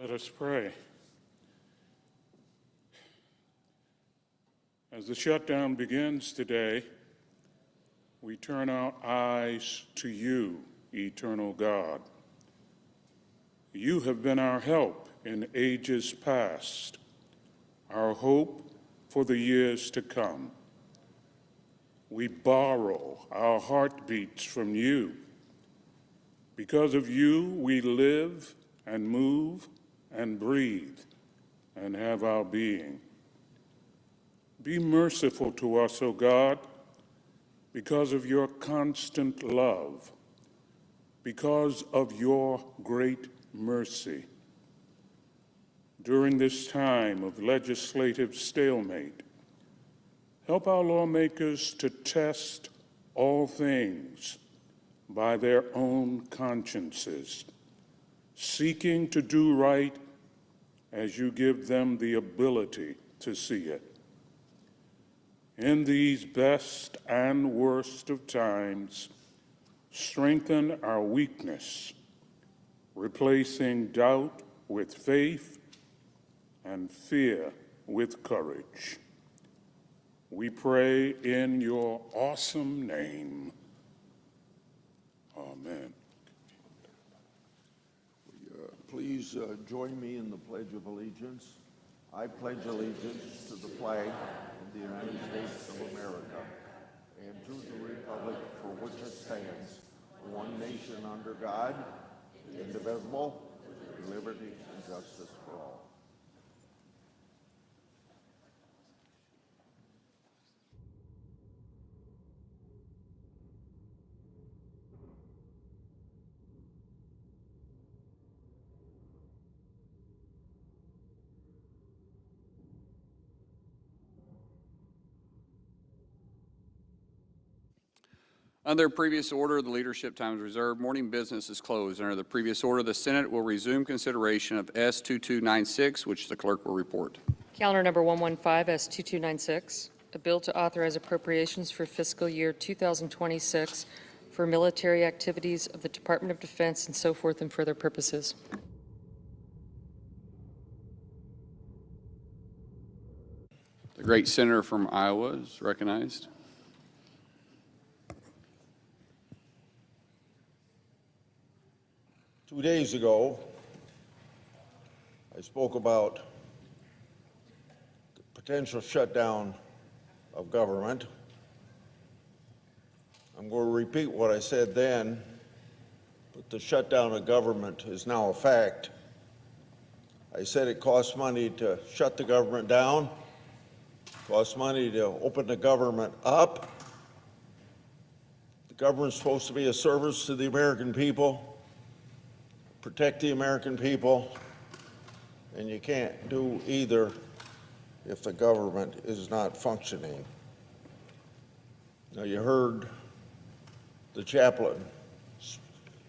Let us pray. As the shutdown begins today, we turn our eyes to you, eternal God. You have been our help in ages past, our hope for the years to come. We borrow our heartbeats from you. Because of you, we live and move and breathe and have our being. Be merciful to us, O God, because of your constant love, because of your great mercy. During this time of legislative stalemate, help our lawmakers to test all things by their own consciences, seeking to do right as you give them the ability to see it. In these best and worst of times, strengthen our weakness, replacing doubt with faith and fear with courage. We pray in your awesome name. Amen. Please join me in the Pledge of Allegiance. I pledge allegiance to the flag of the United States of America and to the republic for which it stands, one nation under God, indivisible, with liberty and justice for all. Under previous order, the leadership time is reserved. Morning business is closed. Under the previous order, the Senate will resume consideration of S-2296, which the clerk will report. Calendar number 115, S-2296, a bill to authorize appropriations for fiscal year 2026 for military activities of the Department of Defense and so forth and further purposes. The great senator from Iowa is recognized. Two days ago, I spoke about the potential shutdown of government. I'm going to repeat what I said then, but the shutdown of government is now a fact. I said it costs money to shut the government down, costs money to open the government up. The government's supposed to be a service to the American people, protect the American people, and you can't do either if the government is not functioning. Now, you heard the chaplain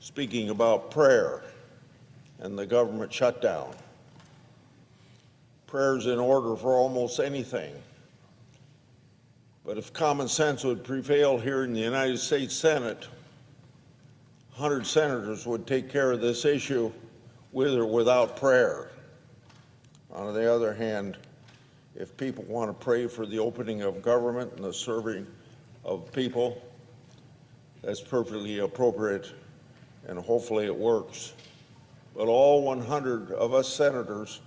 speaking about prayer and the government shutdown. Prayer's in order for almost anything. But if common sense would prevail here in the United States Senate, 100 senators would take care of this issue with or without prayer. On the other hand, if people want to pray for the opening of government and the serving of people, that's perfectly appropriate, and hopefully it works. But all 100 of us senators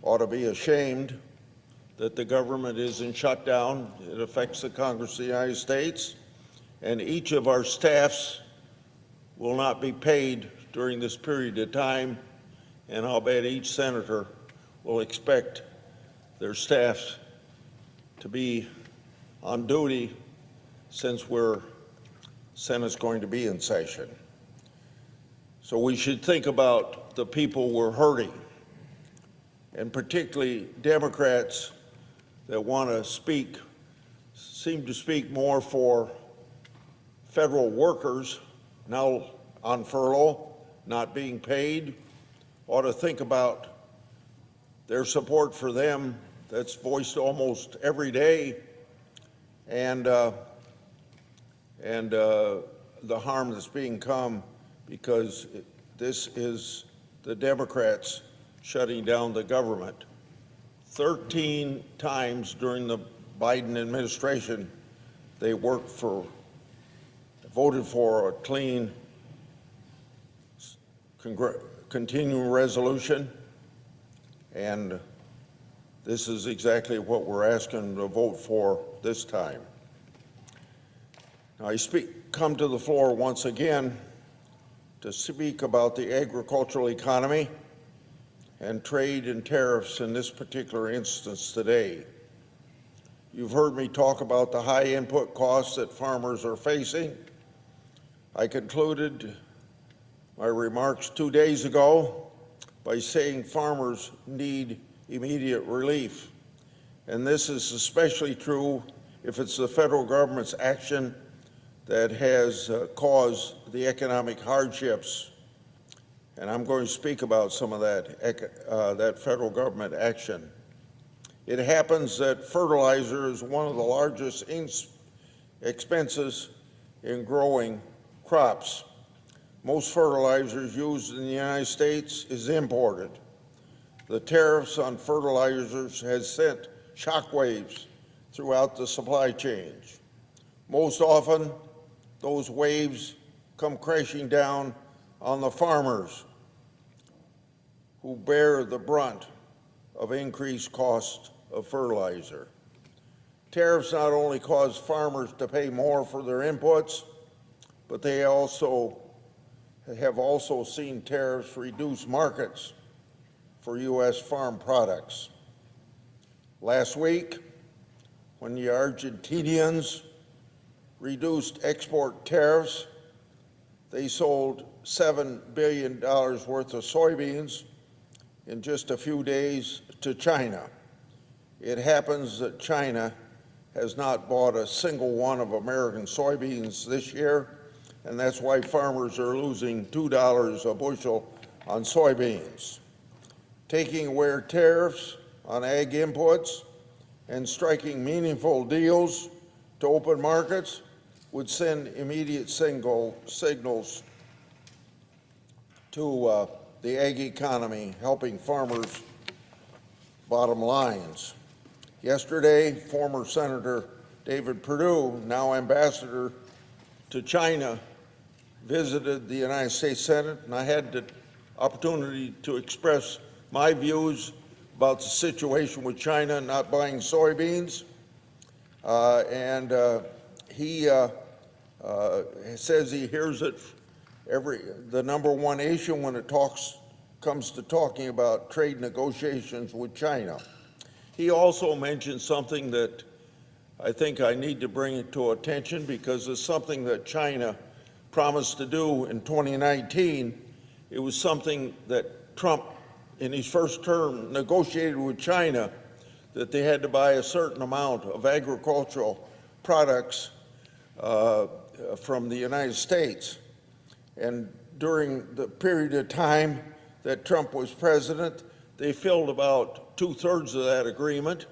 ought to be ashamed that the government is in shutdown. It affects the Congress of the United States, and each of our staffs will not be paid during this period of time, and I'll bet each senator will expect their staffs to be on duty since Senate's going to be in session. So we should think about the people we're hurting, and particularly Democrats that want to seem to speak more for federal workers now on furlough, not being paid, ought to think about their support for them that's voiced almost every day, and the harm that's being come because this is the Democrats shutting down the government. 13 times during the Biden administration, they voted for a clean continuing resolution, and this is exactly what we're asking to vote for this time. Now, I come to the floor once again to speak about the agricultural economy and trade and tariffs in this particular instance today. You've heard me talk about the high input costs that farmers are facing. I concluded my remarks 2 days ago by saying farmers need immediate relief. And this is especially true if it's the federal government's action that has caused the economic hardships. And I'm going to speak about some of that federal government action. It happens that fertilizer is one of the largest expenses in growing crops. Most fertilizers used in the United States is imported. The tariffs on fertilizers has sent shockwaves throughout the supply chain. Most often, those waves come crashing down on the farmers who bear the brunt of increased cost of fertilizer. Tariffs not only cause farmers to pay more for their inputs, but they have also seen tariffs reduce markets for U.S. farm products. Last week, when the Argentinians reduced export tariffs, they sold $7 billion worth of soybeans in just a few days to China. It happens that China has not bought a single one of American soybeans this year, and that's why farmers are losing $2 a bushel on soybeans. Taking away tariffs on ag inputs and striking meaningful deals to open markets would send immediate signals to the ag economy, helping farmers' bottom lines. Yesterday, former Senator David Perdue, now ambassador to China, visited the United States Senate, and I had the opportunity to express my views about the situation with China not buying soybeans. He says he hears it the number one issue when it comes to talking about trade negotiations with China. He also mentioned something that I think I need to bring it to attention because it's something that China promised to do in 2019. It was something that Trump, in his first term, negotiated with China, that they had to buy a certain amount of agricultural products from the United States. And during the period of time that Trump was president, they filled about 2/3 of that agreement.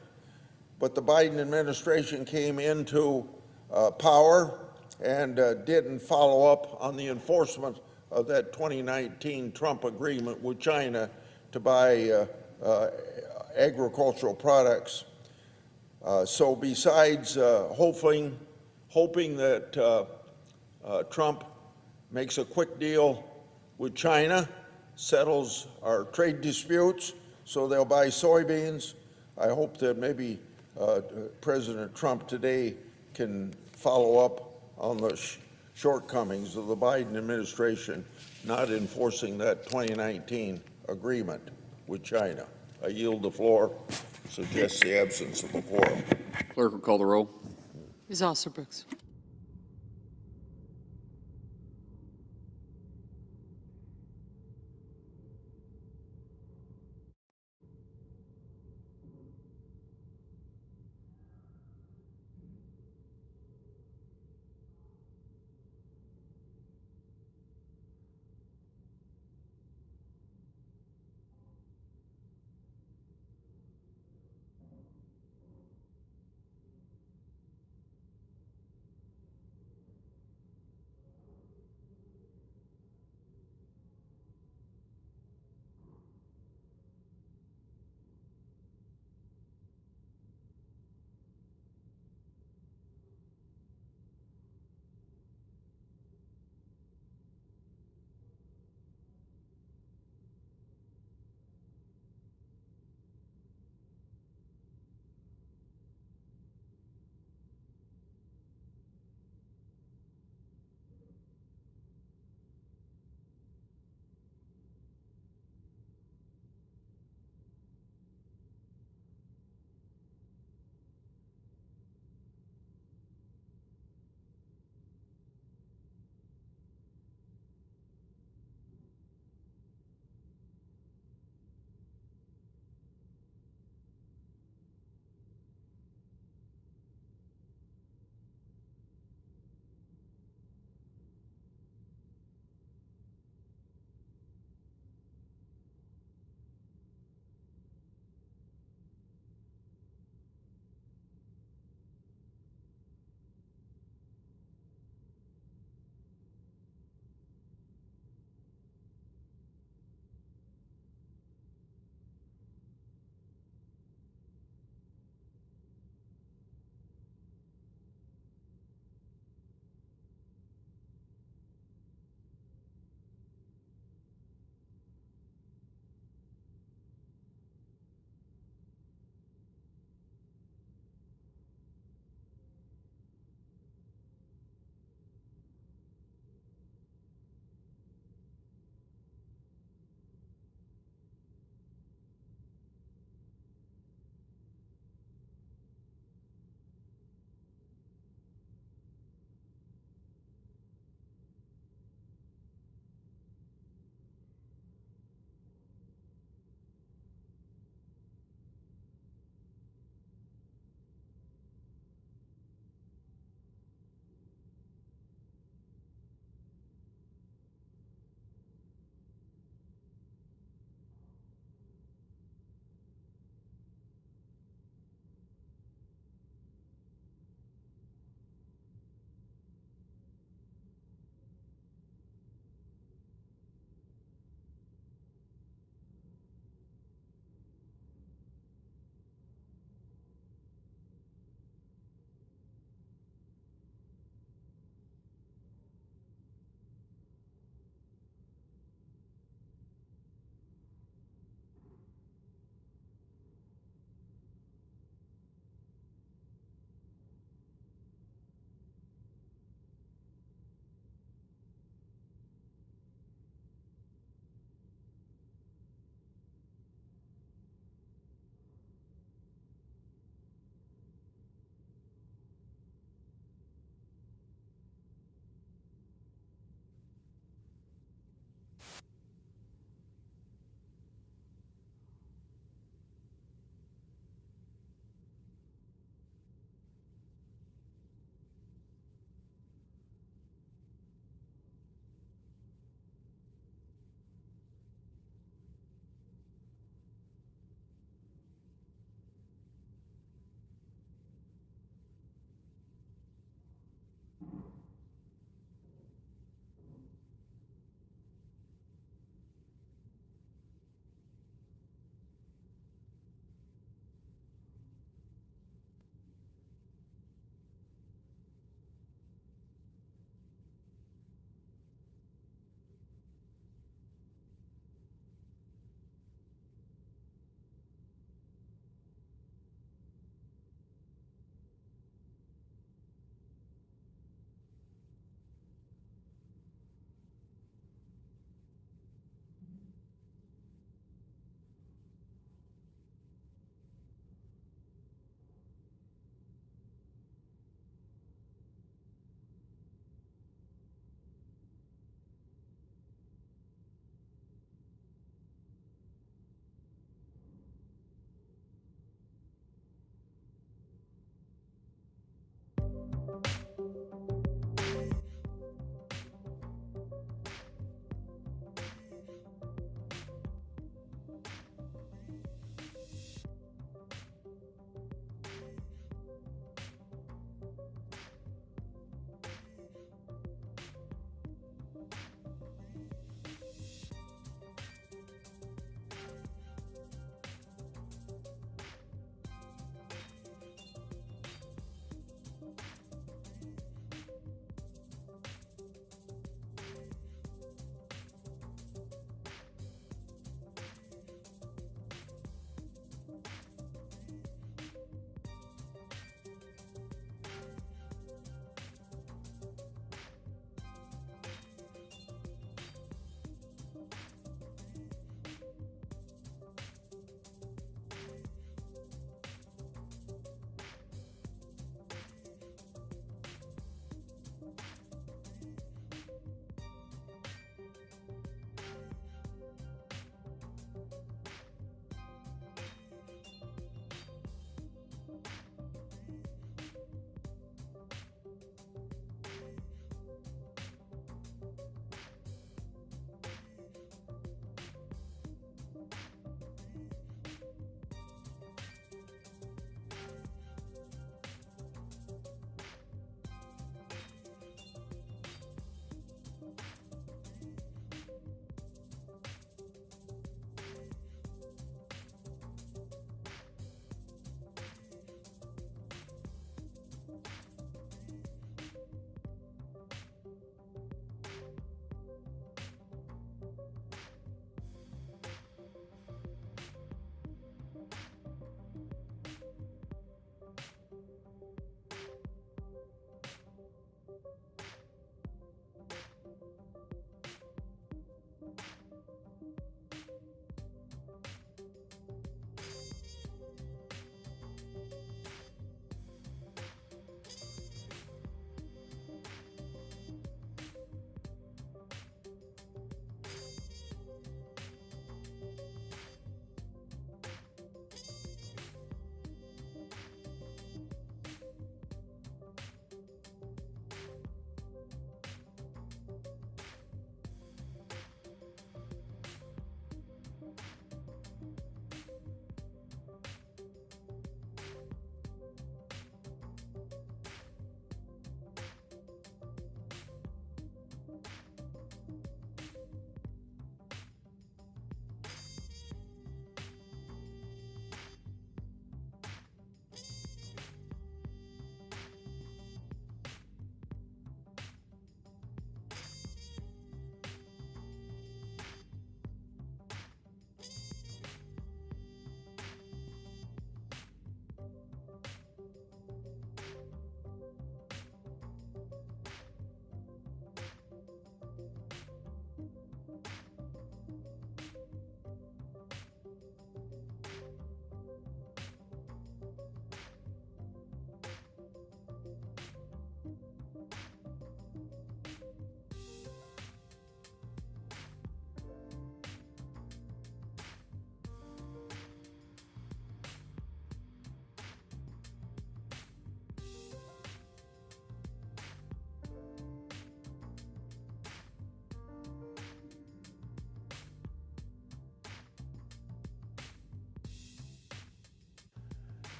But the Biden administration came into power and didn't follow up on the enforcement of that 2019 Trump agreement with China to buy agricultural products. So besides hoping that Trump makes a quick deal with China, settles our trade disputes so they'll buy soybeans, I hope that maybe President Trump today can follow up on the shortcomings of the Biden administration not enforcing that 2019 agreement with China. I yield the floor. Suggest the absence of a quorum. Clerk will call the roll. Ms. Osterbrooks.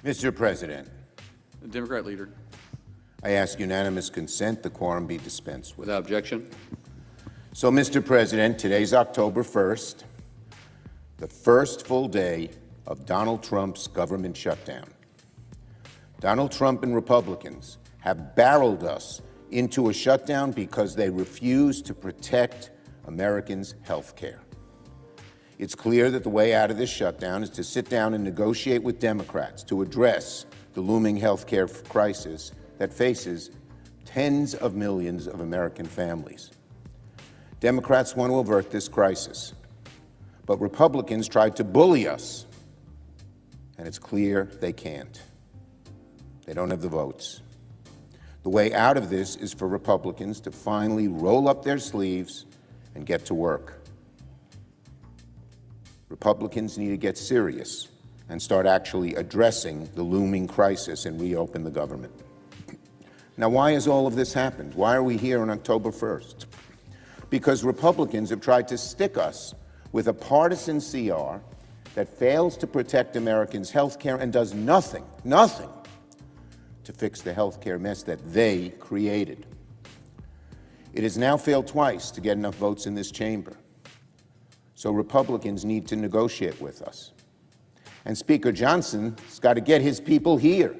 Mr. President, The Democrat leader. I ask unanimous consent the quorum be dispensed with. Without objection. So, Mr. President, today's October 1st, the first full day of Donald Trump's government shutdown. Donald Trump and Republicans have barreled us into a shutdown because they refuse to protect Americans' health care. It's clear that the way out of this shutdown is to sit down and negotiate with Democrats to address the looming health care crisis that faces tens of millions of American families. Democrats want to avert this crisis, but Republicans tried to bully us, and it's clear they can't. They don't have the votes. The way out of this is for Republicans to finally roll up their sleeves and get to work. Republicans need to get serious and start actually addressing the looming crisis and reopen the government. Now, why has all of this happened? Why are we here on October 1st? Because Republicans have tried to stick us with a partisan CR that fails to protect Americans' health care and does nothing to fix the health care mess that they created. It has now failed twice to get enough votes in this chamber. So Republicans need to negotiate with us. And Speaker Johnson's got to get his people here.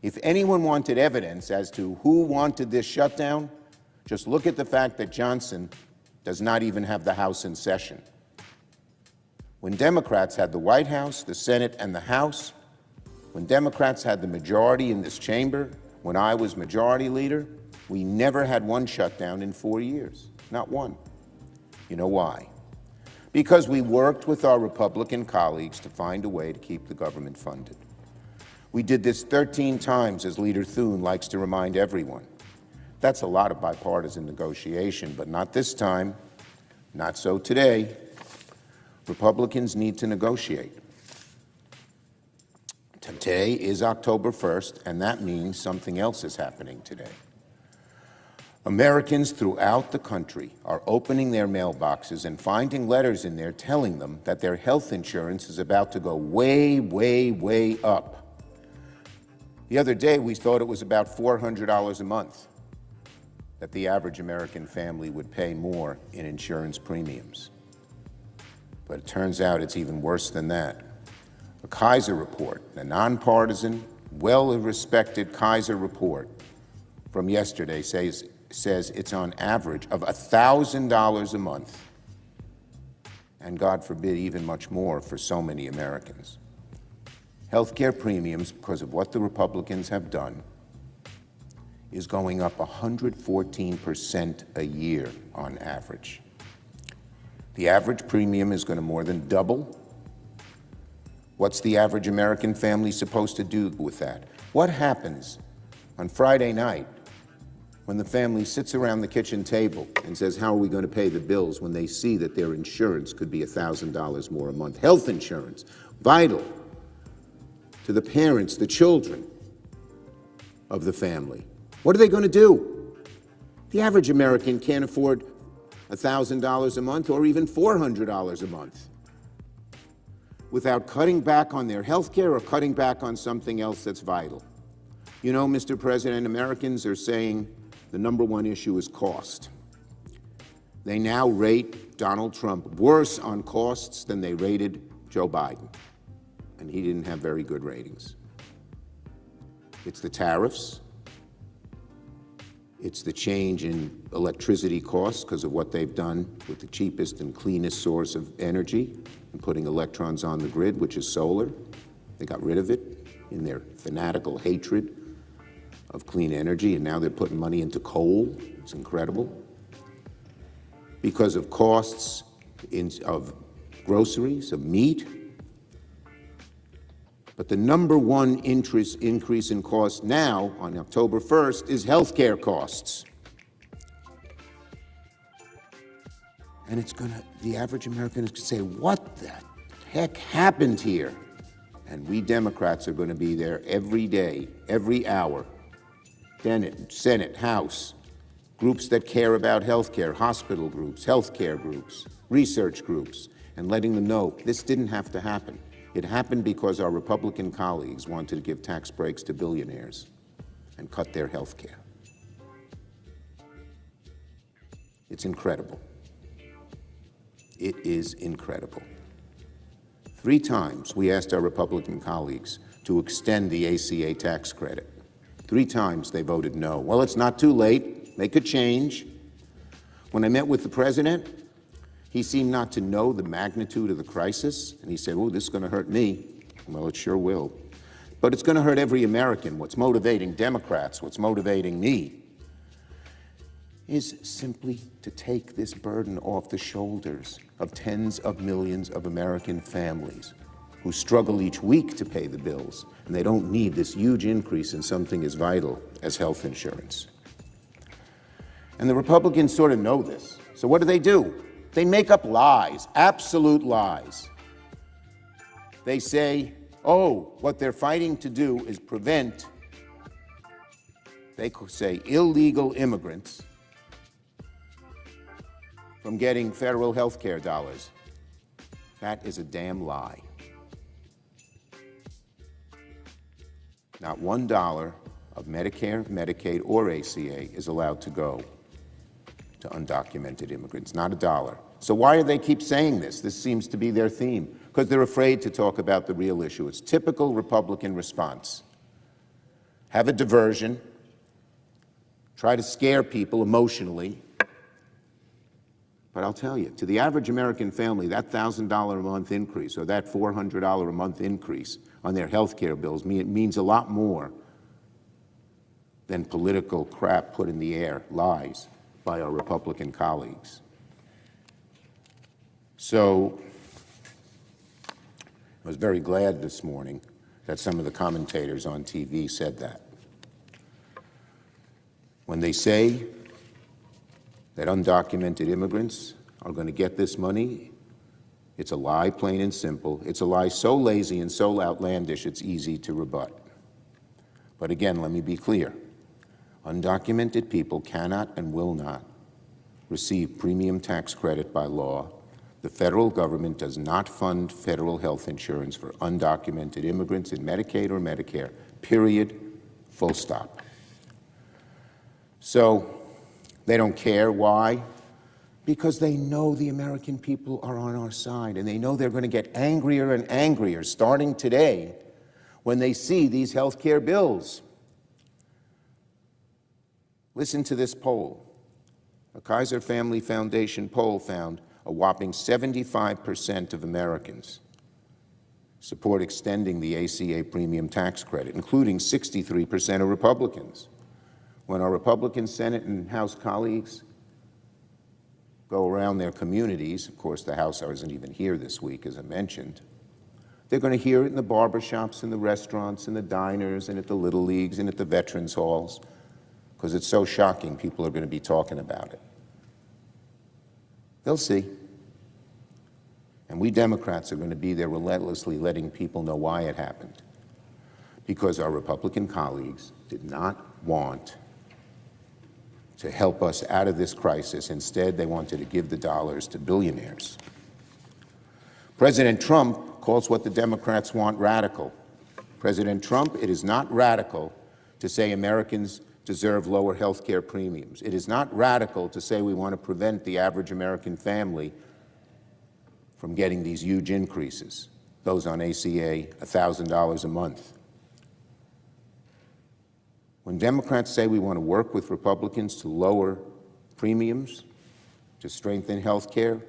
If anyone wanted evidence as to who wanted this shutdown, just look at the fact that Johnson does not even have the House in session. When Democrats had the White House, the Senate, and the House, when Democrats had the majority in this chamber, when I was majority leader, we never had one shutdown in 4 years, not one. You know why? Because we worked with our Republican colleagues to find a way to keep the government funded. We did this 13 times, as Leader Thune likes to remind everyone. That's a lot of bipartisan negotiation, but not this time, not so today. Republicans need to negotiate. Today is October 1st, and that means something else is happening today. Americans throughout the country are opening their mailboxes and finding letters in there telling them that their health insurance is about to go way, way, way up. The other day, we thought it was about $400 a month that the average American family would pay more in insurance premiums. But it turns out it's even worse than that. A Kaiser report, a nonpartisan, well-respected Kaiser report from yesterday says it's on average of $1,000 a month, and God forbid, even much more for so many Americans. Healthcare premiums, because of what the Republicans have done, is going up 114% a year on average. The average premium is going to more than double. What's the average American family supposed to do with that? What happens on Friday night when the family sits around the kitchen table and says, how are we going to pay the bills, when they see that their insurance could be $1,000 more a month? Health insurance, vital to the parents, the children of the family. What are they going to do? The average American can't afford $1,000 a month or even $400 a month without cutting back on their health care or cutting back on something else that's vital. You know, Mr. President, Americans are saying the number one issue is cost. They now rate Donald Trump worse on costs than they rated Joe Biden, and he didn't have very good ratings. It's the tariffs. It's the change in electricity costs because of what they've done with the cheapest and cleanest source of energy and putting electrons on the grid, which is solar. They got rid of it in their fanatical hatred of clean energy, and now they're putting money into coal. It's incredible. Because of costs of groceries, of meat. But the number one increase in cost now, on October 1st, is health care costs. And the average American is going to say, what the heck happened here? And we Democrats are going to be there every day, every hour. Senate, House, groups that care about health care, hospital groups, health care groups, research groups, and letting them know this didn't have to happen. It happened because our Republican colleagues wanted to give tax breaks to billionaires and cut their health care. It's incredible. It is incredible. 3 times we asked our Republican colleagues to extend the ACA tax credit. 3 times they voted no. Well, it's not too late. Make a change. When I met with the president, he seemed not to know the magnitude of the crisis, and he said, oh, this is going to hurt me. Well, it sure will. But it's going to hurt every American. What's motivating Democrats, what's motivating me, is simply to take this burden off the shoulders of tens of millions of American families who struggle each week to pay the bills, and they don't need this huge increase in something as vital as health insurance. And the Republicans sort of know this. So what do? They make up lies, absolute lies. They say, oh, what they're fighting to do is prevent they say illegal immigrants from getting federal health care dollars. That is a damn lie. Not $1 of Medicare, Medicaid, or ACA is allowed to go to undocumented immigrants, not a dollar. So why do they keep saying this? This seems to be their theme, because they're afraid to talk about the real issue. It's typical Republican response. Have a diversion, try to scare people emotionally. But I'll tell you, to the average American family, that $1,000 a month increase or that $400 a month increase on their health care bills means a lot more than political crap put in the air, lies, by our Republican colleagues. So I was very glad this morning that some of the commentators on TV said that. When they say that undocumented immigrants are going to get this money, it's a lie, plain and simple. It's a lie so lazy and so outlandish it's easy to rebut. But again, let me be clear. Undocumented people cannot and will not receive premium tax credit by law. The federal government does not fund federal health insurance for undocumented immigrants in Medicaid or Medicare, period, full stop. So they don't care. Why? Because they know the American people are on our side, and they know they're going to get angrier and angrier starting today when they see these health care bills. Listen to this poll. A Kaiser Family Foundation poll found a whopping 75% of Americans support extending the ACA premium tax credit, including 63% of Republicans. When our Republican Senate and House colleagues go around their communities, of course the House isn't even here this week, as I mentioned, they're going to hear it in the barbershops, in the restaurants, in the diners, and at the Little Leagues, and at the Veterans Halls, because it's so shocking people are going to be talking about it. They'll see. And we Democrats are going to be there relentlessly letting people know why it happened. Because our Republican colleagues did not want to help us out of this crisis. Instead, they wanted to give the dollars to billionaires. President Trump calls what the Democrats want radical. President Trump, it is not radical to say Americans deserve lower health care premiums. It is not radical to say we want to prevent the average American family from getting these huge increases, those on ACA, $1,000 a month. When Democrats say we want to work with Republicans to lower premiums, to strengthen health care,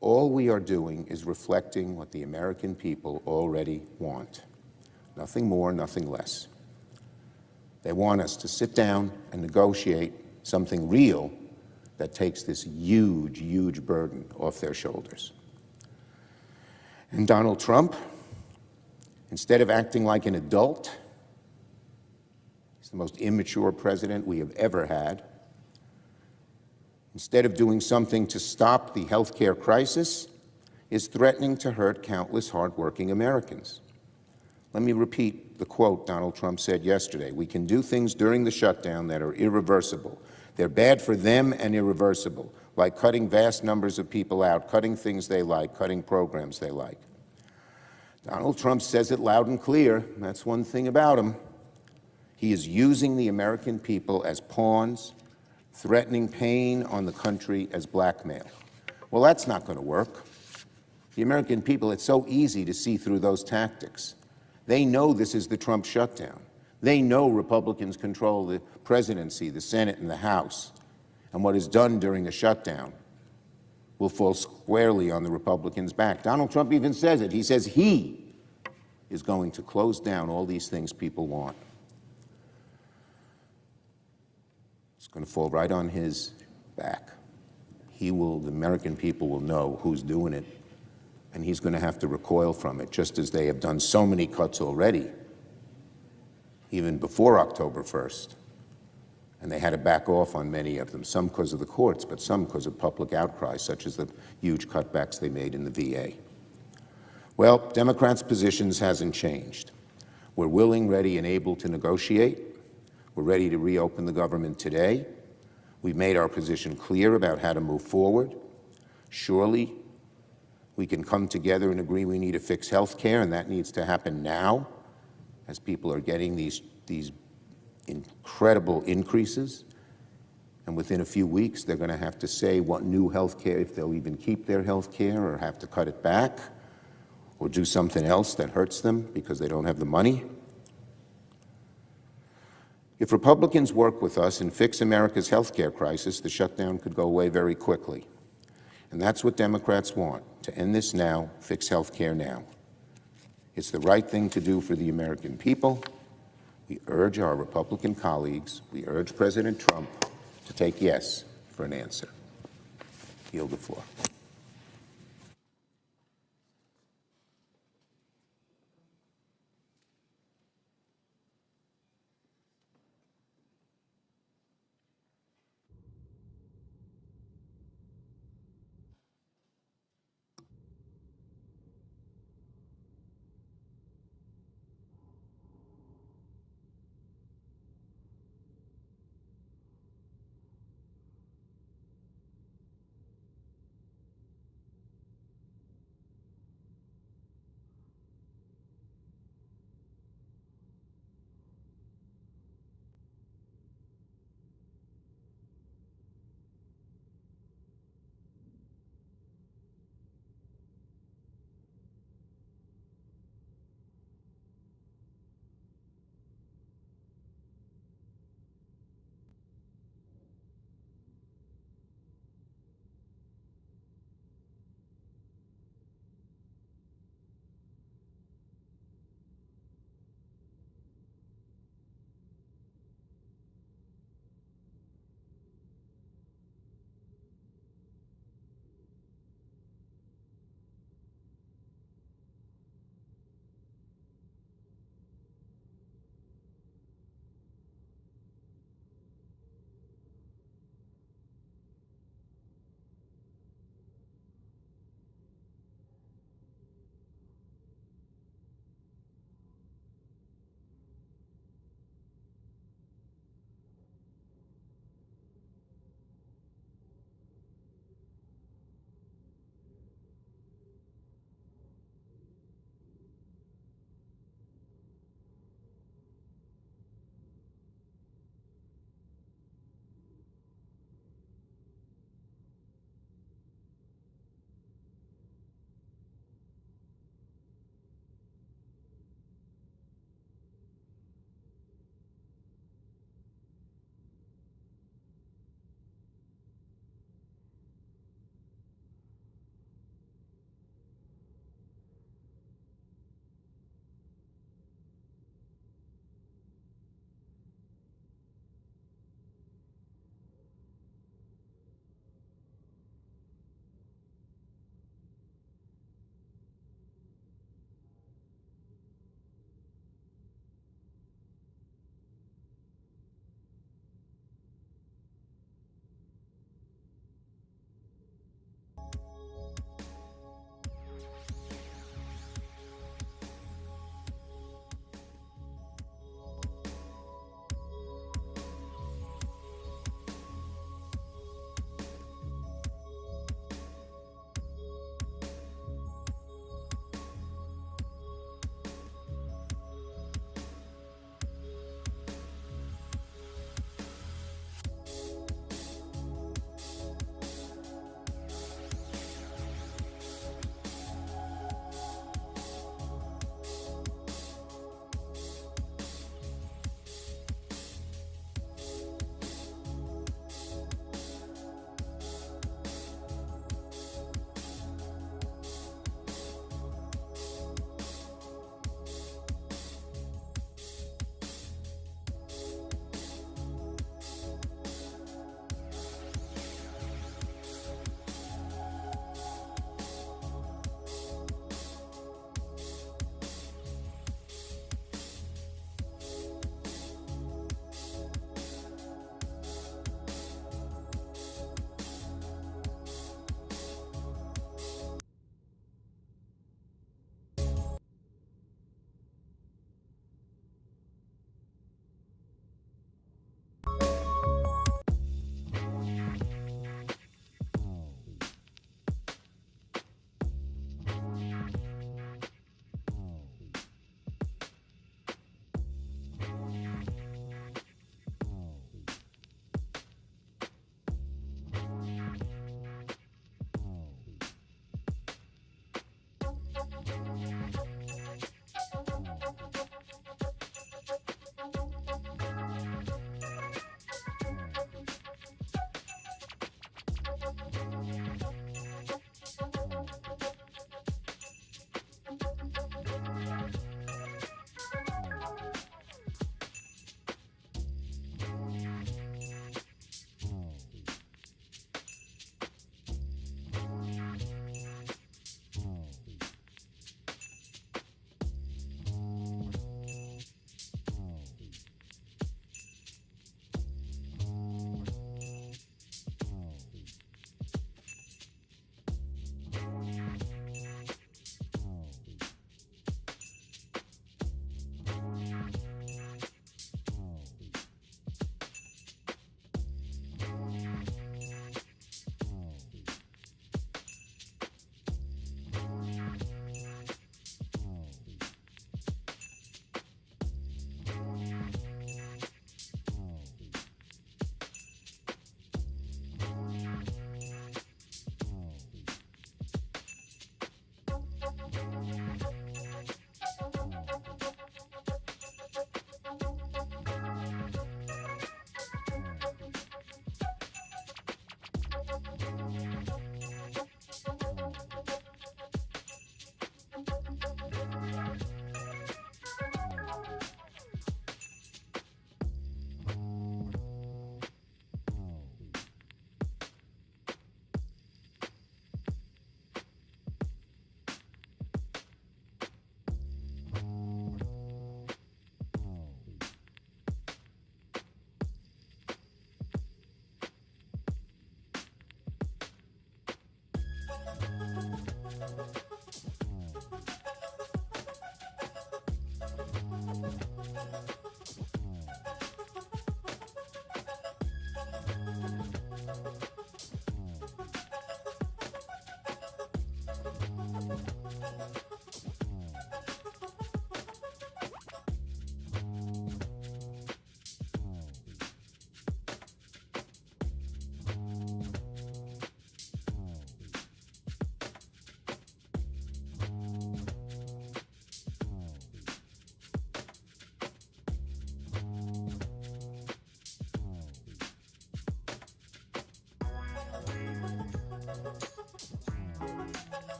all we are doing is reflecting what the American people already want. Nothing more, nothing less. They want us to sit down and negotiate something real that takes this huge, huge burden off their shoulders. And Donald Trump, instead of acting like an adult, he's the most immature president we have ever had. Instead of doing something to stop the health care crisis, is threatening to hurt countless hardworking Americans. Let me repeat the quote Donald Trump said yesterday. We can do things during the shutdown that are irreversible. They're bad for them and irreversible, like cutting vast numbers of people out, cutting things they like, cutting programs they like. Donald Trump says it loud and clear. That's one thing about him. He is using the American people as pawns, threatening pain on the country as blackmail. Well, that's not going to work. The American people, it's so easy to see through those tactics. They know this is the Trump shutdown. They know Republicans control the presidency, the Senate, and the House. And what is done during the shutdown will fall squarely on the Republicans' back. Donald Trump even says it. He says he is going to close down all these things people want. It's going to fall right on his back. The American people will know who's doing it, and he's going to have to recoil from it, just as they have done so many cuts already, even before October 1st. And they had to back off on many of them, some because of the courts, but some because of public outcry, such as the huge cutbacks they made in the VA. Well, Democrats' positions hasn't changed. We're willing, ready, and able to negotiate. We're ready to reopen the government today. We've made our position clear about how to move forward. Surely, we can come together and agree we need to fix health care, and that needs to happen now, as people are getting these incredible increases. And within a few weeks, they're going to have to say what new health care, if they'll even keep their health care or have to cut it back or do something else that hurts them because they don't have the money. If Republicans work with us and fix America's health care crisis, the shutdown could go away very quickly. And that's what Democrats want, to end this now, fix health care now. It's the right thing to do for the American people. We urge our Republican colleagues, we urge President Trump to take yes for an answer. Yield the floor.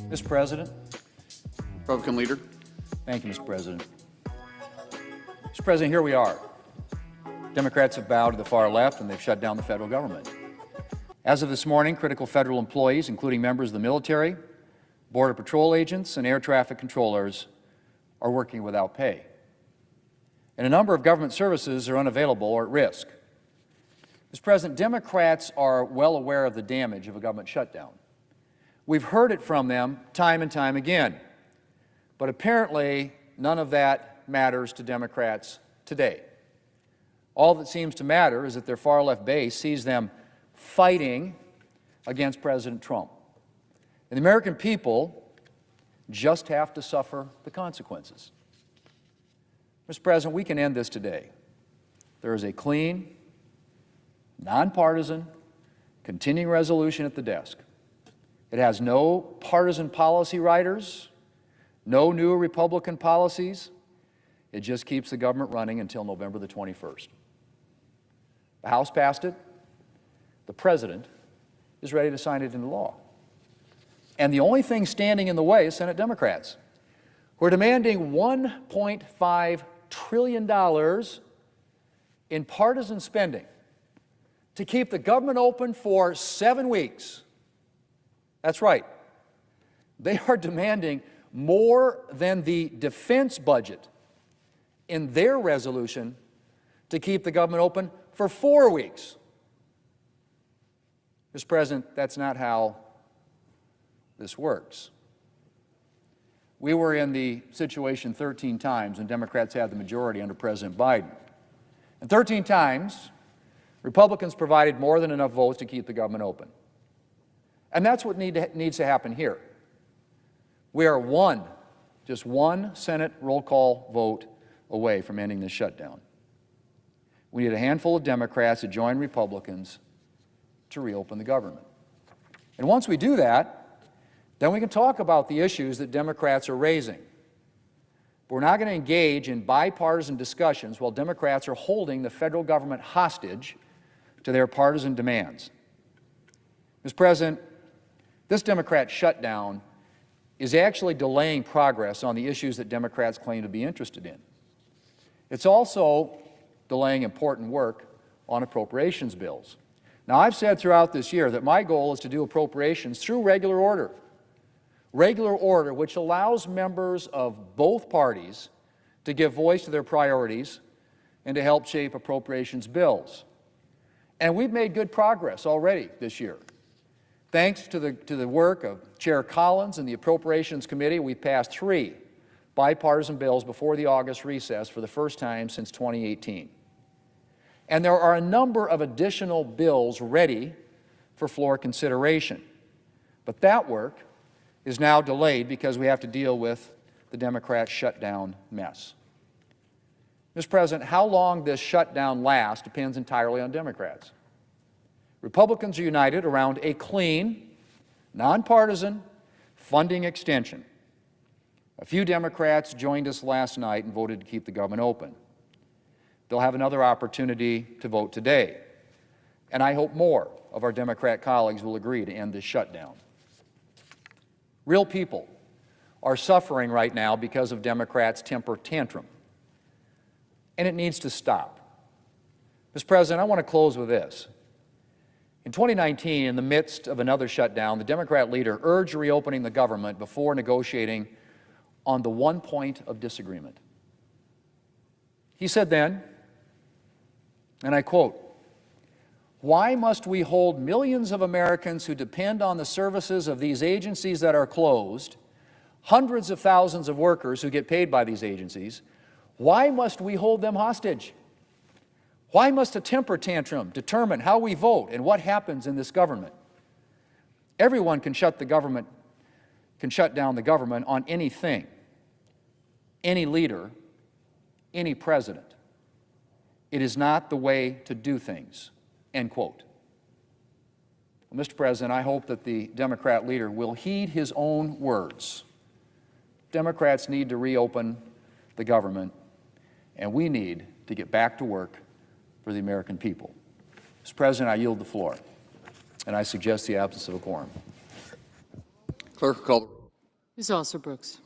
Mr. President. Republican Leader. Thank you, Mr. President. Mr. President, here we are. Democrats have bowed to the far left, and they've shut down the federal government. As of this morning, critical federal employees, including members of the military, Border Patrol agents, and air traffic controllers, are working without pay. And a number of government services are unavailable or at risk. Mr. President, Democrats are well aware of the damage of a government shutdown. We've heard it from them time and time again. But apparently, none of that matters to Democrats today. All that seems to matter is that their far-left base sees them fighting against President Trump. And the American people just have to suffer the consequences. Mr. President, we can end this today. There is a clean, nonpartisan, continuing resolution at the desk. It has no partisan policy writers, no new Republican policies. It just keeps the government running until November the 21st. The House passed it. The President is ready to sign it into law. And the only thing standing in the way is Senate Democrats, who are demanding $1.5 trillion in partisan spending to keep the government open for 7 weeks. That's right. They are demanding more than the defense budget in their resolution to keep the government open for 4 weeks. Mr. President, that's not how this works. We were in the situation 13 times when Democrats had the majority under President Biden. And 13 times, Republicans provided more than enough votes to keep the government open. And that's what needs to happen here. We are just one Senate roll call vote away from ending this shutdown. We need a handful of Democrats to join Republicans to reopen the government. And once we do that, then we can talk about the issues that Democrats are raising. But we're not going to engage in bipartisan discussions while Democrats are holding the federal government hostage to their partisan demands. Mr. President, this Democrat shutdown is actually delaying progress on the issues that Democrats claim to be interested in. It's also delaying important work on appropriations bills. Now, I've said throughout this year that my goal is to do appropriations through regular order which allows members of both parties to give voice to their priorities and to help shape appropriations bills. And we've made good progress already this year. Thanks to the work of Chair Collins and the Appropriations Committee, we passed 3 bipartisan bills before the August recess for the first time since 2018. And there are a number of additional bills ready for floor consideration. But that work is now delayed because we have to deal with the Democrat shutdown mess. Mr. President, how long this shutdown lasts depends entirely on Democrats. Republicans are united around a clean, nonpartisan funding extension. A few Democrats joined us last night and voted to keep the government open. They'll have another opportunity to vote today. And I hope more of our Democrat colleagues will agree to end this shutdown. Real people are suffering right now because of Democrats' temper tantrum. And it needs to stop. Mr. President, I want to close with this. In 2019, in the midst of another shutdown, the Democrat leader urged reopening the government before negotiating on the one point of disagreement. He said then, and I quote, "Why must we hold millions of Americans who depend on the services of these agencies that are closed, hundreds of thousands of workers who get paid by these agencies, why must we hold them hostage? Why must a temper tantrum determine how we vote and what happens in this government? Everyone can shut down the government on anything, any leader, any president. It is not the way to do things." End quote. Well, Mr. President, I hope that the Democrat leader will heed his own words. Democrats need to reopen the government, and we need to get back to work for the American people. Mr. President, I yield the floor, and I suggest the absence of a quorum. Clerk will call the roll. Ms. Alsobrooks.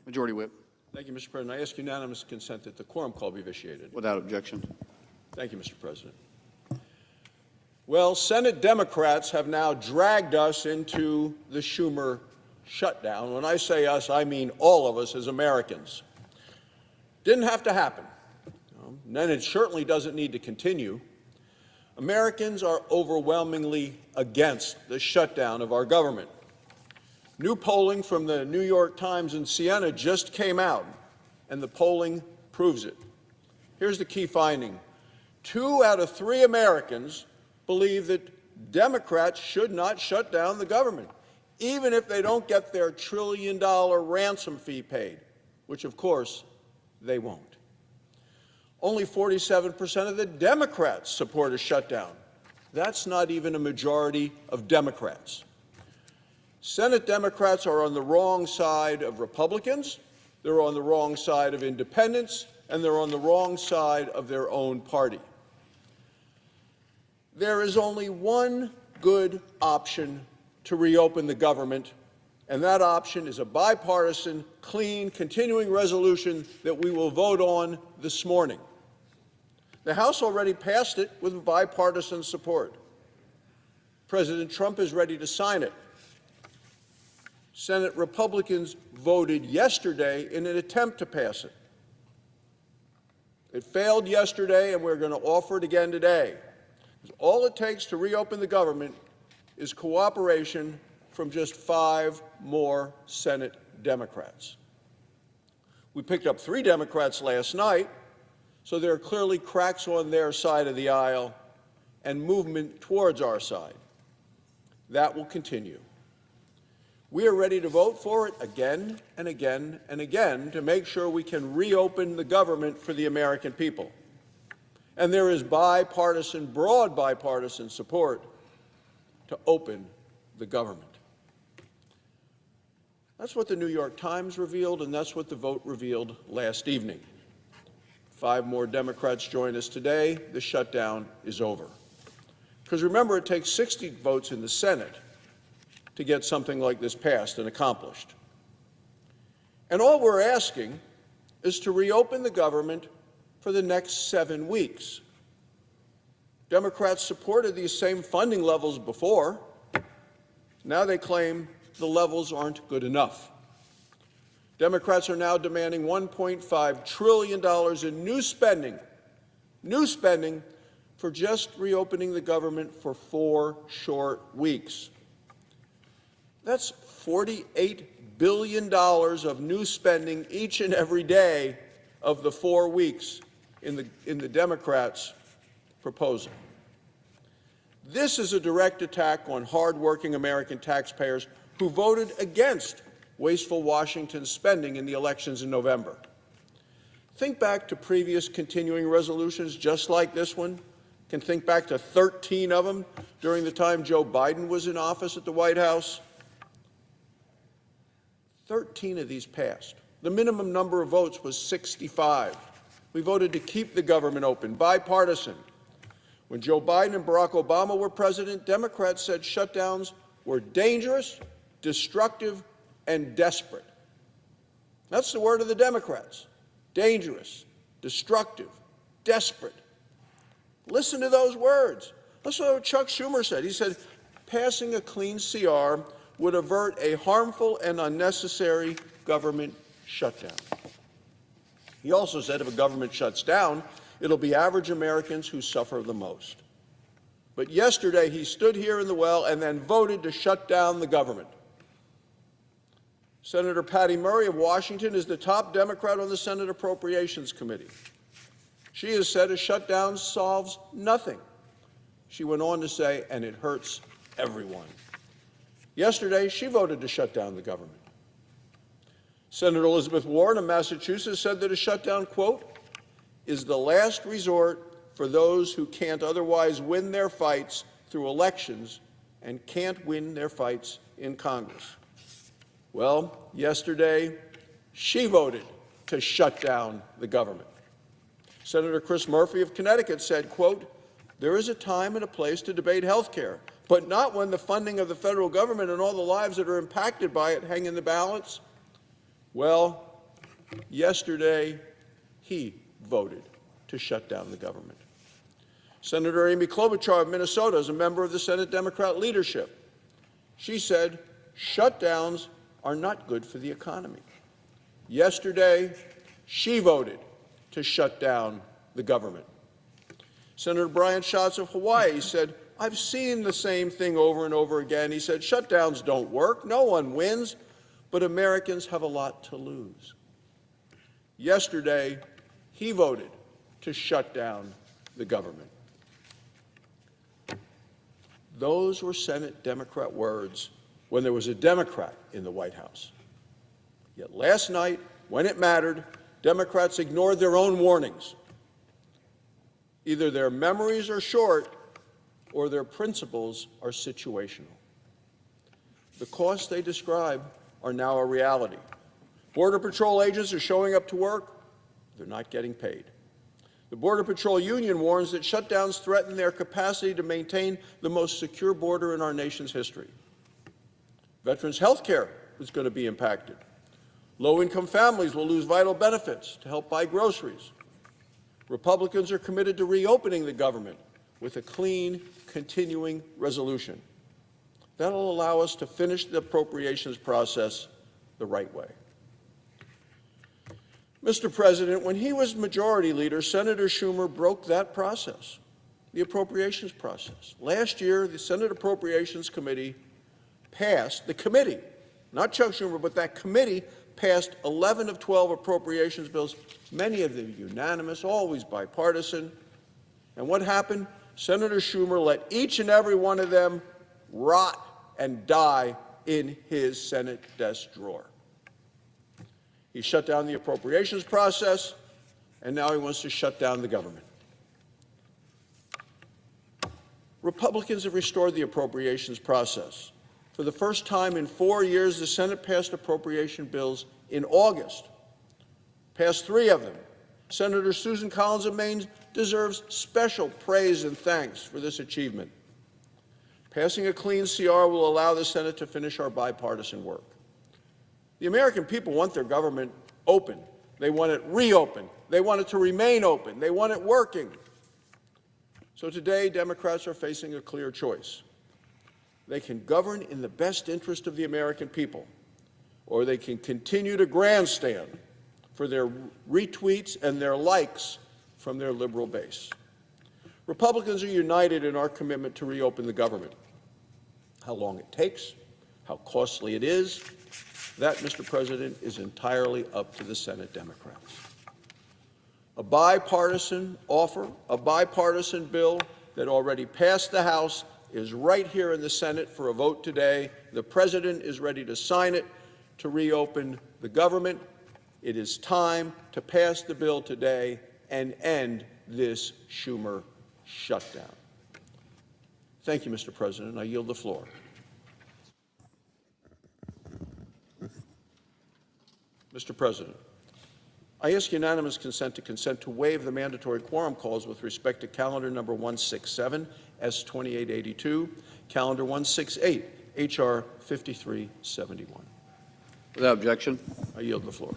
Majority Whip. Thank you, Mr. President. I ask unanimous consent that the quorum call be vitiated. Without objection. Thank you, Mr. President. Well, Senate Democrats have now dragged us into the Schumer shutdown. When I say us, I mean all of us as Americans. Didn't have to happen. And it certainly doesn't need to continue. Americans are overwhelmingly against the shutdown of our government. New polling from the New York Times and Siena just came out, and the polling proves it. Here's the key finding. 2 out of 3 Americans believe that Democrats should not shut down the government, even if they don't get their $1 trillion ransom fee paid, which, of course, they won't. Only 47% of the Democrats support a shutdown. That's not even a majority of Democrats. Senate Democrats are on the wrong side of Republicans, they're on the wrong side of independents, and they're on the wrong side of their own party. There is only one good option to reopen the government, and that option is a bipartisan, clean, continuing resolution that we will vote on this morning. The House already passed it with bipartisan support. President Trump is ready to sign it. Senate Republicans voted yesterday in an attempt to pass it. It failed yesterday, and we're going to offer it again today. All it takes to reopen the government is cooperation from just 5 more Senate Democrats. We picked up 3 Democrats last night, so there are clearly cracks on their side of the aisle and movement towards our side. That will continue. We are ready to vote for it again and again and again to make sure we can reopen the government for the American people. And there is bipartisan, broad bipartisan support to open the government. That's what the New York Times revealed, and that's what the vote revealed last evening. 5 more Democrats join us today. The shutdown is over. Because remember, it takes 60 votes in the Senate to get something like this passed and accomplished. And all we're asking is to reopen the government for the next 7 weeks. Democrats supported these same funding levels before. Now they claim the levels aren't good enough. Democrats are now demanding $1.5 trillion in new spending for just reopening the government for 4 short weeks. That's $48 billion of new spending each and every day of the 4 weeks in the Democrats' proposal. This is a direct attack on hardworking American taxpayers who voted against wasteful Washington spending in the elections in November. Think back to previous continuing resolutions just like this one. Can think back to 13 of them during the time Joe Biden was in office at the White House. 13 of these passed. The minimum number of votes was 65. We voted to keep the government open, bipartisan. When Joe Biden and Barack Obama were president, Democrats said shutdowns were dangerous, destructive, and desperate. That's the word of the Democrats. Dangerous, destructive, desperate. Listen to those words. Listen to what Chuck Schumer said. He said, passing a clean CR would avert a harmful and unnecessary government shutdown. He also said if a government shuts down, it'll be average Americans who suffer the most. But yesterday, he stood here in the well and then voted to shut down the government. Senator Patty Murray of Washington is the top Democrat on the Senate Appropriations Committee. She has said a shutdown solves nothing. She went on to say, and it hurts everyone. Yesterday, she voted to shut down the government. Senator Elizabeth Warren of Massachusetts said that a shutdown, quote, is the last resort for those who can't otherwise win their fights through elections and can't win their fights in Congress. Well, yesterday, she voted to shut down the government. Senator Chris Murphy of Connecticut said, quote, there is a time and a place to debate health care, but not when the funding of the federal government and all the lives that are impacted by it hang in the balance. Well, yesterday, he voted to shut down the government. Senator Amy Klobuchar of Minnesota is a member of the Senate Democrat leadership. She said, shutdowns are not good for the economy. Yesterday, she voted to shut down the government. Senator Brian Schatz of Hawaii said, I've seen the same thing over and over again. He said, shutdowns don't work, no one wins, but Americans have a lot to lose. Yesterday, he voted to shut down the government. Those were Senate Democrat words when there was a Democrat in the White House. Yet last night, when it mattered, Democrats ignored their own warnings. Either their memories are short or their principles are situational. The costs they describe are now a reality. Border Patrol agents are showing up to work. They're not getting paid. The Border Patrol Union warns that shutdowns threaten their capacity to maintain the most secure border in our nation's history. Veterans' health care is going to be impacted. Low-income families will lose vital benefits to help buy groceries. Republicans are committed to reopening the government with a clean, continuing resolution. That will allow us to finish the appropriations process the right way. Mr. President, when he was majority leader, Senator Schumer broke that process, the appropriations process. Last year, the Senate Appropriations Committee passed, the committee, not Chuck Schumer, but that committee passed 11 of 12 appropriations bills, many of them unanimous, always bipartisan. And what happened? Senator Schumer let each and every one of them rot and die in his Senate desk drawer. He shut down the appropriations process, and now he wants to shut down the government. Republicans have restored the appropriations process. For the first time in 4 years, the Senate passed appropriation bills in August, passed 3 of them. Senator Susan Collins of Maine deserves special praise and thanks for this achievement. Passing a clean CR will allow the Senate to finish our bipartisan work. The American people want their government open. They want it reopened. They want it to remain open. They want it working. So today, Democrats are facing a clear choice. They can govern in the best interest of the American people, or they can continue to grandstand for their retweets and their likes from their liberal base. Republicans are united in our commitment to reopen the government. How long it takes, how costly it is, that, Mr. President, is entirely up to the Senate Democrats. A bipartisan offer, a bipartisan bill that already passed the House is right here in the Senate for a vote today. The President is ready to sign it to reopen the government. It is time to pass the bill today and end this Schumer shutdown. Thank you, Mr. President. I yield the floor. Mr. President, I ask unanimous consent to waive the mandatory quorum calls with respect to calendar number 167, S2882, calendar 168, H.R. 5371. Without objection. I yield the floor.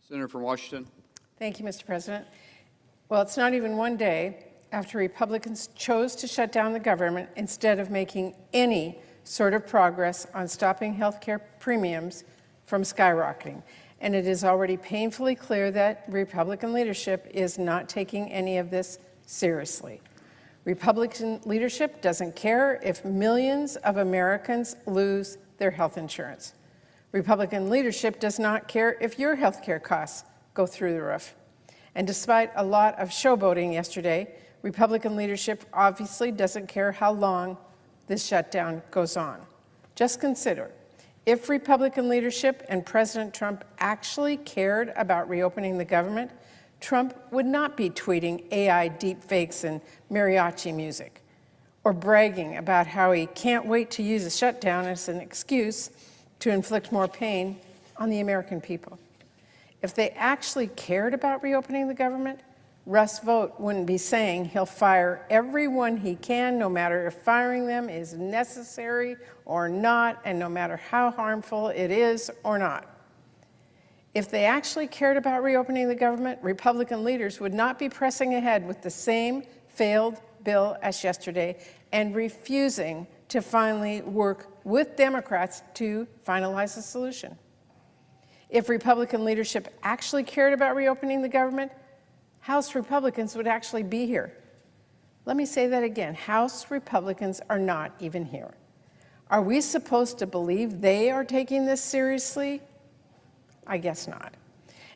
Senator from Washington. Thank you, Mr. President. Well, it's not even one day after Republicans chose to shut down the government instead of making any sort of progress on stopping health care premiums from skyrocketing. And it is already painfully clear that Republican leadership is not taking any of this seriously. Republican leadership doesn't care if millions of Americans lose their health insurance. Republican leadership does not care if your health care costs go through the roof. And despite a lot of showboating yesterday, Republican leadership obviously doesn't care how long this shutdown goes on. Just consider, if Republican leadership and President Trump actually cared about reopening the government, Trump would not be tweeting AI deepfakes and mariachi music, or bragging about how he can't wait to use a shutdown as an excuse to inflict more pain on the American people. If they actually cared about reopening the government, Russ Vought wouldn't be saying he'll fire everyone he can, no matter if firing them is necessary or not, and no matter how harmful it is or not. If they actually cared about reopening the government, Republican leaders would not be pressing ahead with the same failed bill as yesterday and refusing to finally work with Democrats to finalize a solution. If Republican leadership actually cared about reopening the government, House Republicans would actually be here. Let me say that again. House Republicans are not even here. Are we supposed to believe they are taking this seriously? I guess not.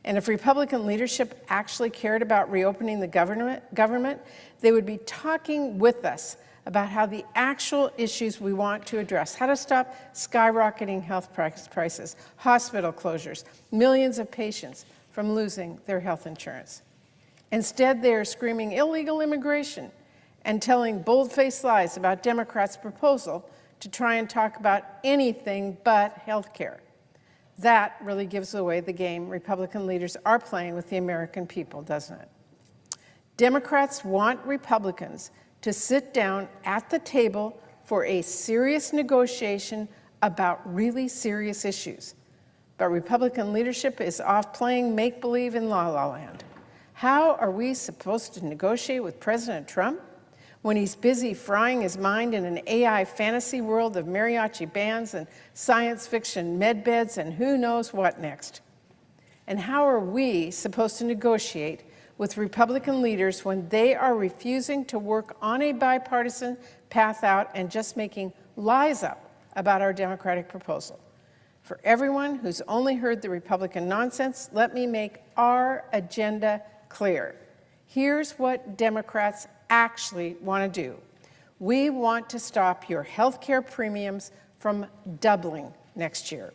And if Republican leadership actually cared about reopening the government, they would be talking with us about how the actual issues we want to address, how to stop skyrocketing health prices, hospital closures, millions of patients from losing their health insurance. Instead, they are screaming illegal immigration and telling bold-faced lies about Democrats' proposal to try and talk about anything but health care. That really gives away the game Republican leaders are playing with the American people, doesn't it? Democrats want Republicans to sit down at the table for a serious negotiation about really serious issues. But Republican leadership is off playing make-believe in la-la land. How are we supposed to negotiate with President Trump when he's busy frying his mind in an AI fantasy world of mariachi bands and science fiction med beds and who knows what next? And how are we supposed to negotiate with Republican leaders when they are refusing to work on a bipartisan path out and just making lies up about our Democratic proposal? For everyone who's only heard the Republican nonsense, let me make our agenda clear. Here's what Democrats actually want to do. We want to stop your health care premiums from doubling next year.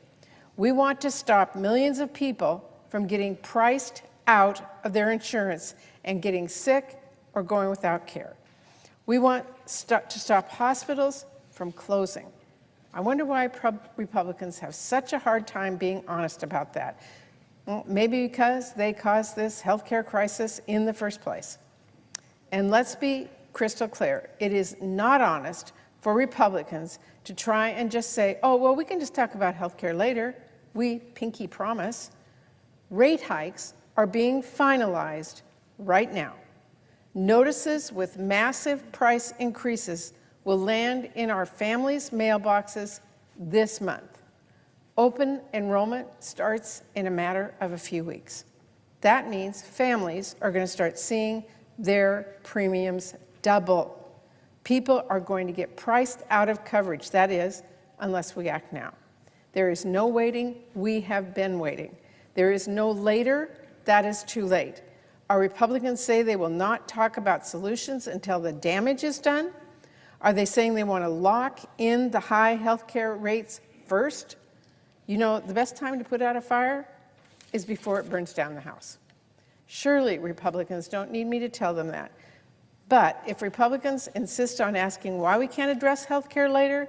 We want to stop millions of people from getting priced out of their insurance and getting sick or going without care. We want to stop hospitals from closing. I wonder why Republicans have such a hard time being honest about that. Well, maybe because they caused this healthcare crisis in the first place. And let's be crystal clear. It is not honest for Republicans to try and just say, oh, well, we can just talk about healthcare later. We pinky promise. Rate hikes are being finalized right now. Notices with massive price increases will land in our families' mailboxes this month. Open enrollment starts in a matter of a few weeks. That means families are going to start seeing their premiums double. People are going to get priced out of coverage, that is, unless we act now. There is no waiting. We have been waiting. There is no later. That is too late. Our Republicans say they will not talk about solutions until the damage is done. Are they saying they want to lock in the high health care rates first? You know, the best time to put out a fire is before it burns down the house. Surely Republicans don't need me to tell them that. But if Republicans insist on asking why we can't address health care later,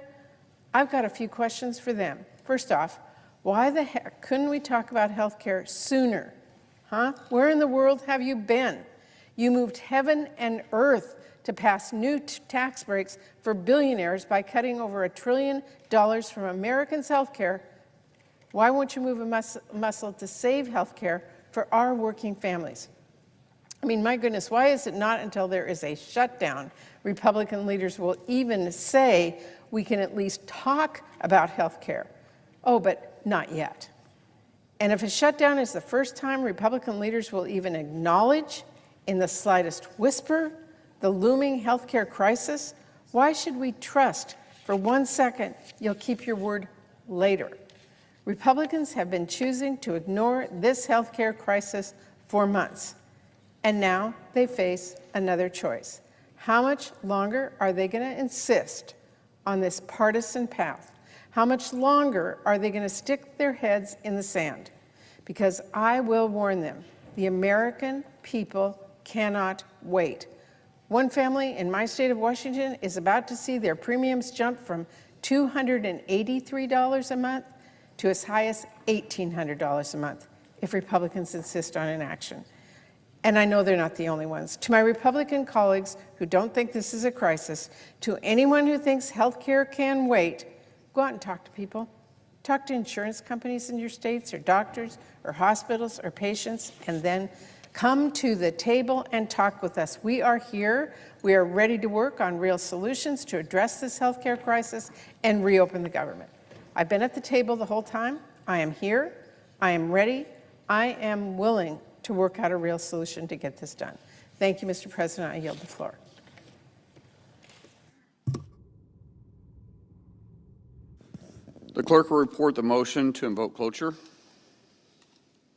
I've got a few questions for them. First off, why the heck couldn't we talk about health care sooner? Huh? Where in the world have you been? You moved heaven and earth to pass new tax breaks for billionaires by cutting over $1 trillion from Americans' health care. Why won't you move a muscle to save health care for our working families? I mean, my goodness, why is it not until there is a shutdown Republican leaders will even say we can at least talk about health care? Oh, but not yet. And if a shutdown is the first time Republican leaders will even acknowledge in the slightest whisper the looming health care crisis, why should we trust for 1 second you'll keep your word later? Republicans have been choosing to ignore this health care crisis for months, and now they face another choice. How much longer are they going to insist on this partisan path? How much longer are they going to stick their heads in the sand? Because I will warn them, the American people cannot wait. One family in my state of Washington is about to see their premiums jump from $283 a month to as high as $1,800 a month if Republicans insist on inaction. And I know they're not the only ones. To my Republican colleagues who don't think this is a crisis, to anyone who thinks health care can wait, go out and talk to people. Talk to insurance companies in your states, or doctors, or hospitals, or patients, and then come to the table and talk with us. We are here. We are ready to work on real solutions to address this healthcare crisis and reopen the government. I've been at the table the whole time. I am here. I am ready. I am willing to work out a real solution to get this done. Thank you, Mr. President. I yield the floor. The clerk will report the motion to invoke cloture.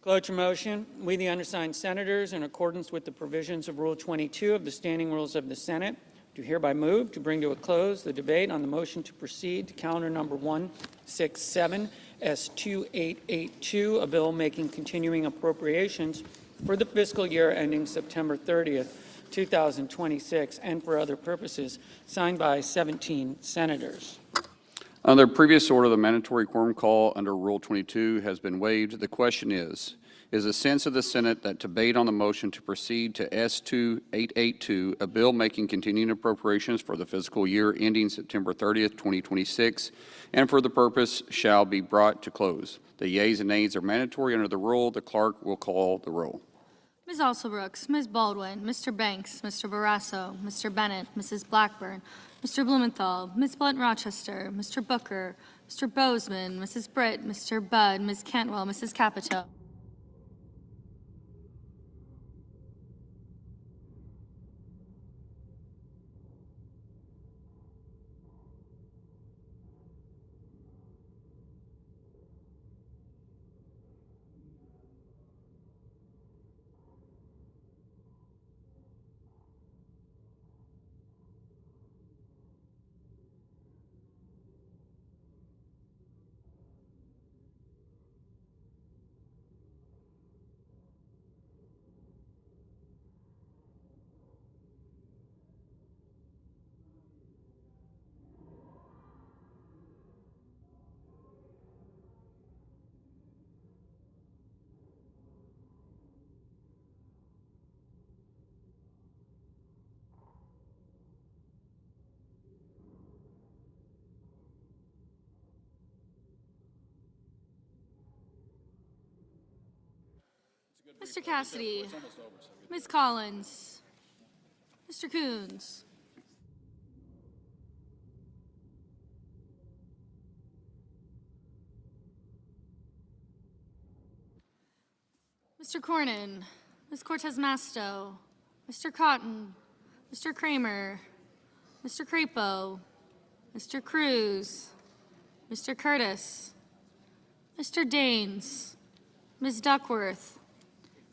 Cloture motion. We, the undersigned senators, in accordance with the provisions of Rule 22 of the Standing Rules of the Senate, do hereby move to bring to a close the debate on the motion to proceed to calendar number 167 S2882, a bill making continuing appropriations for the fiscal year ending September 30th, 2026, and for other purposes, signed by 17 senators. Under previous order, the mandatory quorum call under Rule 22 has been waived. The question is the sense of the Senate that debate on the motion to proceed to S2882, a bill making continuing appropriations for the fiscal year ending September 30th, 2026, and for the purpose shall be brought to close. The yeas and nays are mandatory under the rule. The clerk will call the roll. Ms. Alsobrooks, Ms. Baldwin, Mr. Banks, Mr. Barrasso, Mr. Bennett, Mrs. Blackburn, Mr. Blumenthal, Ms. Blunt-Rochester, Mr. Booker, Mr. Bozeman, Mrs. Britt, Mr. Budd, Ms. Cantwell, Mrs. Capito. Mr. Cassidy, Ms. Collins, Mr. Coons, Mr. Cornyn, Ms. Cortez Masto, Mr. Cotton, Mr. Kramer, Mr. Crapo, Mr. Cruz, Mr. Curtis, Mr. Daines, Ms. Duckworth,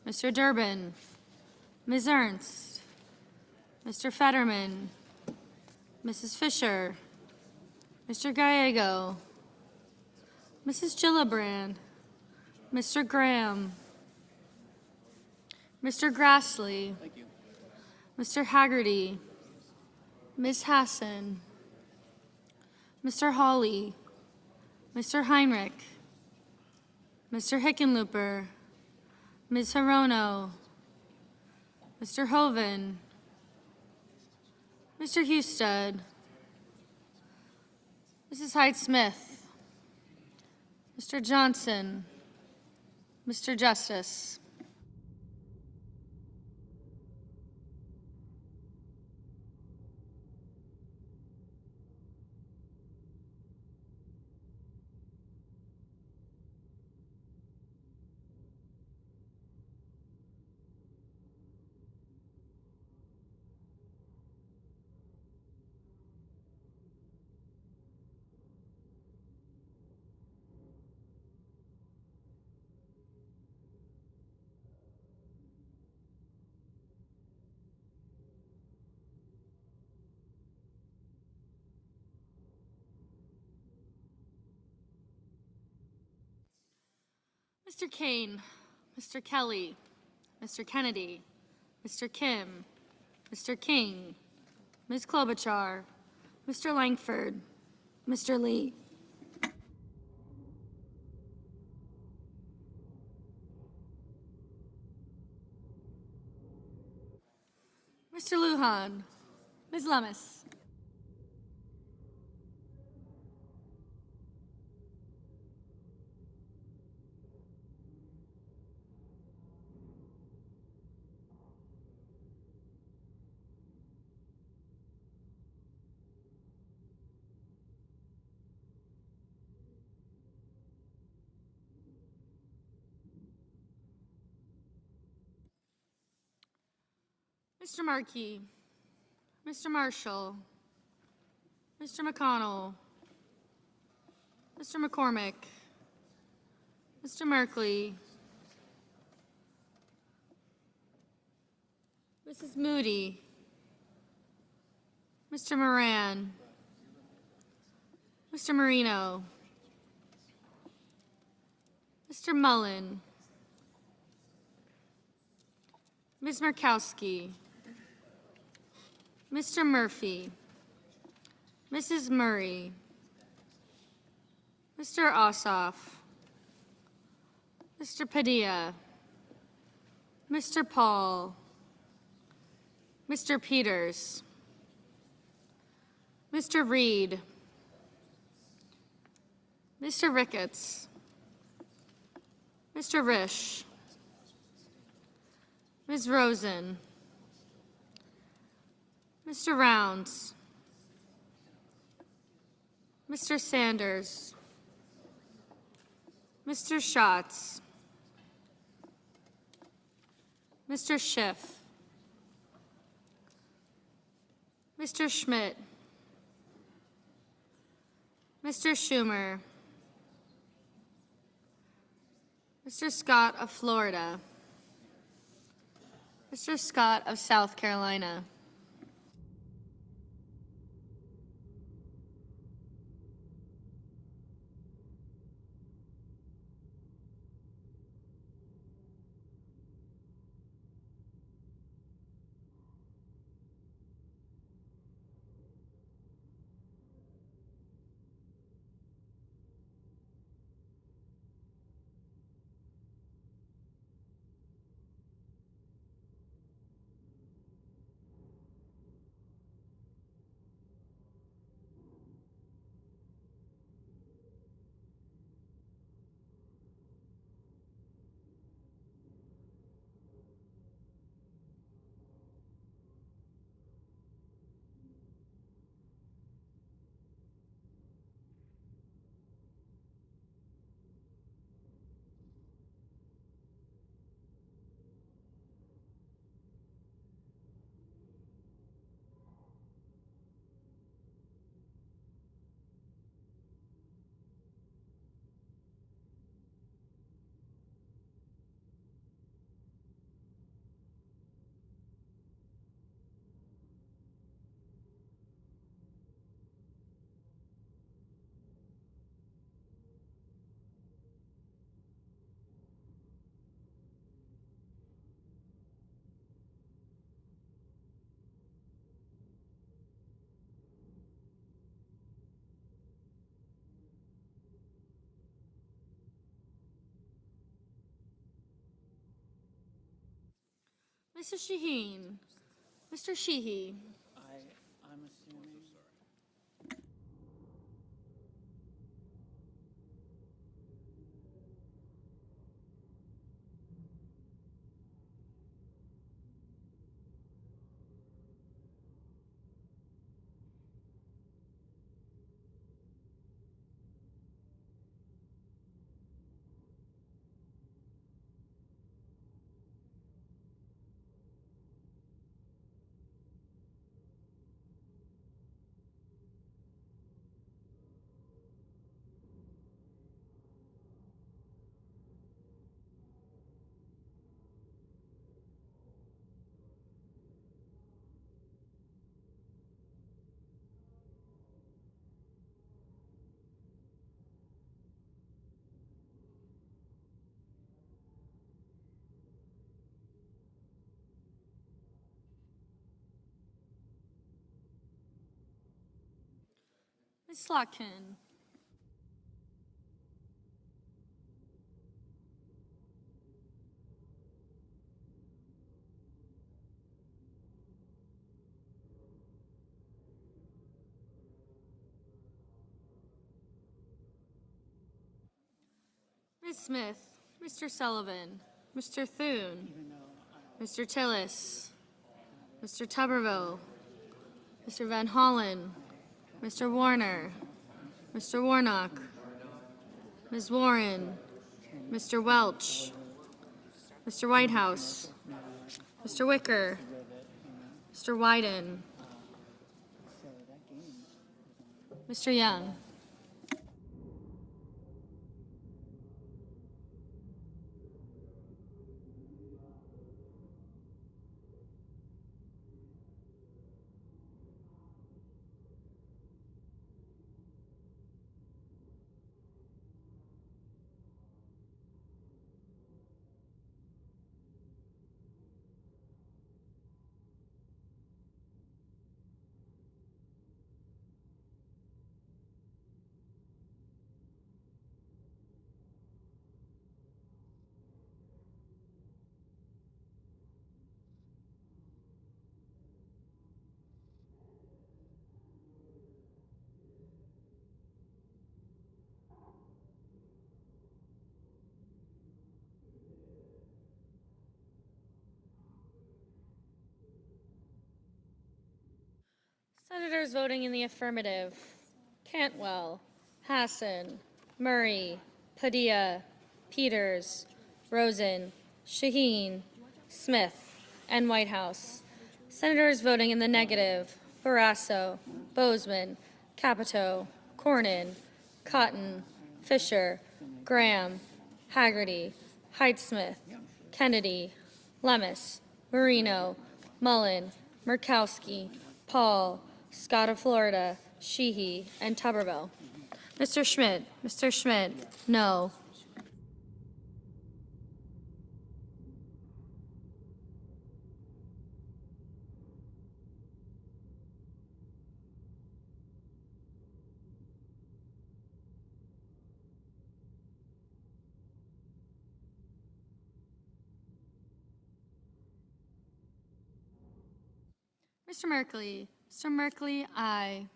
Mr. Durbin, Ms. Ernst, Mr. Fetterman, Mrs. Fisher, Mr. Gallego, Mrs. Gillibrand, Mr. Graham, Mr. Grassley, Mr. Haggerty, Ms. Hassan, Mr. Hawley, Mr. Heinrich, Mr. Hickenlooper, Ms. Hirono, Mr. Hoven, Mr. Husted, Mrs. Hyde-Smith, Mr. Johnson, Mr. Justice. Mr. Kane, Mr. Kelly, Mr. Kennedy, Mr. Kim, Mr. King, Ms. Klobuchar, Mr. Langford, Mr. Lee. Mr. Lujan, Ms. Lummis. Mr. Markey, Mr. Marshall, Mr. McConnell, Mr. McCormick, Mr. Merkley, Mrs. Moody, Mr. Moran, Mr. Marino, Mr. Mullen, Ms. Murkowski, Mr. Murphy, Mrs. Murray, Mr. Ossoff, Mr. Padilla, Mr. Paul, Mr. Peters, Mr. Reed, Mr. Ricketts, Mr. Risch, Ms. Rosen, Mr. Rounds, Mr. Sanders, Mr. Schatz, Mr. Schiff, Mr. Schmidt, Mr. Schumer, Mr. Scott of Florida, Mr. Scott of South Carolina. Mrs. Shaheen. Mr. Sheehy. I'm assuming. Ms. Slotkin. Ms. Smith. Mr. Sullivan. Mr. Thune. Mr. Tillis. Mr. Tuberville. Mr. Van Hollen. Mr. Warner. Mr. Warnock. Ms. Warren. Mr. Welch. Mr. Whitehouse. Mr. Wicker. Mr. Wyden. Mr. Young. Senators voting in the affirmative: Cantwell, Hassan, Murray, Padilla, Peters, Rosen, Shaheen, Smith, and Whitehouse. Senators voting in the negative: Barrasso, Bozeman, Capito, Cornyn, Cotton, Fisher, Graham, Haggerty, Heidsmith, Kennedy, Lemus, Marino, Mullen, Murkowski, Paul, Scott of Florida, Sheehy, and Tuberville. Mr. Schmidt, no. Mr. Merkley, aye.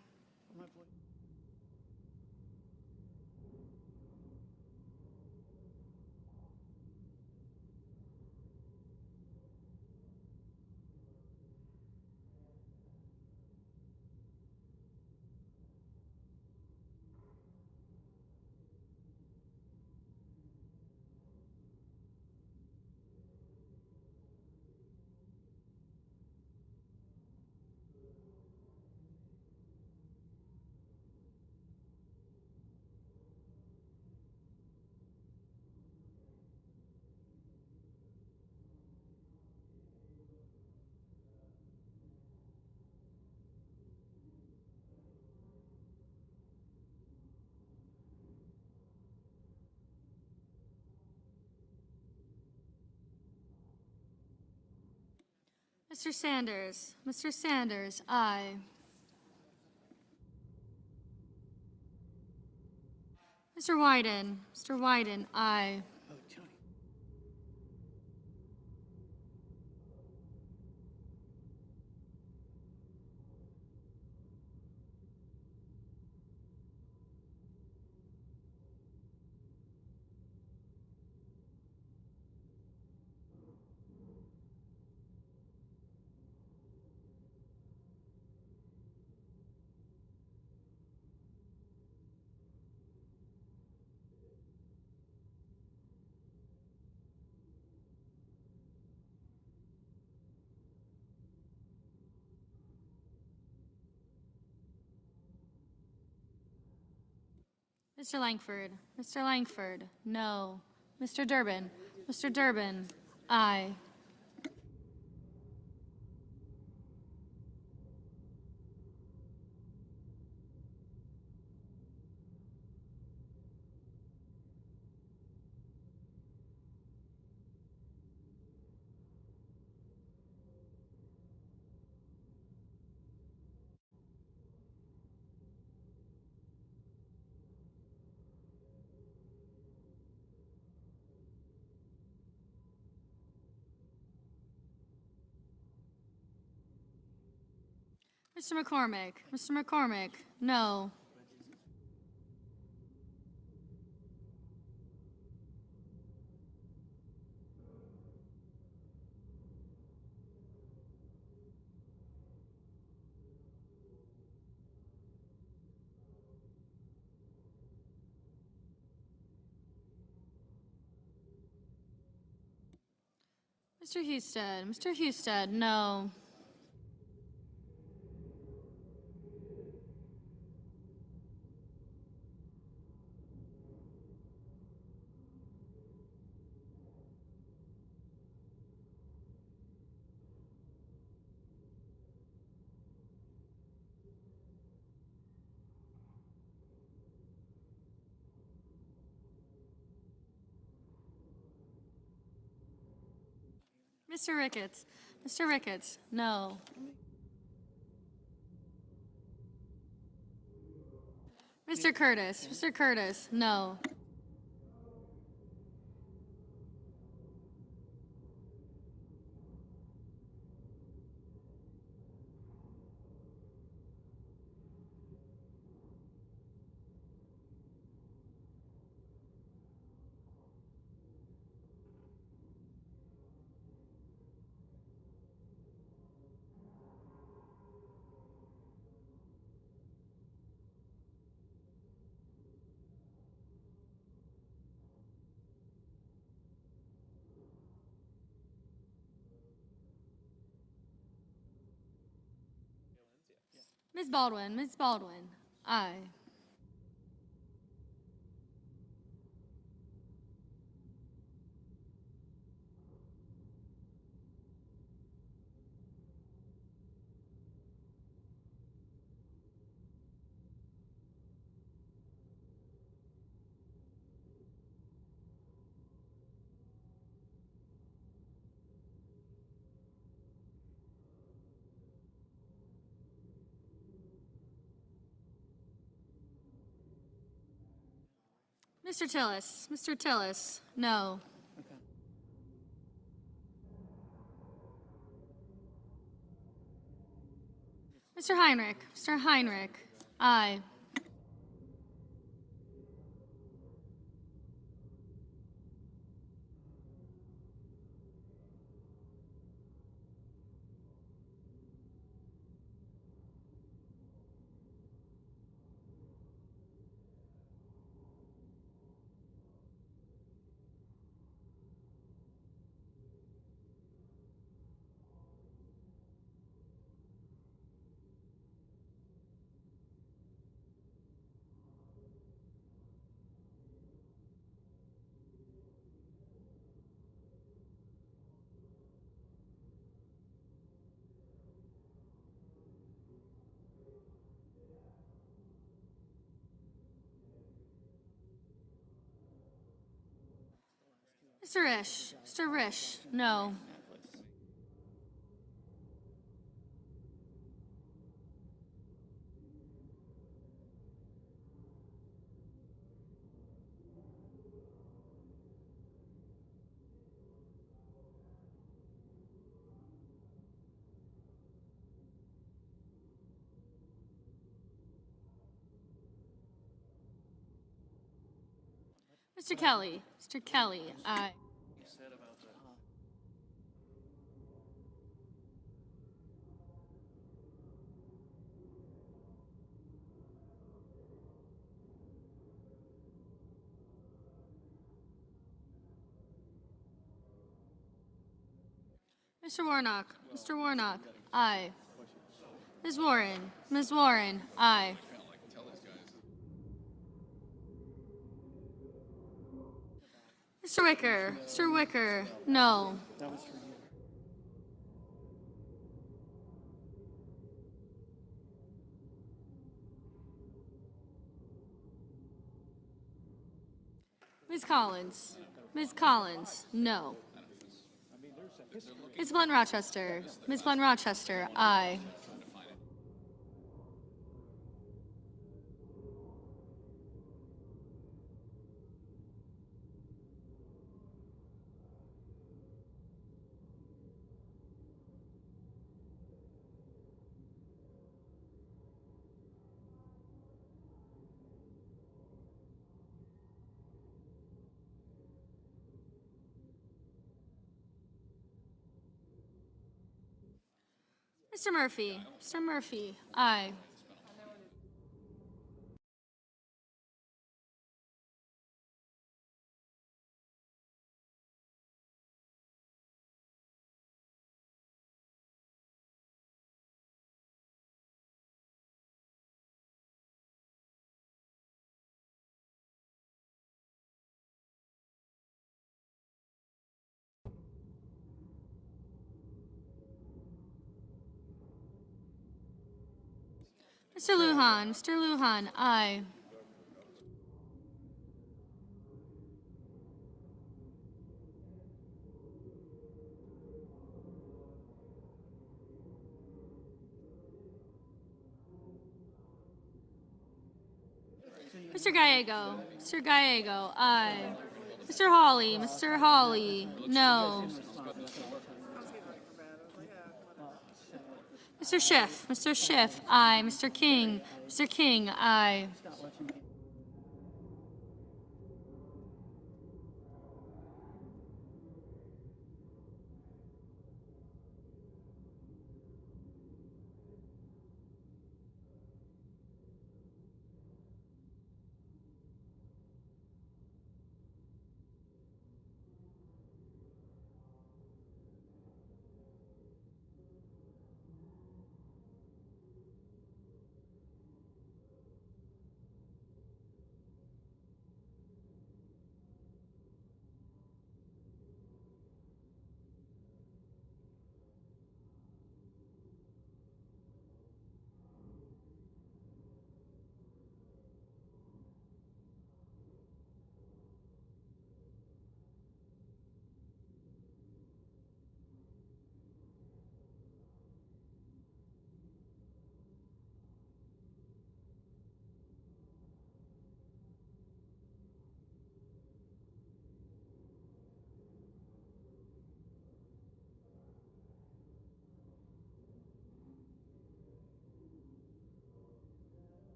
Mr. Sanders, aye. Mr. Wyden, aye. Mr. Langford. Mr. Langford, no. Mr. Durbin. Mr. Durbin, aye. Mr. McCormick. Mr. McCormick, no. Mr. Husted. Mr. Husted, no. Mr. Ricketts. Mr. Ricketts, no. Mr. Curtis. Mr. Curtis, no. Ms. Baldwin. Ms. Baldwin, aye. Mr. Tillis. Mr. Tillis, no. Mr. Heinrich. Mr. Heinrich, aye. Mr. Risch. Mr. Risch, no. Mr. Kelly. Mr. Kelly, aye. Mr. Warnock. Mr. Warnock, aye. Ms. Warren. Ms. Warren, aye. Mr. Wicker, Mr. Wicker, no. Ms. Collins, no. Ms. Blunt Rochester, aye. Mr. Murphy, aye. Mr. Lujan, aye. Mr. Gallego, aye. Mr. Hawley, no. Mr. Schiff, aye. Mr. King, aye.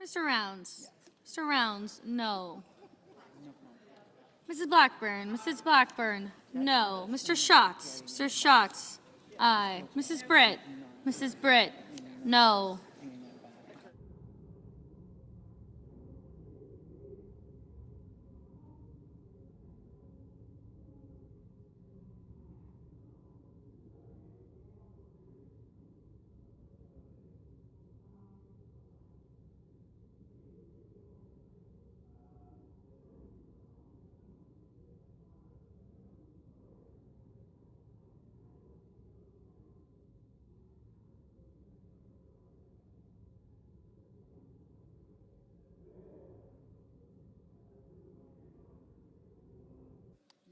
Mr. Rounds, no. Mrs. Blackburn, no. Mr. Schatz, aye. Mrs. Britt, no.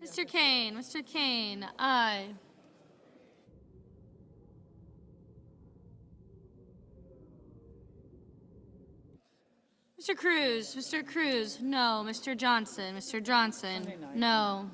Mr. Kane, aye. Mr. Cruz, no. Mr. Johnson, no.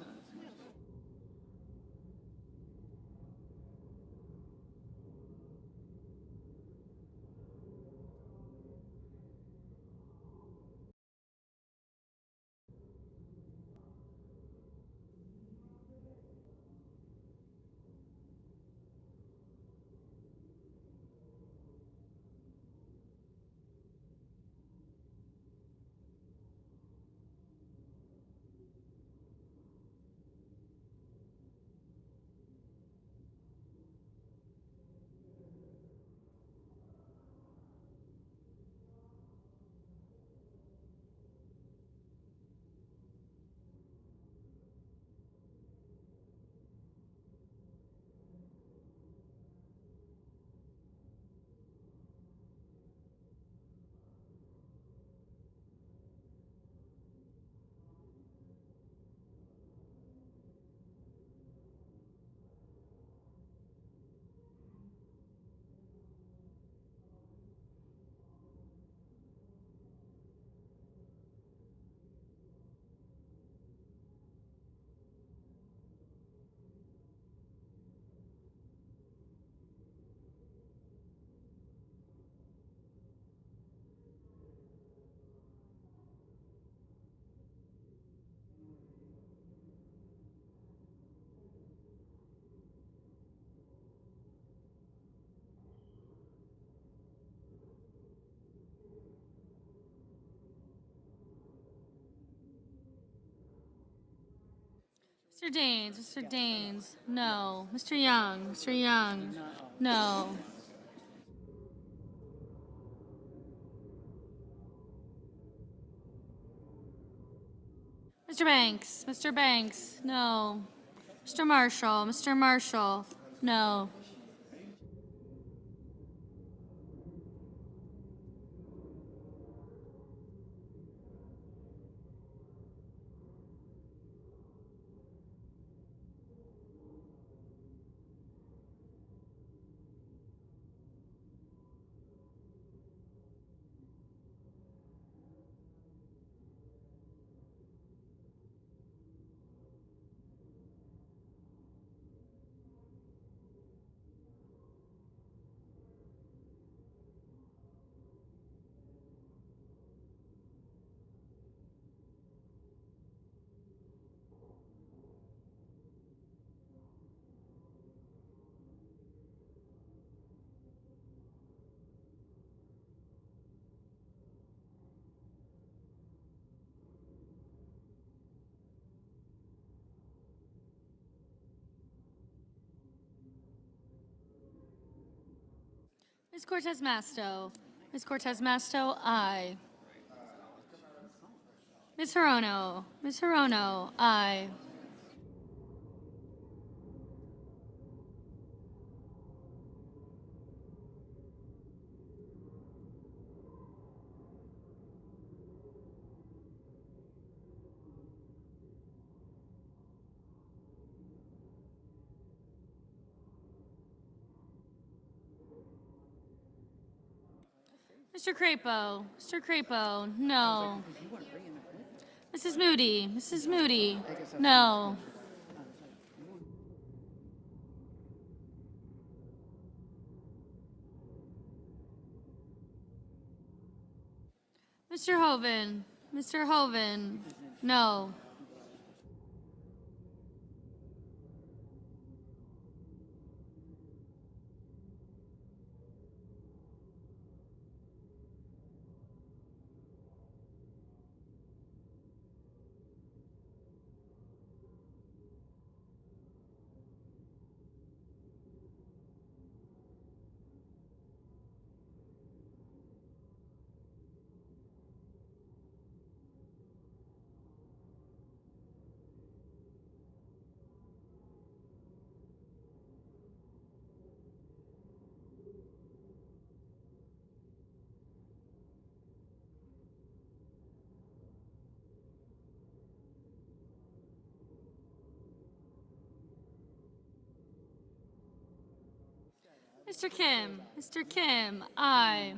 Mr. Daines, no. Mr. Young, no. Mr. Banks, no. Mr. Marshall, no. Ms. Cortez Masto. Ms. Cortez Masto, aye. Ms. Hirono, aye. Mr. Crapo, no. Mrs. Moody, no. Mr. Hoven, no. Mr. Kim, aye.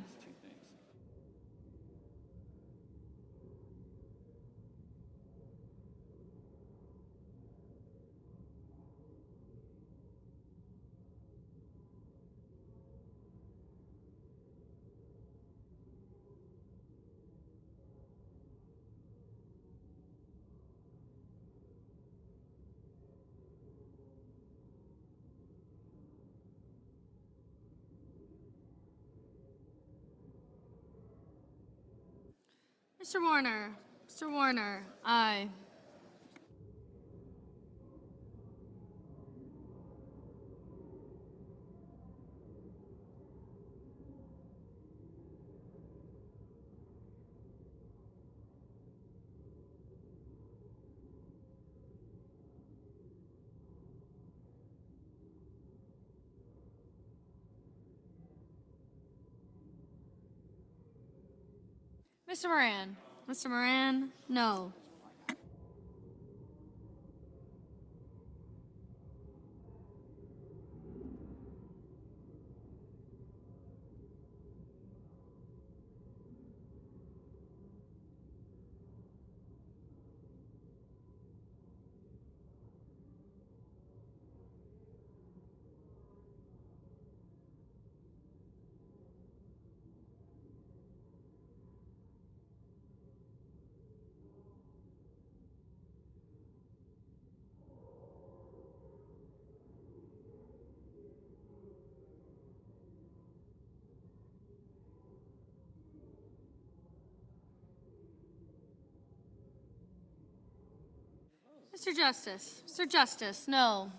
Mr. Warner, aye. Mr. Moran, no. Mr. Justice, no.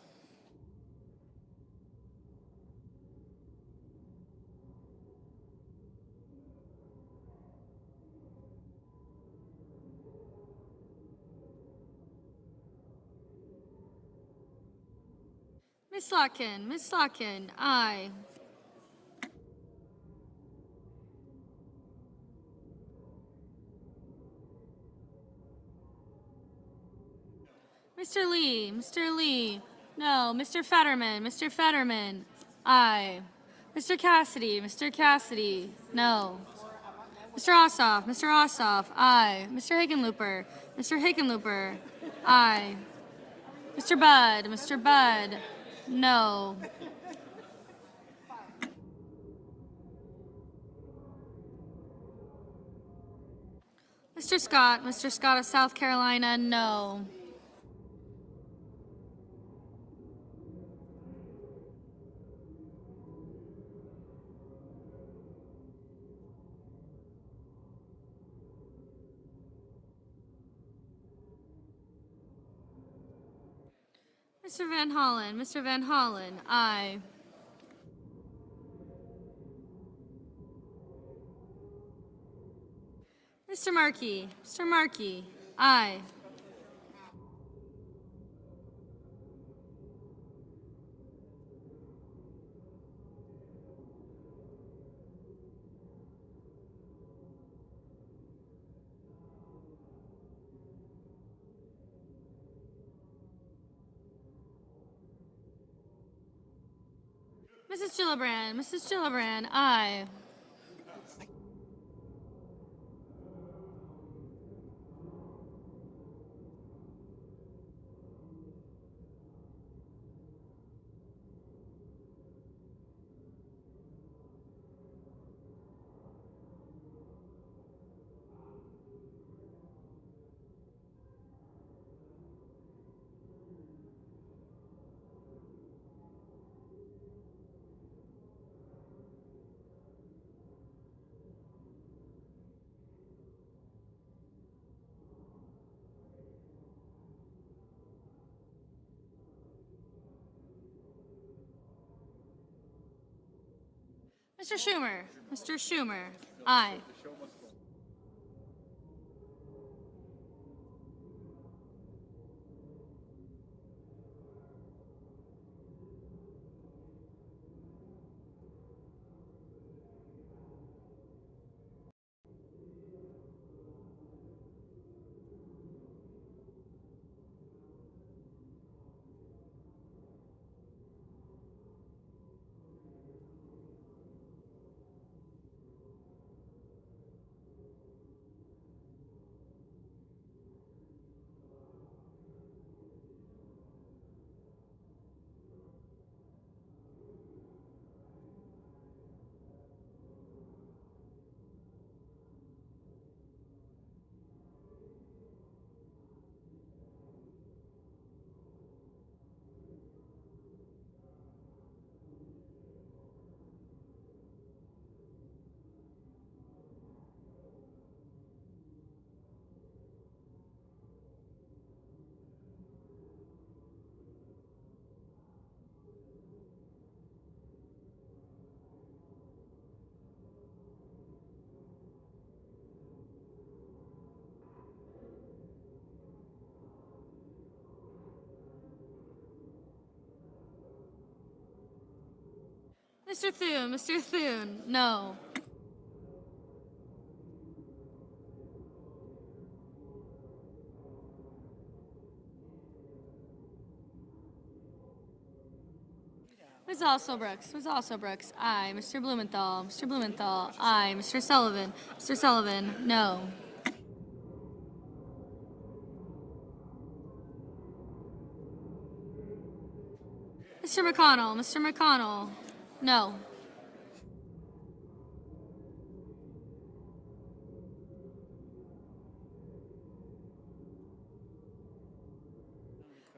Ms. Slotkin, aye. Mr. Lee, no. Mr. Fetterman, aye. Mr. Cassidy, no. Mr. Ossoff, aye. Mr. Hickenlooper, aye. Mr. Budd, no. Mr. Scott of South Carolina, no. Mr. Van Hollen, aye. Mr. Markey, aye. Mrs. Gillibrand, aye. Mr. Schumer, aye. Mr. Thune, no. Ms. Alsobrooks, aye. Mr. Blumenthal, aye. Mr. Sullivan, no. Mr. McConnell, no.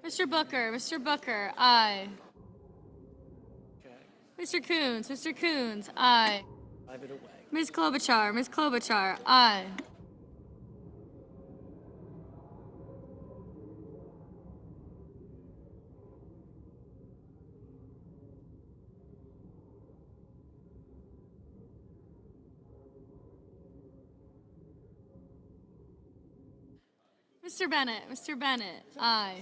Mr. Booker, aye. Mr. Coons, aye. Ms. Klobuchar, aye. Mr. Bennett, aye.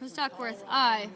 Ms. Duckworth, aye.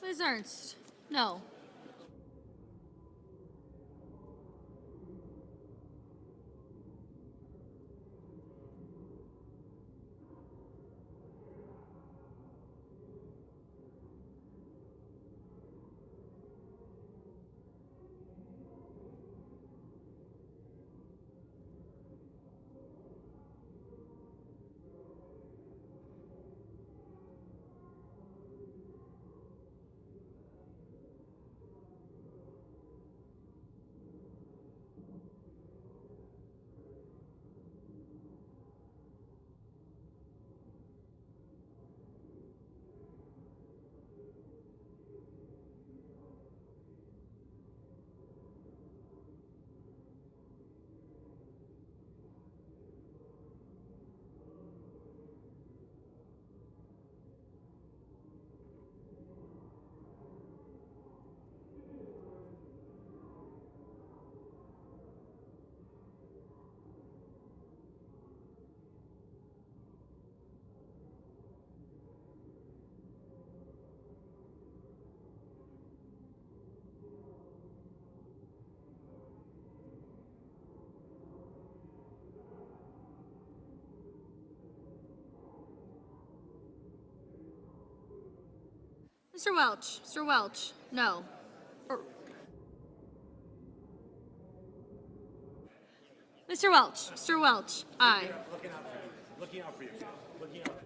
Ms. Ernst, no. Mr. Welch, no. Mr. Welch, aye. Looking out for you. Looking out.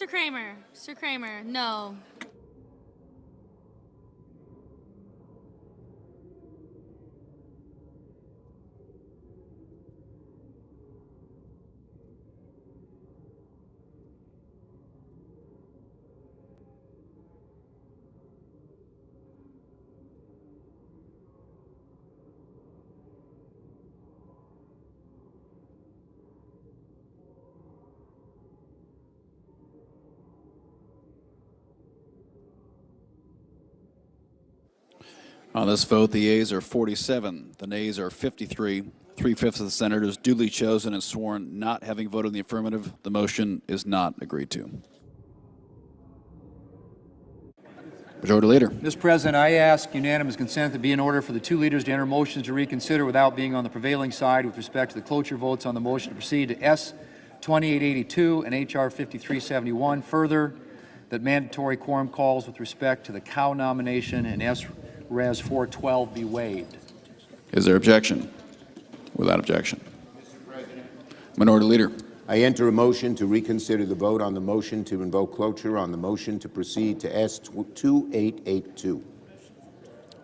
Mr. Kramer. Mr. Kramer, no. On this vote, the yeas are 47, the nays are 53. 3/5 of the senators duly chosen and sworn not having voted in the affirmative. The motion is not agreed to. Majority Leader. Mr. President, I ask unanimous consent to be in order for the two leaders to enter motions to reconsider without being on the prevailing side with respect to the cloture votes on the motion to proceed to S 2882 and HR 5371. Further, that mandatory quorum calls with respect to the cow nomination and S Res 412 be waived. Is there objection? Without objection. Minority Leader. I enter a motion to reconsider the vote on the motion to invoke cloture on the motion to proceed to S 2882.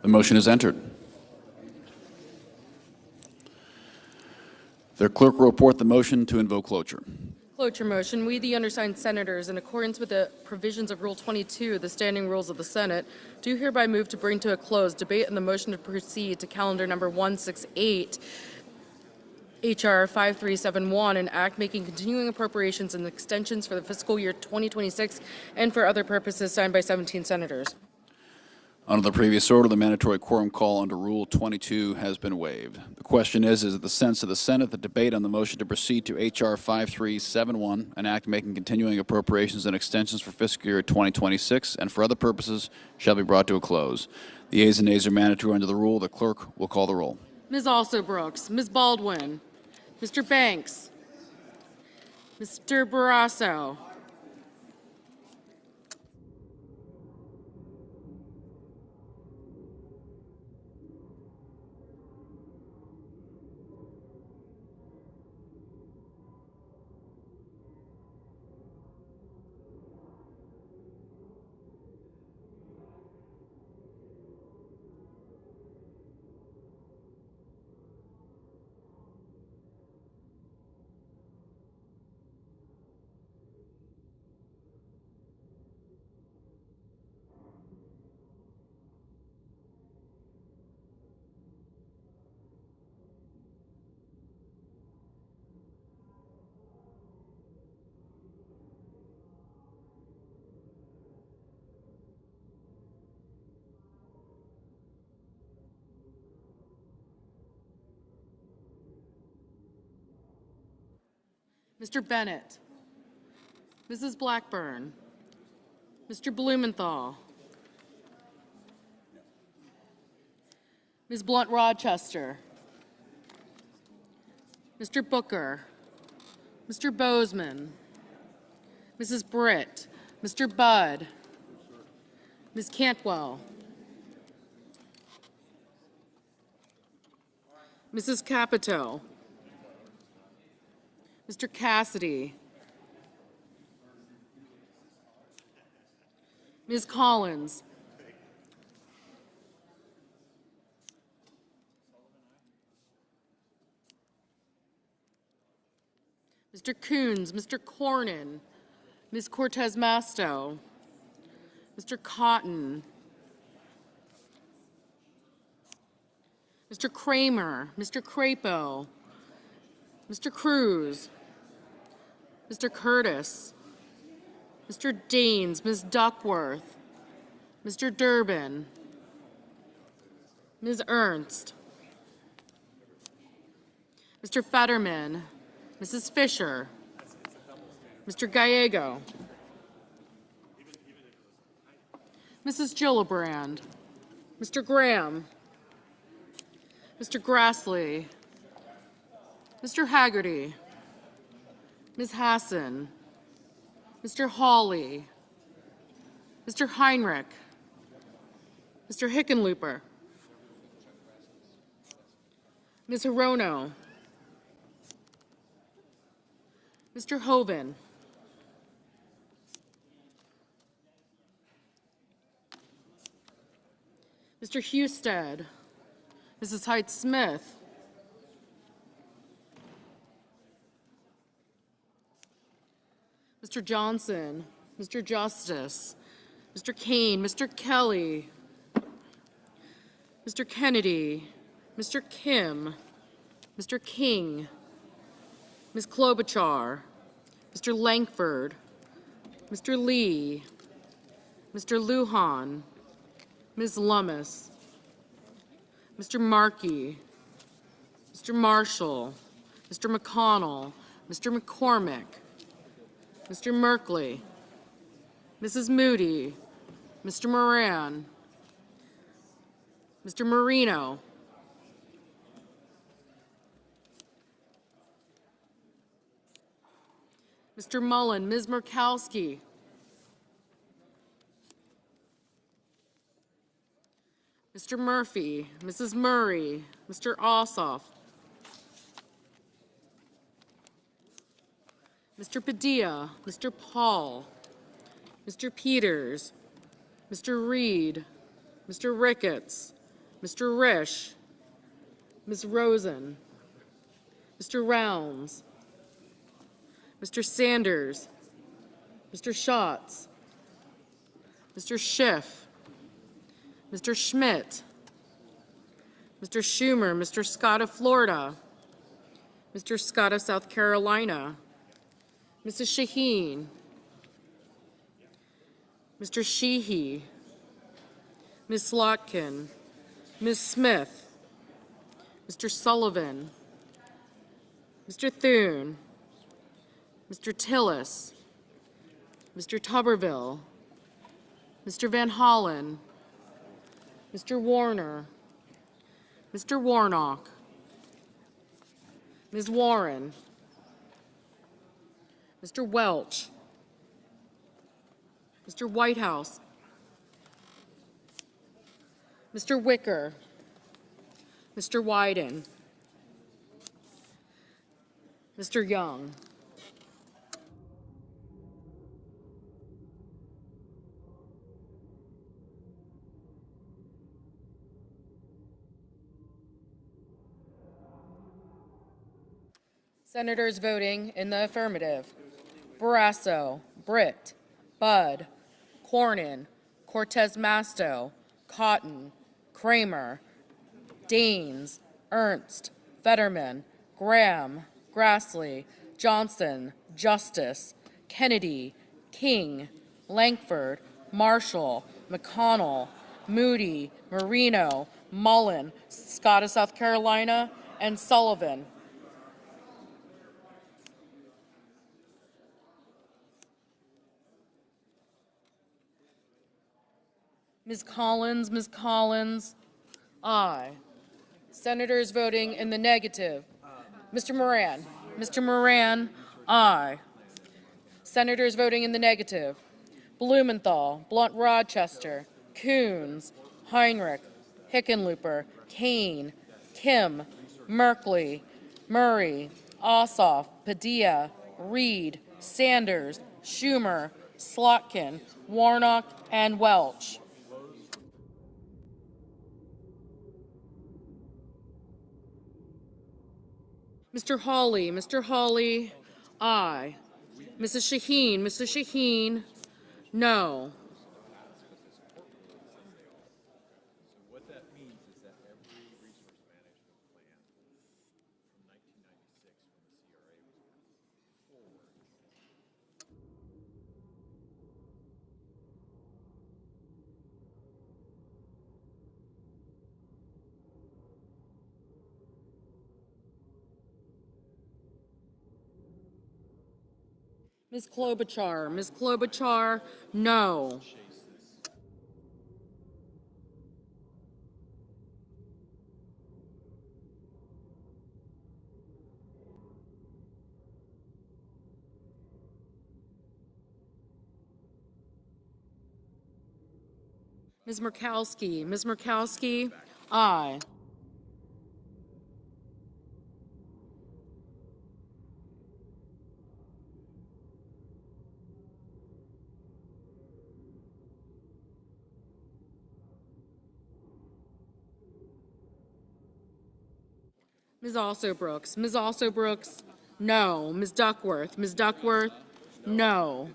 The motion is entered. The clerk will report the motion to invoke cloture. Cloture motion. We, the undersigned senators, in accordance with the provisions of Rule 22, the standing rules of the Senate, do hereby move to bring to a close debate on the motion to proceed to calendar number 168, HR 5371, an act making continuing appropriations and extensions for the fiscal year 2026 and for other purposes, signed by 17 senators. Under the previous order, the mandatory quorum call under Rule 22 has been waived. The question is it the sense of the Senate that debate on the motion to proceed to H.R. 5371, an act making continuing appropriations and extensions for fiscal year 2026 and for other purposes, shall be brought to a close. The yeas and nays are mandatory under the rule. The clerk will call the roll. Ms. Alsobrooks, Ms. Baldwin, Mr. Banks, Mr. Barrasso, Mr. Bennett, Mrs. Blackburn, Mr. Blumenthal, Ms. Blunt Rochester, Mr. Booker, Mr. Bozeman, Mrs. Britt, Mr. Budd, Ms. Cantwell, Mrs. Capito, Mr. Cassidy, Ms. Collins, Mr. Coons, Mr. Cornyn, Ms. Cortez Masto, Mr. Cotton, Mr. Kramer, Mr. Crapo, Mr. Cruz, Mr. Curtis, Mr. Daines, Ms. Duckworth, Mr. Durbin, Ms. Ernst, Mr. Fetterman, Mrs. Fisher, Mr. Gallego, Mrs. Gillibrand, Mr. Graham, Mr. Grassley, Mr. Haggerty, Ms. Hassan, Mr. Hawley, Mr. Heinrich, Mr. Hickenlooper, Ms. Hirono, Mr. Hoven, Mr. Husted, Mrs. Height-Smith, Mr. Johnson, Mr. Justice, Mr. Kane, Mr. Kelly, Mr. Kennedy, Mr. Kim, Mr. King, Ms. Klobuchar, Mr. Langford, Mr. Lee, Mr. Lujan, Ms. Lummis, Mr. Markey, Mr. Marshall, Mr. McConnell, Mr. McCormick, Mr. Merkley, Mrs. Moody, Mr. Moran, Mr. Marino, Mr. Mullen, Ms. Murkowski, Mr. Murphy, Mrs. Murray, Mr. Ossoff, Mr. Padilla, Mr. Paul, Mr. Peters, Mr. Reed, Mr. Ricketts, Mr. Risch, Ms. Rosen, Mr. Rounds, Mr. Sanders, Mr. Schatz, Mr. Schiff, Mr. Schmidt, Mr. Schumer, Mr. Scott of Florida, Mr. Scott of South Carolina, Mrs. Shaheen, Mr. Sheehy, Ms. Slotkin, Ms. Smith, Mr. Sullivan, Mr. Thune, Mr. Tillis, Mr. Tuberville, Mr. Van Hollen, Mr. Warner, Mr. Warnock, Ms. Warren, Mr. Welch, Mr. Whitehouse, Mr. Wicker, Mr. Wyden, Mr. Young. Senators voting in the affirmative: Barrasso, Britt, Budd, Cornyn, Cortez Masto, Cotton, Kramer, Daines, Ernst, Fetterman, Graham, Grassley, Johnson, Justice, Kennedy, King, Langford, Marshall, McConnell, Moody, Marino, Mullen, Scott of South Carolina, and Sullivan. Ms. Collins, aye. Senators voting in the negative: Mr. Moran, aye. Senators voting in the negative: Blumenthal, Blunt Rochester, Coons, Heinrich, Hickenlooper, Kane, Kim, Merkley, Murray, Ossoff, Padilla, Reed, Sanders, Schumer, Slotkin, Warnock, and Welch. Mr. Hawley, aye. Mrs. Shaheen, no. What that means is that every resource management plan from 1996 from the CRA was forward. Ms. Klobuchar, no. Ms. Murkowski, aye. Ms. Also Brooks, Ms. Also Brooks, no. Ms. Duckworth, Ms. Duckworth, no.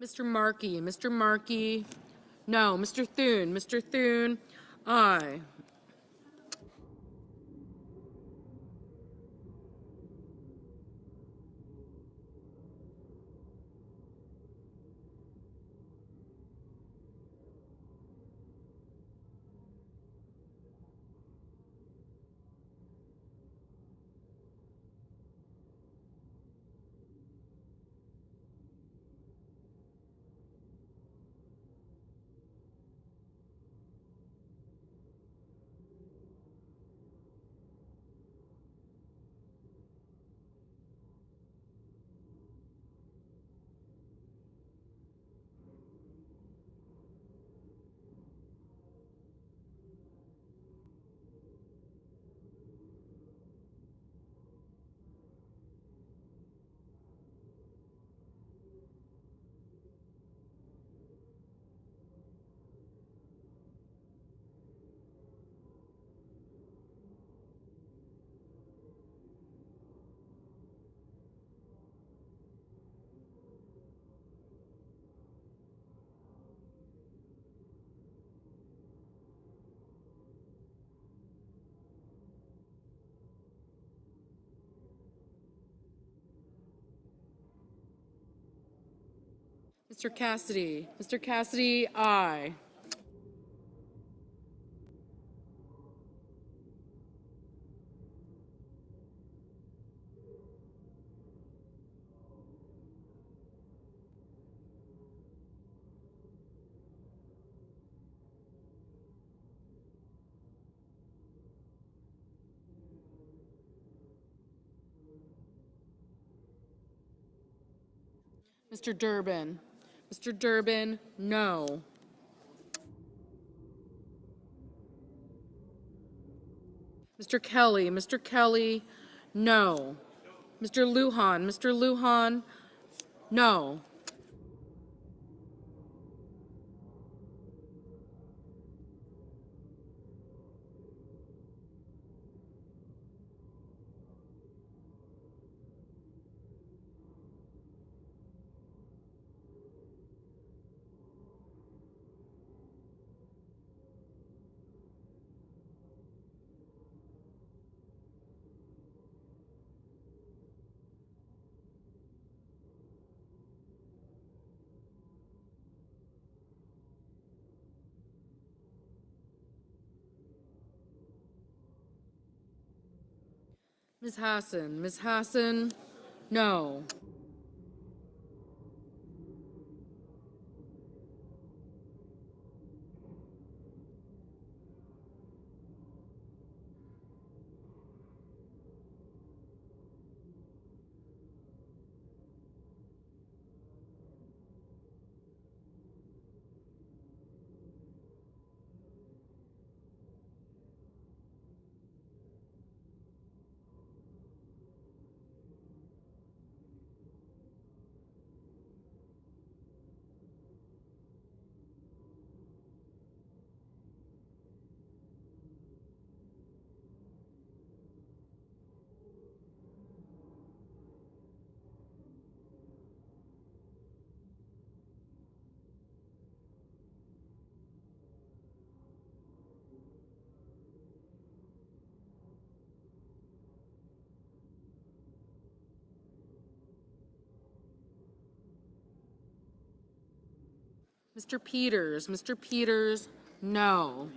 Mr. Markey, no. Mr. Thune, aye. Mr. Cassidy, aye. Mr. Durbin, no. Mr. Kelly, no. Mr. Lujan, no. Ms. Hassan, no. Mr. Peters, No.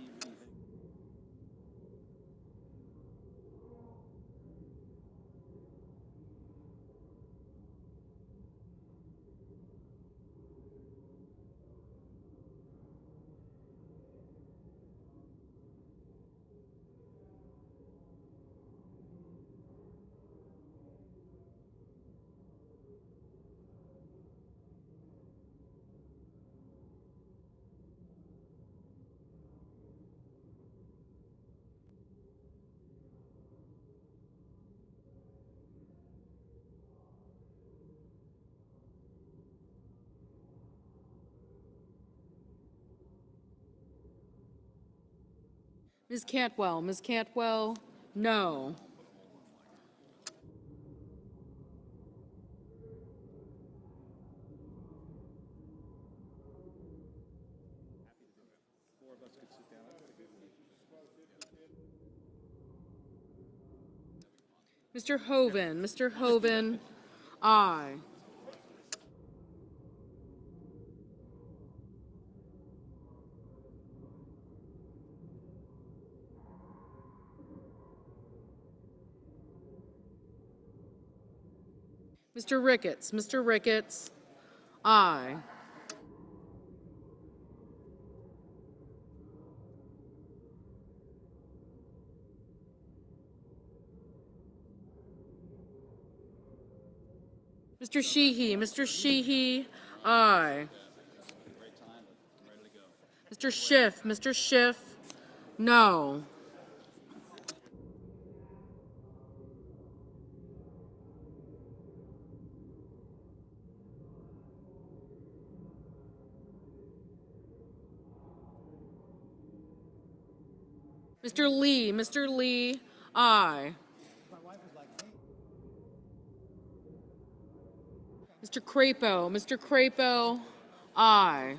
Ms. Cantwell, Ms. Cantwell, no. Mr. Hoven, Mr. Hoven, aye. Mr. Ricketts, Mr. Ricketts, aye. Mr. Sheehy, Mr. Sheehy, aye. Mr. Schiff, no. Mr. Lee, aye. Mr. Crapo, aye.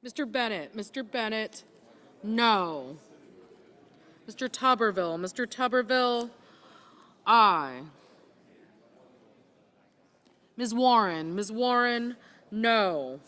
Mr. Bennett, no. Mr. Tuberville, aye. Ms. Warren, no.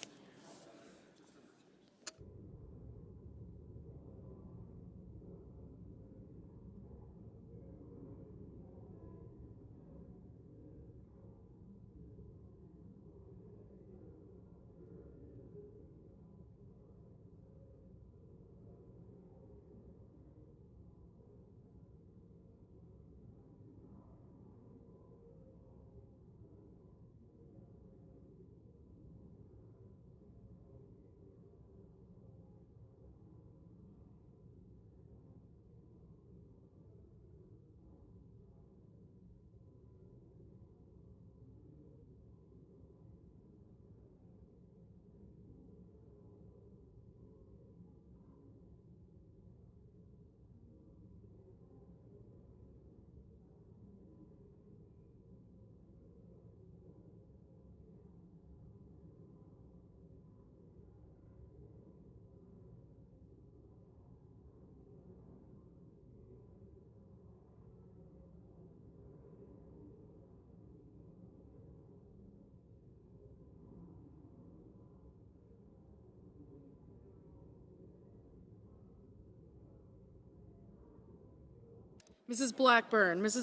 Mrs.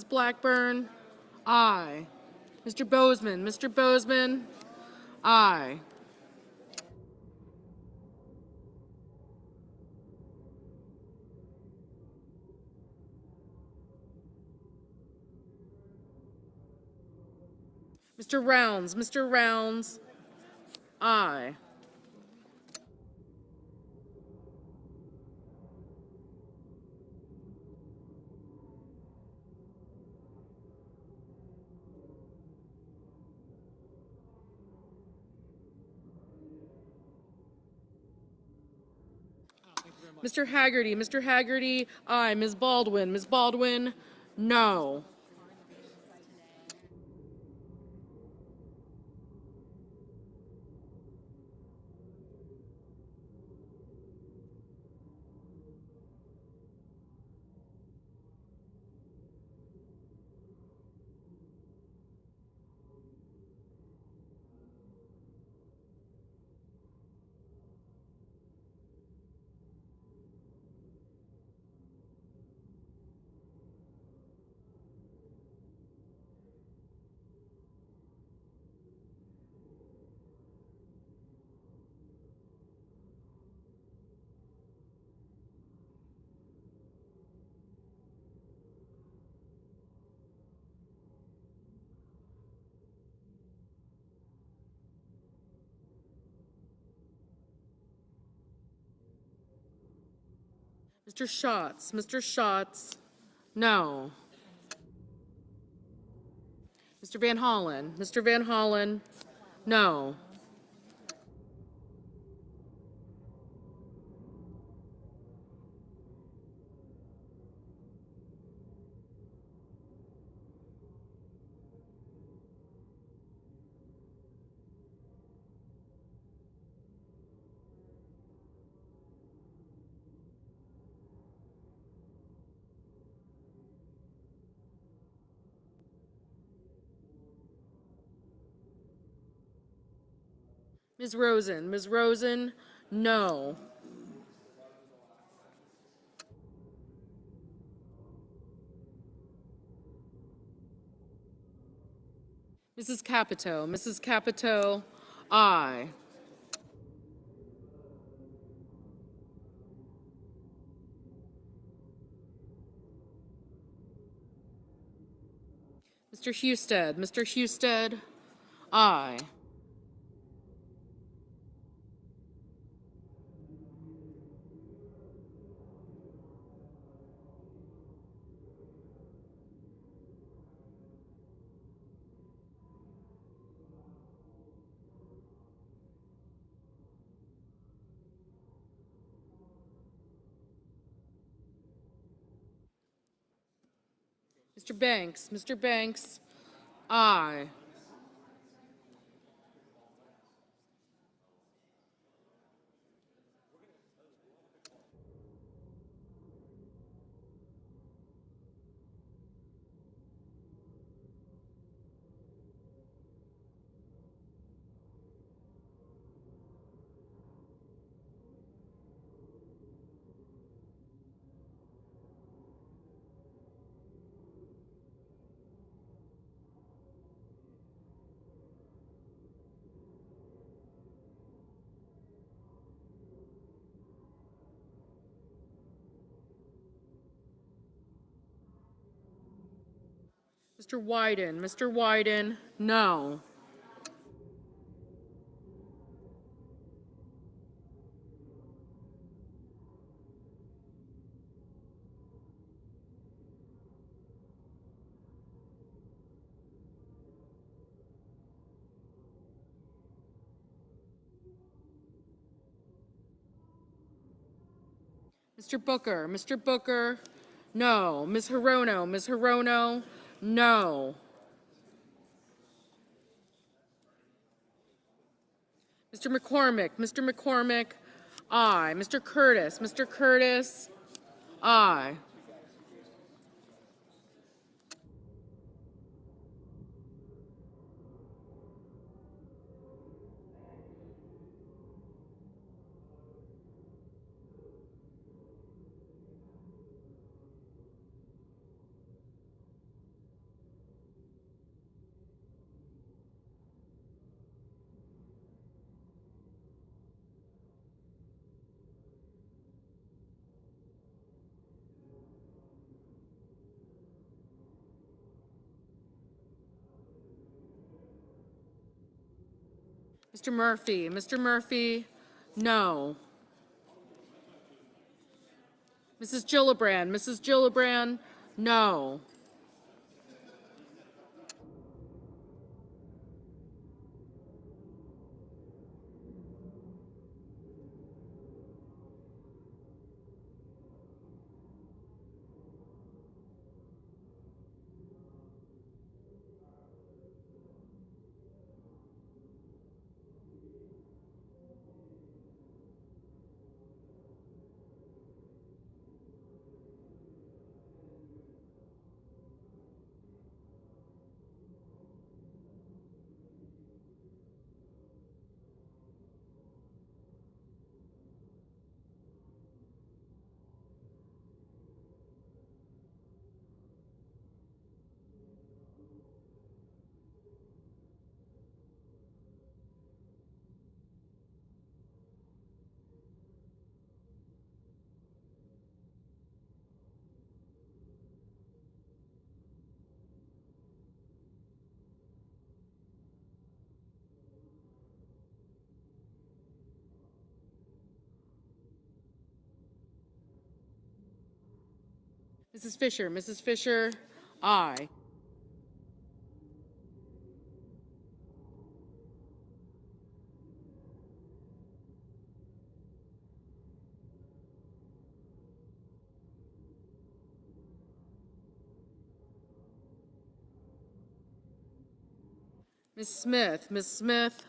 Blackburn, aye. Mr. Bozeman, aye. Mr. Rounds, aye. Mr. Haggerty, aye. Ms. Baldwin, no. Mr. Schatz, no. Mr. Van Hollen, no. Ms. Rosen, no. Mrs. Capito, aye. Mr. Husted, aye. Mr. Banks, aye. Mr. Wyden, no. Mr. Booker, no. Ms. Hirono, no. Mr. McCormick, aye. Mr. Curtis, aye. Mr. Murphy, no. Mrs. Gillibrand, no. Mrs. Fisher, aye. Ms. Smith,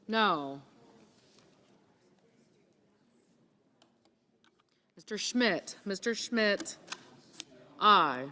no. Mr. Schmidt, aye.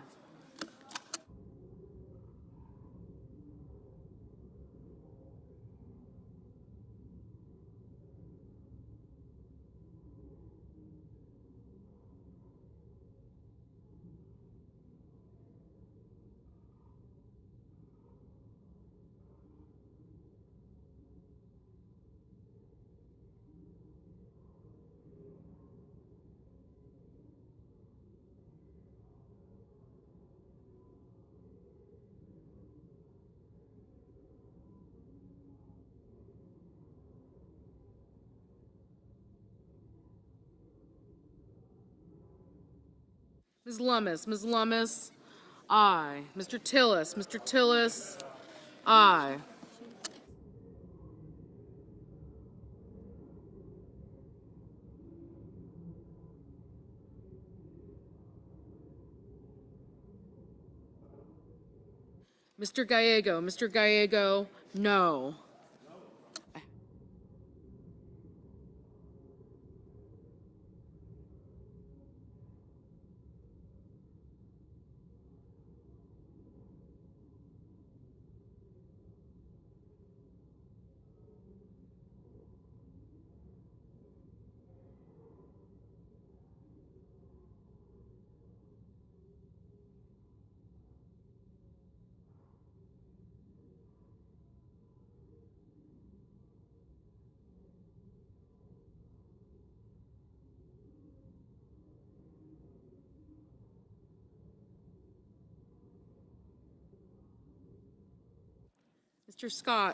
Ms. Lummis, aye. Mr. Tillis, aye. Mr. Gallego, no.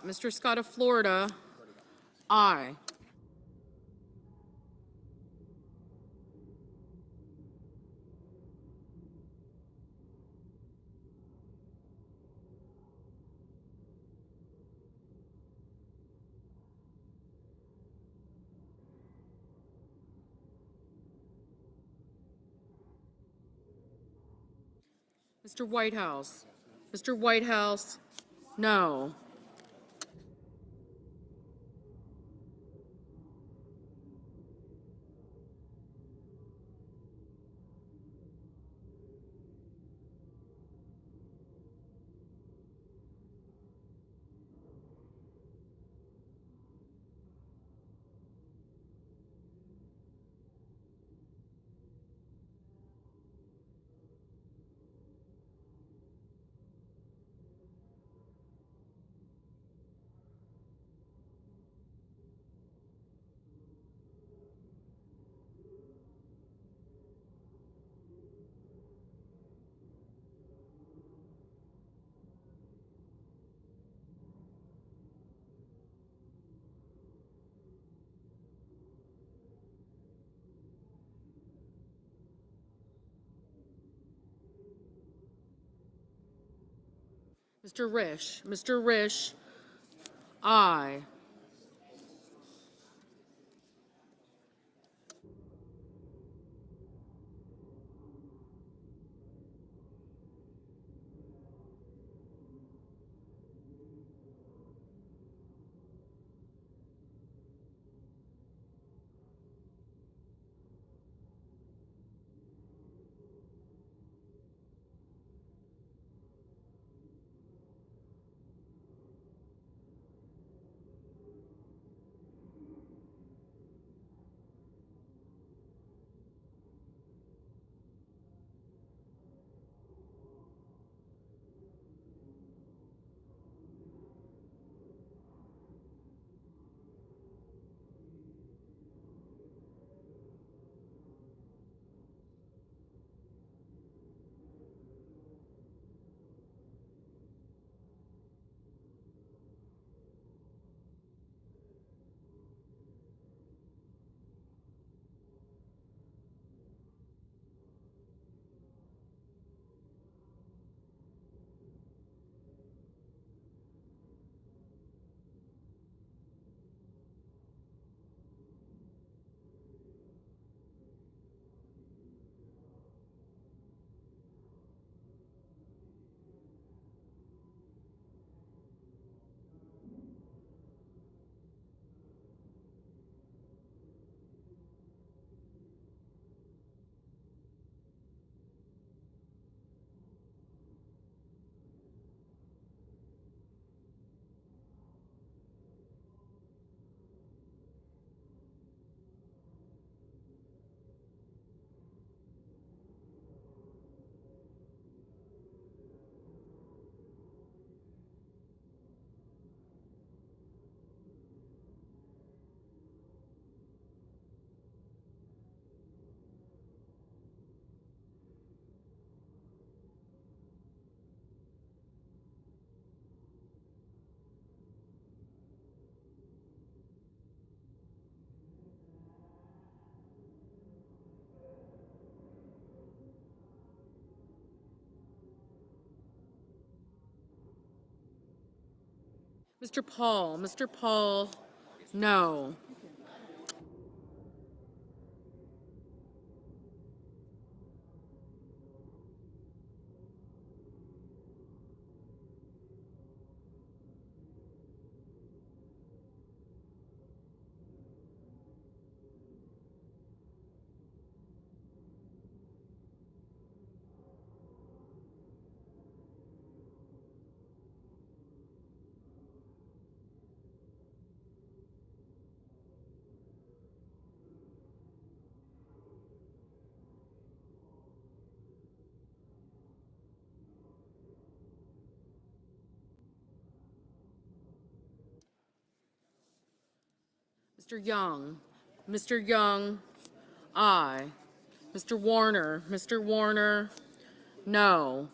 Mr. Scott of Florida, aye. Mr. Whitehouse, no. Mr. Risch, aye. Mr. Paul, no. Mr. Young, aye. Mr. Warner, no.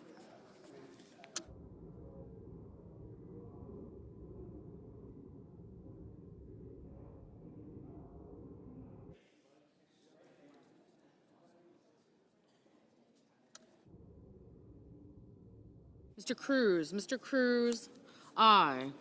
Mr. Cruz, aye.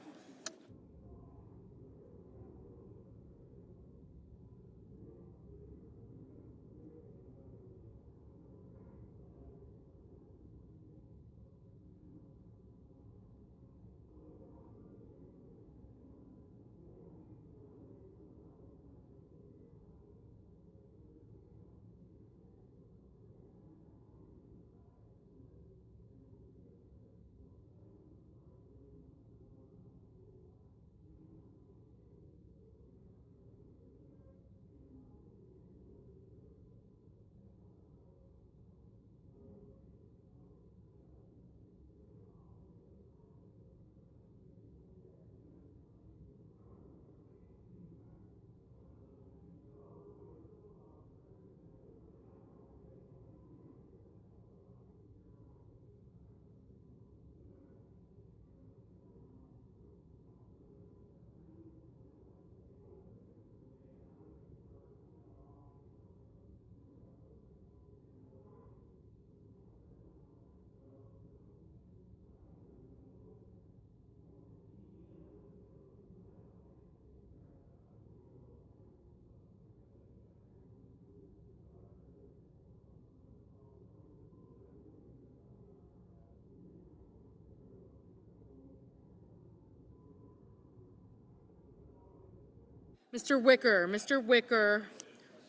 Mr. Wicker,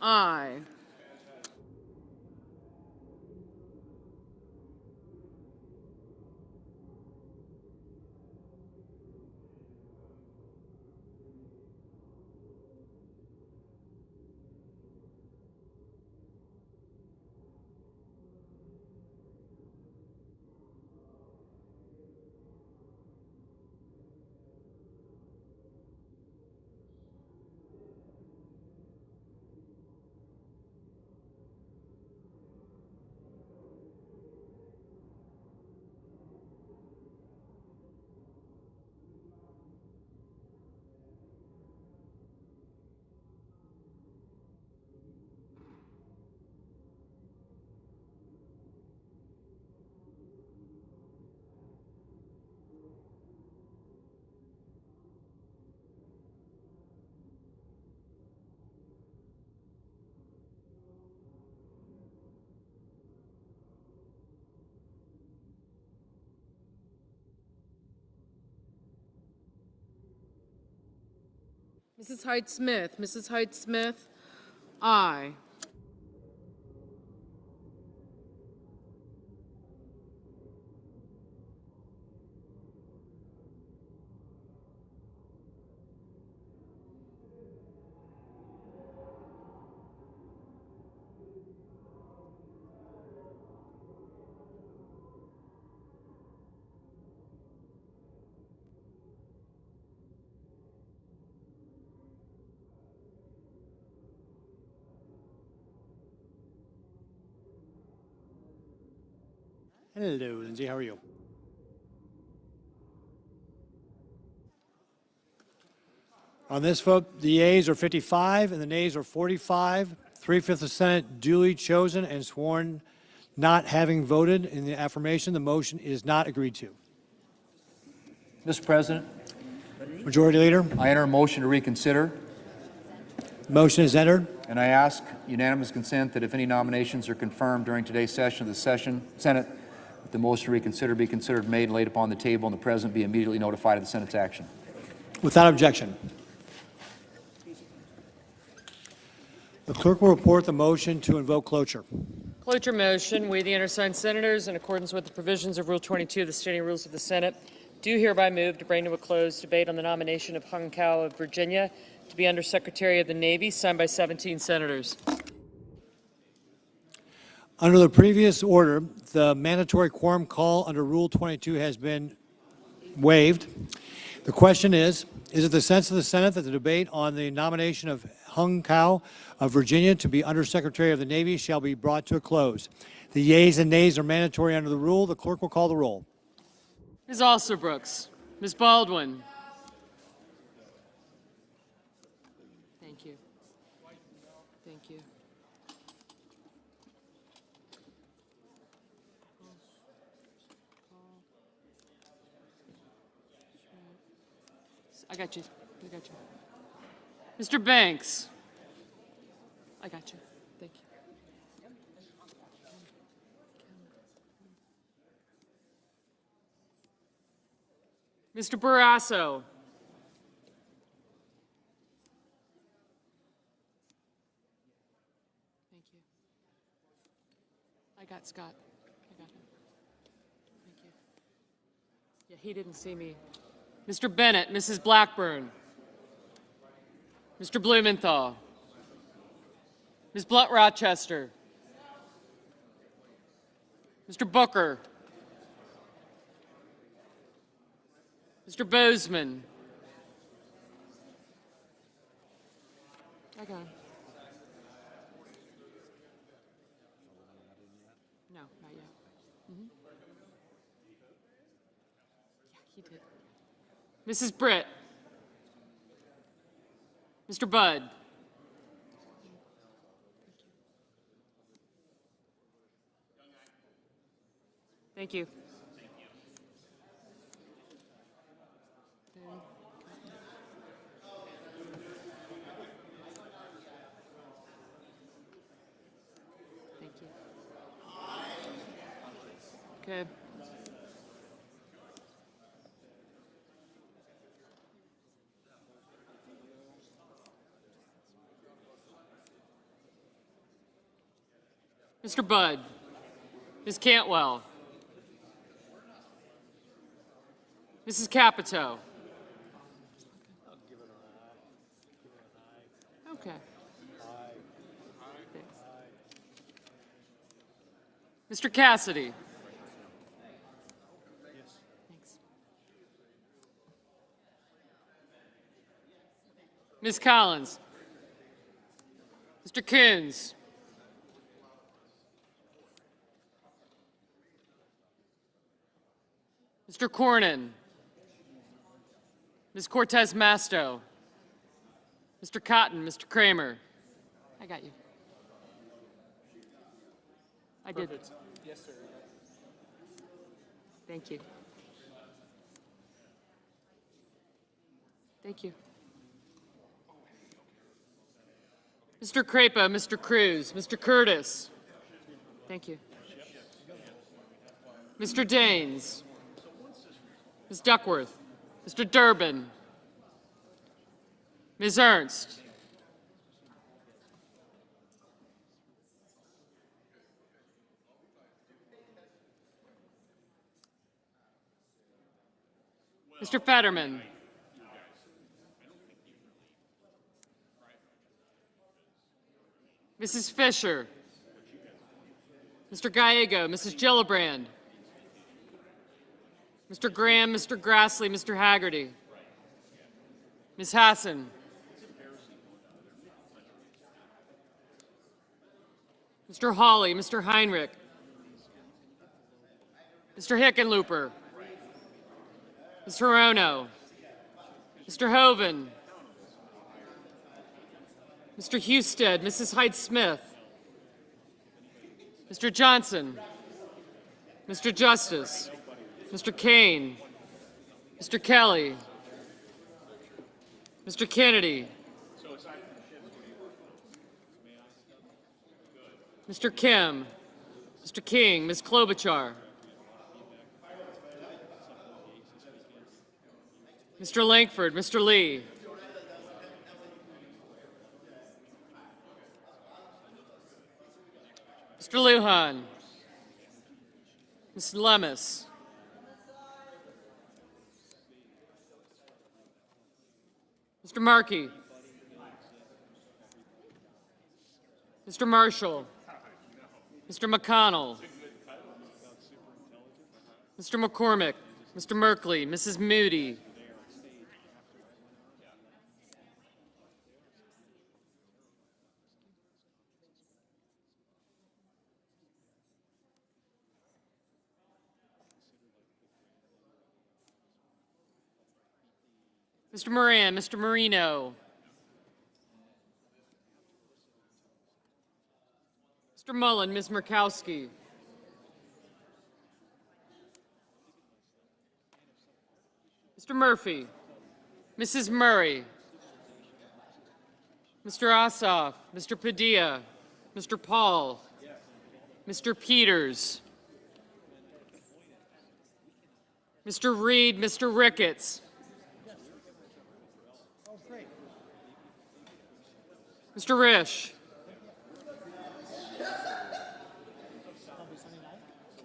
aye. Mrs. Hyde-Smith, aye. Hello, Lindsay. How are you? On this vote, the yeas are 55 and the nays are 45. 3/5 of the Senate duly chosen and sworn not having voted in the affirmation. The motion is not agreed to. Mr. President, Majority Leader, I enter a motion to reconsider, motion is entered. and I ask unanimous consent that if any nominations are confirmed during today's session of the Senate, that the motion to reconsider be considered made and laid upon the table, and the President be immediately notified of the Senate's action. Without objection. The clerk will report the motion to invoke cloture. Cloture motion. We, the undersigned senators, in accordance with the provisions of Rule 22 of the Standing Rules of the Senate, do hereby move to bring to a close debate on the nomination of Hung Kao of Virginia to be Undersecretary of the Navy, signed by 17 senators. Under the previous order, the mandatory quorum call under Rule 22 has been waived. The question is it the sense of the Senate that the debate on the nomination of Hung Kao of Virginia to be Undersecretary of the Navy shall be brought to a close? The yeas and nays are mandatory under the rule. The clerk will call the roll. Ms. Alsobrooks. Ms. Baldwin. Thank you. Thank you. I got you. I got you. Mr. Banks. I got you. Thank you. Mr. Barrasso. Thank you. I got Scott. I got him. Thank you. Yeah, he didn't see me. Mr. Bennett, Mrs. Blackburn. Mr. Blumenthal. Ms. Blunt Rochester. Mr. Booker. Mr. Bozeman. I got him. No, not yet. Yeah, he did. Mrs. Britt. Mr. Budd. Thank you. Thank you. Okay. Mr. Budd. Ms. Cantwell. Mrs. Capito. Okay. Thanks. Mr. Cassidy. Thanks. Ms. Collins. Mr. Coons. Mr. Cornyn. Ms. Cortez Masto. Mr. Cotton, Mr. Kramer. I got you. I did. Yes, sir. Thank you. Thank you. Mr. Crapo, Mr. Cruz, Mr. Curtis. Thank you. Mr. Daines. Ms. Duckworth. Mr. Durbin. Ms. Ernst. Mr. Fetterman. Mrs. Fisher. Mr. Gallego, Mrs. Gillibrand. Mr. Graham, Mr. Grassley, Mr. Haggerty. Ms. Hassan. Mr. Hawley, Mr. Heinrich. Mr. Hickenlooper. Ms. Hirono. Mr. Hoven. Mr. Husted, Mrs. Hyde-Smith. Mr. Johnson. Mr. Justice. Mr. Kane. Mr. Kelly. Mr. Kennedy. Mr. Kim. Mr. King. Ms. Klobuchar. Mr. Langford. Mr. Lee. Mr. Lujan. Ms. Lemus. Mr. Markey. Mr. Marshall. Mr. McConnell. Mr. McCormick. Mr. Merkley. Mrs. Moody. Mr. Moran. Mr. Marino. Mr. Mullen. Ms. Murkowski. Mr. Murphy. Mrs. Murray. Mr. Ossoff. Mr. Padilla. Mr. Paul. Mr. Peters. Mr. Reed. Mr. Ricketts. Mr. Risch.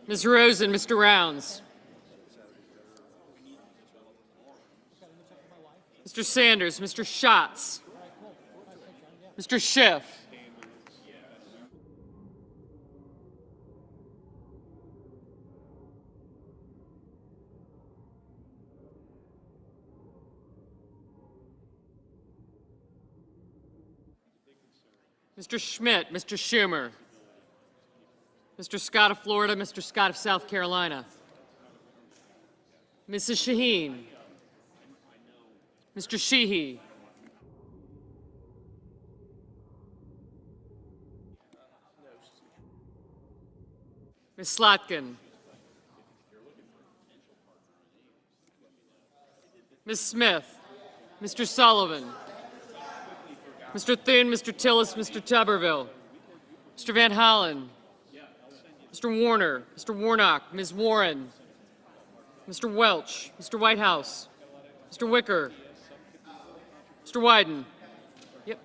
Ms. Rosen. Mr. Rounds. Mr. Sanders. Mr. Schatz. Mr. Schiff. Mr. Schmidt. Mr. Schumer. Mr. Scott of Florida. Mr. Scott of South Carolina. Mrs. Shaheen. Mr. Sheehy. Ms. Slotkin. Ms. Smith. Mr. Sullivan. Mr. Thune, Mr. Tillis, Mr. Tuberville. Mr. Van Hollen. Mr. Warner. Mr. Warnock. Ms. Warren. Mr. Welch. Mr. Whitehouse. Mr. Wicker. Mr. Wyden. Yep.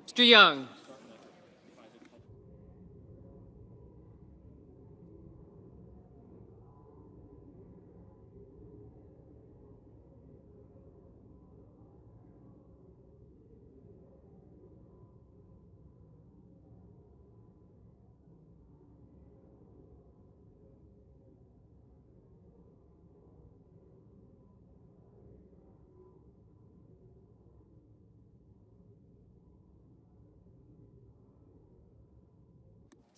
Mr. Young.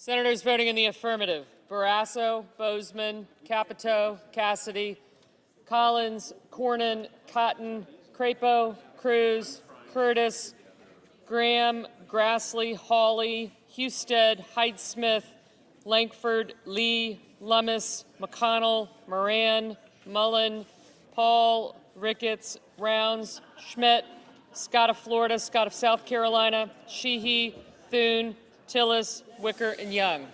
Senators voting in the affirmative: Barrasso, Bozeman, Capito, Cassidy, Collins, Cornyn, Cotton, Crapo, Cruz, Curtis, Graham, Grassley, Hawley, Husted, Hyde-Smith, Lankford, Lee, Lummis, McConnell, Moran, Mullen, Paul, Ricketts, Rounds, Schmidt, Scott of Florida, Scott of South Carolina, Sheehy, Thune, Tillis, Wicker, and Young.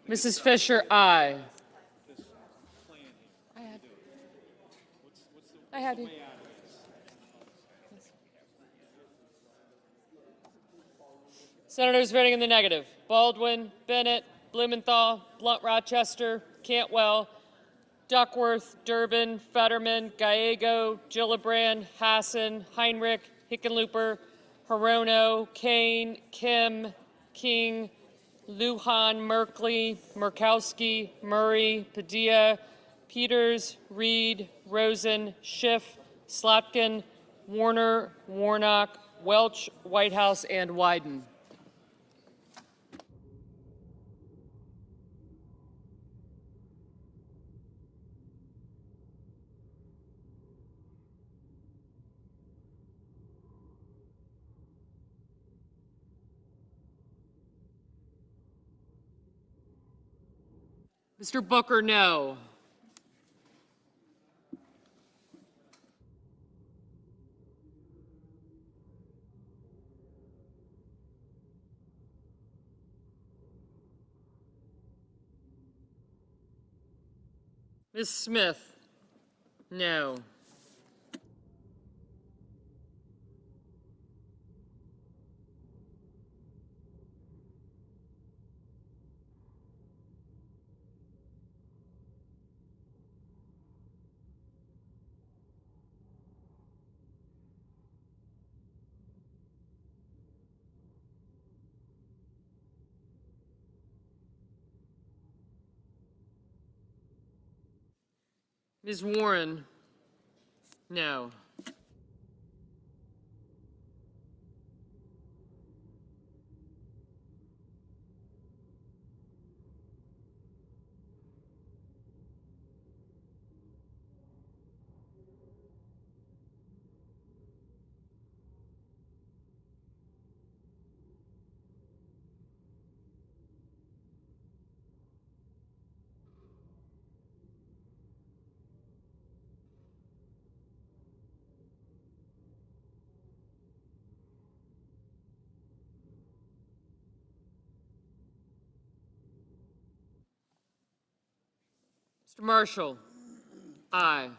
Mrs. Fisher, aye. I had you. Senators voting in the negative: Baldwin, Bennett, Blumenthal, Blunt Rochester, Cantwell, Duckworth, Durbin, Fetterman, Gallego, Gillibrand, Hassan, Heinrich, Hickenlooper, Hirono, Kane, Kim, King, Lujan, Merkley, Murkowski, Murray, Padilla, Peters, Reed, Rosen, Schiff, Slotkin, Warner, Warnock, Welch, Whitehouse, and Wyden. Mr. Booker, no. Ms. Smith? No. Ms. Warren? No. Mr. Marshall? Aye.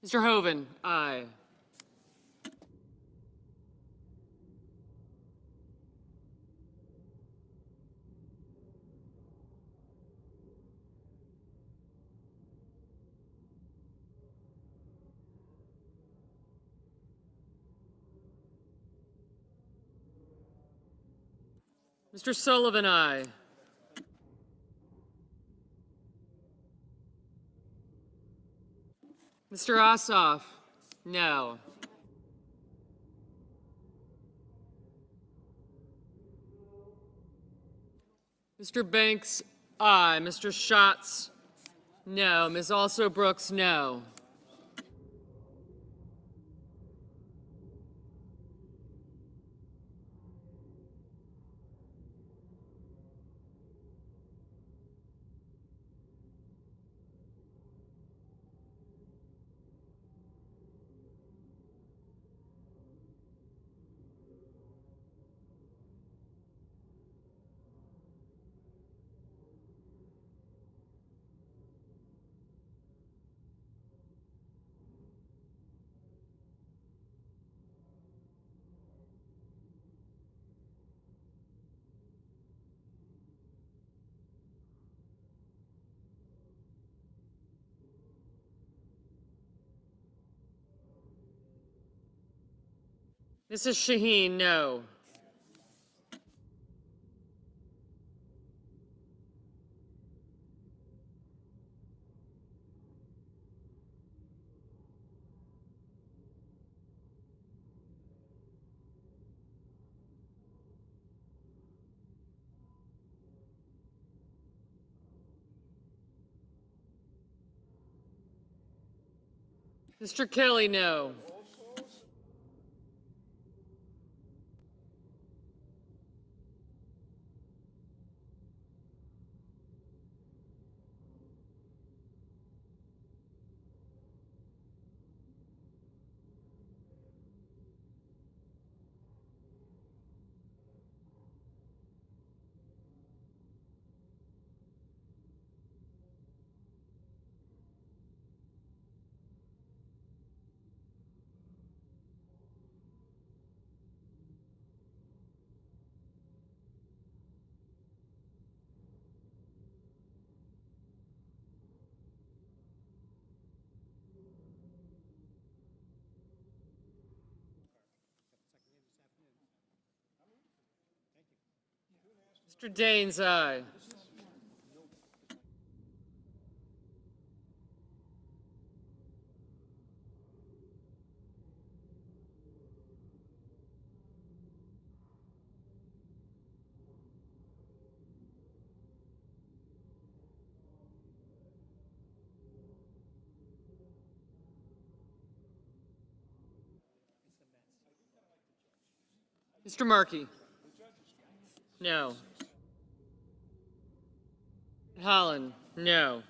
Mr. Hoven? Aye. Mr. Sullivan? Aye. Mr. Ossoff? No. Mr. Banks? Aye. Mr. Schatz? No. Ms. Also Brooks? No. Mrs. Shaheen? No. Mr. Kelly? No. Mr. Daines? Aye. Mr. Markey? No. Holland? No.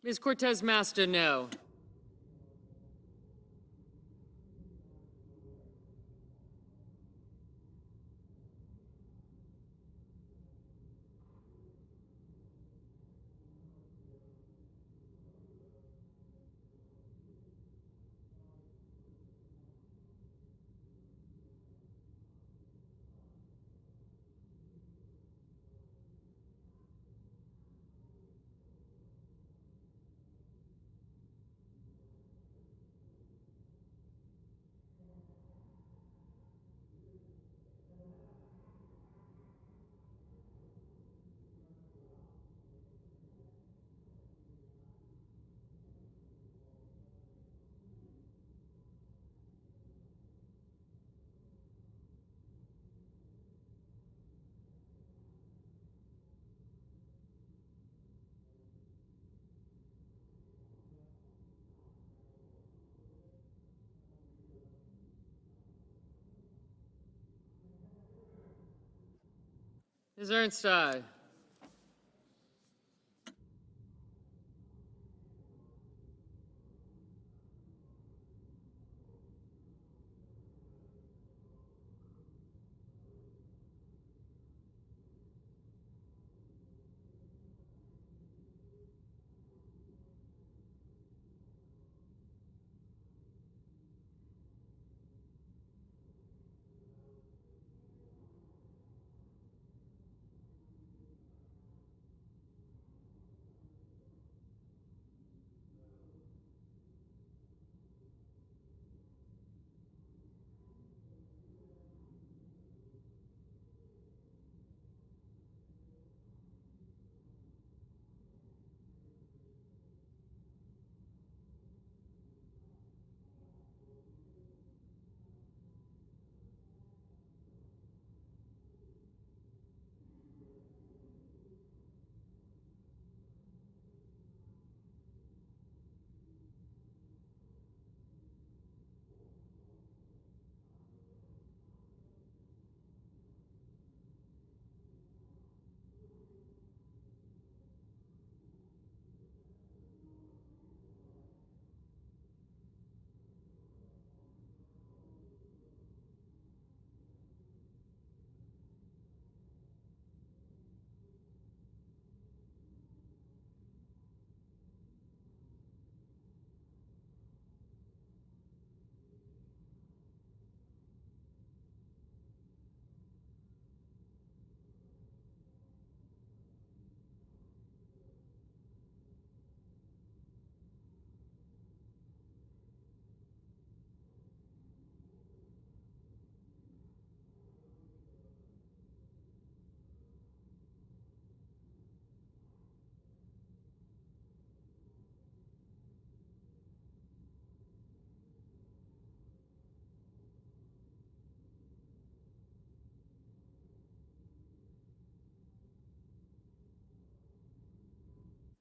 Ms. Cortez Masto, no. Ms. Ernst, aye.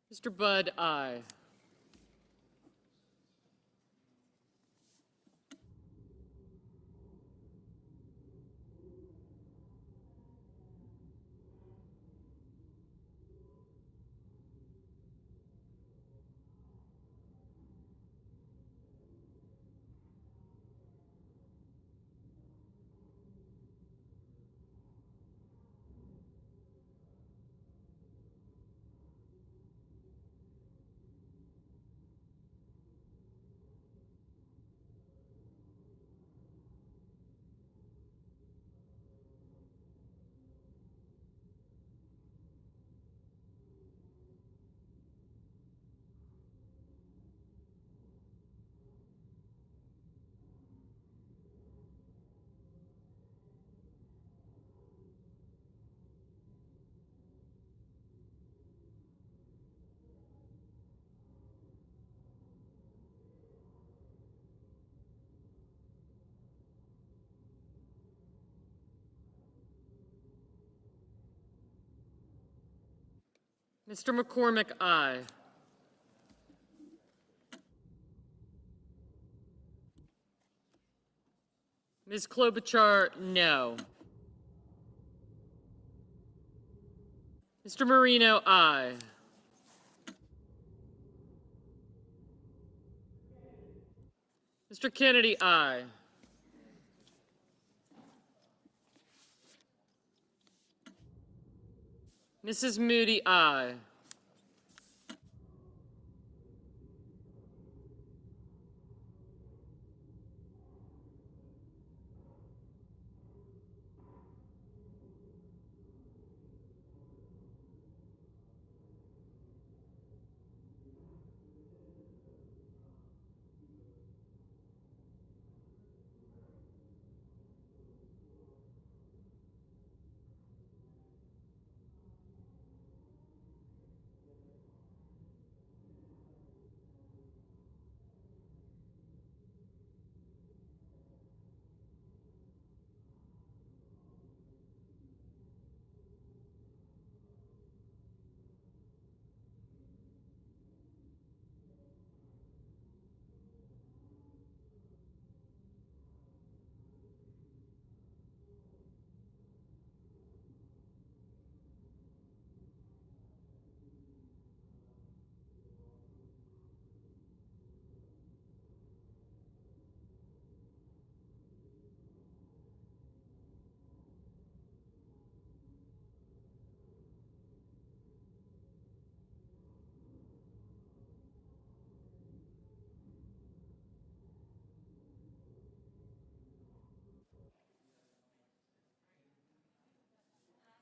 Mr. Budd, aye. Mr. McCormick, aye. Ms. Klobuchar, no. Mr. Marino, aye. Mr. Kennedy, aye. Mrs. Moody, aye.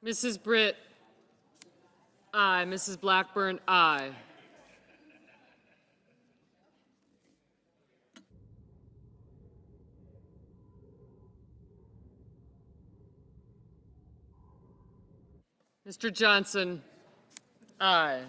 Mrs. Britt, aye. Mrs. Blackburn, aye. Mr. Johnson, aye.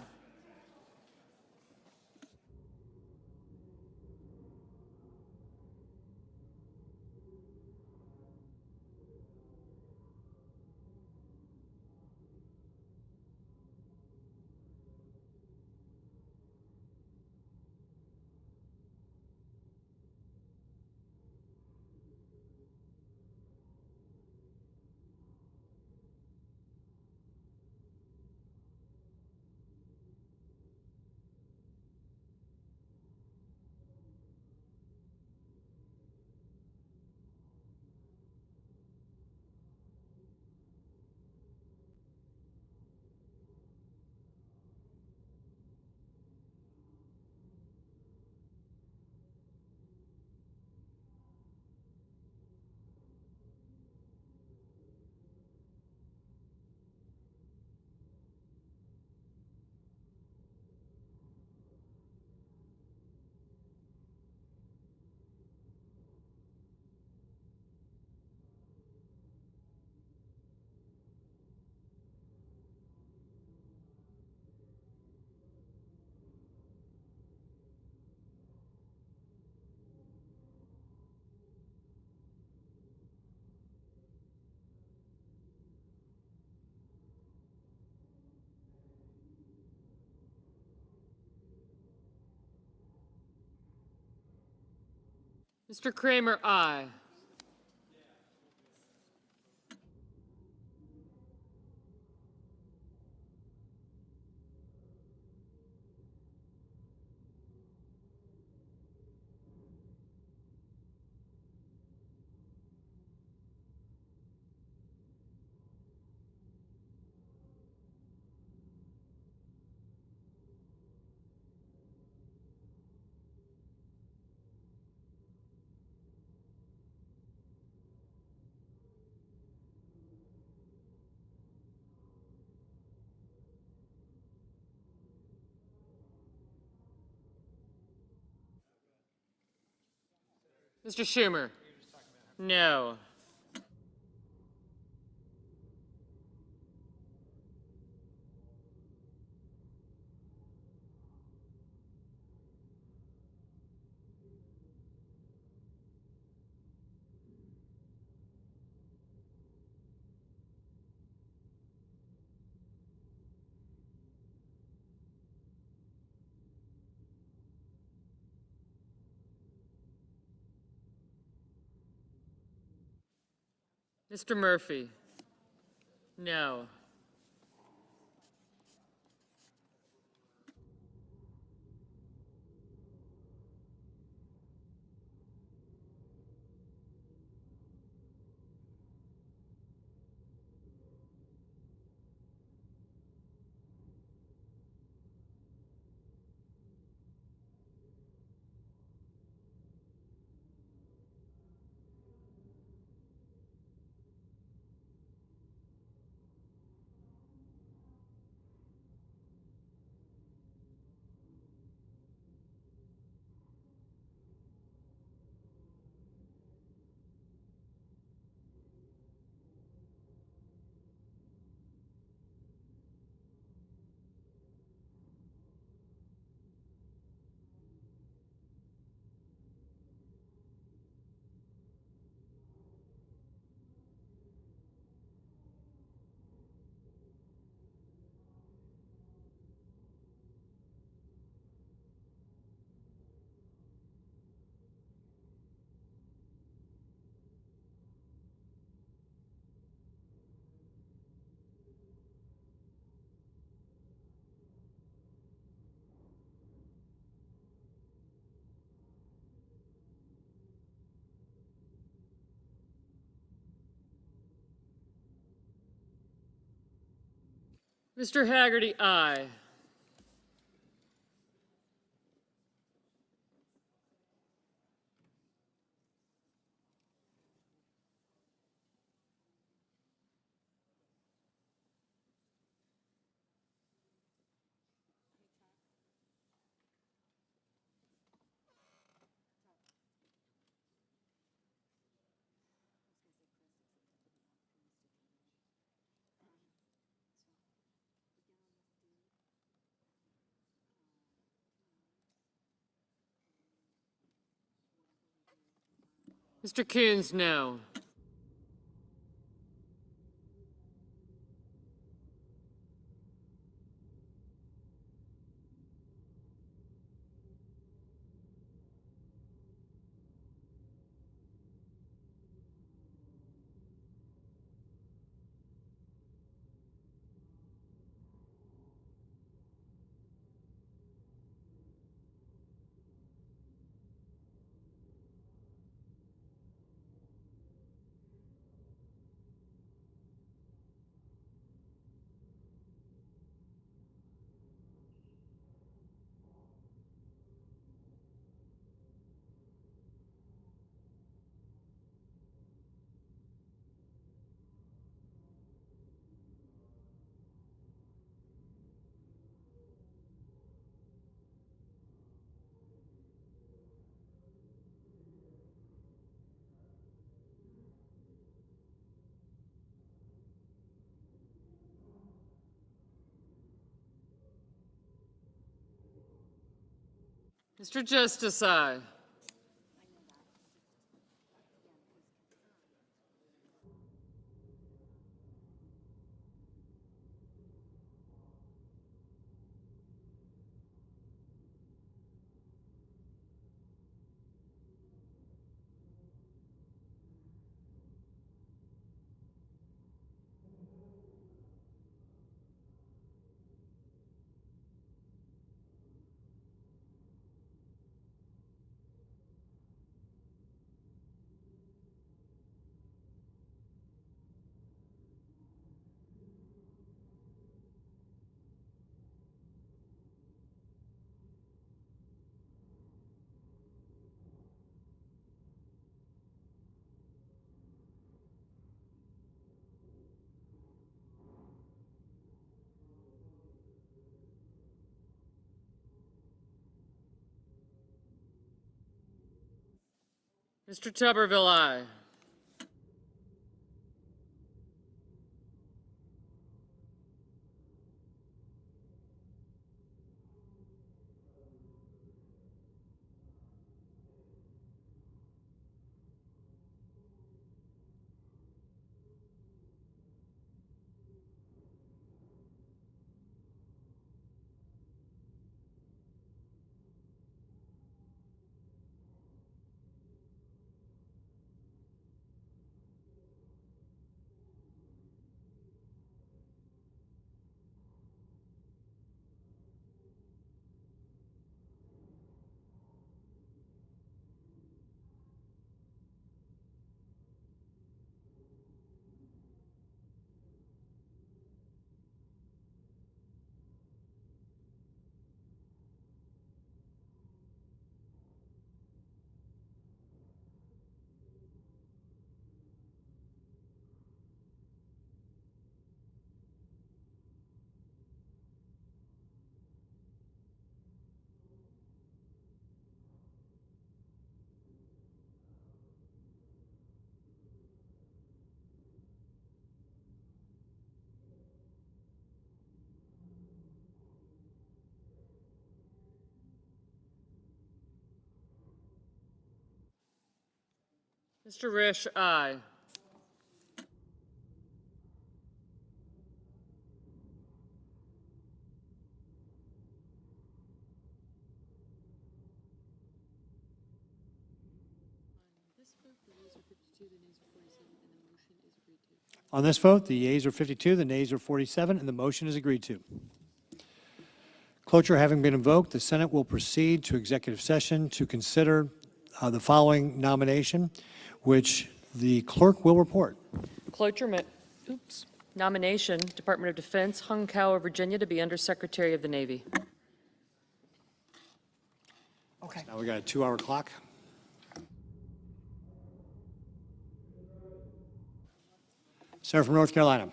Mr. Kramer, aye. Mr. Schumer, no. Mr. Murphy, no. Mr. Haggerty, aye. Mr. Coons, no. Mr. Justice, aye. Mr. Tuberville, aye. Mr. Risch, aye. On this vote, the yeas are 52, the nays are 47, and the motion is agreed to. Cloture having been invoked, the Senate will proceed to executive session to consider the following nomination, which the clerk will report. Cloture Nomination, Department of Defense, Hung Kao, Virginia, to be Undersecretary of the Navy. Okay. Now we got a 2-hour clock. Senator from North Carolina.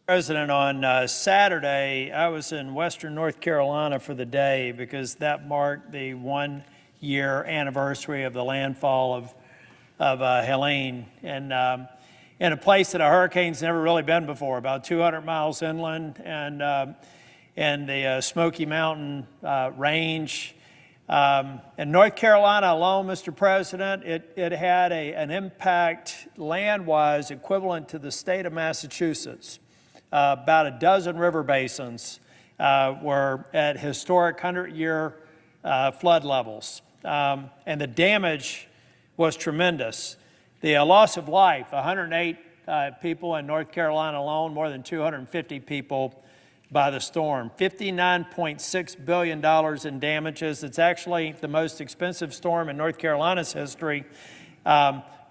President, on Saturday, I was in Western North Carolina for the day because that marked the 1-year anniversary of the landfall of Helene, and in a place that a hurricane's never really been before, about 200 miles inland, and the Smoky Mountain range. In North Carolina alone, Mr. President, it had an impact land-wise equivalent to the state of Massachusetts. About a dozen river basins were at historic 100-year flood levels, and the damage was tremendous. The loss of life, 108 people in North Carolina alone, more than 250 people by the storm. $59.6 billion in damages. It's actually the most expensive storm in North Carolina's history,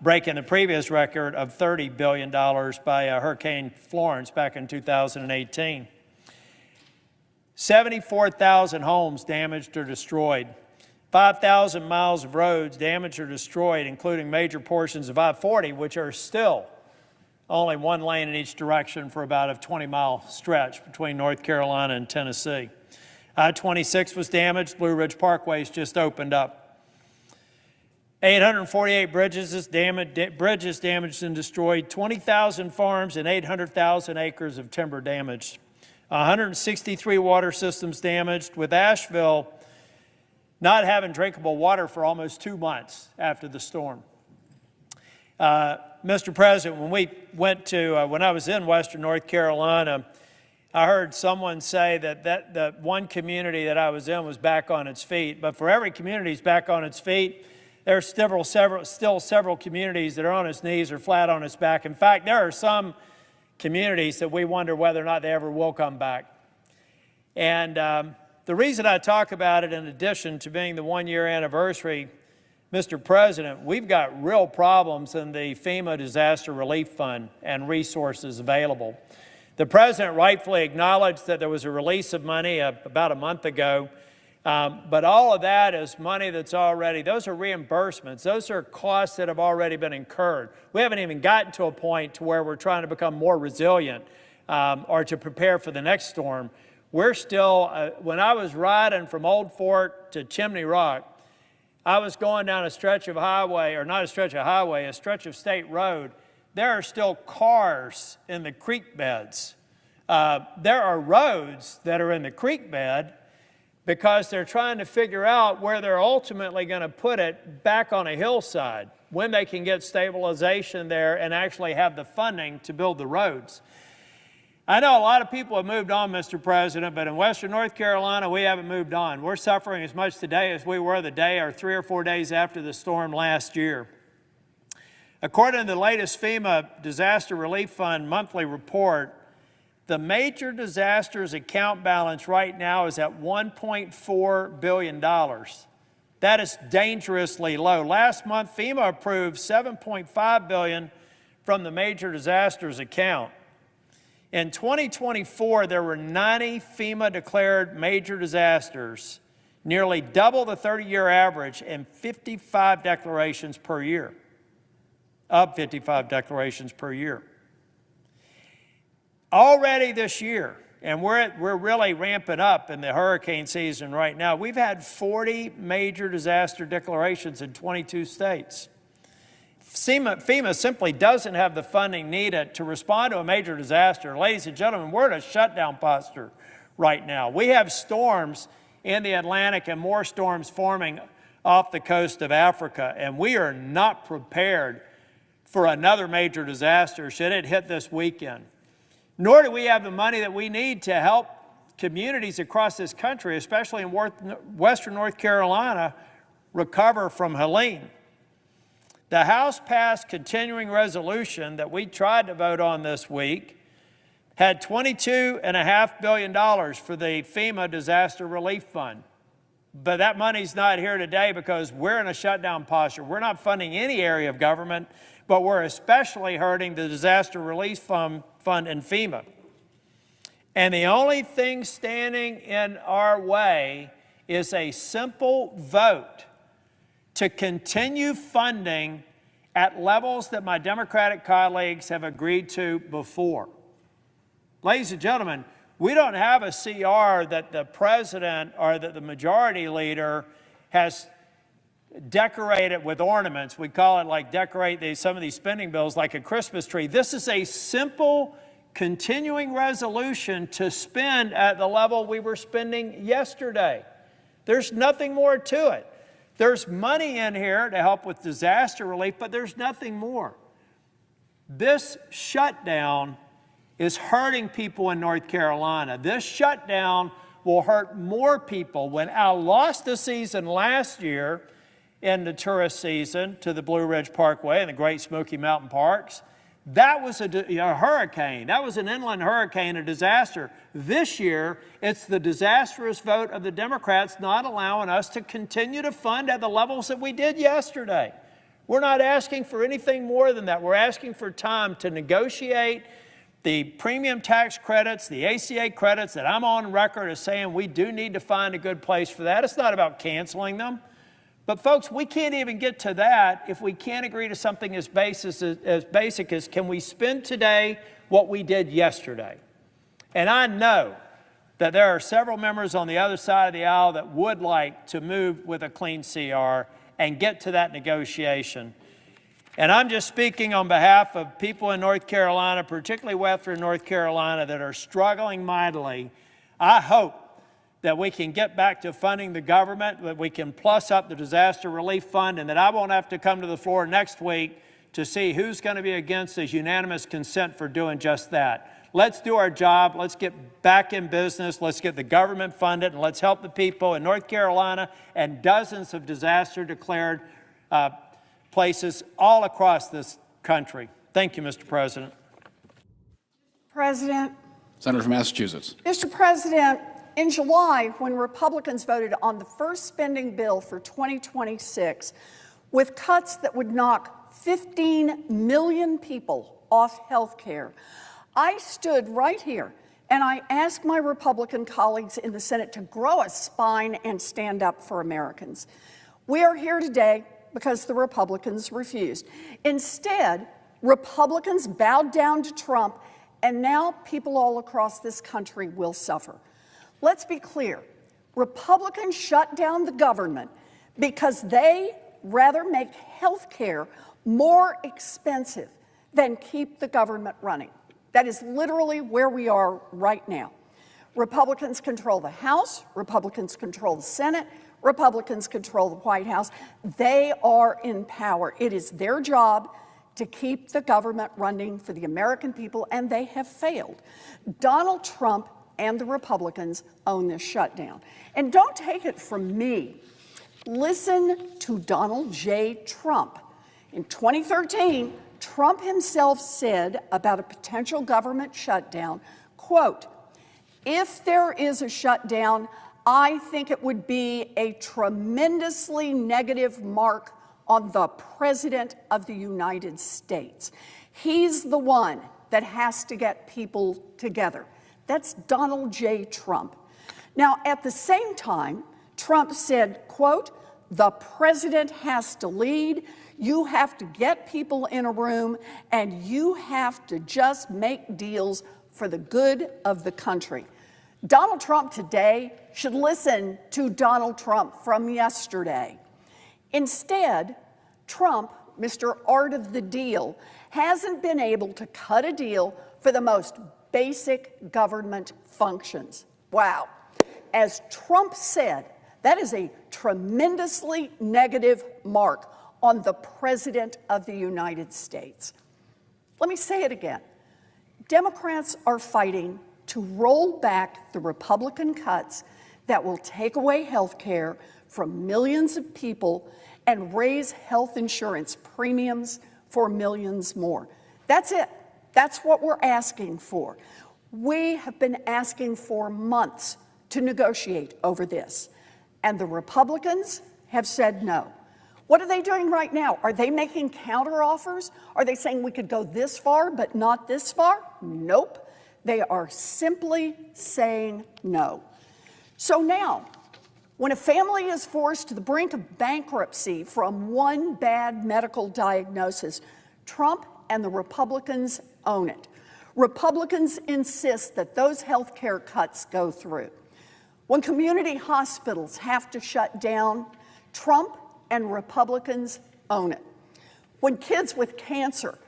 breaking the previous record of $30 billion by Hurricane Florence back in 2018. 74,000 homes damaged or destroyed. 5,000 miles of roads damaged or destroyed, including major portions of I-40, which are still only one lane in each direction for about a 20-mile stretch between North Carolina and Tennessee. I-26 was damaged. Blue Ridge Parkway's just opened up. 848 bridges damaged and destroyed, 20,000 farms and 800,000 acres of timber damaged. 163 water systems damaged, with Asheville not having drinkable water for almost 2 months after the storm. Mr. President, when I was in Western North Carolina, I heard someone say that the one community that I was in was back on its feet. But for every community that's back on its feet, there's still several communities that are on its knees or flat on its back. In fact, there are some communities that we wonder whether or not they ever will come back. And the reason I talk about it, in addition to being the 1-year anniversary, Mr. President, we've got real problems in the FEMA Disaster Relief Fund and resources available. The President rightfully acknowledged that there was a release of money about a month ago, but all of that is money that's already, those are reimbursements. Those are costs that have already been incurred. We haven't even gotten to a point to where we're trying to become more resilient or to prepare for the next storm. We're still, when I was riding from Old Fort to Chimney Rock, I was going down a stretch of highway, or not a stretch of highway, a stretch of state road. There are still cars in the creek beds. There are roads that are in the creek bed because they're trying to figure out where they're ultimately going to put it back on a hillside, when they can get stabilization there and actually have the funding to build the roads. I know a lot of people have moved on, Mr. President, but in Western North Carolina, we haven't moved on. We're suffering as much today as we were the day or 3 or 4 days after the storm last year. According to the latest FEMA Disaster Relief Fund monthly report, the major disasters account balance right now is at $1.4 billion. That is dangerously low. Last month, FEMA approved $7.5 billion from the major disasters account. In 2024, there were 90 FEMA-declared major disasters, nearly double the 30-year average, and 55 declarations per year, up 55 declarations per year. Already this year, and we're really ramping up in the hurricane season right now, we've had 40 major disaster declarations in 22 states. FEMA simply doesn't have the funding needed to respond to a major disaster. Ladies and gentlemen, we're in a shutdown posture right now. We have storms in the Atlantic and more storms forming off the coast of Africa, and we are not prepared for another major disaster should it hit this weekend. Nor do we have the money that we need to help communities across this country, especially in Western North Carolina, recover from Helene. The House passed continuing resolution that we tried to vote on this week had $22.5 billion for the FEMA Disaster Relief Fund. But that money's not here today because we're in a shutdown posture. We're not funding any area of government, but we're especially hurting the Disaster Relief Fund fund and FEMA. And the only thing standing in our way is a simple vote to continue funding at levels that my Democratic colleagues have agreed to before. Ladies and gentlemen, we don't have a CR that the president or that the majority leader has decorated with ornaments. We call it like decorate some of these spending bills like a Christmas tree. This is a simple continuing resolution to spend at the level we were spending yesterday. There's nothing more to it. There's money in here to help with disaster relief, but there's nothing more. This shutdown is hurting people in North Carolina. This shutdown will hurt more people. When I lost the season last year in the tourist season to the Blue Ridge Parkway and the Great Smoky Mountain Parks, that was a hurricane. That was an inland hurricane, a disaster. This year, it's the disastrous vote of the Democrats not allowing us to continue to fund at the levels that we did yesterday. We're not asking for anything more than that. We're asking for time to negotiate the premium tax credits, the ACA credits that I'm on record as saying we do need to find a good place for that. It's not about canceling them. But folks, we can't even get to that if we can't agree to something as basic as can we spend today what we did yesterday? And I know that there are several members on the other side of the aisle that would like to move with a clean CR and get to that negotiation. And I'm just speaking on behalf of people in North Carolina, particularly Western North Carolina, that are struggling mightily. I hope that we can get back to funding the government, that we can plus up the disaster relief fund, and that I won't have to come to the floor next week to see who's going to be against this unanimous consent for doing just that. Let's do our job. Let's get back in business. Let's get the government funded, and let's help the people in North Carolina and dozens of disaster-declared places all across this country. Thank you, Mr. President. President. Senator from Massachusetts. Mr. President, in July, when Republicans voted on the first spending bill for 2026, with cuts that would knock 15 million people off health care, I stood right here and I asked my Republican colleagues in the Senate to grow a spine and stand up for Americans. We are here today because the Republicans refused. Instead, Republicans bowed down to Trump, and now people all across this country will suffer. Let's be clear. Republicans shut down the government because they rather make health care more expensive than keep the government running. That is literally where we are right now. Republicans control the House, Republicans control the Senate, Republicans control the White House. They are in power. It is their job to keep the government running for the American people, and they have failed. Donald Trump and the Republicans own this shutdown. And don't take it from me. Listen to Donald J. Trump. In 2013, Trump himself said about a potential government shutdown, quote, "If there is a shutdown, I think it would be a tremendously negative mark on the President of the United States. He's the one that has to get people together." That's Donald J. Trump. Now, at the same time, Trump said, quote, "The president has to lead. You have to get people in a room, and you have to just make deals for the good of the country." Donald Trump today should listen to Donald Trump from yesterday. Instead, Trump, Mr. Art of the Deal, hasn't been able to cut a deal for the most basic government functions. Wow. As Trump said, that is a tremendously negative mark on the President of the United States. Let me say it again. Democrats are fighting to roll back the Republican cuts that will take away health care from millions of people and raise health insurance premiums for millions more. That's it. That's what we're asking for. We have been asking for months to negotiate over this, and the Republicans have said no. What are they doing right now? Are they making counteroffers? Are they saying we could go this far but not this far? Nope. They are simply saying no. So now, when a family is forced to the brink of bankruptcy from one bad medical diagnosis, Trump and the Republicans own it. Republicans insist that those health care cuts go through. When community hospitals have to shut down, Trump and Republicans own it. When kids with cancer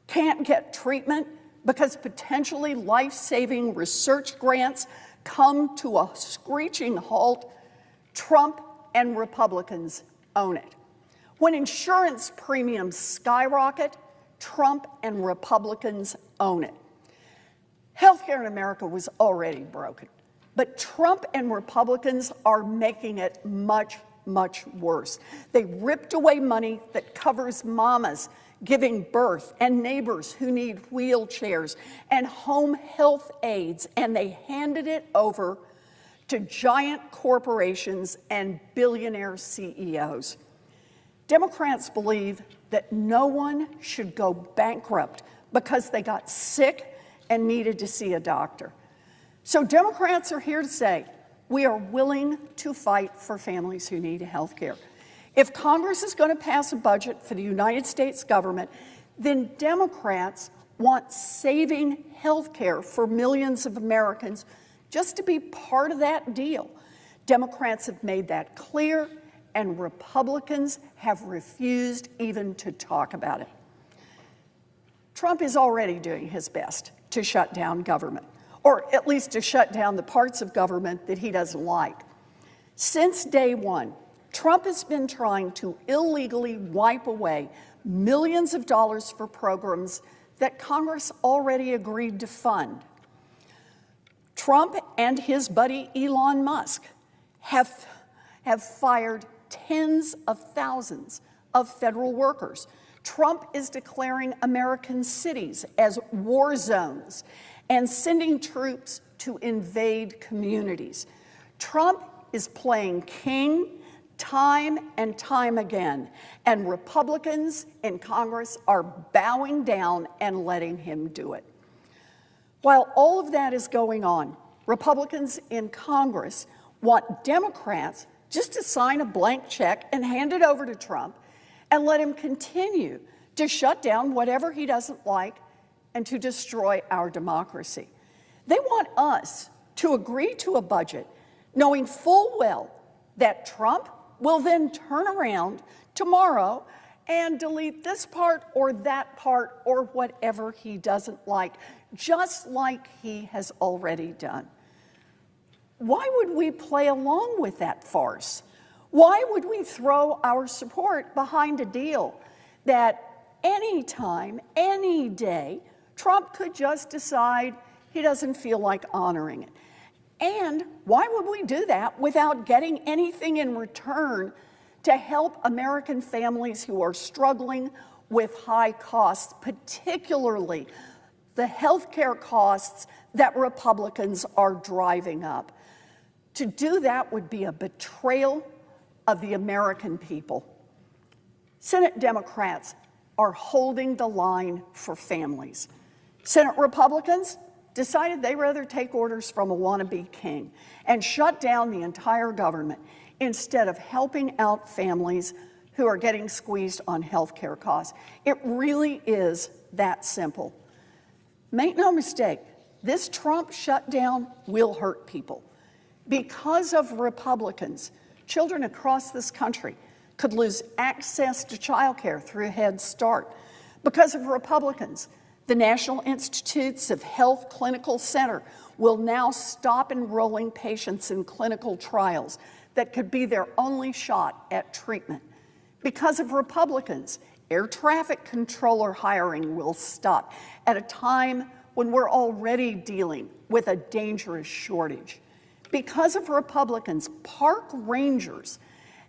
can't get treatment because potentially life-saving research grants come to a screeching halt, Trump and Republicans own it. When insurance premiums skyrocket, Trump and Republicans own it. Healthcare in America was already broken, but Trump and Republicans are making it much, much worse. They ripped away money that covers mamas giving birth and neighbors who need wheelchairs and home health aides, and they handed it over to giant corporations and billionaire CEOs. Democrats believe that no one should go bankrupt because they got sick and needed to see a doctor. So Democrats are here to say, we are willing to fight for families who need health care. If Congress is going to pass a budget for the United States government, then Democrats want saving health care for millions of Americans just to be part of that deal. Democrats have made that clear, and Republicans have refused even to talk about it. Trump is already doing his best to shut down government, or at least to shut down the parts of government that he doesn't like. Since day one, Trump has been trying to illegally wipe away millions of dollars for programs that Congress already agreed to fund. Trump and his buddy Elon Musk have fired tens of thousands of federal workers. Trump is declaring American cities as war zones and sending troops to invade communities. Trump is playing king time and time again, and Republicans in Congress are bowing down and letting him do it. While all of that is going on, Republicans in Congress want Democrats just to sign a blank check and hand it over to Trump and let him continue to shut down whatever he doesn't like and to destroy our democracy. They want us to agree to a budget knowing full well that Trump will then turn around tomorrow and delete this part or that part or whatever he doesn't like, just like he has already done. Why would we play along with that farce? Why would we throw our support behind a deal that any time, any day, Trump could just decide he doesn't feel like honoring it? And why would we do that without getting anything in return to help American families who are struggling with high costs, particularly the health care costs that Republicans are driving up? To do that would be a betrayal of the American people. Senate Democrats are holding the line for families. Senate Republicans decided they'd rather take orders from a wannabe king and shut down the entire government instead of helping out families who are getting squeezed on health care costs. It really is that simple. Make no mistake, this Trump shutdown will hurt people. Because of Republicans, children across this country could lose access to childcare through Head Start. Because of Republicans, the National Institutes of Health Clinical Center will now stop enrolling patients in clinical trials that could be their only shot at treatment. Because of Republicans, air traffic controller hiring will stop at a time when we're already dealing with a dangerous shortage. Because of Republicans, park rangers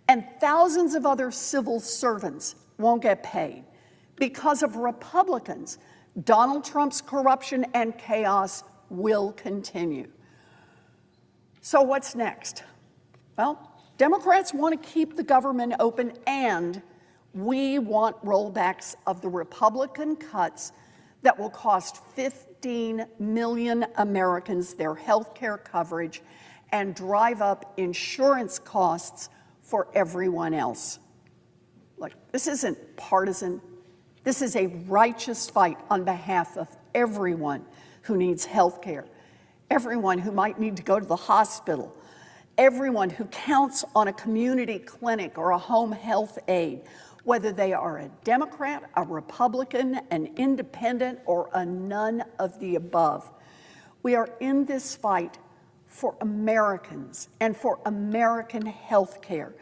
and thousands of other civil servants won't get paid. Because of Republicans, Donald Trump's corruption and chaos will continue. So what's next? Well, Democrats want to keep the government open and We want rollbacks of the Republican cuts that will cost 15 million Americans their health care coverage and drive up insurance costs for everyone else. Look, this isn't partisan. This is a righteous fight on behalf of everyone who needs health care, everyone who might need to go to the hospital, everyone who counts on a community clinic or a home health aide, whether they are a Democrat, a Republican, an independent, or a none of the above. We are in this fight for Americans and for American health care,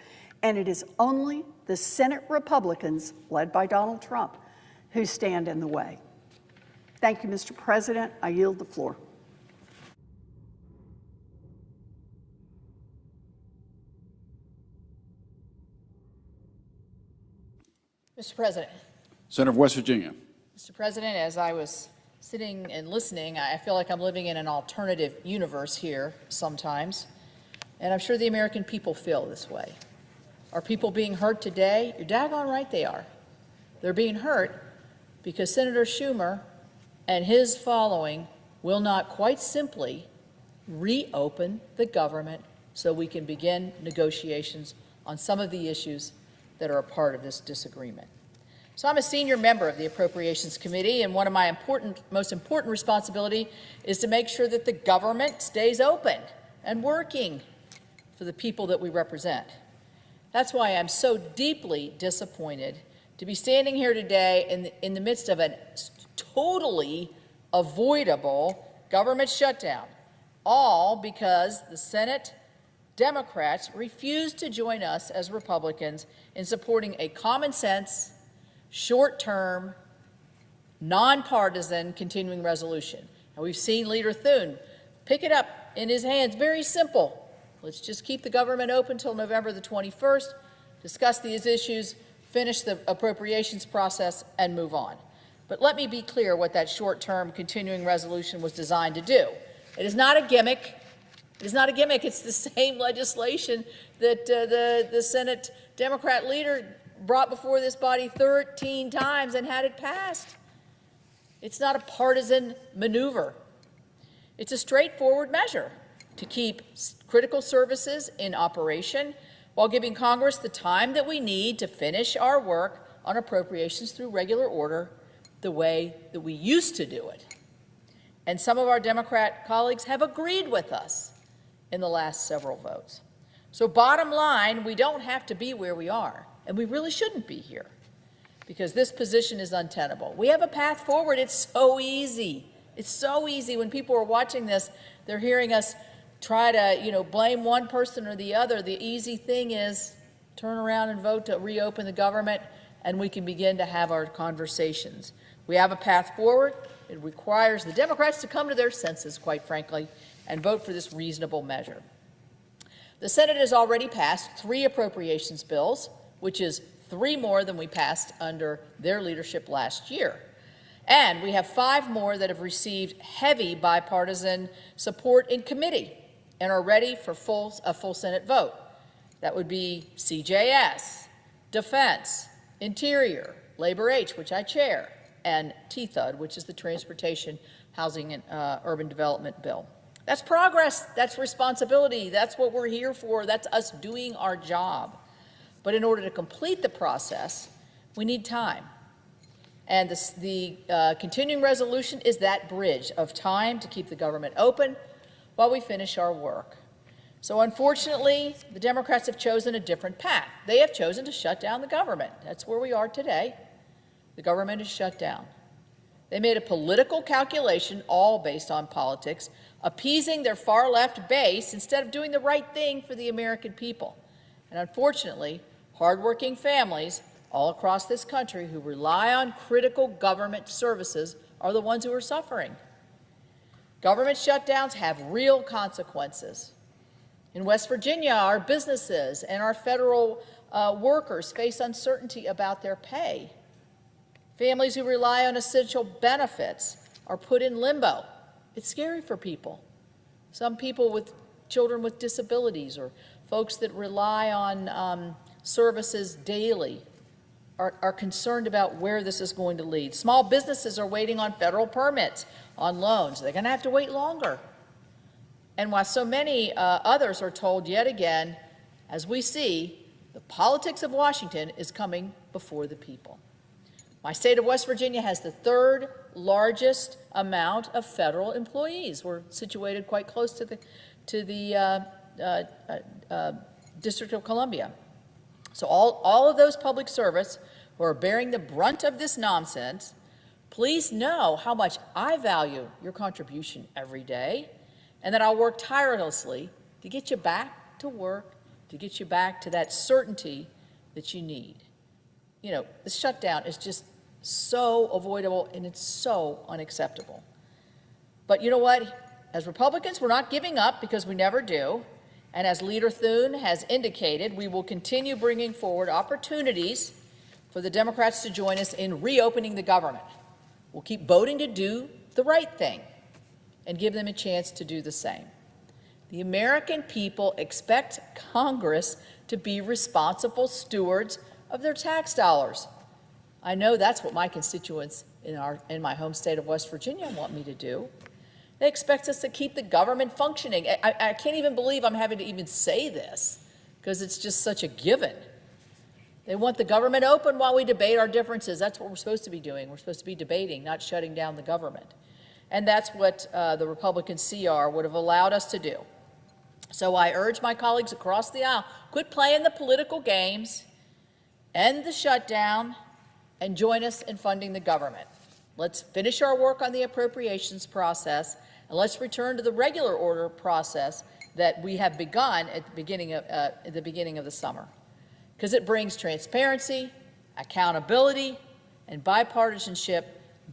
and it is only the Senate Republicans, led by Donald Trump, who stand in the way. Thank you, Mr. President. I yield the floor. Mr. President. Senator of West Virginia. Mr. President, as I was sitting and listening, I feel like I'm living in an alternative universe here sometimes, and I'm sure the American people feel this way. Are people being hurt today? You're daggone right they are. They're being hurt because Senator Schumer and his following will not quite simply reopen the government so we can begin negotiations on some of the issues that are a part of this disagreement. So I'm a senior member of the Appropriations Committee, and one of my most important responsibility is to make sure that the government stays open and working for the people that we represent. That's why I'm so deeply disappointed to be standing here today in the midst of a totally avoidable government shutdown, all because the Senate Democrats refused to join us as Republicans in supporting a common sense, short-term, nonpartisan continuing resolution. And we've seen Leader Thune pick it up in his hands. Very simple. Let's just keep the government open until November the 21st, discuss these issues, finish the appropriations process, and move on. But let me be clear what that short-term continuing resolution was designed to do. It is not a gimmick. It is not a gimmick. It's the same legislation that the Senate Democrat leader brought before this body 13 times and had it passed. It's not a partisan maneuver. It's a straightforward measure to keep critical services in operation while giving Congress the time that we need to finish our work on appropriations through regular order the way that we used to do it. And some of our Democrat colleagues have agreed with us in the last several votes. So bottom line, we don't have to be where we are, and we really shouldn't be here, because this position is untenable. We have a path forward. It's so easy. It's so easy. When people are watching this, they're hearing us try to, blame one person or the other. The easy thing is turn around and vote to reopen the government, and we can begin to have our conversations. We have a path forward. It requires the Democrats to come to their senses, quite frankly, and vote for this reasonable measure. The Senate has already passed 3 appropriations bills, which is 3 more than we passed under their leadership last year. And we have 5 more that have received heavy bipartisan support in committee and are ready for a full Senate vote. That would be CJS, Defense, Interior, Labor H, which I chair, and TTHUD, which is the Transportation, Housing, and Urban Development Bill. That's progress. That's responsibility. That's what we're here for. That's us doing our job. But in order to complete the process, we need time. And the continuing resolution is that bridge of time to keep the government open while we finish our work. So unfortunately, the Democrats have chosen a different path. They have chosen to shut down the government. That's where we are today. The government is shut down. They made a political calculation, all based on politics, appeasing their far-left base instead of doing the right thing for the American people. And unfortunately, hardworking families all across this country who rely on critical government services are the ones who are suffering. Government shutdowns have real consequences. In West Virginia, our businesses and our federal workers face uncertainty about their pay. Families who rely on essential benefits are put in limbo. It's scary for people. Some people with children with disabilities or folks that rely on services daily are concerned about where this is going to lead. Small businesses are waiting on federal permits on loans. They're going to have to wait longer. And while so many others are told yet again, as we see, the politics of Washington is coming before the people. My state of West Virginia has the third largest amount of federal employees. We're situated quite close to the District of Columbia. So all of those public servants who are bearing the brunt of this nonsense, please know how much I value your contribution every day, and that I'll work tirelessly to get you back to work, to get you back to that certainty that you need. You know, the shutdown is just so avoidable, and it's so unacceptable. But you know what? As Republicans, we're not giving up, because we never do. And as Leader Thune has indicated, we will continue bringing forward opportunities for the Democrats to join us in reopening the government. We'll keep voting to do the right thing and give them a chance to do the same. The American people expect Congress to be responsible stewards of their tax dollars. I know that's what my constituents in my home state of West Virginia want me to do. They expect us to keep the government functioning. I can't even believe I'm having to even say this, because it's just such a given. They want the government open while we debate our differences. That's what we're supposed to be doing. We're supposed to be debating, not shutting down the government. And that's what the Republican CR would have allowed us to do. So I urge my colleagues across the aisle, quit playing the political games, end the shutdown, and join us in funding the government. Let's finish our work on the appropriations process, and let's return to the regular order process that we have begun at the beginning of the summer, because it brings transparency, accountability, and bipartisanship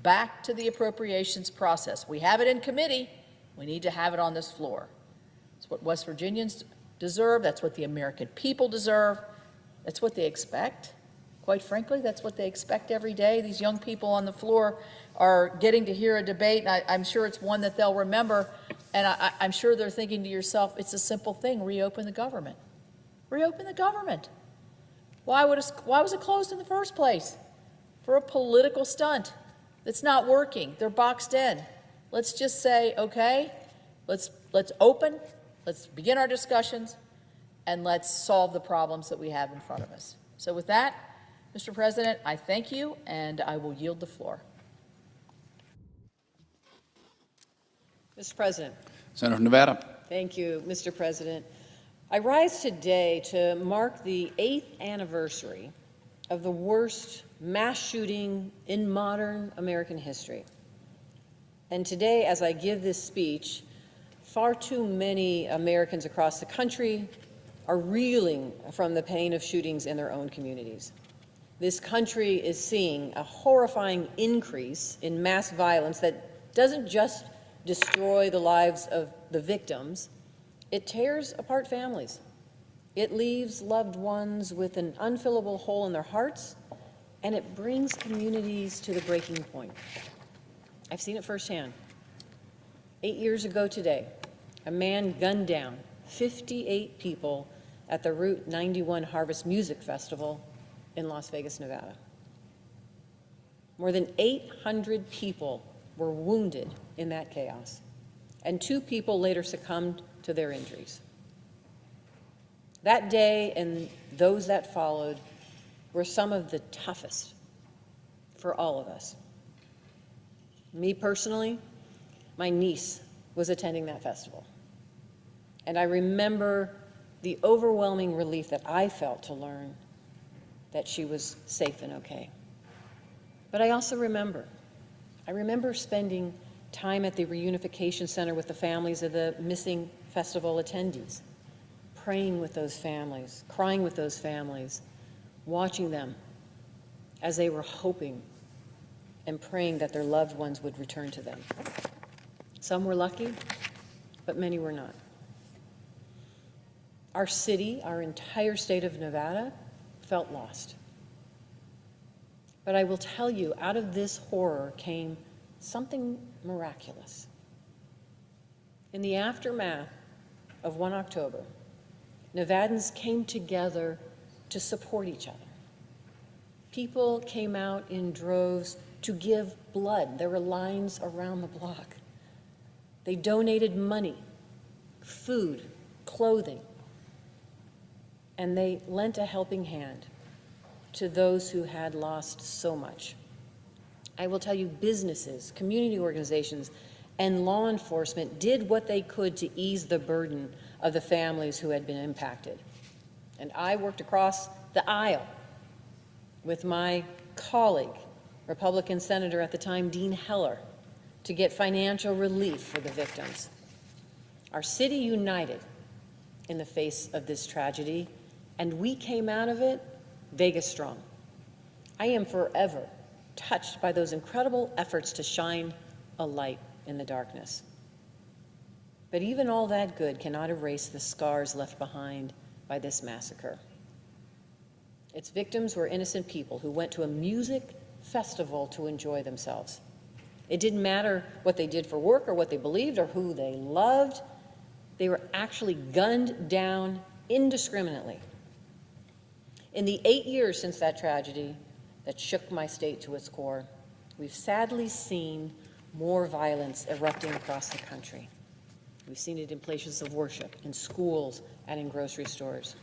back to the appropriations process. We have it in committee. We need to have it on this floor. It's what West Virginians deserve. That's what the American people deserve. That's what they expect. Quite frankly, that's what they expect every day. These young people on the floor are getting to hear a debate, and I'm sure it's one that they'll remember, and I'm sure they're thinking to yourself, it's a simple thing: reopen the government. Reopen the government. Why was it closed in the first place? For a political stunt that's not working. They're boxed in. Let's just say, okay, let's open, let's begin our discussions, and let's solve the problems that we have in front of us. So with that, Mr. President, I thank you, and I will yield the floor. Mr. President. Senator from Nevada. Thank you, Mr. President. I rise today to mark the 8th anniversary of the worst mass shooting in modern American history. And today, as I give this speech, far too many Americans across the country are reeling from the pain of shootings in their own communities. This country is seeing a horrifying increase in mass violence that doesn't just destroy the lives of the victims, it tears apart families. It leaves loved ones with an unfillable hole in their hearts, and it brings communities to the breaking point. I've seen it firsthand. 8 years ago today, a man gunned down 58 people at the Route 91 Harvest Music Festival in Las Vegas, Nevada. More than 800 people were wounded in that chaos, and 2 people later succumbed to their injuries. That day and those that followed were some of the toughest for all of us. Me personally, my niece was attending that festival, and I remember the overwhelming relief that I felt to learn that she was safe and okay. But I also remember spending time at the reunification center with the families of the missing festival attendees, praying with those families, crying with those families, watching them as they were hoping and praying that their loved ones would return to them. Some were lucky, but many were not. Our city, our entire state of Nevada, felt lost. But I will tell you, out of this horror came something miraculous. In the aftermath of 1 October, Nevadans came together to support each other, People came out in droves to give blood. There were lines around the block. They donated money, food, clothing, and they lent a helping hand to those who had lost so much. I will tell you, businesses, community organizations, and law enforcement did what they could to ease the burden of the families who had been impacted. And I worked across the aisle with my colleague, Republican Senator at the time, Dean Heller, to get financial relief for the victims. Our city united in the face of this tragedy, and we came out of it Vegas strong. I am forever touched by those incredible efforts to shine a light in the darkness. But even all that good cannot erase the scars left behind by this massacre. Its victims were innocent people who went to a music festival to enjoy themselves. It didn't matter what they did for work or what they believed or who they loved. They were actually gunned down indiscriminately. In the 8 years since that tragedy that shook my state to its core, we've sadly seen more violence erupting across the country. We've seen it in places of worship, in schools, and in grocery stores.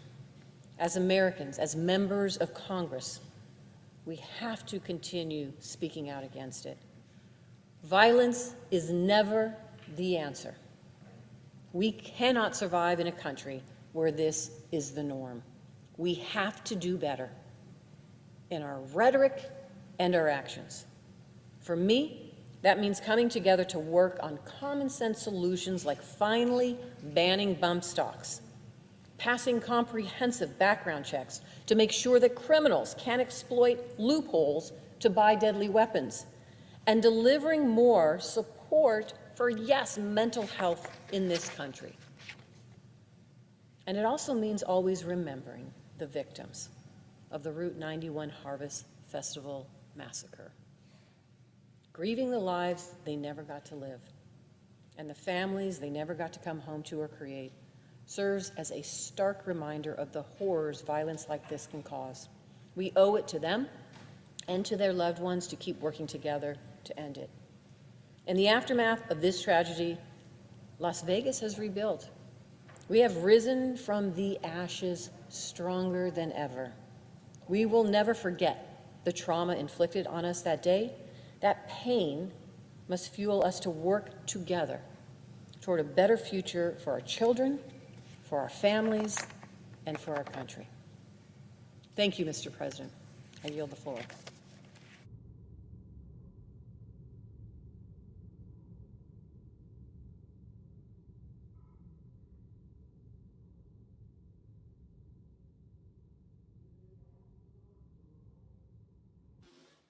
As Americans, as members of Congress, we have to continue speaking out against it. Violence is never the answer. We cannot survive in a country where this is the norm. We have to do better in our rhetoric and our actions. For me, that means coming together to work on common sense solutions like finally banning bump stocks, passing comprehensive background checks to make sure that criminals can't exploit loopholes to buy deadly weapons, and delivering more support for, yes, mental health in this country. And it also means always remembering the victims of the Route 91 Harvest Festival massacre, grieving the lives they never got to live, and the families they never got to come home to or create, serves as a stark reminder of the horrors violence like this can cause. We owe it to them and to their loved ones to keep working together to end it. In the aftermath of this tragedy, Las Vegas has rebuilt. We have risen from the ashes stronger than ever. We will never forget the trauma inflicted on us that day. That pain must fuel us to work together toward a better future for our children, for our families, and for our country. Thank you, Mr. President. I yield the floor.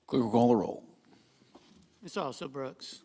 Clerk will call the roll. Ms. Also Brooks.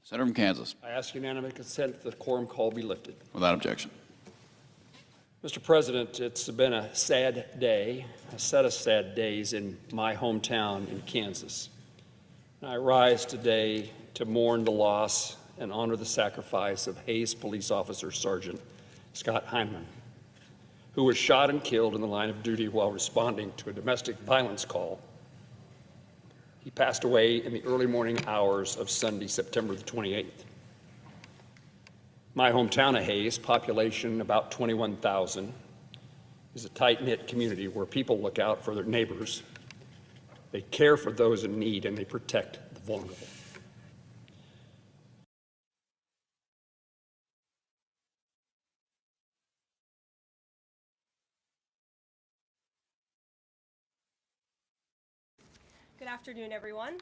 Senator from Kansas. I ask unanimous consent that the quorum call be lifted. Without objection. Mr. President, it's been a sad day, a set of sad days in my hometown in Kansas. I rise today to mourn the loss and honor the sacrifice of Hayes Police Officer Sergeant Scott Hyman, who was shot and killed in the line of duty while responding to a domestic violence call. He passed away in the early morning hours of Sunday, September the 28th. My hometown of Hayes, population about 21,000, is a tight-knit community where people look out for their neighbors. They care for those in need and they protect the vulnerable. Good afternoon, everyone.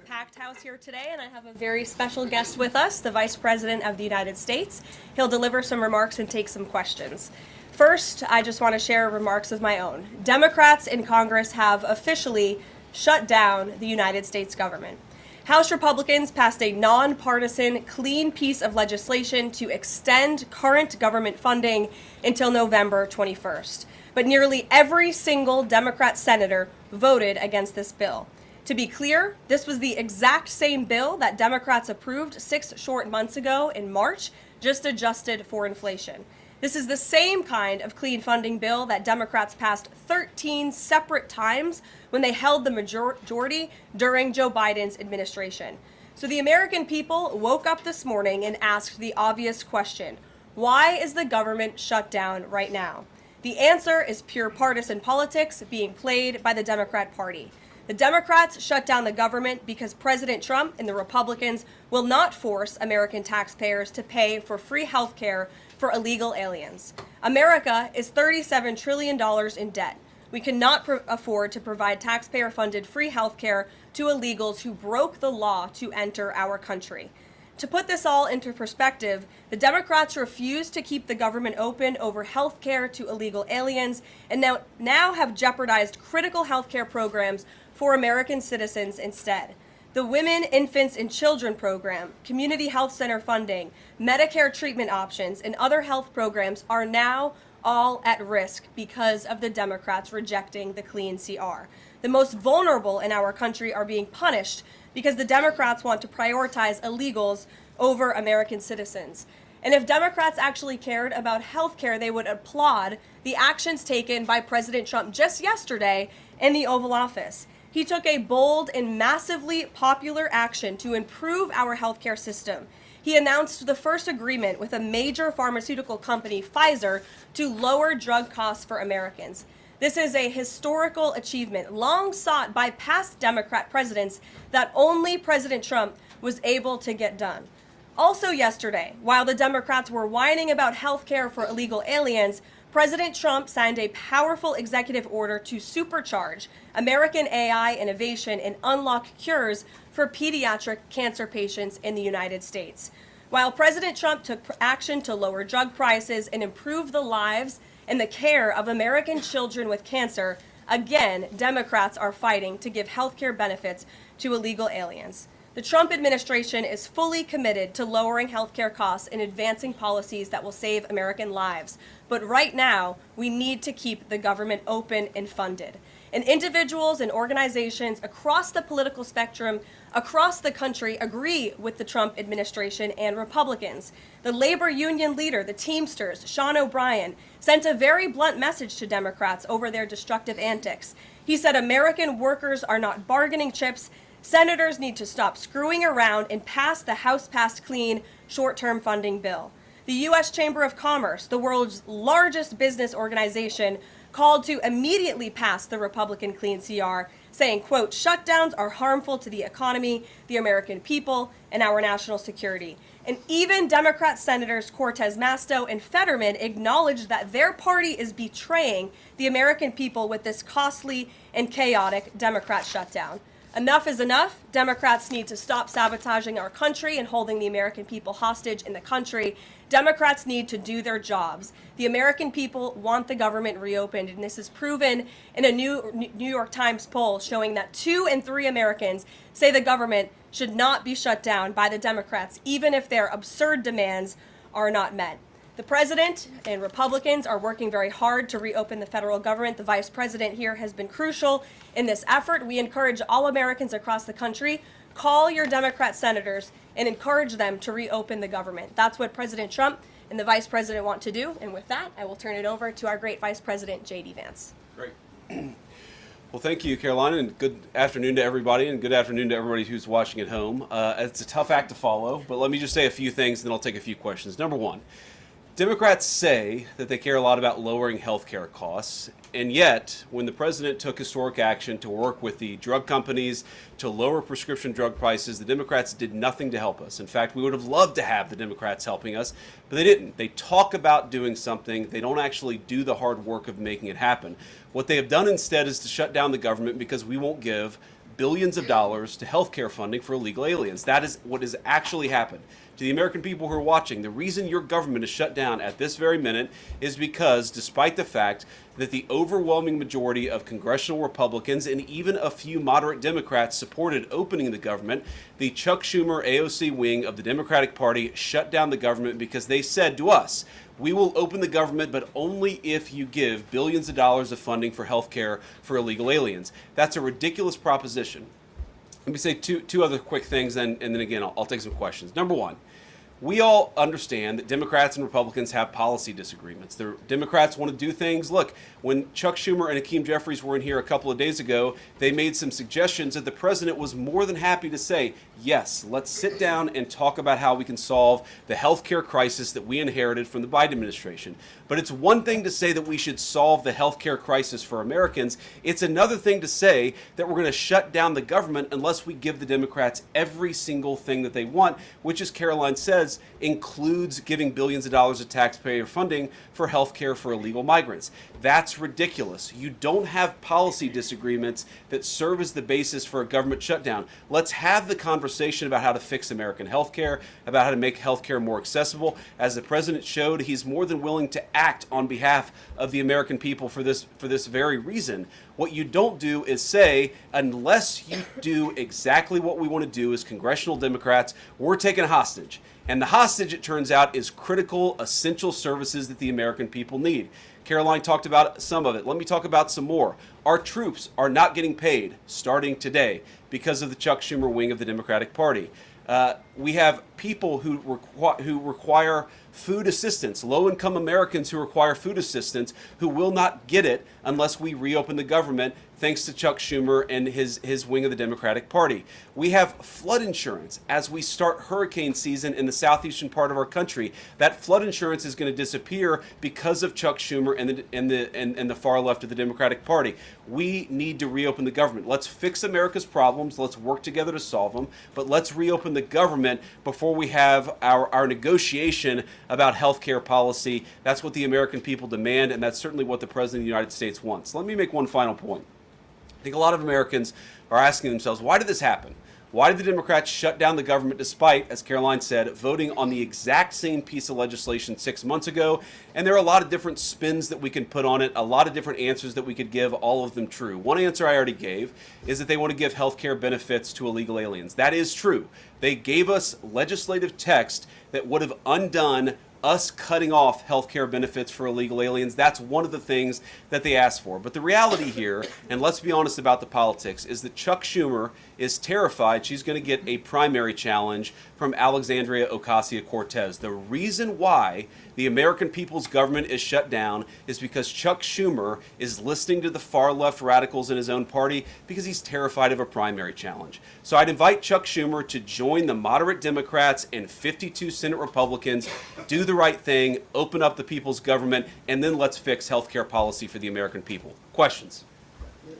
Packed house here today, and I have a very special guest with us, the Vice President of the United States. He'll deliver some remarks and take some questions. First, I just want to share remarks of my own. Democrats in Congress have officially shut down the United States government. House Republicans passed a nonpartisan, clean piece of legislation to extend current government funding until November 21st. But nearly every single Democrat senator voted against this bill. To be clear, this was the exact same bill that Democrats approved 6 short months ago in March, just adjusted for inflation. This is the same kind of clean funding bill that Democrats passed 13 separate times when they held the majority during Joe Biden's administration. So the American people woke up this morning and asked the obvious question: why is the government shut down right now? The answer is pure partisan politics being played by the Democrat Party. The Democrats shut down the government because President Trump and the Republicans will not force American taxpayers to pay for free health care for illegal aliens. America is $37 trillion in debt. We cannot afford to provide taxpayer-funded free health care to illegals who broke the law to enter our country. To put this all into perspective, the Democrats refused to keep the government open over health care to illegal aliens and now have jeopardized critical health care programs for American citizens instead. The Women, Infants, and Children program, community health center funding, Medicare treatment options, and other health programs are now all at risk because of the Democrats rejecting the Clean CR. The most vulnerable in our country are being punished because the Democrats want to prioritize illegals over American citizens. And if Democrats actually cared about health care, they would applaud the actions taken by President Trump just yesterday in the Oval Office. He took a bold and massively popular action to improve our healthcare system. He announced the first agreement with a major pharmaceutical company, Pfizer, to lower drug costs for Americans. This is a historical achievement long sought by past Democrat presidents that only President Trump was able to get done. Also yesterday, while the Democrats were whining about health care for illegal aliens, President Trump signed a powerful executive order to supercharge American AI innovation and unlock cures for pediatric cancer patients in the United States. While President Trump took action to lower drug prices and improve the lives and the care of American children with cancer, again, Democrats are fighting to give health care benefits to illegal aliens. The Trump administration is fully committed to lowering healthcare costs and advancing policies that will save American lives. But right now, we need to keep the government open and funded. And individuals and organizations across the political spectrum, across the country, agree with the Trump administration and Republicans. The labor union leader, the Teamsters, Sean O'Brien, sent a very blunt message to Democrats over their destructive antics. He said American workers are not bargaining chips. Senators need to stop screwing around and pass the House-passed clean short-term funding bill. The U.S. Chamber of Commerce, the world's largest business organization, called to immediately pass the Republican Clean CR, saying, quote, shutdowns are harmful to the economy, the American people, and our national security. And even Democrat Senators Cortez Masto and Fetterman acknowledged that their party is betraying the American people with this costly and chaotic Democrat shutdown. Enough is enough. Democrats need to stop sabotaging our country and holding the American people hostage in the country. Democrats need to do their jobs. The American people want the government reopened, and this is proven in a New York Times poll showing that 2 in 3 Americans say the government should not be shut down by the Democrats, even if their absurd demands are not met. The president and Republicans are working very hard to reopen the federal government. The vice president here has been crucial in this effort. We encourage all Americans across the country, call your Democrat senators and encourage them to reopen the government. That's what President Trump and the vice president want to do. And with that, I will turn it over to our great vice president, J.D. Vance. Great. Well, thank you, Carolina, and good afternoon to everybody, and good afternoon to everybody who's watching at home. It's a tough act to follow, but let me just say a few things, and then I'll take a few questions. Number one, Democrats say that they care a lot about lowering health care costs, and yet, when the president took historic action to work with the drug companies to lower prescription drug prices, the Democrats did nothing to help us. In fact, we would have loved to have the Democrats helping us, but they didn't. They talk about doing something. They don't actually do the hard work of making it happen. What they have done instead is to shut down the government because we won't give billions of dollars to health care funding for illegal aliens. That is what has actually happened. To the American people who are watching, the reason your government is shut down at this very minute is because, despite the fact that the overwhelming majority of congressional Republicans and even a few moderate Democrats supported opening the government, the Chuck Schumer AOC wing of the Democratic Party shut down the government because they said to us, we will open the government, but only if you give billions of dollars of funding for health care for illegal aliens. That's a ridiculous proposition. Let me say two other quick things, and then again, I'll take some questions. Number one, we all understand that Democrats and Republicans have policy disagreements. The Democrats want to do things. Look, when Chuck Schumer and Hakeem Jeffries were in here a couple of days ago, they made some suggestions that the president was more than happy to say, yes, let's sit down and talk about how we can solve the health care crisis that we inherited from the Biden administration. But it's one thing to say that we should solve the health care crisis for Americans. It's another thing to say that we're going to shut down the government unless we give the Democrats every single thing that they want, which, as Caroline says, includes giving billions of dollars of taxpayer funding for health care for illegal migrants. That's ridiculous. You don't have policy disagreements that serve as the basis for a government shutdown. Let's have the conversation about how to fix American health care, about how to make health care more accessible. As the president showed, he's more than willing to act on behalf of the American people for this very reason. What you don't do is say, unless you do exactly what we want to do as congressional Democrats, we're taking hostage. And the hostage, it turns out, is critical, essential services that the American people need. Caroline talked about some of it. Let me talk about some more. Our troops are not getting paid starting today because of the Chuck Schumer wing of the Democratic Party. We have people who require food assistance, low-income Americans who require food assistance, who will not get it unless we reopen the government, thanks to Chuck Schumer and his wing of the Democratic Party. We have flood insurance as we start hurricane season in the southeastern part of our country. That flood insurance is going to disappear because of Chuck Schumer and the far left of the Democratic Party. We need to reopen the government. Let's fix America's problems. Let's work together to solve them. But let's reopen the government before we have our negotiation about health care policy. That's what the American people demand, and that's certainly what the President of the United States wants. Let me make one final point. I think a lot of Americans are asking themselves, why did this happen? Why did the Democrats shut down the government despite, as Caroline said, voting on the exact same piece of legislation 6 months ago? And there are a lot of different spins that we can put on it, a lot of different answers that we could give, all of them true. One answer I already gave is that they want to give health care benefits to illegal aliens. That is true. They gave us legislative text that would have undone us cutting off health care benefits for illegal aliens. That's one of the things that they asked for. But the reality here, and let's be honest about the politics, is that Chuck Schumer is terrified she's going to get a primary challenge from Alexandria Ocasio-Cortez. The reason why the American people's government is shut down is because Chuck Schumer is listening to the far left radicals in his own party because he's terrified of a primary challenge. So I'd invite Chuck Schumer to join the moderate Democrats and 52 Senate Republicans, do the right thing, open up the people's government, and then let's fix health care policy for the American people. Questions?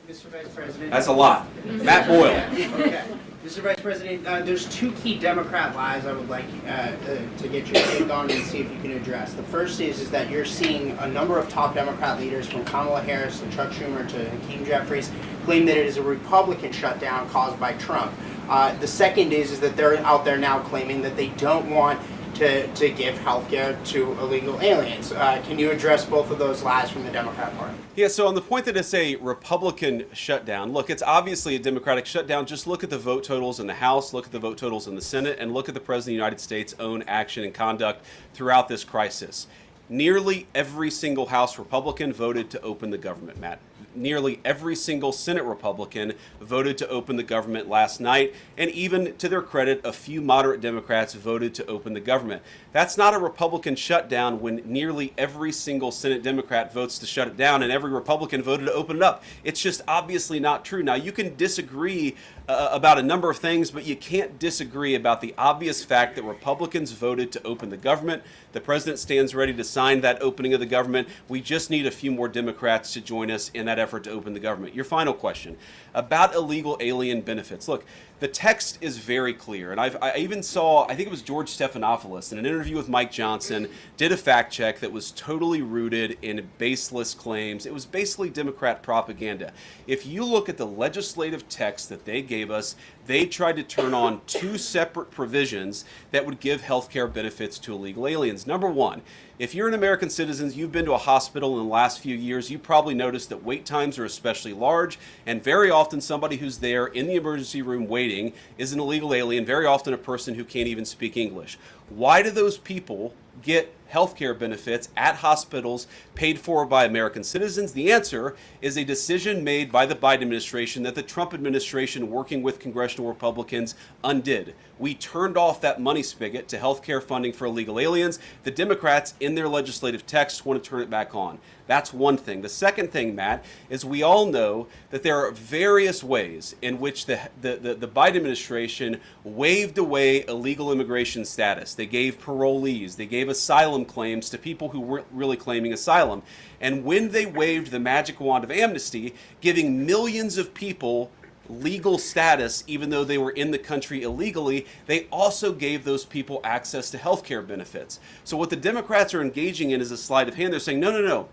Mr. Vice President. That's a lot. Matt Boyle. Okay. Mr. Vice President, there's two key Democrat lies I would like to get your take on and see if you can address. The first is that you're seeing a number of top Democrat leaders, from Kamala Harris to Chuck Schumer to Hakeem Jeffries, claim that it is a Republican shutdown caused by Trump. The second is that they're out there now claiming that they don't want to give health care to illegal aliens. Can you address both of those lies from the Democrat Party? Yeah, so on the point that it's a Republican shutdown, look, it's obviously a Democratic shutdown. Just look at the vote totals in the House, look at the vote totals in the Senate, and look at the President of the United States' own action and conduct throughout this crisis. Nearly every single House Republican voted to open the government, Matt. Nearly every single Senate Republican voted to open the government last night, and even to their credit, a few moderate Democrats voted to open the government. That's not a Republican shutdown when nearly every single Senate Democrat votes to shut it down and every Republican voted to open it up. It's just obviously not true. Now, you can disagree about a number of things, but you can't disagree about the obvious fact that Republicans voted to open the government. The president stands ready to sign that opening of the government. We just need a few more Democrats to join us in that effort to open the government. Your final question about illegal alien benefits. Look, the text is very clear, and I even saw, I think it was George Stephanopoulos in an interview with Mike Johnson, did a fact check that was totally rooted in baseless claims. It was basically Democrat propaganda. If you look at the legislative text that they gave us, they tried to turn on two separate provisions that would give health care benefits to illegal aliens. Number one, if you're an American citizen, you've been to a hospital in the last few years, you probably noticed that wait times are especially large, and very often somebody who's there in the emergency room waiting is an illegal alien, very often a person who can't even speak English. Why do those people get health care benefits at hospitals paid for by American citizens? The answer is a decision made by the Biden administration that the Trump administration, working with congressional Republicans, undid. We turned off that money spigot to health care funding for illegal aliens. The Democrats, in their legislative text, want to turn it back on. That's one thing. The second thing, Matt, is we all know that there are various ways in which the Biden administration waved away illegal immigration status. They gave parolees, they gave asylum claims to people who weren't really claiming asylum. And when they waved the magic wand of amnesty, giving millions of people legal status even though they were in the country illegally, they also gave those people access to health care benefits. So what the Democrats are engaging in is a sleight of hand. They're saying, no.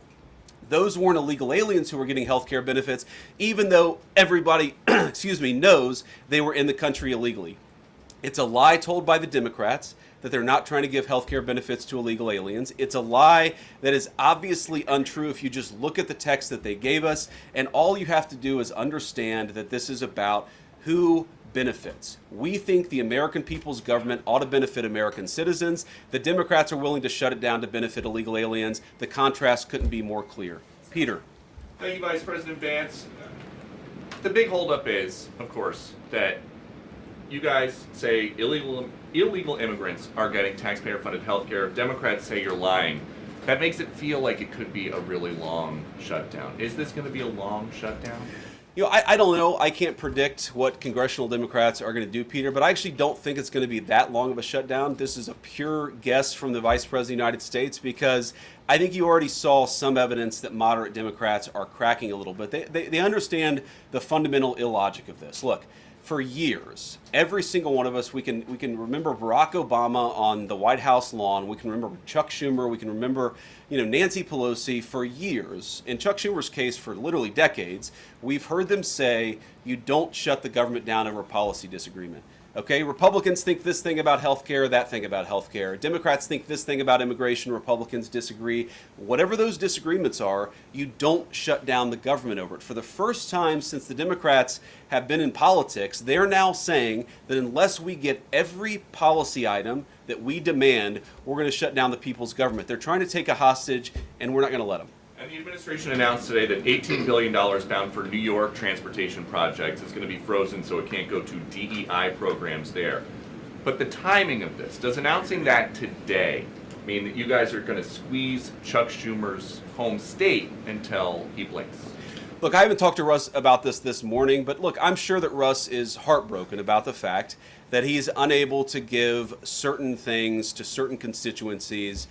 Those weren't illegal aliens who were getting health care benefits, even though everybody, knows they were in the country illegally. It's a lie told by the Democrats that they're not trying to give health care benefits to illegal aliens. It's a lie that is obviously untrue if you just look at the text that they gave us, and all you have to do is understand that this is about who benefits. We think the American people's government ought to benefit American citizens. The Democrats are willing to shut it down to benefit illegal aliens. The contrast couldn't be more clear. Peter. Thank you, Vice President Vance. The big holdup is, of course, that you guys say illegal immigrants are getting taxpayer-funded health care. Democrats say you're lying. That makes it feel like it could be a really long shutdown. Is this going to be a long shutdown? I don't know. I can't predict what congressional Democrats are going to do, Peter, but I actually don't think it's going to be that long of a shutdown. This is a pure guess from the Vice President of the United States because I think you already saw some evidence that moderate Democrats are cracking a little bit. They understand the fundamental illogic of this. Look, for years, every single one of us, we can remember Barack Obama on the White House lawn. We can remember Chuck Schumer. We can remember, Nancy Pelosi for years. In Chuck Schumer's case, for literally decades, we've heard them say, you don't shut the government down over a policy disagreement. Okay, Republicans think this thing about health care, that thing about health care. Democrats think this thing about immigration, Republicans disagree. Whatever those disagreements are, you don't shut down the government over it. For the first time since the Democrats have been in politics, they're now saying that unless we get every policy item that we demand, we're going to shut down the people's government. They're trying to take a hostage, and we're not going to let them. And the administration announced today that $18 billion bound for New York transportation projects is going to be frozen so it can't go to DEI programs there. But the timing of this, does announcing that today mean that you guys are going to squeeze Chuck Schumer's home state until he blinks? Look, I haven't talked to Russ about this morning, but look, I'm sure that Russ is heartbroken about the fact that he's unable to give certain things to certain constituencies.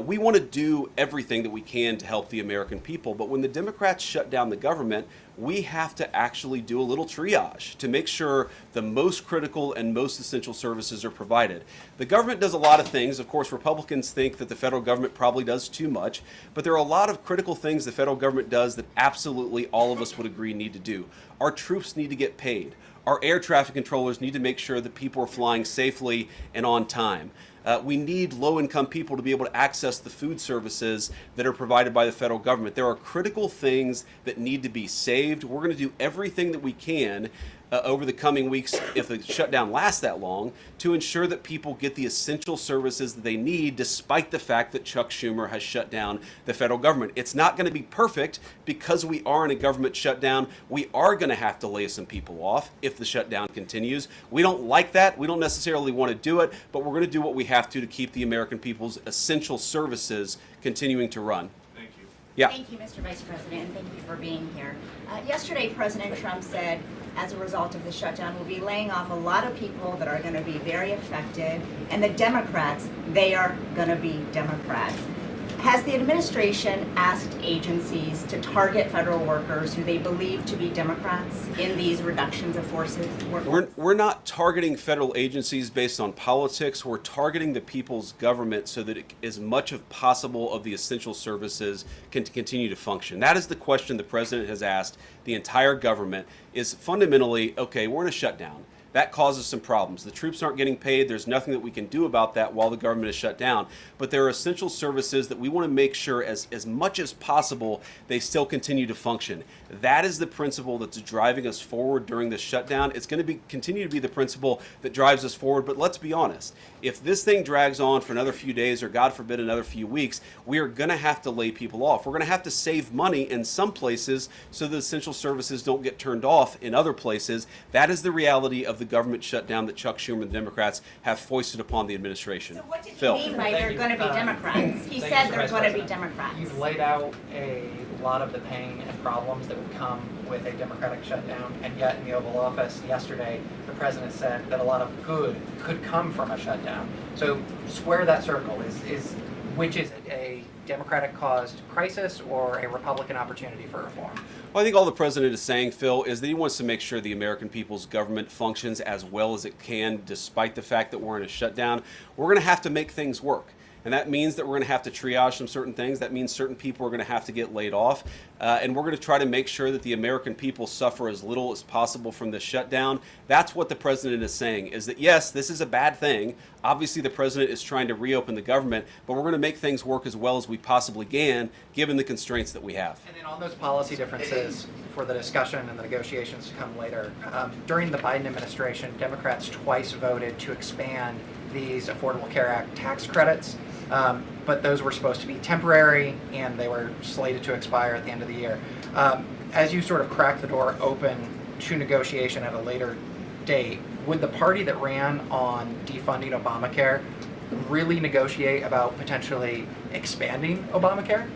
We want to do everything that we can to help the American people, but when the Democrats shut down the government, we have to actually do a little triage to make sure the most critical and most essential services are provided. The government does a lot of things. Of course, Republicans think that the federal government probably does too much, but there are a lot of critical things the federal government does that absolutely all of us would agree need to do. Our troops need to get paid. Our air traffic controllers need to make sure that people are flying safely and on time. We need low-income people to be able to access the food services that are provided by the federal government. There are critical things that need to be saved. We're going to do everything that we can over the coming weeks, if the shutdown lasts that long, to ensure that people get the essential services that they need, despite the fact that Chuck Schumer has shut down the federal government. It's not going to be perfect because we are in a government shutdown. We are going to have to lay some people off if the shutdown continues. We don't like that. We don't necessarily want to do it, but we're going to do what we have to keep the American people's essential services continuing to run. Thank you. Yeah. Thank you, Mr. Vice President, and thank you for being here. Yesterday, President Trump said, as a result of the shutdown, we'll be laying off a lot of people that are going to be very affected, and the Democrats, they are going to be Democrats. Has the administration asked agencies to target federal workers who they believe to be Democrats in these reductions of forces? We're not targeting federal agencies based on politics. We're targeting the people's government so that as much as possible of the essential services can continue to function. That is the question the president has asked the entire government, is fundamentally, okay, we're in a shutdown. That causes some problems. The troops aren't getting paid. There's nothing that we can do about that while the government is shut down. But there are essential services that we want to make sure as much as possible they still continue to function. That is the principle that's driving us forward during this shutdown. It's going to continue to be the principle that drives us forward. But let's be honest. If this thing drags on for another few days or, God forbid, another few weeks, we are going to have to lay people off. We're going to have to save money in some places so the essential services don't get turned off in other places. That is the reality of the government shutdown that Chuck Schumer and the Democrats have foisted upon the administration. So what did Phil. he mean by they're going to be Democrats? He said they're going to be Democrats. You've laid out a lot of the pain and problems that would come with a Democratic shutdown, and yet in the Oval Office yesterday, the president said that a lot of good could come from a shutdown. So square that circle. Which is it, a Democratic-caused crisis or a Republican opportunity for reform? Well, I think all the president is saying, Phil, is that he wants to make sure the American people's government functions as well as it can, despite the fact that we're in a shutdown. We're going to have to make things work. And that means that we're going to have to triage some certain things. That means certain people are going to have to get laid off. And we're going to try to make sure that the American people suffer as little as possible from this shutdown. That's what the president is saying, is that, yes, this is a bad thing. Obviously, the president is trying to reopen the government, but we're going to make things work as well as we possibly can, given the constraints that we have. And then on those policy differences for the discussion and the negotiations to come later, during the Biden administration, Democrats twice voted to expand these Affordable Care Act tax credits. But those were supposed to be temporary, and they were slated to expire at the end of the year. As you sort of crack the door open to negotiation at a later date, would the party that ran on defunding Obamacare really negotiate about potentially expanding Obamacare?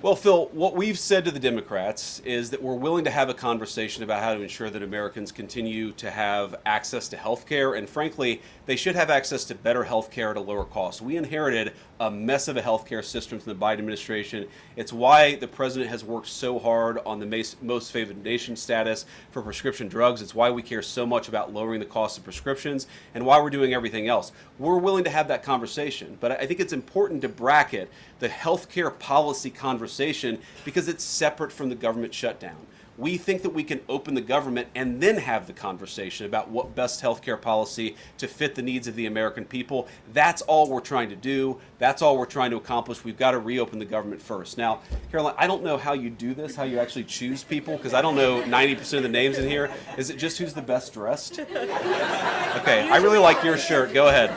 Well, Phil, what we've said to the Democrats is that we're willing to have a conversation about how to ensure that Americans continue to have access to health care, and frankly, they should have access to better health care at a lower cost. We inherited a mess of a health care system from the Biden administration. It's why the president has worked so hard on the most favored nation status for prescription drugs. It's why we care so much about lowering the cost of prescriptions and why we're doing everything else. We're willing to have that conversation, but I think it's important to bracket the health care policy conversation because it's separate from the government shutdown. We think that we can open the government and then have the conversation about what best healthcare policy to fit the needs of the American people. That's all we're trying to do. That's all we're trying to accomplish. We've got to reopen the government first. Now, Caroline, I don't know how you do this, how you actually choose people, because I don't know 90% of the names in here. Is it just who's the best dressed? Okay, I really like your shirt. Go ahead.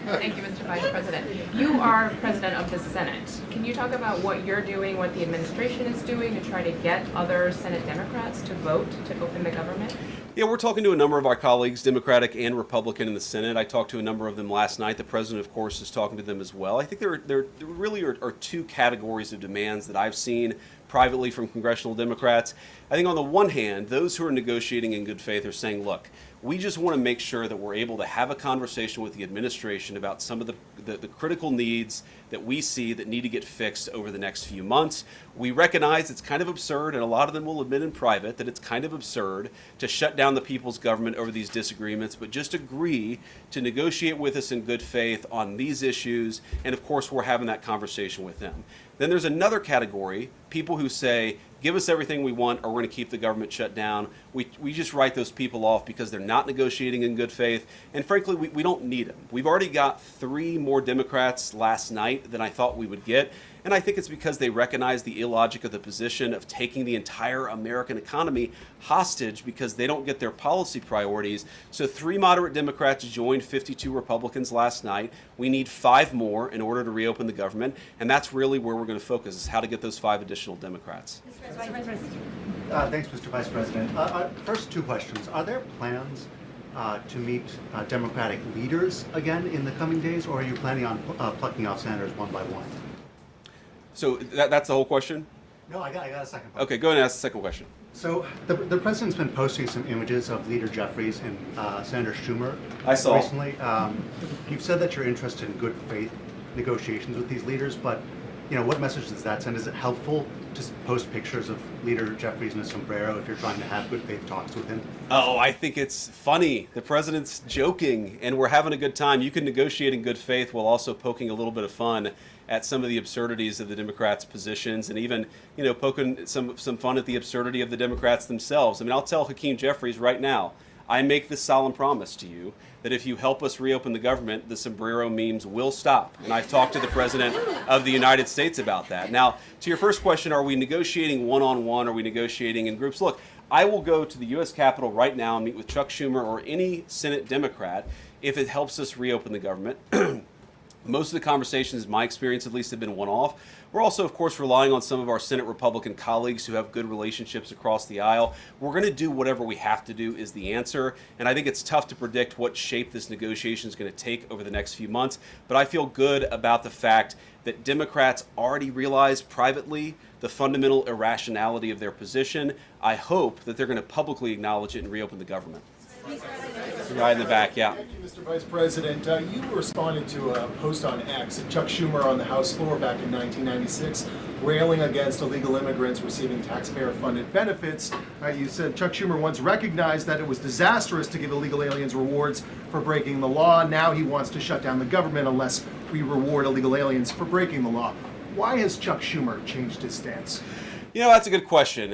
Thank you, Mr. Vice President. You are president of the Senate. Can you talk about what you're doing, what the administration is doing to try to get other Senate Democrats to vote to open the government? Yeah, we're talking to a number of our colleagues, Democratic and Republican, in the Senate. I talked to a number of them last night. The president, of course, is talking to them as well. I think there really are two categories of demands that I've seen privately from congressional Democrats. I think on the one hand, those who are negotiating in good faith are saying, look, we just want to make sure that we're able to have a conversation with the administration about some of the critical needs that we see that need to get fixed over the next few months. We recognize it's kind of absurd, and a lot of them will admit in private that it's kind of absurd to shut down the people's government over these disagreements, but just agree to negotiate with us in good faith on these issues, and of course we're having that conversation with them. Then there's another category, people who say, give us everything we want or we're going to keep the government shut down. We just write those people off because they're not negotiating in good faith. And frankly, we don't need them. We've already got 3 more Democrats last night than I thought we would get. And I think it's because they recognize the illogic of the position of taking the entire American economy hostage because they don't get their policy priorities. So 3 moderate Democrats joined 52 Republicans last night. We need 5 more in order to reopen the government. And that's really where we're going to focus, is how to get those 5 additional Democrats. Thanks, Mr. Vice President. First 2 questions. Are there plans to meet Democratic leaders again in the coming days, or are you planning on plucking off senators one by one? So that's the whole question? No, I got a second part. Okay, go ahead and ask the second question. So the president's been posting some images of Leader Jeffries and Senator Schumer. I saw. Recently. You've said that you're interested in good faith negotiations with these leaders, but what message does that send? Is it helpful to post pictures of Leader Jeffries in a sombrero if you're trying to have good faith talks with him? Oh, I think it's funny. The president's joking, and we're having a good time. You can negotiate in good faith while also poking a little bit of fun at some of the absurdities of the Democrats' positions, and even, poking some fun at the absurdity of the Democrats themselves. I mean, I'll tell Hakeem Jeffries right now, I make this solemn promise to you that if you help us reopen the government, the sombrero memes will stop. And I've talked to the President of the United States about that. Now, to your first question, are we negotiating one-on-one? Are we negotiating in groups? Look, I will go to the U.S. Capitol right now and meet with Chuck Schumer or any Senate Democrat if it helps us reopen the government. Most of the conversations, in my experience at least, have been one-off. We're also, of course, relying on some of our Senate Republican colleagues who have good relationships across the aisle. We're going to do whatever we have to do is the answer. And I think it's tough to predict what shape this negotiation is going to take over the next few months. But I feel good about the fact that Democrats already realize privately the fundamental irrationality of their position. I hope that they're going to publicly acknowledge it and reopen the government. Right in the back, yeah. Thank you, Mr. Vice President. You responded to a post on X of Chuck Schumer on the House floor back in 1996, railing against illegal immigrants receiving taxpayer-funded benefits. You said Chuck Schumer once recognized that it was disastrous to give illegal aliens rewards for breaking the law. Now he wants to shut down the government unless we reward illegal aliens for breaking the law. Why has Chuck Schumer changed his stance? That's a good question.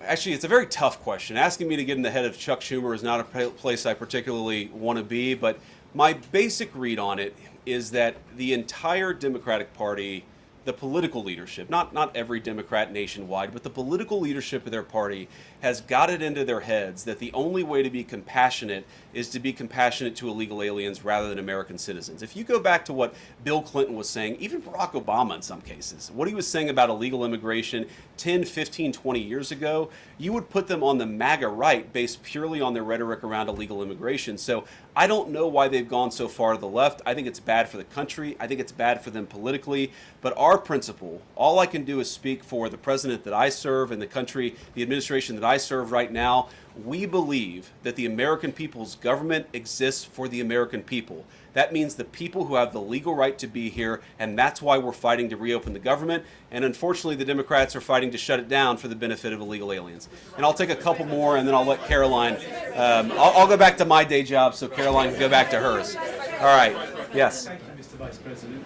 Actually, it's a very tough question. Asking me to get in the head of Chuck Schumer is not a place I particularly want to be, but my basic read on it is that the entire Democratic Party, the political leadership, not every Democrat nationwide, but the political leadership of their party has got it into their heads that the only way to be compassionate is to be compassionate to illegal aliens rather than American citizens. If you go back to what Bill Clinton was saying, even Barack Obama in some cases, what he was saying about illegal immigration 10, 15, 20 years ago, you would put them on the MAGA right based purely on their rhetoric around illegal immigration. So I don't know why they've gone so far to the left. I think it's bad for the country. I think it's bad for them politically. But our principle, all I can do is speak for the president that I serve and the country, the administration that I serve right now. We believe that the American people's government exists for the American people. That means the people who have the legal right to be here, and that's why we're fighting to reopen the government. And unfortunately, the Democrats are fighting to shut it down for the benefit of illegal aliens. And I'll take a couple more, and then I'll let Caroline. I'll go back to my day job so Caroline can go back to hers. All right. Yes. Thank you, Mr. Vice President.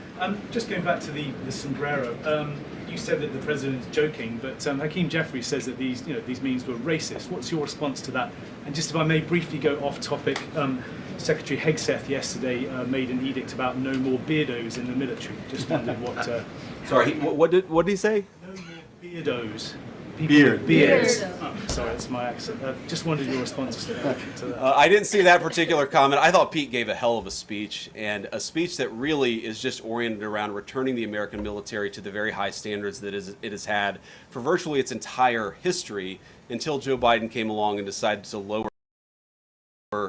Just going back to the sombrero. You said that the president is joking, but Hakeem Jeffries says that these memes were racist. What's your response to that? And just if I may briefly go off topic, Secretary Hegseth yesterday made an edict about no more beardos in the military. Just wondered what. Sorry, what did he say? No more beardos. Beards. Oh, sorry, that's my accent. Just wondered your response to that. I didn't see that particular comment. I thought Pete gave a hell of a speech, and a speech that really is just oriented around returning the American military to the very high standards that it has had for virtually its entire history until Joe Biden came along and decided to lower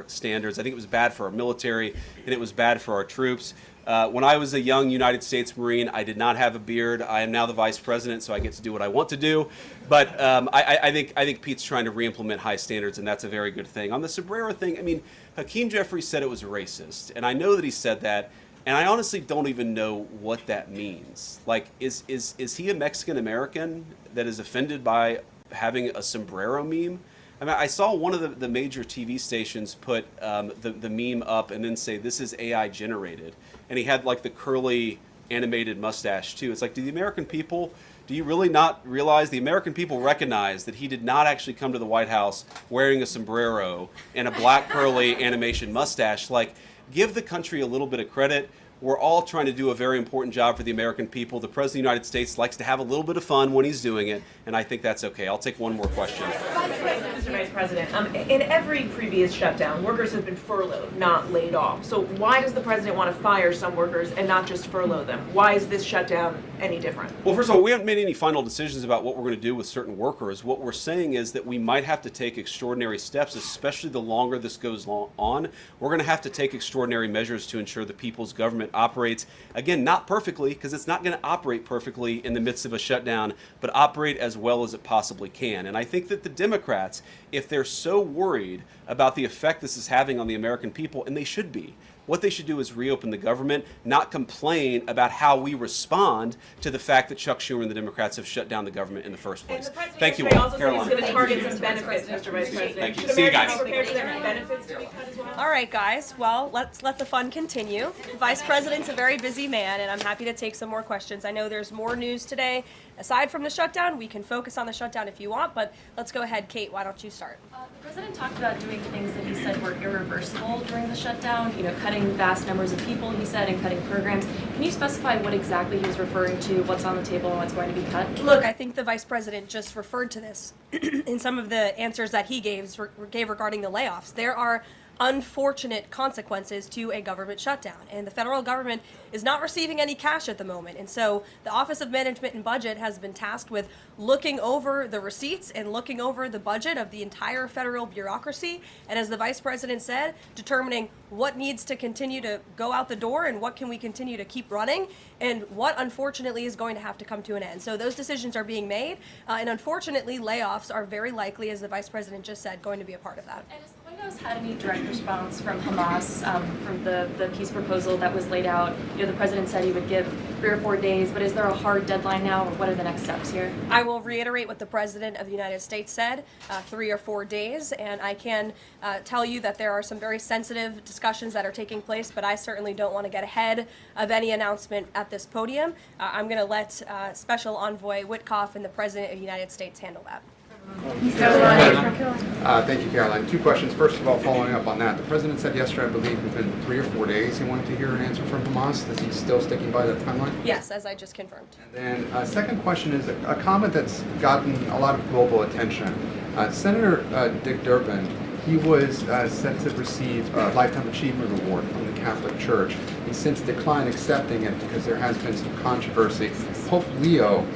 standards. I think it was bad for our military, and it was bad for our troops. When I was a young United States Marine, I did not have a beard. I am now the vice president, so I get to do what I want to do. But I think Pete's trying to re-implement high standards, and that's a very good thing. On the sombrero thing, I mean, Hakeem Jeffries said it was racist, and I know that he said that, and I honestly don't even know what that means. Like, is he a Mexican American that is offended by having a sombrero meme? I mean, I saw one of the major TV stations put the meme up and then say, this is AI generated. And he had like the curly animated mustache too. It's like, do you really not realize the American people recognize that he did not actually come to the White House wearing a sombrero and a black curly animation mustache? Like, give the country a little bit of credit. We're all trying to do a very important job for the American people. The President of the United States likes to have a little bit of fun when he's doing it, and I think that's okay. I'll take one more question. Mr. Vice President, in every previous shutdown, workers have been furloughed, not laid off. So why does the President want to fire some workers and not just furlough them? Why is this shutdown any different? Well, first of all, we haven't made any final decisions about what we're going to do with certain workers. What we're saying is that we might have to take extraordinary steps, especially the longer this goes on. We're going to have to take extraordinary measures to ensure the people's government operates, again, not perfectly, because it's not going to operate perfectly in the midst of a shutdown, but operate as well as it possibly can. And I think that the Democrats, if they're so worried about the effect this is having on the American people, and they should be, what they should do is reopen the government, not complain about how we respond to the fact that Chuck Schumer and the Democrats have shut down the government in the first place. Thank you all. Also said he's going to target some benefits, Mr. Vice President. Thank you. Should See you Americans guys. prepare for their benefits to be cut as well? All right, guys. Well, let's let the fun continue. The Vice President's a very busy man, and I'm happy to take some more questions. I know there's more news today. Aside from the shutdown, we can focus on the shutdown if you want, but let's go ahead. Kate, why don't you start? The president talked about doing things that he said were irreversible during the shutdown, cutting vast numbers of people, he said, and cutting programs. Can you specify what exactly he was referring to, what's on the table, and what's going to be cut? Look, I think the Vice President just referred to this in some of the answers that he gave regarding the layoffs. There are unfortunate consequences to a government shutdown, and the federal government is not receiving any cash at the moment, and so the Office of Management and Budget has been tasked with looking over the receipts and looking over the budget of the entire federal bureaucracy, and as the Vice President said, determining what needs to continue to go out the door and what can we continue to keep running, and what unfortunately is going to have to come to an end. So those decisions are being made, and unfortunately layoffs are very likely, as the Vice President just said, going to be a part of that. And has the White House had any direct response from Hamas from the peace proposal that was laid out? The president said he would give 3 or 4 days, but is there a hard deadline now, or what are the next steps here? I will reiterate what the President of the United States said, 3 or 4 days, and I can tell you that there are some very sensitive discussions that are taking place, but I certainly don't want to get ahead of any announcement at this podium. I'm going to let Special Envoy Witkoff and the President of the United States handle that. Thank you, Caroline. 2 questions. First of all, following up on that, the president said yesterday, I believe, within 3 or 4 days he wanted to hear an answer from Hamas. Is he still sticking by that timeline? Yes, as I just confirmed. And second question is a comment that's gotten a lot of global attention. Senator Dick Durbin, he was set to receive a Lifetime Achievement Award from the Catholic Church. He's since declined accepting it because there has been some controversy. Pope Leo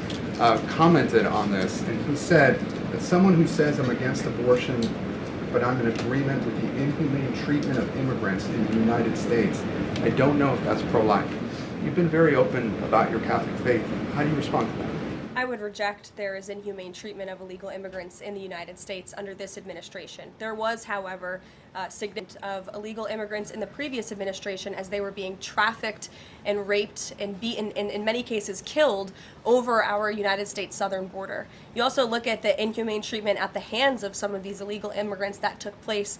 commented on this, and he said that someone who says I'm against abortion, but I'm in agreement with the inhumane treatment of immigrants in the United States, I don't know if that's pro-life. You've been very open about your Catholic faith. How do you respond to that? I would reject there is inhumane treatment of illegal immigrants in the United States under this administration. There was, however, significant of illegal immigrants in the previous administration as they were being trafficked and raped and beaten, and in many cases killed, over our United States southern border. You also look at the inhumane treatment at the hands of some of these illegal immigrants that took place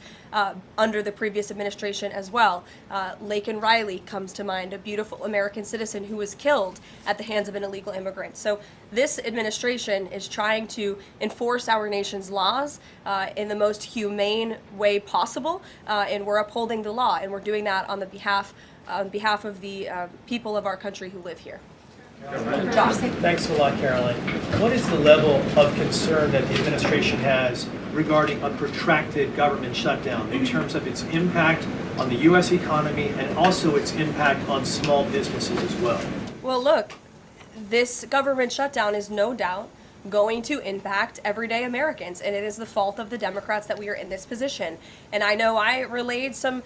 under the previous administration as well. Laken Riley comes to mind, a beautiful American citizen who was killed at the hands of an illegal immigrant. So this administration is trying to enforce our nation's laws in the most humane way possible, and we're upholding the law, and we're doing that on behalf of the people of our country who live here. Josh. Thanks a lot, Caroline. What is the level of concern that the administration has regarding a protracted government shutdown in terms of its impact on the U.S. economy and also its impact on small businesses as well? Well, look, this government shutdown is no doubt going to impact everyday Americans, and it is the fault of the Democrats that we are in this position. And I know I relayed some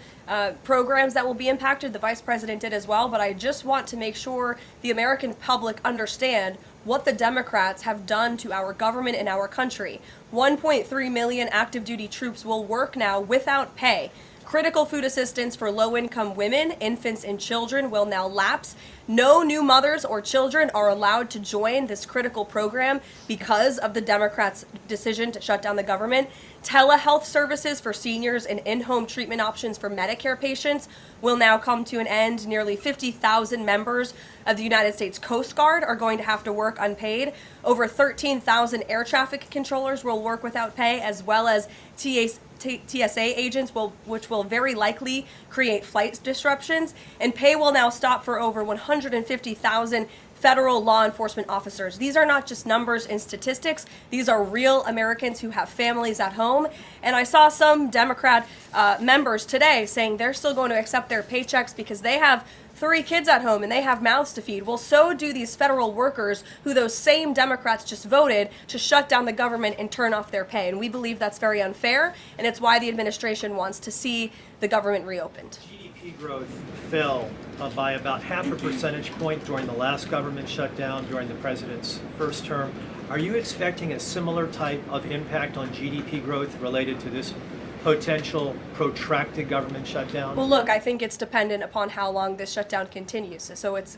programs that will be impacted, the Vice President did as well, but I just want to make sure the American public understand what the Democrats have done to our government and our country. 1.3 million active duty troops will work now without pay. Critical food assistance for low-income women, infants, and children will now lapse. No new mothers or children are allowed to join this critical program because of the Democrats' decision to shut down the government. Telehealth services for seniors and in-home treatment options for Medicare patients will now come to an end. Nearly 50,000 members of the United States Coast Guard are going to have to work unpaid. Over 13,000 air traffic controllers will work without pay, as well as TSA agents, which will very likely create flight disruptions. And pay will now stop for over 150,000 federal law enforcement officers. These are not just numbers and statistics. These are real Americans who have families at home. And I saw some Democrat members today saying they're still going to accept their paychecks because they have 3 kids at home and they have mouths to feed. Well, so do these federal workers who those same Democrats just voted to shut down the government and turn off their pay. And we believe that's very unfair, and it's why the administration wants to see the government reopened. GDP growth fell by about half a percentage point during the last government shutdown during the president's first term. Are you expecting a similar type of impact on GDP growth related to this potential protracted government shutdown? Well, look, I think it's dependent upon how long this shutdown continues. So it's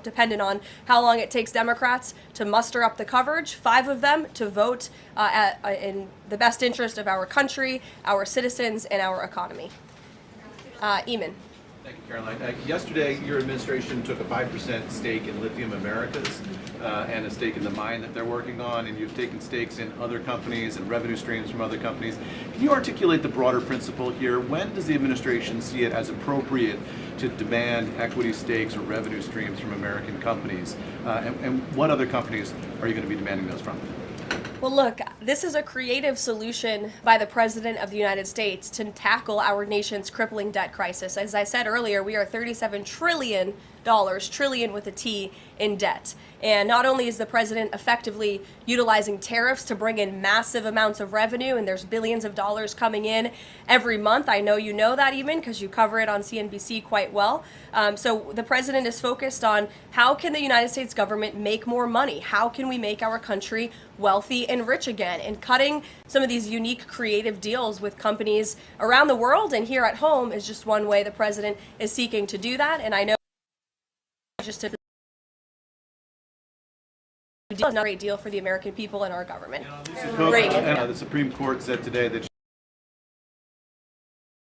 dependent on how long it takes Democrats to muster up the coverage, 5 of them, to vote in the best interest of our country, our citizens, and our economy. Eamon. Thank you, Caroline. Yesterday, your administration took a 5% stake in Lithium Americas and a stake in the mine that they're working on, and you've taken stakes in other companies and revenue streams from other companies. Can you articulate the broader principle here? When does the administration see it as appropriate to demand equity stakes or revenue streams from American companies? And what other companies are you going to be demanding those from? Well, look, this is a creative solution by the President of the United States to tackle our nation's crippling debt crisis. As I said earlier, we are $37 trillion, trillion with a T, in debt. And not only is the president effectively utilizing tariffs to bring in massive amounts of revenue, and there's billions of dollars coming in every month. I know you know that, even because you cover it on CNBC quite well. So the president is focused on how can the United States government make more money? How can we make our country wealthy and rich again? And cutting some of these unique creative deals with companies around the world and here at home is just one way the president is seeking to do that. And I know just to deal is not a great deal for the American people and our government. The Supreme Court said today that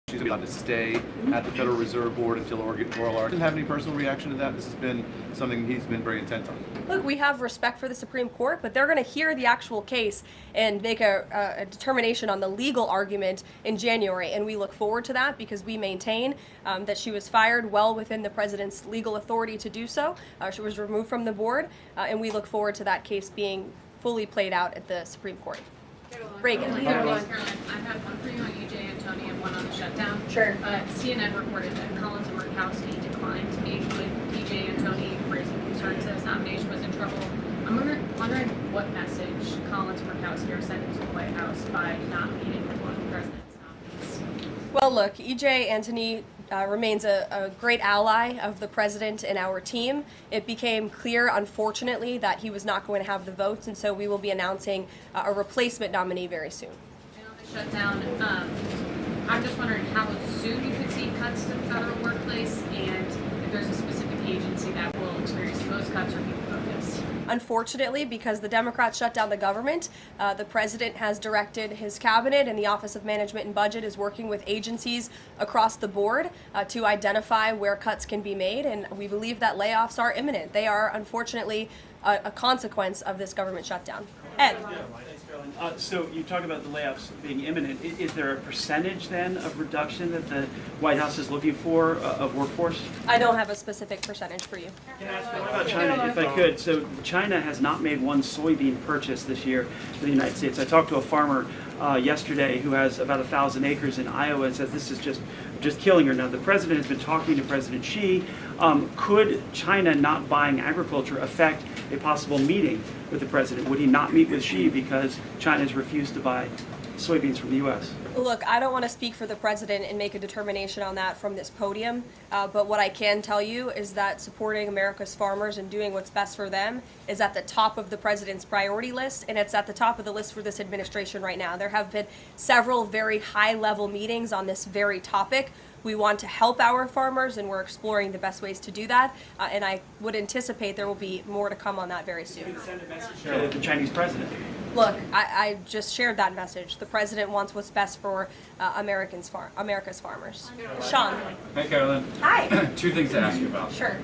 she's allowed to stay at the Federal Reserve Board until oral argument. Didn't have any personal reaction to that. This has been something he's been very intent on. Look, we have respect for the Supreme Court, but they're going to hear the actual case and make a determination on the legal argument in January, and we look forward to that because we maintain that she was fired well within the president's legal authority to do so. She was removed from the board, and we look forward to that case being fully played out at the Supreme Court. Reagan. Caroline, I have one for you on EJ and Tony and one on the shutdown. Sure. CNN reported that Collins and Murkowski declined to meet with EJ and Tony, raising concerns that his nomination was in trouble. I'm wondering what message Collins and Murkowski are sending to the White House by not meeting with one of the president's nominees. Well, look, EJ Antony remains a great ally of the president and our team. It became clear, unfortunately, that he was not going to have the votes, and so we will be announcing a replacement nominee very soon. And on the shutdown, I'm just wondering how soon you could see cuts to the federal workplace, and if there's a specific agency that will experience the most cuts or be focused. Unfortunately, because the Democrats shut down the government, the president has directed his cabinet, and the Office of Management and Budget is working with agencies across the board to identify where cuts can be made, and we believe that layoffs are imminent. They are, unfortunately, a consequence of this government shutdown. Ed. So you talk about the layoffs being imminent. Is there a percentage then of reduction that the White House is looking for of workforce? I don't have a specific percentage for you. What about China, if I could? So China has not made one soybean purchase this year for the United States. I talked to a farmer yesterday who has about 1,000 acres in Iowa and says this is just killing her. Now, the president has been talking to President Xi. Could China not buying agriculture affect a possible meeting with the president? Would he not meet with Xi because China has refused to buy soybeans from the U.S.? Look, I don't want to speak for the president and make a determination on that from this podium, but what I can tell you is that supporting America's farmers and doing what's best for them is at the top of the president's priority list, and it's at the top of the list for this administration right now. There have been several very high-level meetings on this very topic. We want to help our farmers, and we're exploring the best ways to do that, and I would anticipate there will be more to come on that very soon. To the Chinese president. Look, I just shared that message. The president wants what's best for America's farmers. Sean. Hi, Carolyn. Hi. 2 things to ask you about. Sure.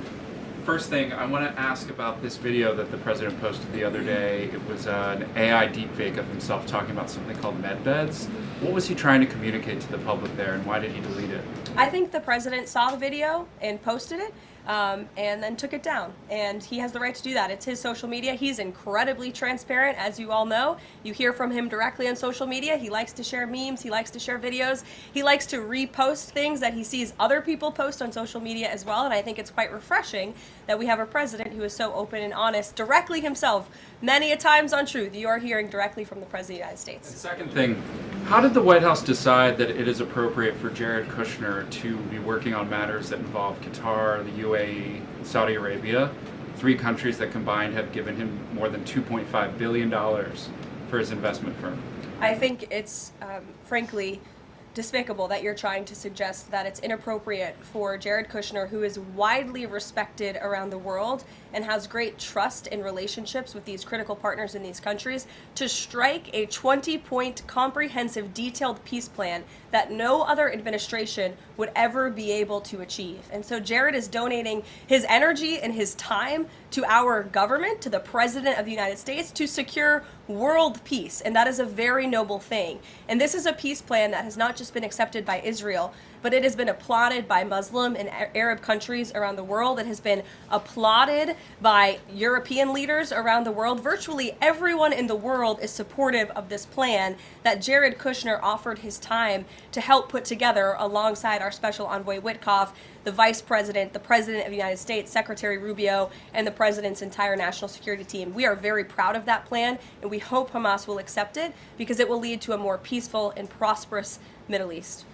First thing, I want to ask about this video that the president posted the other day. It was an AI deepfake of himself talking about something called med beds. What was he trying to communicate to the public there, and why did he delete it? I think the president saw the video and posted it. and then took it down. And he has the right to do that. It's his social media. He's incredibly transparent, as you all know. You hear from him directly on social media. He likes to share memes. He likes to share videos. He likes to repost things that he sees other people post on social media as well. And I think it's quite refreshing that we have a president who is so open and honest directly himself. Many a times on Truth, you are hearing directly from the President of the United States. Second thing, how did the White House decide that it is appropriate for Jared Kushner to be working on matters that involve Qatar, the UAE, and Saudi Arabia, 3 countries that combined have given him more than $2.5 billion for his investment firm? I think it's, frankly, despicable that you're trying to suggest that it's inappropriate for Jared Kushner, who is widely respected around the world and has great trust in relationships with these critical partners in these countries, to strike a 20-point comprehensive detailed peace plan that no other administration would ever be able to achieve. And so Jared is donating his energy and his time to our government, to the President of the United States, to secure world peace. And that is a very noble thing. And this is a peace plan that has not just been accepted by Israel, but it has been applauded by Muslim and Arab countries around the world. It has been applauded by European leaders around the world. Virtually everyone in the world is supportive of this plan that Jared Kushner offered his time to help put together alongside our Special Envoy Witkoff, the Vice President, the President of the United States, Secretary Rubio, and the President's entire national security team. We are very proud of that plan, and we hope Hamas will accept it because it will lead to a more peaceful and prosperous Middle East.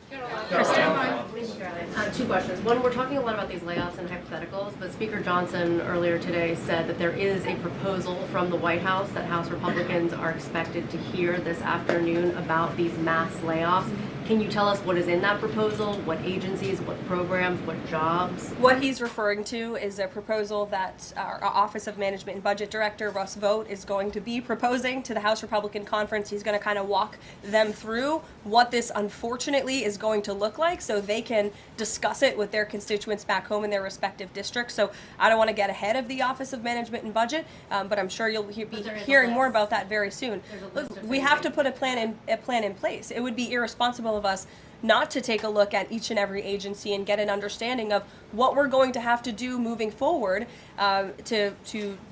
Two questions. One, we're talking a lot about these layoffs and hypotheticals, but Speaker Johnson earlier today said that there is a proposal from the White House that House Republicans are expected to hear this afternoon about these mass layoffs. Can you tell us what is in that proposal? What agencies, what programs, what jobs? What he's referring to is a proposal that our Office of Management and Budget Director, Russ Vought, is going to be proposing to the House Republican Conference. He's going to kind of walk them through what this unfortunately is going to look like so they can discuss it with their constituents back home in their respective districts. So I don't want to get ahead of the Office of Management and Budget, but I'm sure you'll be hearing more about that very soon. Look, we have to put a plan in place. It would be irresponsible of us not to take a look at each and every agency and get an understanding of what we're going to have to do moving forward to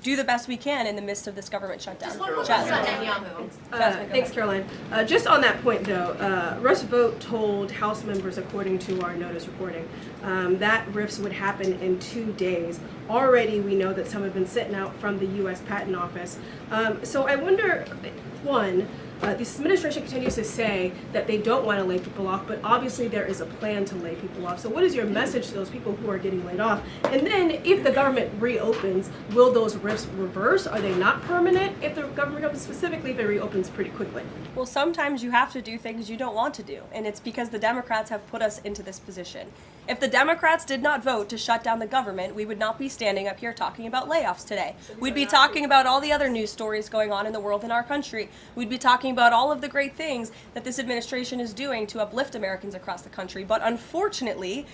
do the best we can in the midst of this government shutdown. Thanks, Caroline. Just on that point, though, Russ Vought told House members, according to our notice reporting, that RIFs would happen in 2 days. Already, we know that some have been sent out from the U.S. Patent Office. So I wonder, one, this administration continues to say that they don't want to lay people off, but obviously there is a plan to lay people off. So what is your message to those people who are getting laid off? And then if the government reopens, will those RIFs reverse? Are they not permanent if the government reopens, specifically if it reopens pretty quickly? Well, sometimes you have to do things you don't want to do, and it's because the Democrats have put us into this position. If the Democrats did not vote to shut down the government, we would not be standing up here talking about layoffs today. We'd be talking about all the other news stories going on in the world in our country. We'd be talking about all of the great things that this administration is doing to uplift Americans across the country. But unfortunately,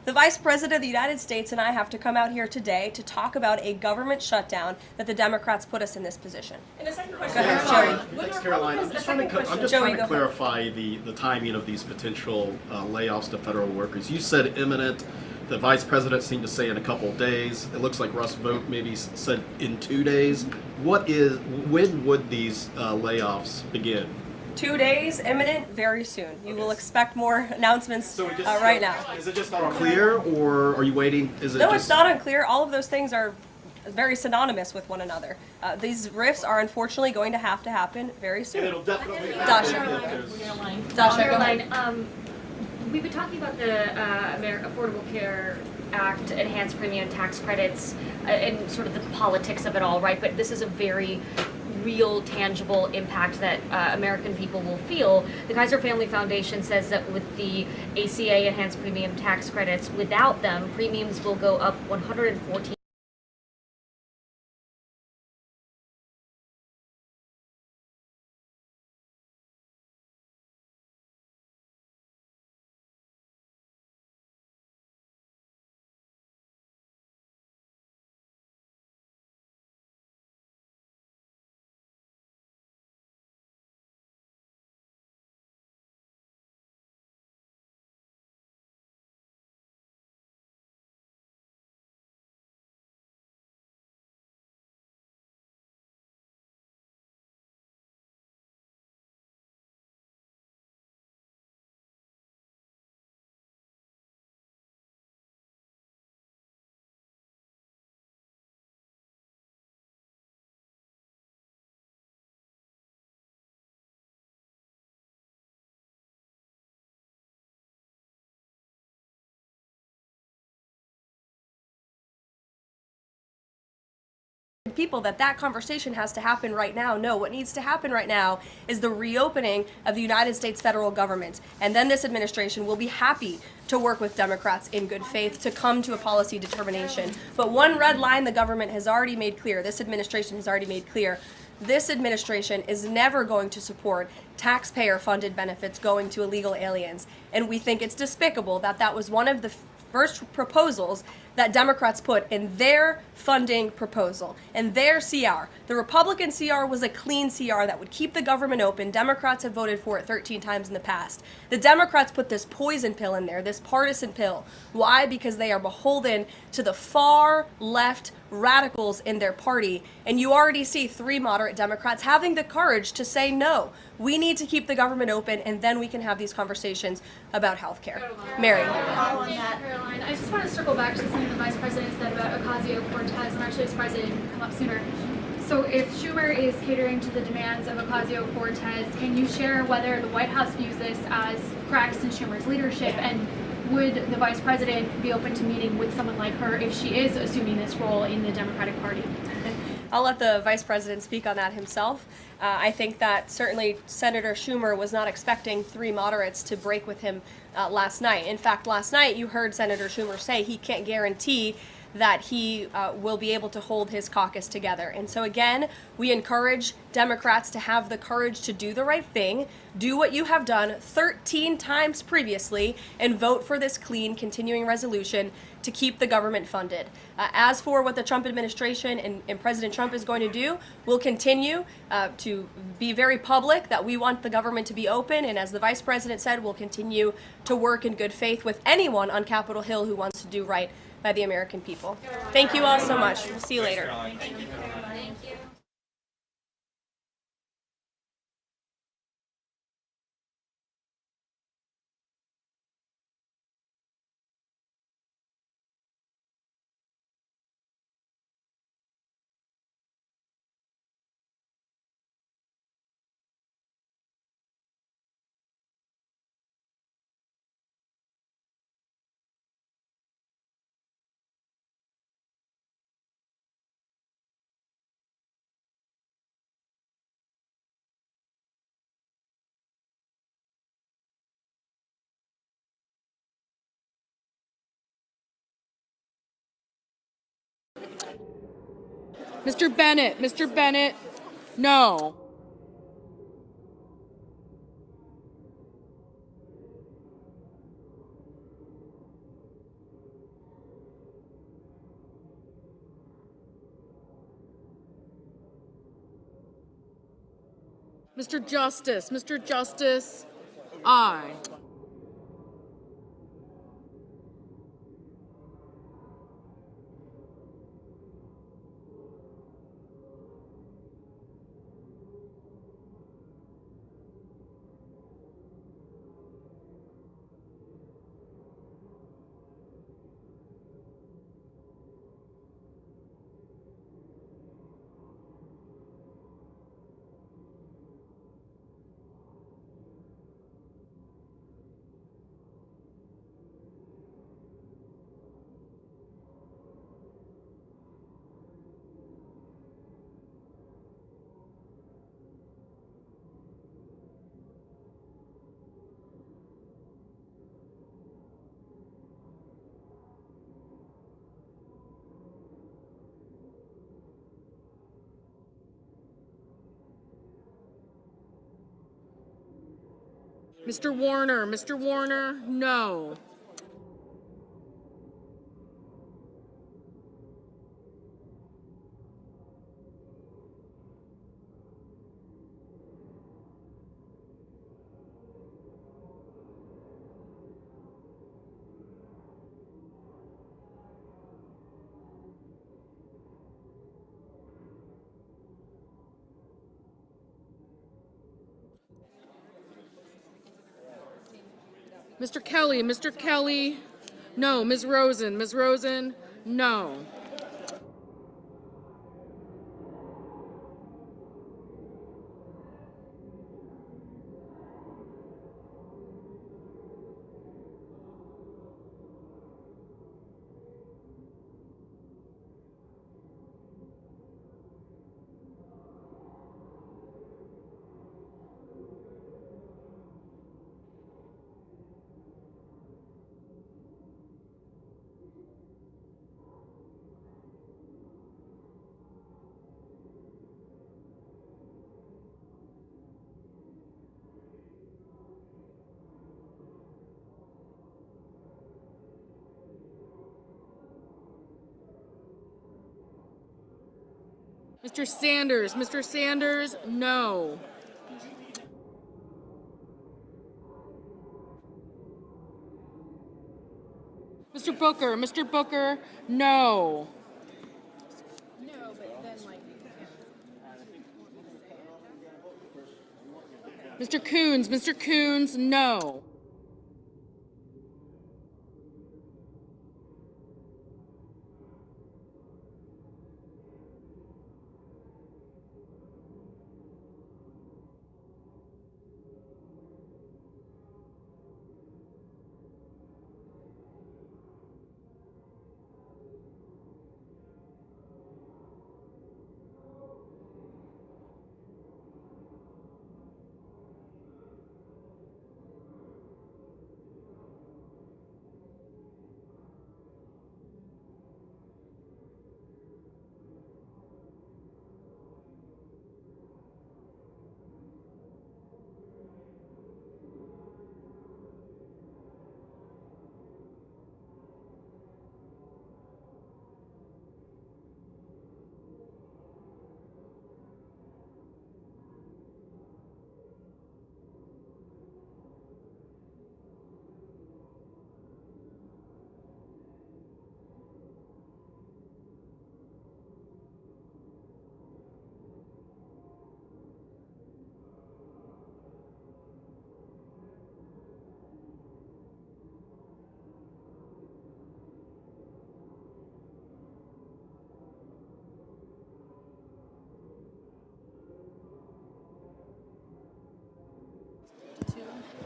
the Vice President of the United States and I have to come out here today to talk about a government shutdown that the Democrats put us in this position. And a second question. Go ahead, Joey. Thanks, Caroline. I'm just trying to clarify the timing of these potential layoffs to federal workers. You said imminent. The Vice President seemed to say in a couple of days. It looks like Russ Vought maybe said in 2 days. When would these layoffs begin? 2 days, imminent, very soon. You will expect more announcements right now. Is it just unclear, or are you waiting? No, it's not unclear. All of those things are very synonymous with one another. These rifts are unfortunately going to happen very soon. And it'll definitely Caroline, we've been talking about the Affordable Care Act, enhanced premium tax credits, and sort of the politics of it all, right? But this is a very real, tangible impact that American people will feel. The Kaiser Family Foundation says that with the ACA enhanced premium tax credits, without them, premiums will go up 114 people that that conversation has to happen right now. No, what needs to happen right now is the reopening of the United States federal government. And then this administration will be happy to work with Democrats in good faith to come to a policy determination. But one red line the government has already made clear, this administration has already made clear, this administration is never going to support taxpayer-funded benefits going to illegal aliens. And we think it's despicable that that was one of the first proposals that Democrats put in their funding proposal, in their CR. The Republican CR was a clean CR that would keep the government open. Democrats have voted for it 13 times in the past. The Democrats put this poison pill in there, this partisan pill. Why? Because they are beholden to the far left radicals in their party. And you already see 3 moderate Democrats having the courage to say no. We need to keep the government open, and then we can have these conversations about health care. Mary. Caroline, I just want to circle back to something the Vice President said about Ocasio-Cortez. I'm actually surprised it didn't come up sooner. So if Schumer is catering to the demands of Ocasio-Cortez, can you share whether the White House views this as cracks in Schumer's leadership, and would the Vice President be open to meeting with someone like her if she is assuming this role in the Democratic Party? I'll let the Vice President speak on that himself. I think that certainly Senator Schumer was not expecting 3 moderates to break with him last night. In fact, last night you heard Senator Schumer say he can't guarantee that he will be able to hold his caucus together. And so again, we encourage Democrats to have the courage to do the right thing, do what you have done 13 times previously, and vote for this clean continuing resolution to keep the government funded. As for what the Trump administration and President Trump is going to do, we'll continue to be very public that we want the government to be open, and as the Vice President said, we'll continue to work in good faith with anyone on Capitol Hill who wants to do right by the American people. Thank you all so much. We'll see you later. Thank you. Mr. Bennett, Mr. Bennett, no. Mr. Justice, aye. Mr. Warner, no. Mr. Kelly, no. Ms. Rosen, no. Mr. Sanders, no. Mr. Booker, no. Mr. Coons, no.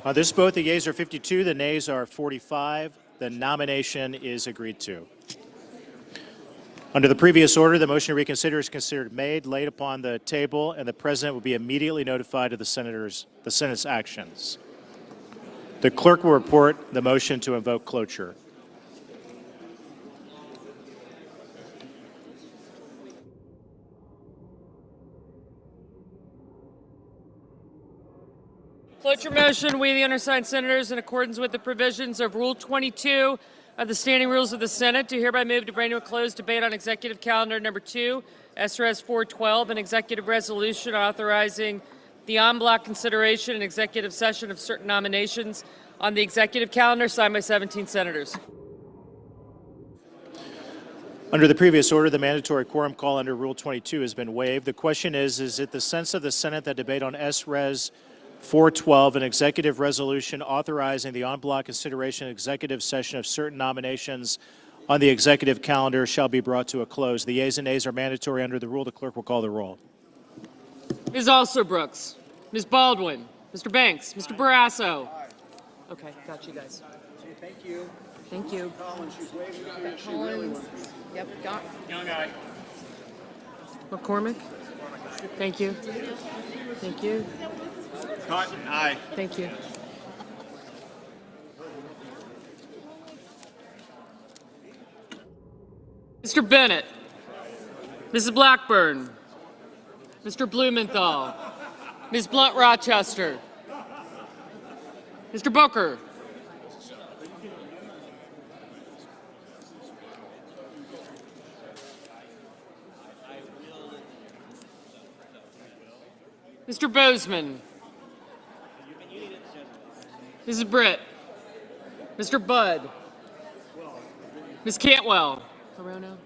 On this vote, the yeas are 52, the nays are 45. The nomination is agreed to. Under the previous order, the motion to reconsider is considered made, laid upon the table, and the President will be immediately notified of the Senate's actions. The clerk will report the motion to invoke cloture. Cloture motion, we the undersigned senators, in accordance with the provisions of Rule 22 of the Standing Rules of the Senate, do hereby move to bring to a close debate on Executive Calendar Number 2, SRS 412, an executive resolution authorizing the en bloc consideration and executive session of certain nominations on the executive calendar, signed by 17 senators. Under the previous order, the mandatory quorum call under Rule 22 has been waived. The question is it the sense of the Senate that debate on SRes 412, an executive resolution authorizing the en bloc consideration and executive session of certain nominations on the executive calendar shall be brought to a close? The yeas and nays are mandatory under the rule. The clerk will call the roll. Ms. Alsobrooks, Ms. Baldwin, Mr. Banks, Mr. Barrasso. Okay, got you guys. Thank you. Thank you. Collins, she's waving at me. She Collins. really was. Yep, got. Young guy. McCormick. Thank you. Thank you. Cotton, aye. Thank you. Mr. Bennett, Mrs. Blackburn, Mr. Blumenthal, Ms. Blunt Rochester, Mr. Booker, Mr. Bozeman, Mrs. Britt, Mr. Budd, Ms. Cantwell, Corono.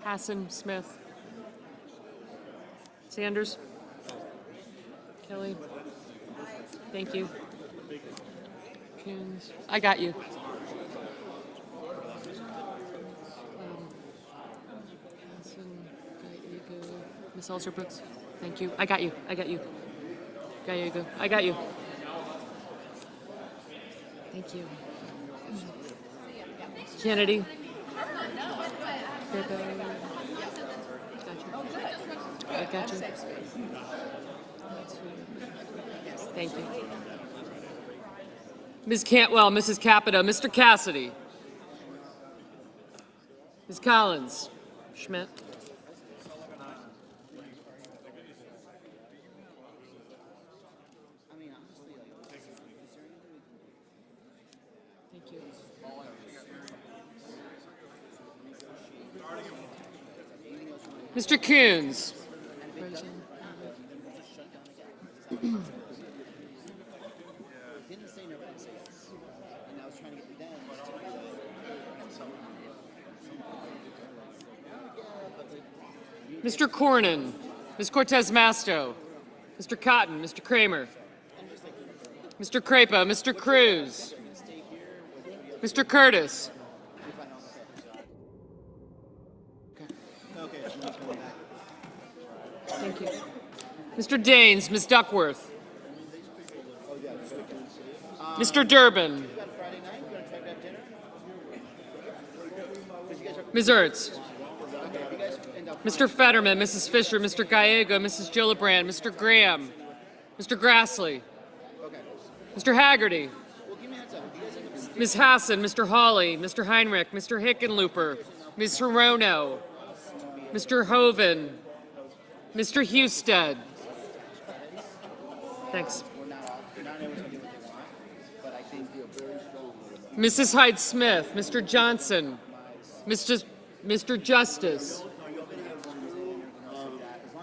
Hassan, Smith, Sanders, Kelly, thank you. Coons, I got you. Ms. Alsobrooks, thank you. I got you. I got you. Got you. Go. I got you. Thank you. Kennedy. I got you. Thank you. Ms. Cantwell, Mrs. Capito, Mr. Cassidy. Ms. Collins. Schmidt. Mr. Coons. Mr. Cornyn, Ms. Cortez Masto, Mr. Cotton, Mr. Kramer, Mr. Crapo, Mr. Cruz, Mr. Curtis. Thank you. Mr. Daines, Ms. Duckworth, Mr. Durbin, Ms. Ertz, Mr. Fetterman, Mrs. Fisher, Mr. Gallego, Mrs. Gillibrand, Mr. Graham, Mr. Grassley, Mr. Haggerty, Ms. Hassan, Mr. Hawley, Mr. Heinrich, Mr. Hickenlooper, Ms. Hirono, Mr. Hoven, Mr. Husted. Thanks. Mrs. Hyde-Smith, Mr. Johnson, Mr. Justice,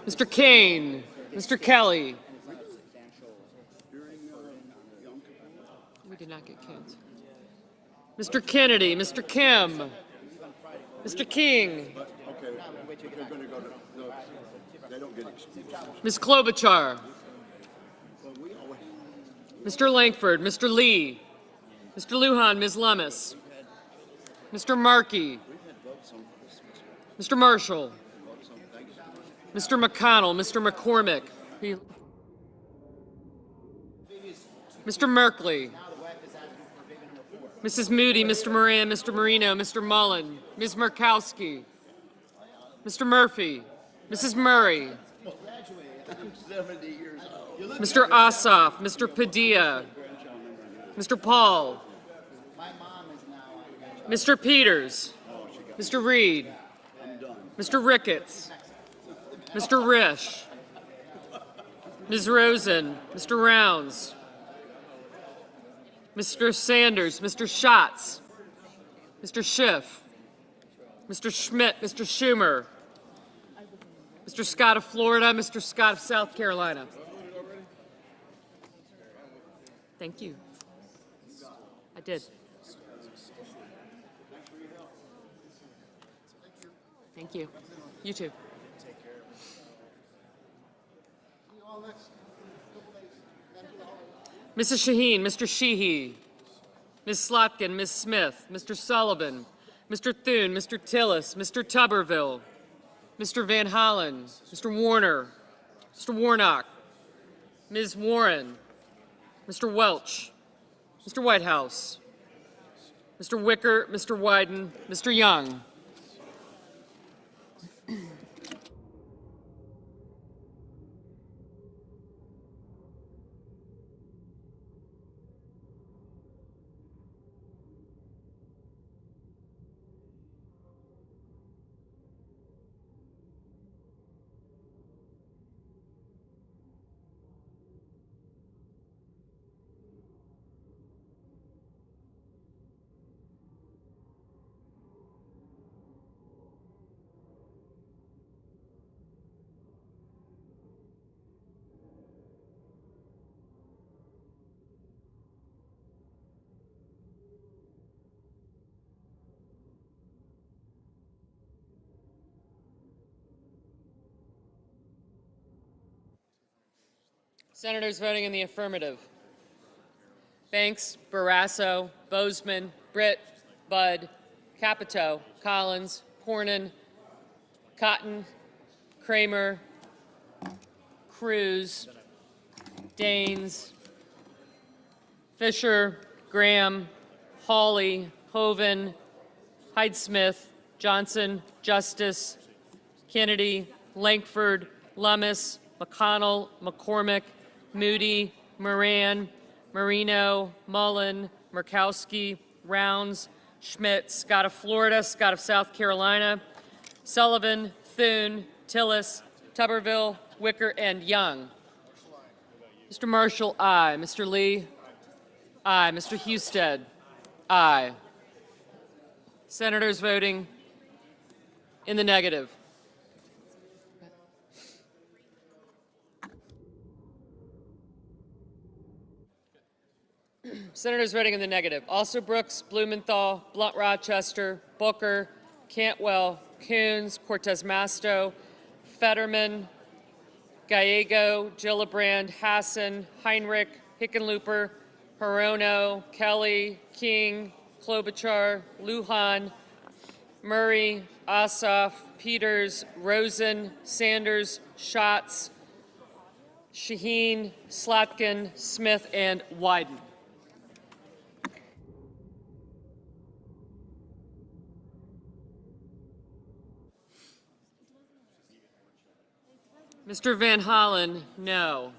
Mr. Kane, Mr. Kelly. We did not get Kane's. Mr. Kennedy, Mr. Kim, Mr. King, Ms. Klobuchar, Mr. Langford, Mr. Lee, Mr. Lujan, Ms. Lummis, Mr. Markey, Mr. Marshall, Mr. McConnell, Mr. McCormick, Mr. Merkley, Mrs. Moody, Mr. Moran, Mr. Marino, Mr. Mullen, Ms. Murkowski, Mr. Murphy, Mrs. Murray, Mr. Ossoff, Mr. Padilla, Mr. Paul, Mr. Peters, Mr. Reed, Mr. Ricketts, Mr. Risch, Ms. Rosen, Mr. Rounds, Mr. Sanders, Mr. Schatz, Mr. Schiff, Mr. Schmidt, Mr. Schumer, Mr. Scott of Florida, Mr. Scott of South Carolina. Thank you. I did. Thank you. You too. Mrs. Shaheen, Mr. Sheehy, Ms. Slotkin, Ms. Smith, Mr. Sullivan, Mr. Thune, Mr. Tillis, Mr. Tuberville, Mr. Van Hollen, Mr. Warner, Mr. Warnock, Ms. Warren, Mr. Welch, Mr. Whitehouse, Mr. Wicker, Mr. Wyden, Mr. Young. Senators voting in the affirmative: Banks, Barrasso, Bozeman, Britt, Budd, Capito, Collins, Cornyn, Cotton, Kramer, Cruz, Daines, Fisher, Graham, Hawley, Hoven, Hyde-Smith, Johnson, Justice, Kennedy, Lankford, Lummis, McConnell, McCormick, Moody, Moran, Marino, Mullen, Murkowski, Rounds, Schmidt, Scott of Florida, Scott of South Carolina, Sullivan, Thune, Tillis, Tuberville, Wicker, and Young. Mr. Marshall, aye. Mr. Lee, aye. Mr. Husted, aye. Senators voting in the negative: Senators voting in the negative. Also Brooks, Blumenthal, Blunt Rochester, Booker, Cantwell, Coons, Cortez Masto, Fetterman, Gallego, Gillibrand, Hassan, Heinrich, Hickenlooper, Hirono, Kelly, King, Klobuchar, Lujan, Murray, Ossoff, Peters, Rosen, Sanders, Schatz, Shaheen, Slotkin, Smith, and Wyden. Mr. Van Hollen, no.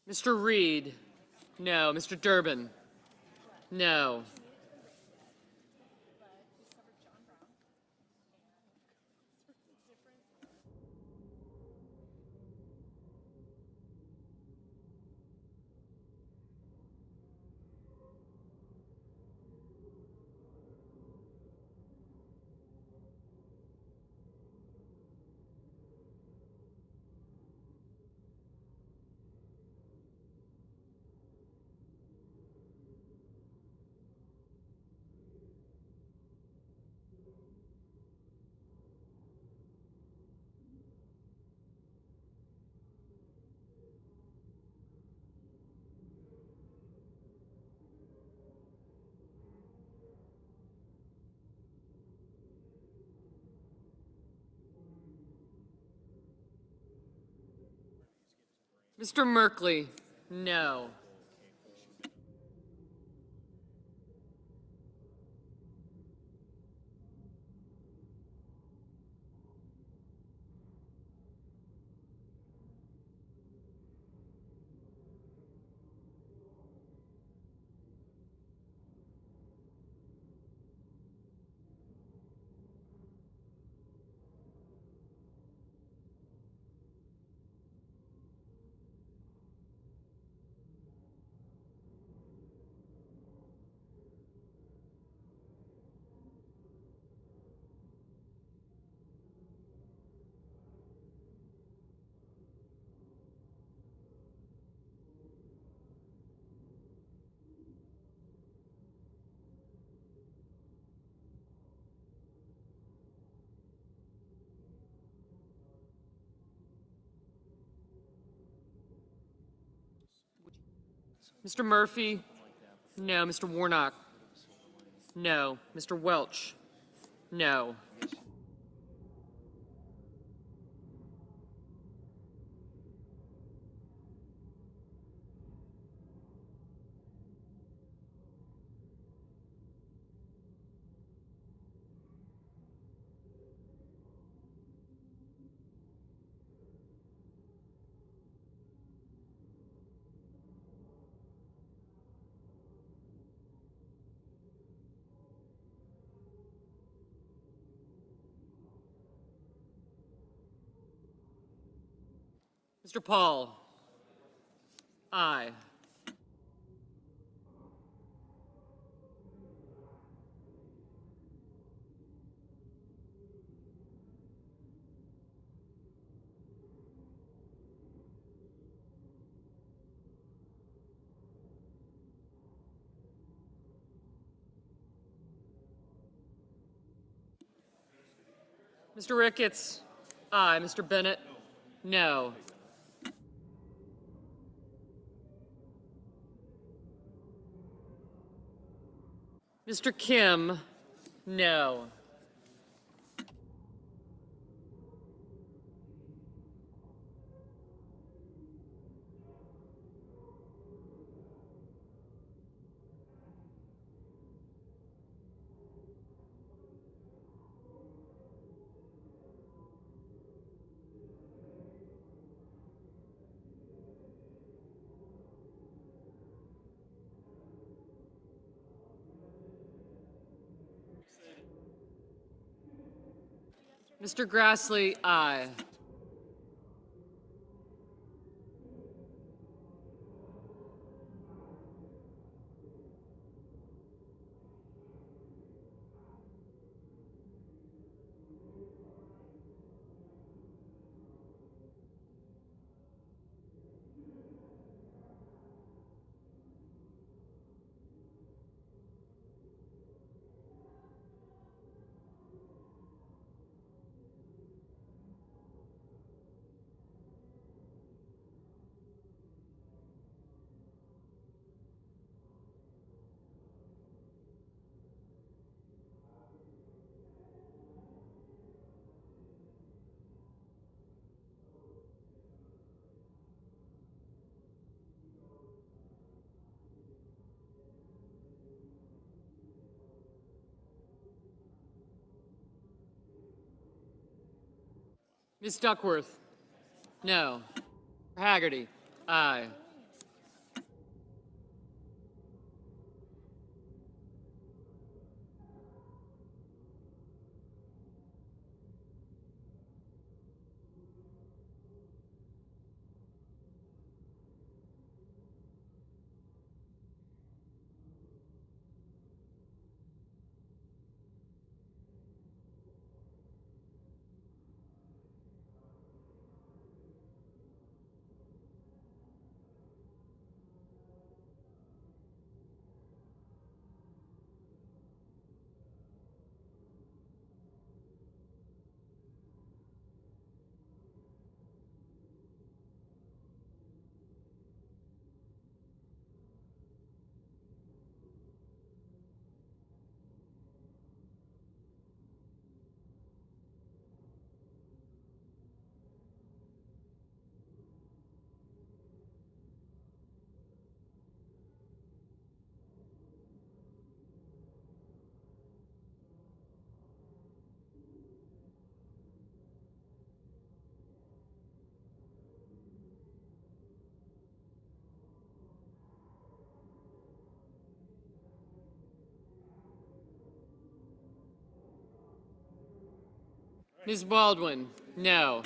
Mr. Reed, no. Mr. Durbin, no. Mr. Merkley, no. Mr. Murphy, no. Mr. Warnock, no. Mr. Welch, no. Mr. Paul, aye. Mr. Ricketts, aye. Mr. Bennett, no. Mr. Kim, no. Mr. Grassley, aye. Ms. Duckworth, no. Haggerty, aye. Ms. Baldwin, no.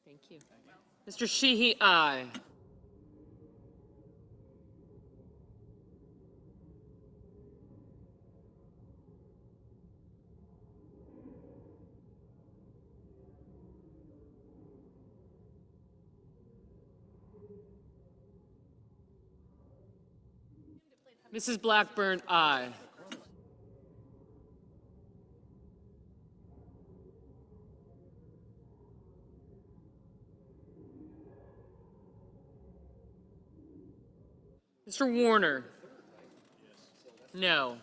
Thank you. Mr. Sheehy, aye. Mrs. Blackburn, aye. Mr. Warner, no.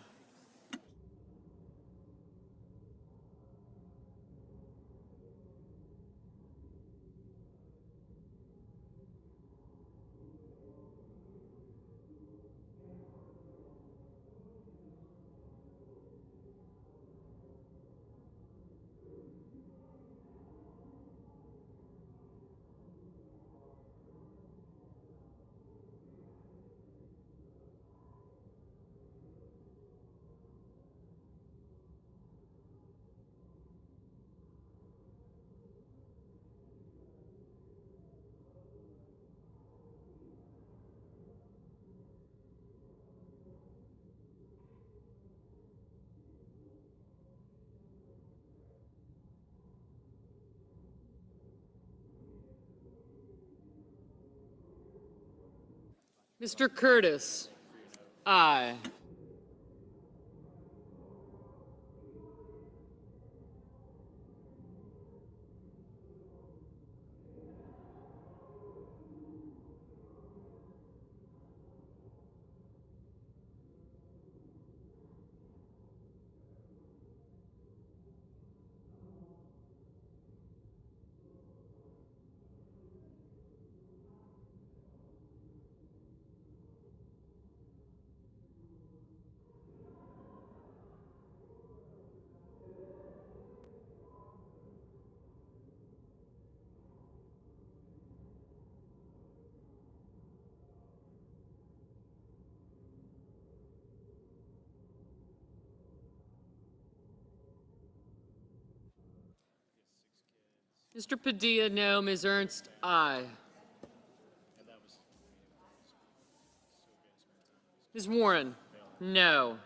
Mr. Curtis, aye. Mr. Padilla, no. Ms. Ernst, aye. Ms. Warren, no.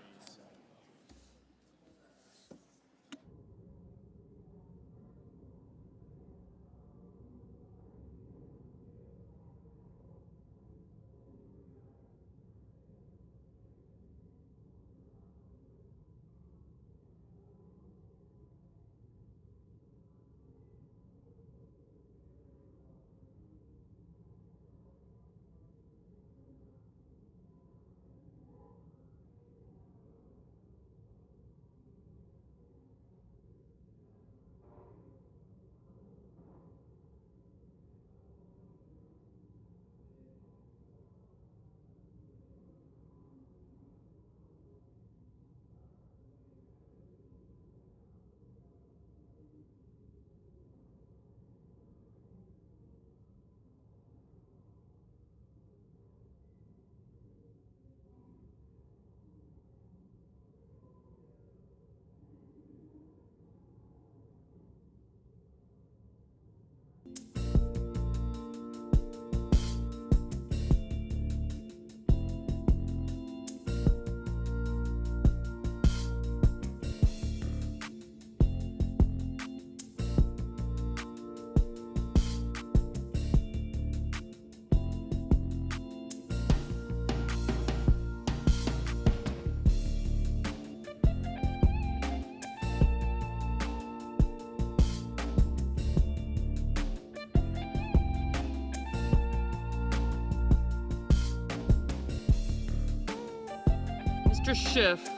Mr. Schiff,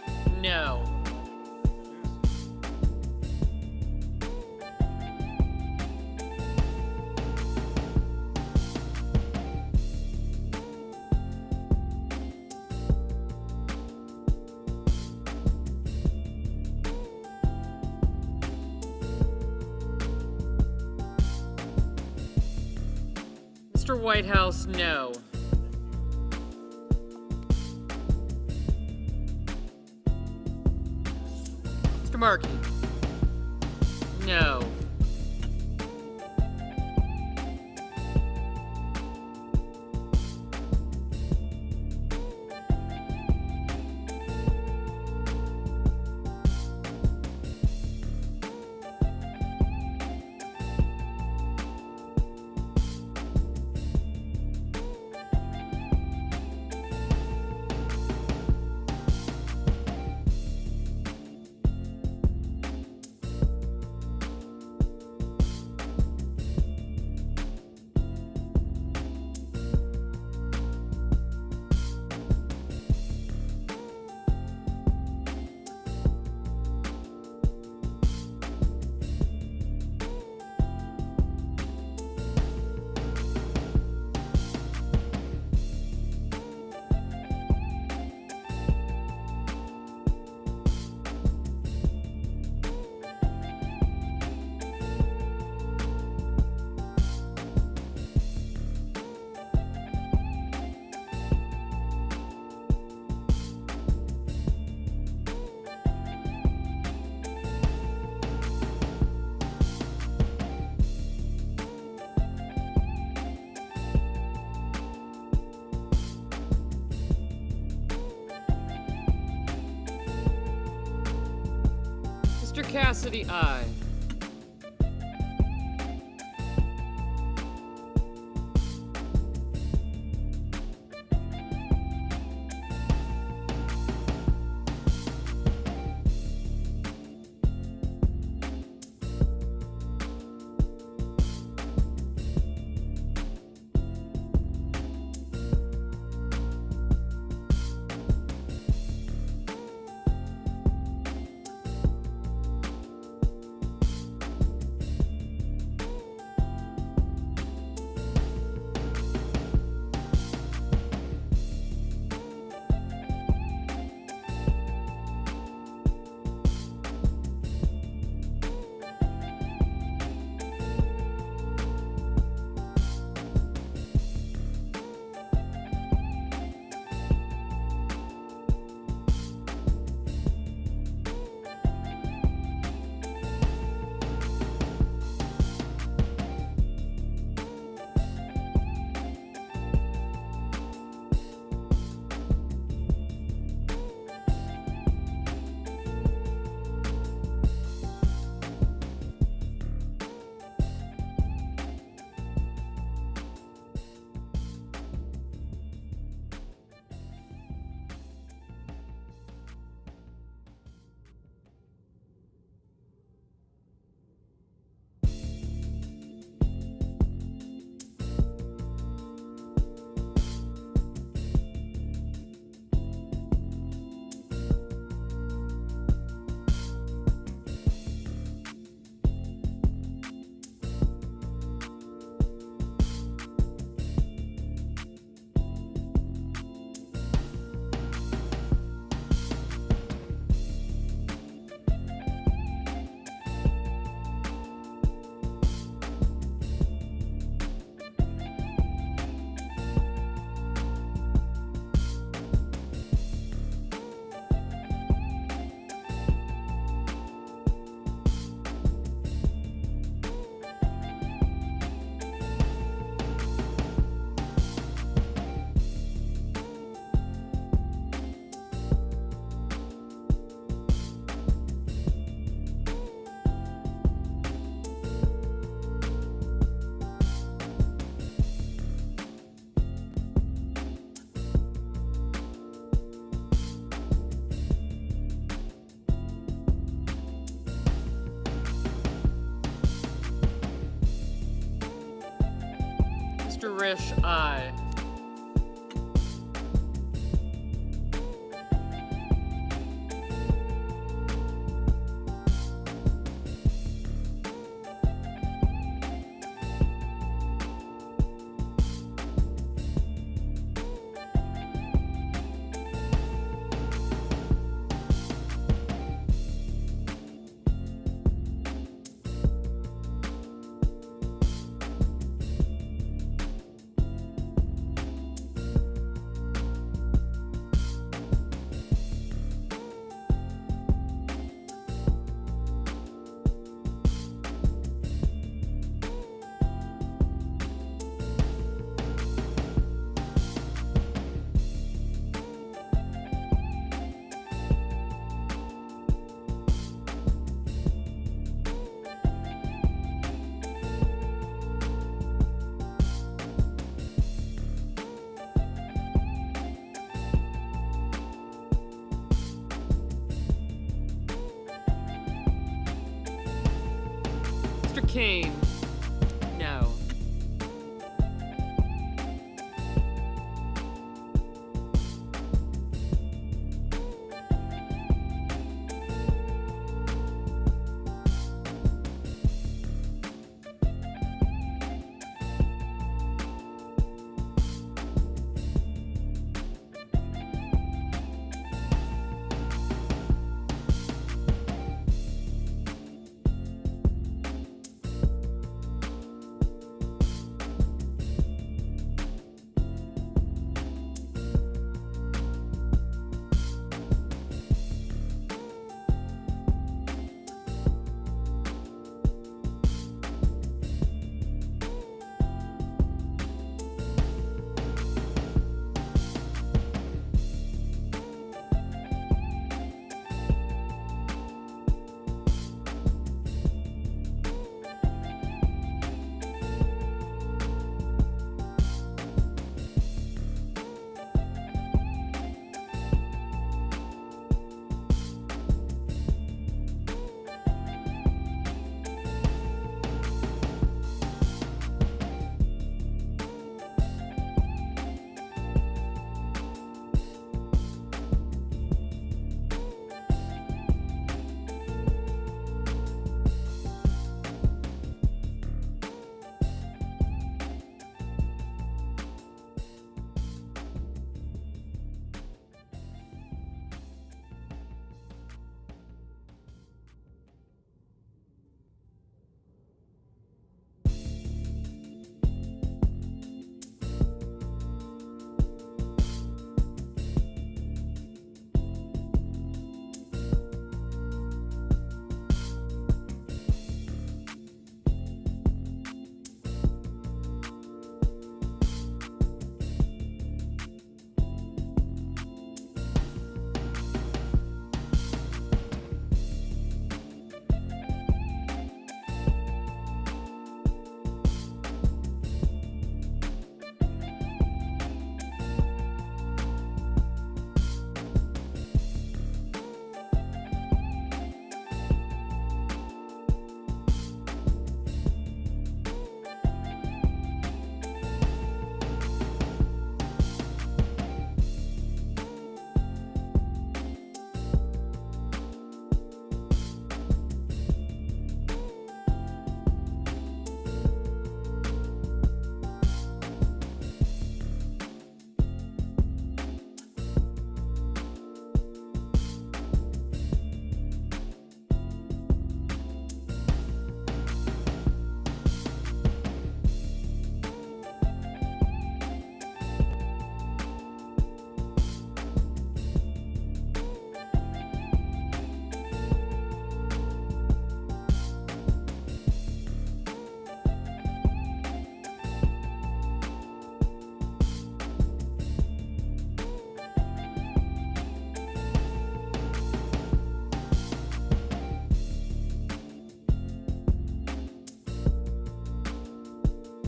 no. Mr. Whitehouse, no. Mr. Markey, no. Mr. Cassidy, aye. Mr. Risch, aye. Mr. Kane, no.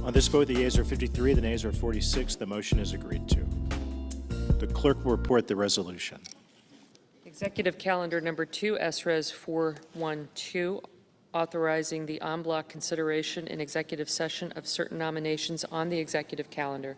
On this vote, the yeas are 53, the nays are 46. The motion is agreed to. The clerk will report the resolution. Executive Calendar Number 2, SRES 412, authorizing the en bloc consideration in executive session of certain nominations on the executive calendar.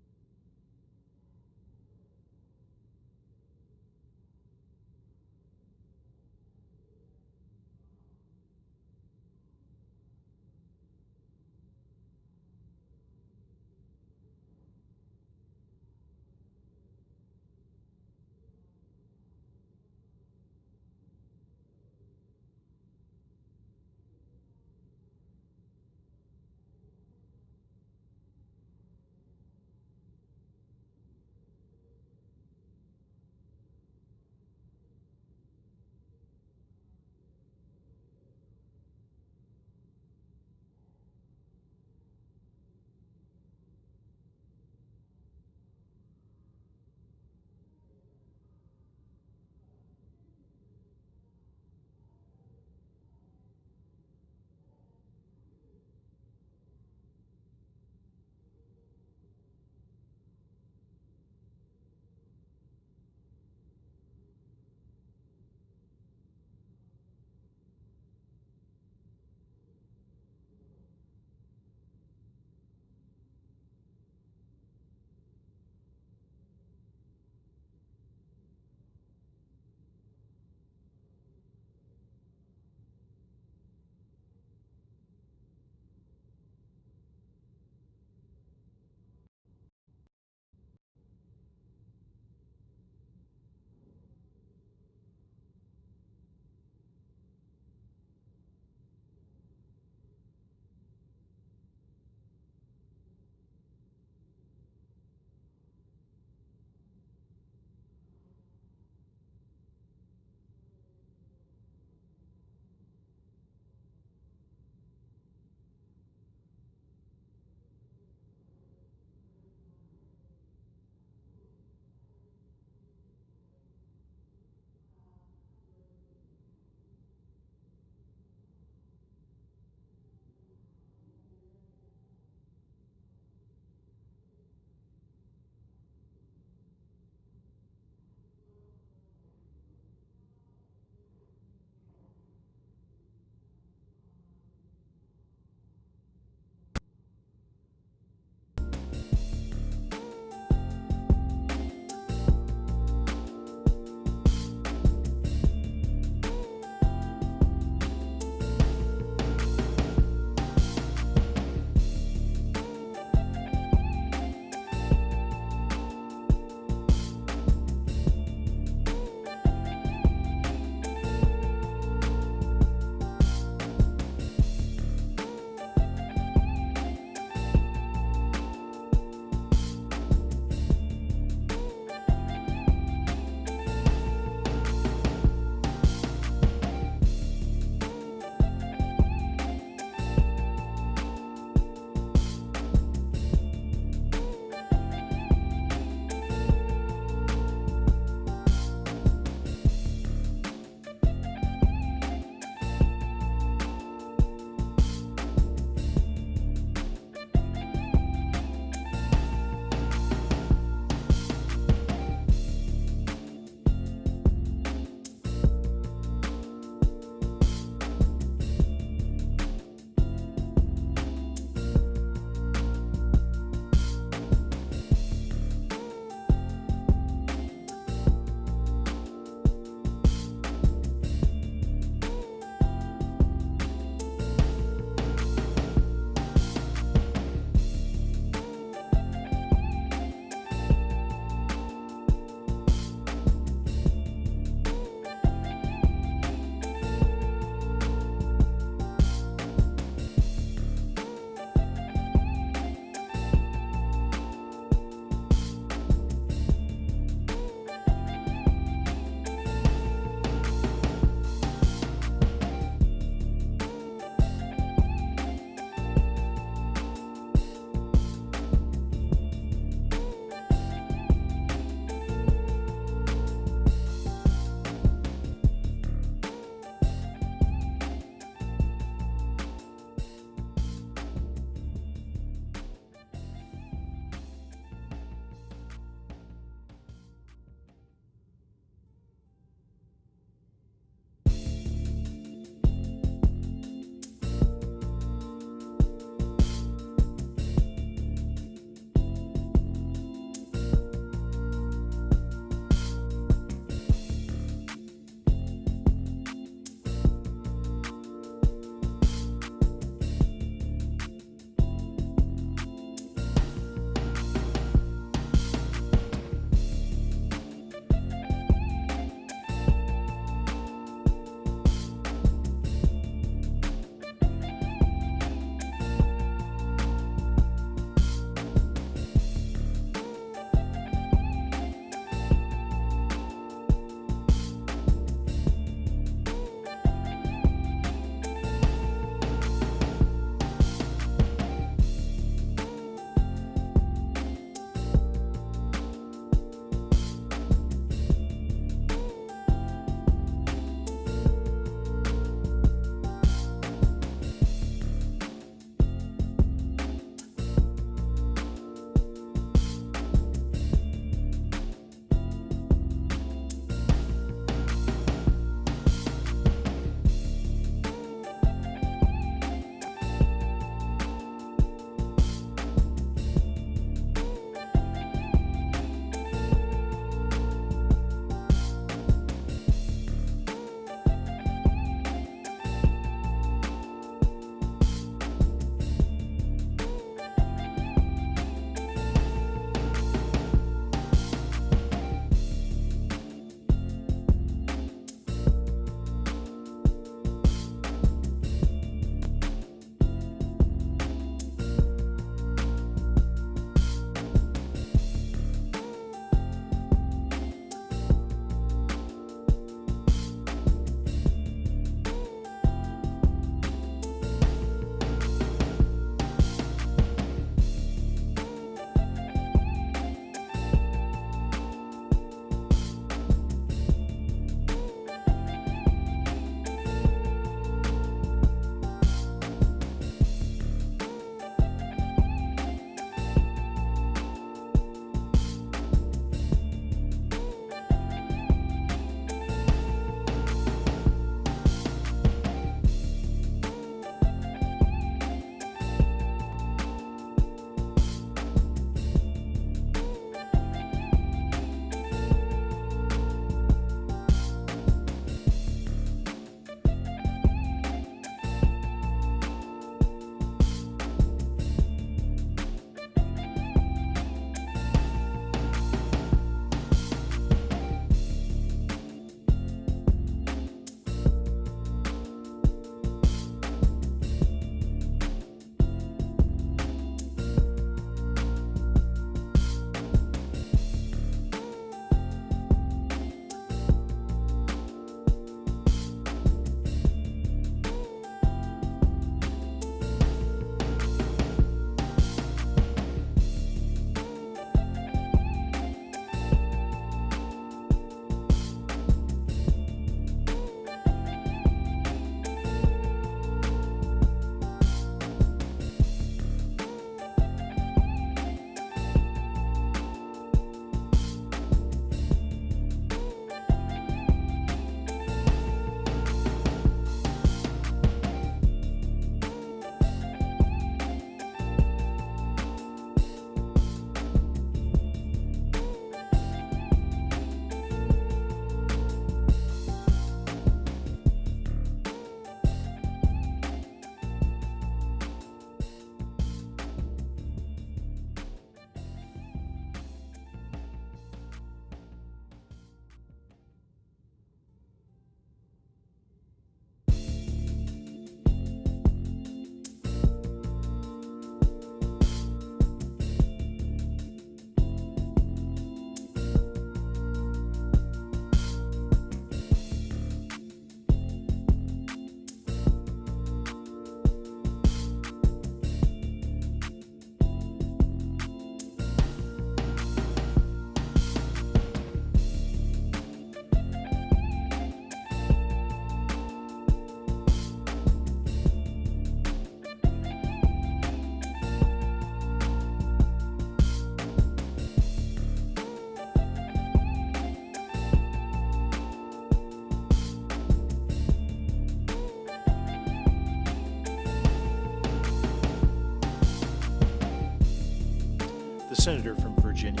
senator from Virginia.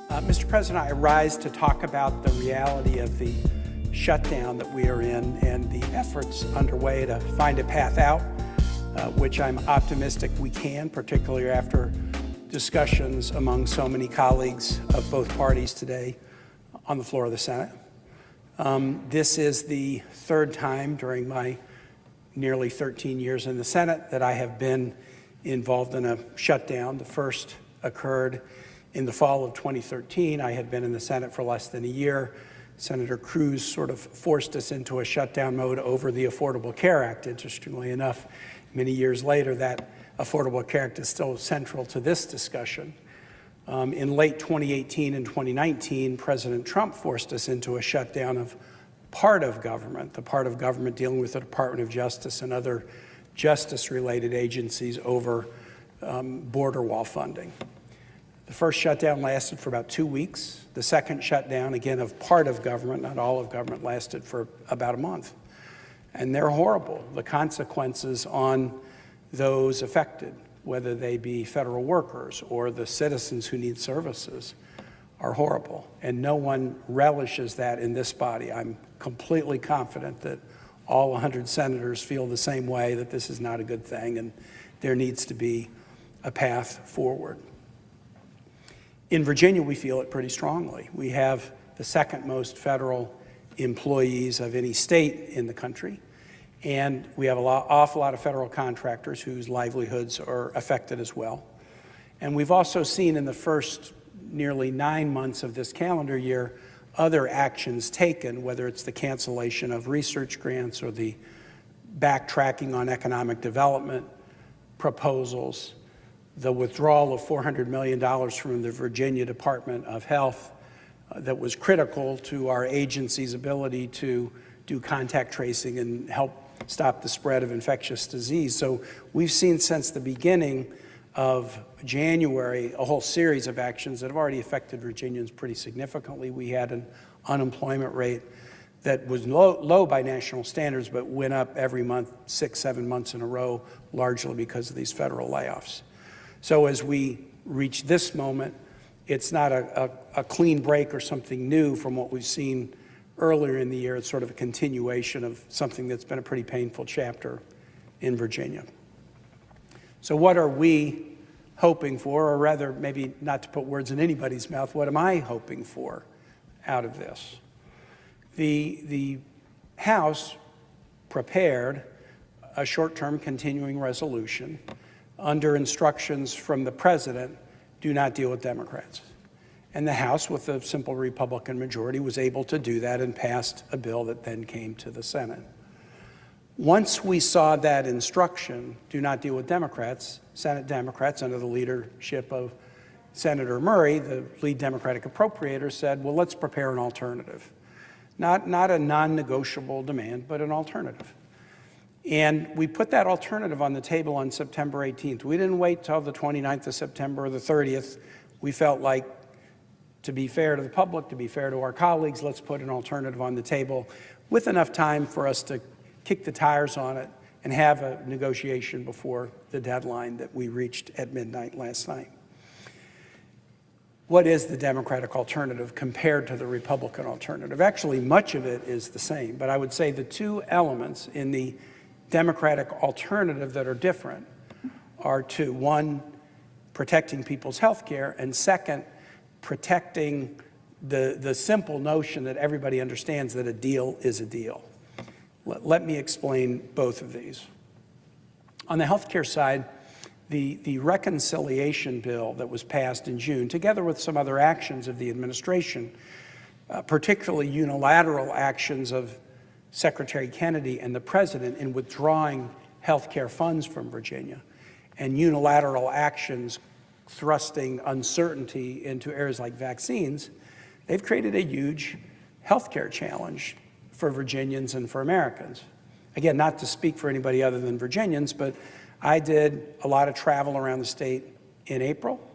Mr. President, I rise to talk about the reality of the shutdown that we are in and the efforts underway to find a path out, which I'm optimistic we can, particularly after discussions among so many colleagues of both parties today on the floor of the Senate. This is the third time during my nearly 13 years in the Senate that I have been involved in a shutdown. The first occurred in the fall of 2013. I had been in the Senate for less than a year. Senator Cruz sort of forced us into a shutdown mode over the Affordable Care Act. Interestingly enough, many years later, that Affordable Care Act is still central to this discussion. In late 2018 and 2019, President Trump forced us into a shutdown of part of government, the part of government dealing with the Department of Justice and other justice-related agencies over border wall funding. The first shutdown lasted for about 2 weeks. The second shutdown, again, of part of government, not all of government, lasted for about a month. And they're horrible. The consequences on those affected, whether they be federal workers or the citizens who need services, are horrible. And no one relishes that in this body. I'm completely confident that all 100 senators feel the same way, that this is not a good thing and there needs to be a path forward. In Virginia, we feel it pretty strongly. We have the second most federal employees of any state in the country, and we have an awful lot of federal contractors whose livelihoods are affected as well. And we've also seen in the first nearly 9 months of this calendar year other actions taken, whether it's the cancellation of research grants or the backtracking on economic development proposals, the withdrawal of $400 million from the Virginia Department of Health that was critical to our agency's ability to do contact tracing and help stop the spread of infectious disease. So we've seen since the beginning of January a whole series of actions that have already affected Virginians pretty significantly. We had an unemployment rate that was low by national standards, but went up every month, 6-7 months in a row, largely because of these federal layoffs. So as we reach this moment, it's not a clean break or something new from what we've seen earlier in the year. It's sort of a continuation of something that's been a pretty painful chapter in Virginia. So what are we hoping for, or rather, maybe not to put words in anybody's mouth, what am I hoping for out of this? The House prepared a short-term continuing resolution under instructions from the president, do not deal with Democrats. And the House, with a simple Republican majority, was able to do that and passed a bill that then came to the Senate. Once we saw that instruction, do not deal with Democrats, Senate Democrats under the leadership of Senator Murray, the lead Democratic appropriator, said, well, let's prepare an alternative. Not a non-negotiable demand, but an alternative. And we put that alternative on the table on September 18th. We didn't wait till the 29th of September or the 30th. We felt like, to be fair to the public, to be fair to our colleagues, let's put an alternative on the table with enough time for us to kick the tires on it and have a negotiation before the deadline that we reached at midnight last night. What is the Democratic alternative compared to the Republican alternative? Actually, much of it is the same, but I would say the two elements in the Democratic alternative that are different are two. One, protecting people's health care, and second, protecting the simple notion that everybody understands that a deal is a deal. Let me explain both of these. On the health care side, the reconciliation bill that was passed in June, together with some other actions of the administration, particularly unilateral actions of Secretary Kennedy and the president in withdrawing health care funds from Virginia, and unilateral actions thrusting uncertainty into areas like vaccines, they've created a huge health care challenge for Virginians and for Americans. Again, not to speak for anybody other than Virginians, but I did a lot of travel around the state in April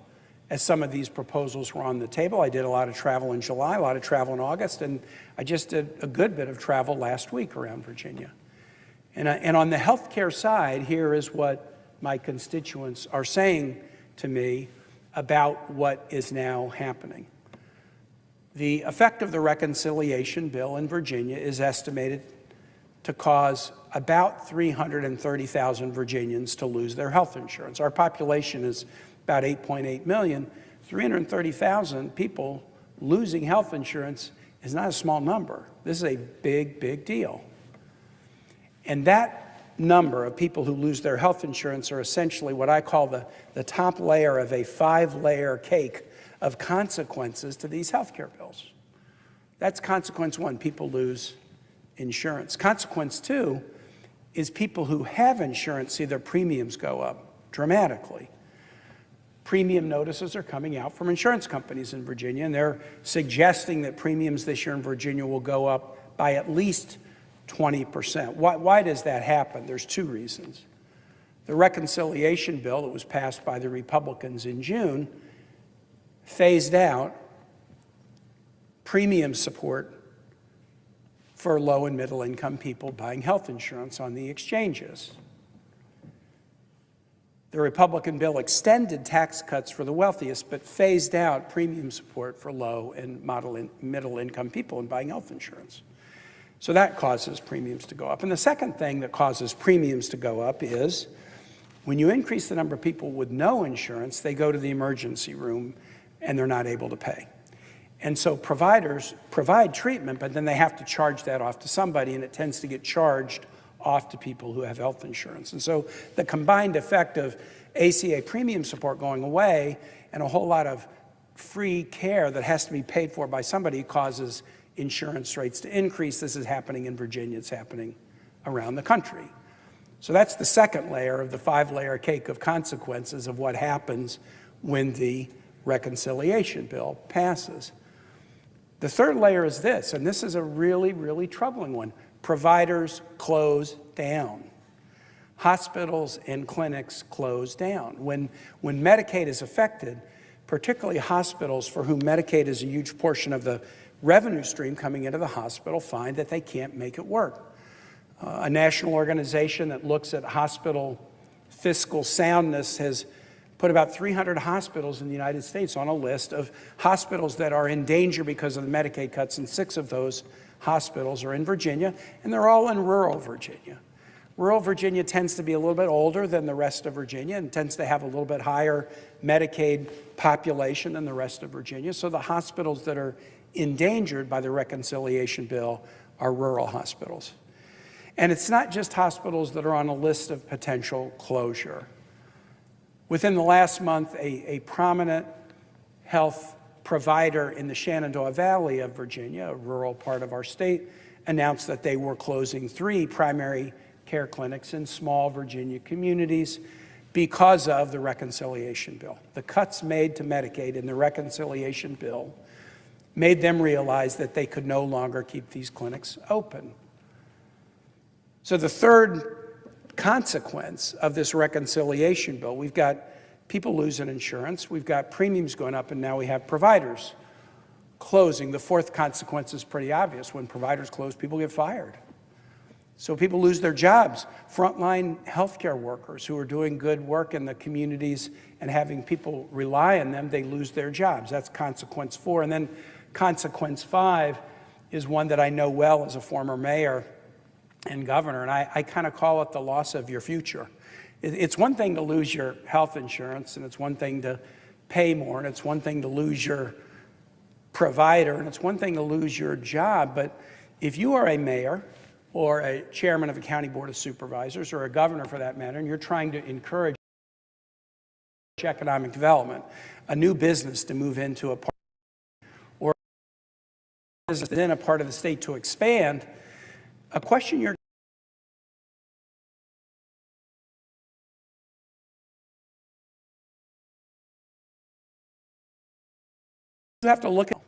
as some of these proposals were on the table. I did a lot of travel in July, a lot of travel in August, and I just did a good bit of travel last week around Virginia. And on the health care side, here is what my constituents are saying to me about what is now happening. The effect of the reconciliation bill in Virginia is estimated to cause about 330,000 Virginians to lose their health insurance. Our population is about 8.8 million. 330,000 people losing health insurance is not a small number. This is a big, big deal. And that number of people who lose their health insurance are essentially what I call the top layer of a 5-layer cake of consequences to these health care bills. That's consequence 1, people lose insurance. Consequence 2 is people who have insurance see their premiums go up dramatically. Premium notices are coming out from insurance companies in Virginia, and they're suggesting that premiums this year in Virginia will go up by at least 20%. Why does that happen? There's 2 reasons. The reconciliation bill that was passed by the Republicans in June phased out premium support for low and middle income people buying health insurance on the exchanges. The Republican bill extended tax cuts for the wealthiest, but phased out premium support for low and middle income people in buying health insurance. So that causes premiums to go up. And the second thing that causes premiums to go up is when you increase the number of people with no insurance, they go to the emergency room and they're not able to pay. And so providers provide treatment, but then they have to charge that off to somebody, and it tends to get charged off to people who have health insurance. And so the combined effect of ACA premium support going away and a whole lot of free care that has to be paid for by somebody causes insurance rates to increase. This is happening in Virginia. It's happening around the country. So that's the second layer of the 5-layer cake of consequences of what happens when the reconciliation bill passes. The third layer is this, and this is a really, really troubling one. Providers close down. Hospitals and clinics close down. When Medicaid is affected, particularly hospitals for whom Medicaid is a huge portion of the revenue stream coming into the hospital, find that they can't make it work. A national organization that looks at hospital fiscal soundness has put about 300 hospitals in the United States on a list of hospitals that are in danger because of the Medicaid cuts, and 6 of those hospitals are in Virginia, and they're all in rural Virginia. Rural Virginia tends to be a little bit older than the rest of Virginia and tends to have a little bit higher Medicaid population than the rest of Virginia. So the hospitals that are endangered by the reconciliation bill are rural hospitals. And it's not just hospitals that are on a list of potential closure. Within the last month, a prominent health provider in the Shenandoah Valley of Virginia, a rural part of our state, announced that they were closing 3 primary care clinics in small Virginia communities because of the reconciliation bill. The cuts made to Medicaid in the reconciliation bill made them realize that they could no longer keep these clinics open. So the third consequence of this reconciliation bill, we've got people losing insurance, we've got premiums going up, and now we have providers closing. The fourth consequence is pretty obvious. When providers close, people get fired. So people lose their jobs. Frontline healthcare workers who are doing good work in the communities and having people rely on them, they lose their jobs. That's consequence 4. And then consequence 5 is one that I know well as a former mayor and governor, and I kind of call it the loss of your future. It's one thing to lose your health insurance, and it's one thing to pay more, and it's one thing to lose your provider, and it's one thing to lose your job. But if you are a mayor or a chairman of a county board of supervisors or a governor for that matter, and you're trying to encourage economic development, a new business to move into a part or a business in a part of the state to expand, a question you have to look at,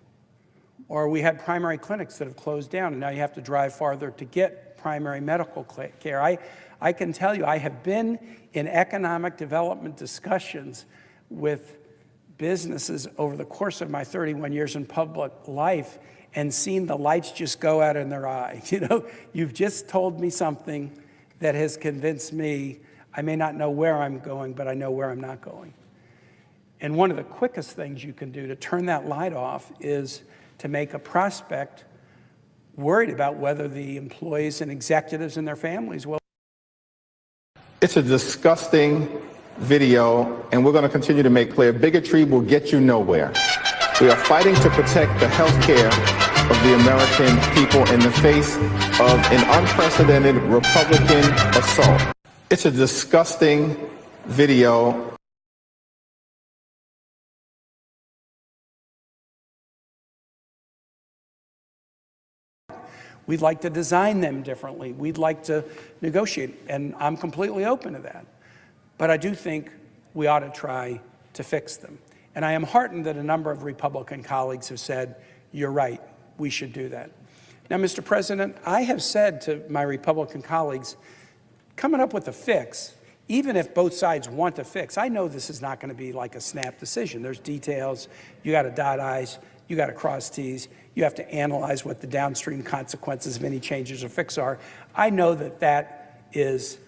or we had primary clinics that have closed down, and now you have to drive farther to get primary medical care. I can tell you, I have been in economic development discussions with businesses over the course of my 31 years in public life and seen the lights just go out in their eye. You know, you've just told me something that has convinced me I may not know where I'm going, but I know where I'm not going. And one of the quickest things you can do to turn that light off is to make a prospect worried about whether the employees and executives and their families will. It's a disgusting video, and we're going to continue to make clear bigotry will get you nowhere. We are fighting to protect the health care of the American people in the face of an unprecedented Republican assault. It's a disgusting video. We'd like to design them differently. We'd like to negotiate, and I'm completely open to that. But I do think we ought to try to fix them. And I am heartened that a number of Republican colleagues have said, you're right, we should do that. Now, Mr. President, I have said to my Republican colleagues, coming up with a fix, even if both sides want a fix, I know this is not going to be like a snap decision. There's details. You got to dot I's. You got to cross T's. You have to analyze what the downstream consequences of any changes or fix are. I know that that is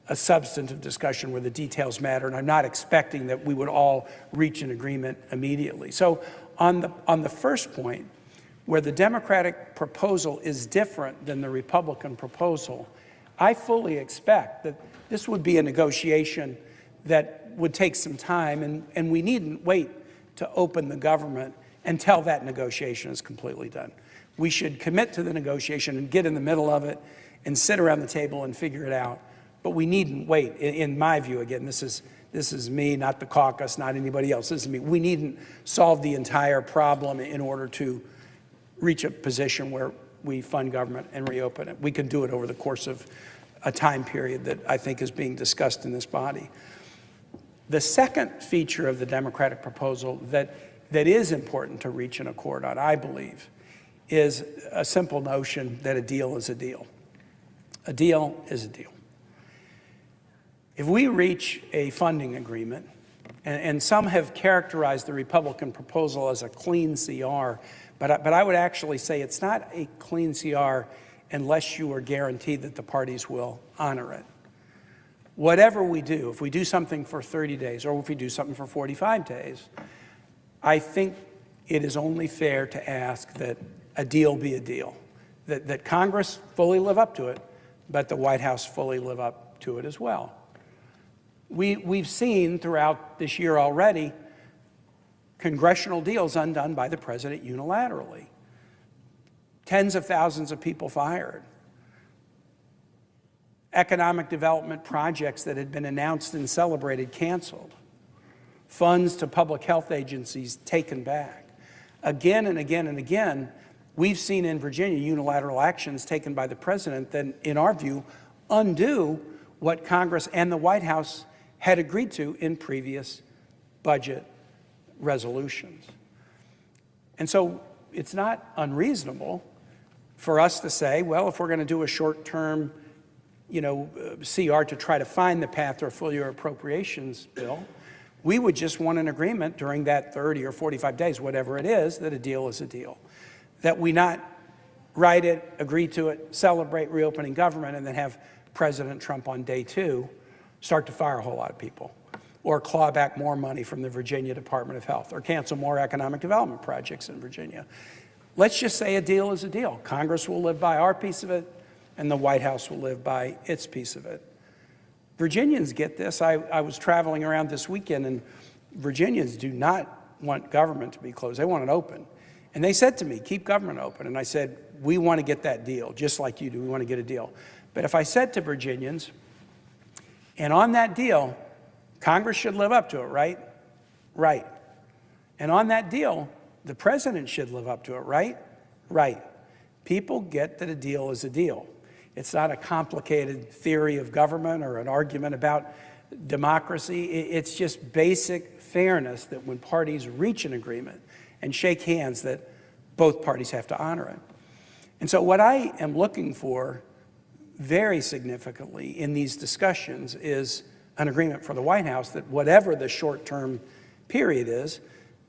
a substantive discussion where the details matter, and I'm not expecting that we would all reach an agreement immediately. So on the first point, where the Democratic proposal is different than the Republican proposal, I fully expect that this would be a negotiation that would take some time, and we needn't wait to open the government until that negotiation is completely done. We should commit to the negotiation and get in the middle of it and sit around the table and figure it out. But we needn't wait. In my view, again, this is me, not the caucus, not anybody else. This is me. We needn't solve the entire problem in order to reach a position where we fund government and reopen it. We can do it over the course of a time period that I think is being discussed in this body. The second feature of the Democratic proposal that is important to reach an accord on, I believe, is a simple notion that a deal is a deal. A deal is a deal. If we reach a funding agreement, and some have characterized the Republican proposal as a clean CR, but I would actually say it's not a clean CR unless you are guaranteed that the parties will honor it. Whatever we do, if we do something for 30 days or if we do something for 45 days, I think it is only fair to ask that a deal be a deal, that Congress fully live up to it, but the White House fully live up to it as well. We've seen throughout this year already congressional deals undone by the president unilaterally. Tens of thousands of people fired. Economic development projects that had been announced and celebrated canceled. Funds to public health agencies taken back. Again and again and again, we've seen in Virginia unilateral actions taken by the president that, in our view, undo what Congress and the White House had agreed to in previous budget resolutions. And so it's not unreasonable for us to say, well, if we're going to do a short-term, CR to try to find the path to a full-year appropriations bill, we would just want an agreement during that 30 or 45 days, whatever it is, that a deal is a deal. That we not write it, agree to it, celebrate reopening government, and then have President Trump on day 2 start to fire a whole lot of people, or claw back more money from the Virginia Department of Health, or cancel more economic development projects in Virginia. Let's just say a deal is a deal. Congress will live by our piece of it, and the White House will live by its piece of it. Virginians get this. I was traveling around this weekend, and Virginians do not want government to be closed. They want it open. And they said to me, keep government open. And I said, we want to get that deal, just like you do. We want to get a deal. But if I said to Virginians, and on that deal, Congress should live up to it, right? Right. And on that deal, the president should live up to it, right? Right. People get that a deal is a deal. It's not a complicated theory of government or an argument about democracy. It's just basic fairness that when parties reach an agreement and shake hands, that both parties have to honor it. And so what I am looking for very significantly in these discussions is an agreement for the White House that whatever the short-term period is,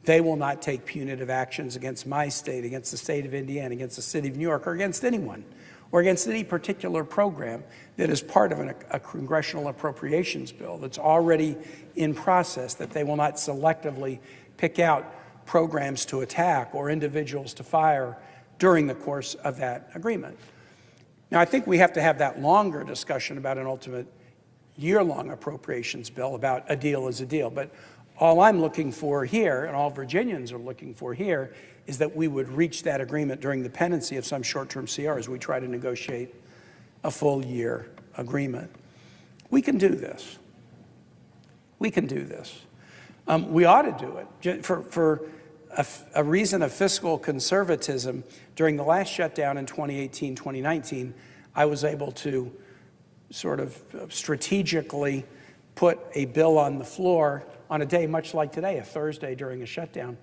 they will not take punitive actions against my state, against the state of Indiana, against the city of New York, or against anyone, or against any particular program that is part of a congressional appropriations bill that's already in process, that they will not selectively pick out programs to attack or individuals to fire during the course of that agreement. Now, I think we have to have that longer discussion about an ultimate year-long appropriations bill about a deal is a deal. But all I'm looking for here, and all Virginians are looking for here, is that we would reach that agreement during the pendency of some short-term CR as we try to negotiate a full-year agreement. We can do this. We can do this. We ought to do it. For a reason of fiscal conservatism, during the last shutdown in 2018, 2019, I was able to sort of strategically put a bill on the floor on a day much like today, a Thursday during a shutdown,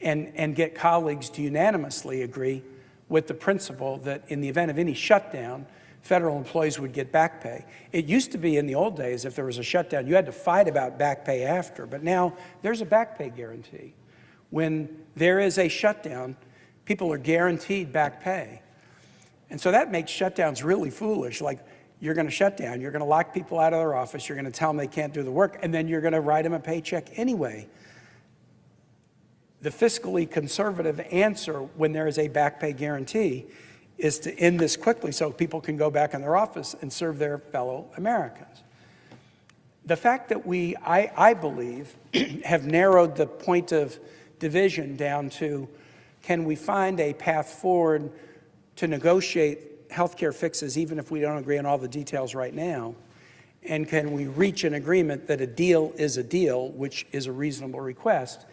and get colleagues to unanimously agree with the principle that in the event of any shutdown, federal employees would get back pay. It used to be in the old days, if there was a shutdown, you had to fight about back pay after, but now there's a back pay guarantee. When there is a shutdown, people are guaranteed back pay. And so that makes shutdowns really foolish. Like, you're going to shut down, you're going to lock people out of their office, you're going to tell them they can't do the work, and then you're going to write them a paycheck anyway. The fiscally conservative answer when there is a back pay guarantee is to end this quickly so people can go back in their office and serve their fellow Americans. The fact that we, I believe, have narrowed the point of division down to, can we find a path forward to negotiate health care fixes even if we don't agree on all the details right now? And can we reach an agreement that a deal is a deal, which is a reasonable request?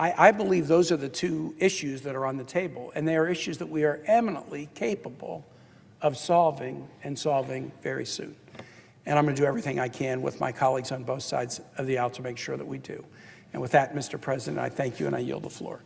I believe those are the two issues that are on the table, and they are issues that we are eminently capable of solving, and solving very soon. And I'm going to do everything I can with my colleagues on both sides of the aisle to make sure that we do. And with that, Mr. President, I thank you and I yield the floor.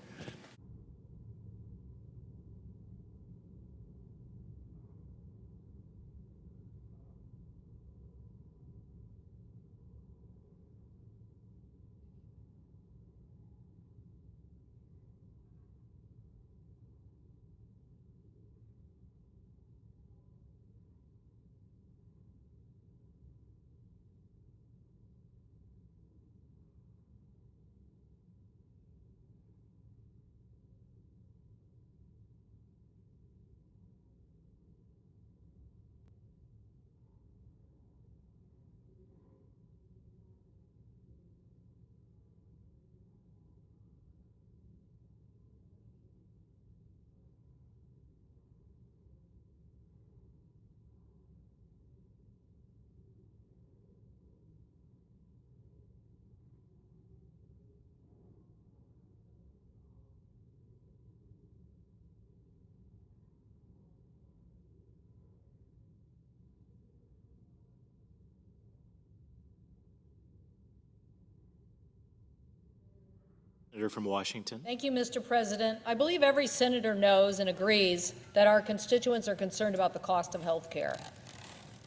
Senator from Washington. Thank you, Mr. President. I believe every senator knows and agrees that our constituents are concerned about the cost of health care.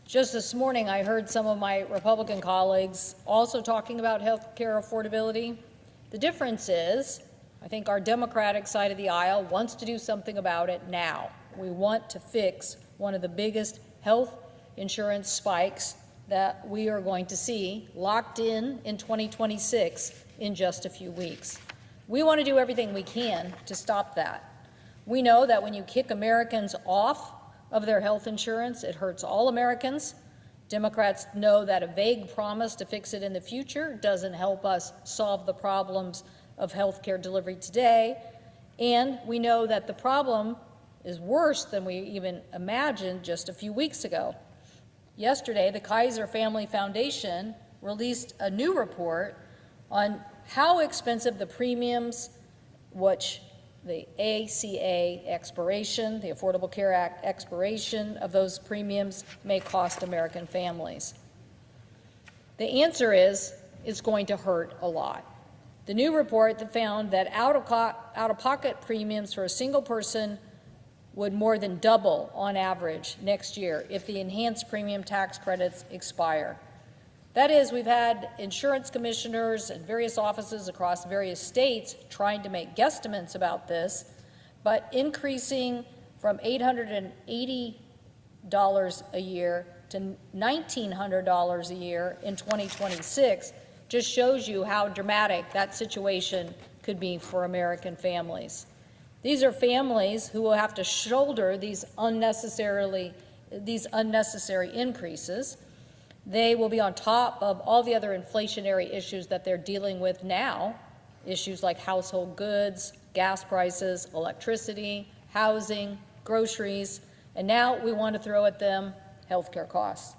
Just this morning, I heard some of my Republican colleagues also talking about health care affordability. The difference is, I think our Democratic side of the aisle wants to do something about it now. We want to fix one of the biggest health insurance spikes that we are going to see locked in 2026 in just a few weeks. We want to do everything we can to stop that. We know that when you kick Americans off of their health insurance, it hurts all Americans. Democrats know that a vague promise to fix it in the future doesn't help us solve the problems of health care delivery today. And we know that the problem is worse than we even imagined just a few weeks ago. Yesterday, the Kaiser Family Foundation released a new report on how expensive the premiums, which the ACA expiration, the Affordable Care Act expiration of those premiums may cost American families. The answer is, it's going to hurt a lot. The new report that found that out-of-pocket premiums for a single person would more than double on average next year if the enhanced premium tax credits expire. That is, we've had insurance commissioners and various offices across various states trying to make guesstimates about this, but increasing from $880 a year to $1,900 a year in 2026 just shows you how dramatic that situation could be for American families. These are families who will have to shoulder these unnecessary increases. They will be on top of all the other inflationary issues that they're dealing with now, issues like household goods, gas prices, electricity, housing, groceries, and now we want to throw at them healthcare costs.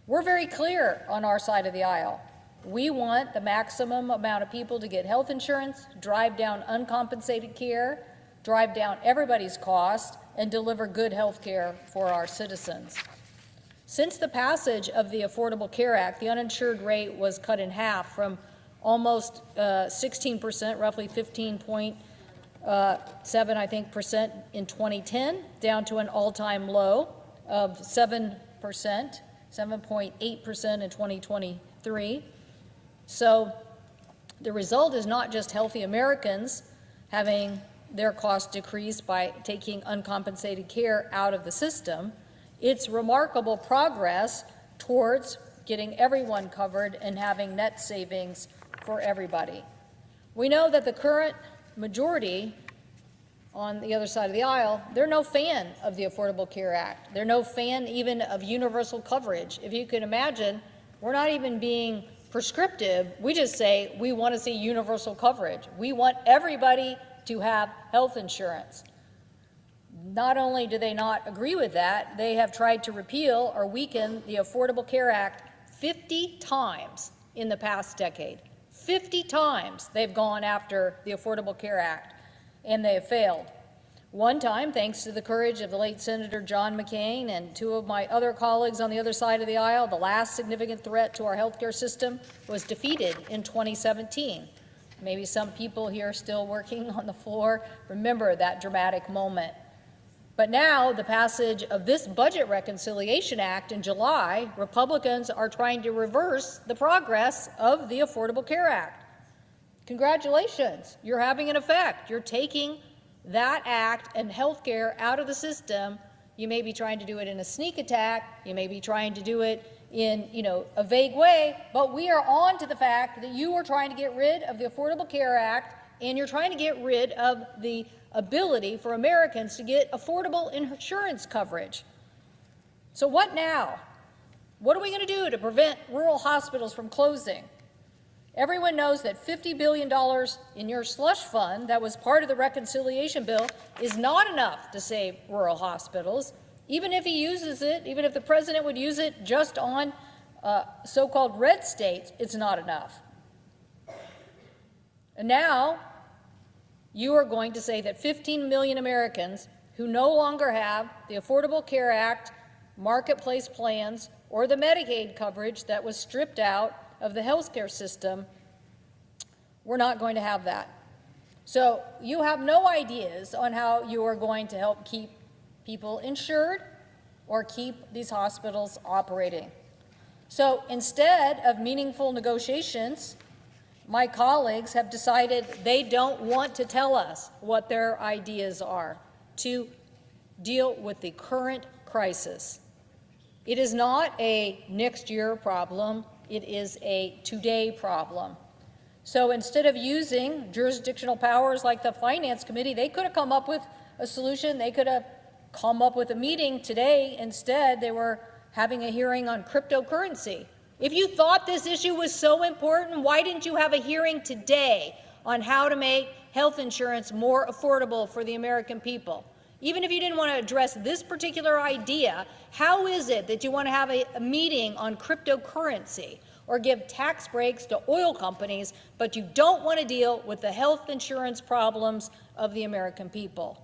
We're very clear on our side of the aisle. We want the maximum amount of people to get health insurance, drive down uncompensated care, drive down everybody's cost, and deliver good health care for our citizens. Since the passage of the Affordable Care Act, the uninsured rate was cut in half from almost 16%, roughly 15.7, I think, percent in 2010, down to an all-time low of 7%, 7.8% in 2023. So the result is not just healthy Americans having their costs decreased by taking uncompensated care out of the system. It's remarkable progress towards getting everyone covered and having net savings for everybody. We know that the current majority on the other side of the aisle, they're no fan of the Affordable Care Act. They're no fan even of universal coverage. If you can imagine, we're not even being prescriptive. We just say we want to see universal coverage. We want everybody to have health insurance. Not only do they not agree with that, they have tried to repeal or weaken the Affordable Care Act 50 times in the past decade. 50 times they've gone after the Affordable Care Act, and they have failed. One time, thanks to the courage of the late Senator John McCain and two of my other colleagues on the other side of the aisle, the last significant threat to our healthcare system was defeated in 2017. Maybe some people here still working on the floor remember that dramatic moment. But now, the passage of this Budget Reconciliation Act in July, Republicans are trying to reverse the progress of the Affordable Care Act. Congratulations, you're having an effect. You're taking that act and health care out of the system. You may be trying to do it in a sneak attack. You may be trying to do it in, a vague way, but we are on to the fact that you are trying to get rid of the Affordable Care Act, and you're trying to get rid of the ability for Americans to get affordable insurance coverage. So what now? What are we going to do to prevent rural hospitals from closing? Everyone knows that $50 billion in your slush fund that was part of the reconciliation bill is not enough to save rural hospitals. Even if he uses it, even if the president would use it just on so-called red states, it's not enough. And now you are going to say that 15 million Americans who no longer have the Affordable Care Act, marketplace plans, or the Medicaid coverage that was stripped out of the healthcare system, we're not going to have that. So you have no ideas on how you are going to help keep people insured or keep these hospitals operating. So instead of meaningful negotiations, my colleagues have decided they don't want to tell us what their ideas are to deal with the current crisis. It is not a next year problem. It is a today problem. So instead of using jurisdictional powers like the Finance Committee, they could have come up with a solution. They could have come up with a meeting today. Instead, they were having a hearing on cryptocurrency. If you thought this issue was so important, why didn't you have a hearing today on how to make health insurance more affordable for the American people? Even if you didn't want to address this particular idea, how is it that you want to have a meeting on cryptocurrency or give tax breaks to oil companies, but you don't want to deal with the health insurance problems of the American people?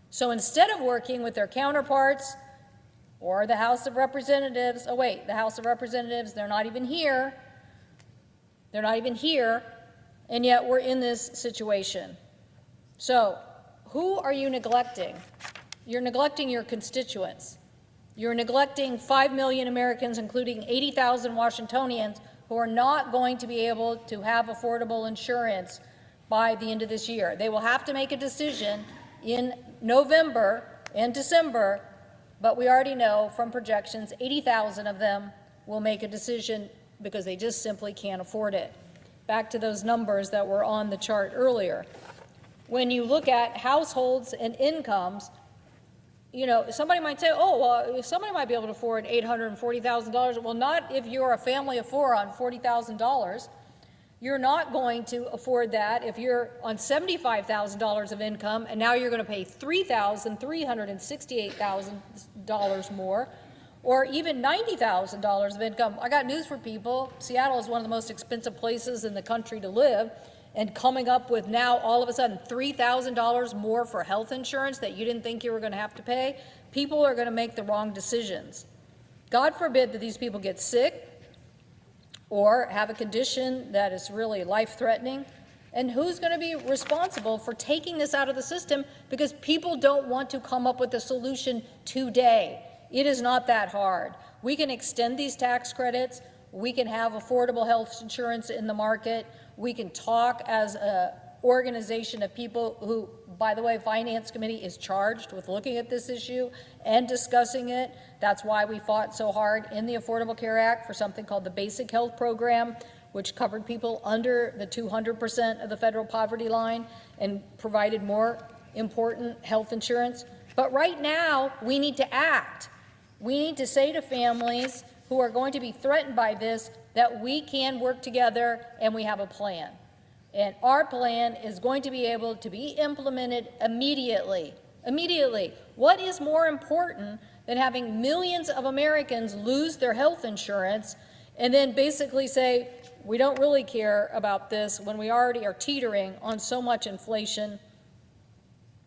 So instead of working with their counterparts or the House of Representatives, oh wait, the House of Representatives, they're not even here. They're not even here, and yet we're in this situation. So who are you neglecting? You're neglecting your constituents. You're neglecting 5 million Americans, including 80,000 Washingtonians, who are not going to be able to have affordable insurance by the end of this year. They will have to make a decision in November and December But we already know from projections, 80,000 of them will make a decision because they just simply can't afford it. Back to those numbers that were on the chart earlier. When you look at households and incomes, you know, somebody might say, oh, well, somebody might be able to afford $840,000. Well, not if you're a family of four on $40,000. You're not going to afford that if you're on $75,000 of income, and now you're going to pay $368,000 more, or even $90,000 of income. I got news for people. Seattle is one of the most expensive places in the country to live, and coming up with now all of a sudden $3,000 more for health insurance that you didn't think you were going to have to pay, people are going to make the wrong decisions. God forbid that these people get sick or have a condition that is really life-threatening. And who's going to be responsible for taking this out of the system? Because people don't want to come up with a solution today. It is not that hard. We can extend these tax credits. We can have affordable health insurance in the market. We can talk as an organization of people who, by the way, Finance Committee is charged with looking at this issue and discussing it. That's why we fought so hard in the Affordable Care Act for something called the Basic Health Program, which covered people under the 200% of the federal poverty line and provided more important health insurance. But right now, we need to act. We need to say to families who are going to be threatened by this that we can work together and we have a plan. And our plan is going to be able to be implemented immediately. Immediately. What is more important than having millions of Americans lose their health insurance and then basically say, we don't really care about this when we already are teetering on so much inflation,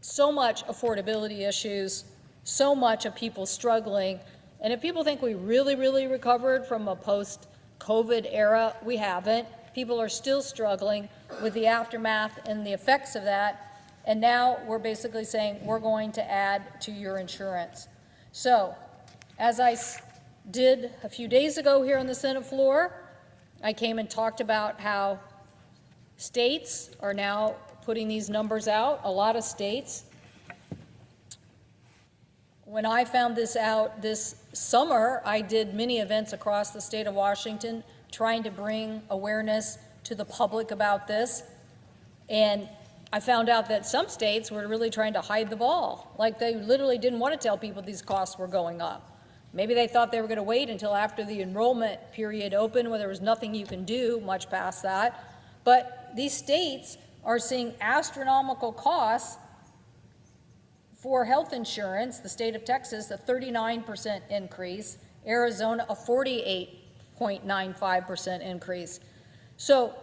so much affordability issues, so much of people struggling. And if people think we really, really recovered from a post-COVID era, we haven't. People are still struggling with the aftermath and the effects of that. And now we're basically saying we're going to add to your insurance. So, as I did a few days ago here on the Senate floor, I came and talked about how states are now putting these numbers out, a lot of states. When I found this out this summer, I did many events across the state of Washington trying to bring awareness to the public about this. And I found out that some states were really trying to hide the ball. Like they literally didn't want to tell people these costs were going up. Maybe they thought they were going to wait until after the enrollment period opened where there was nothing you can do much past that. But these states are seeing astronomical costs for health insurance. The state of Texas, a 39% increase. Arizona, a 48.95% increase. So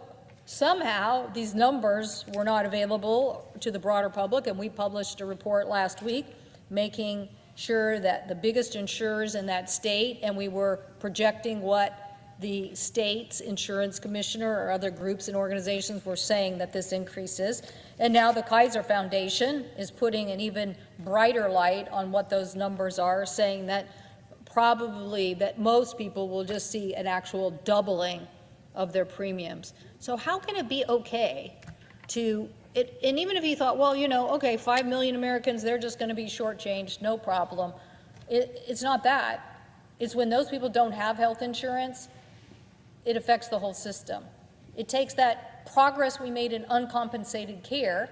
somehow these numbers were not available to the broader public, and we published a report last week making sure that the biggest insurers in that state, and we were projecting what the state's insurance commissioner or other groups and organizations were saying that this increase is. And now the Kaiser Foundation is putting an even brighter light on what those numbers are, saying that probably that most people will just see an actual doubling of their premiums. So how can it be okay to, and even if you thought, well, you know, okay, 5 million Americans, they're just going to be shortchanged, no problem. It's not that. It's when those people don't have health insurance, it affects the whole system. It takes that progress we made in uncompensated care,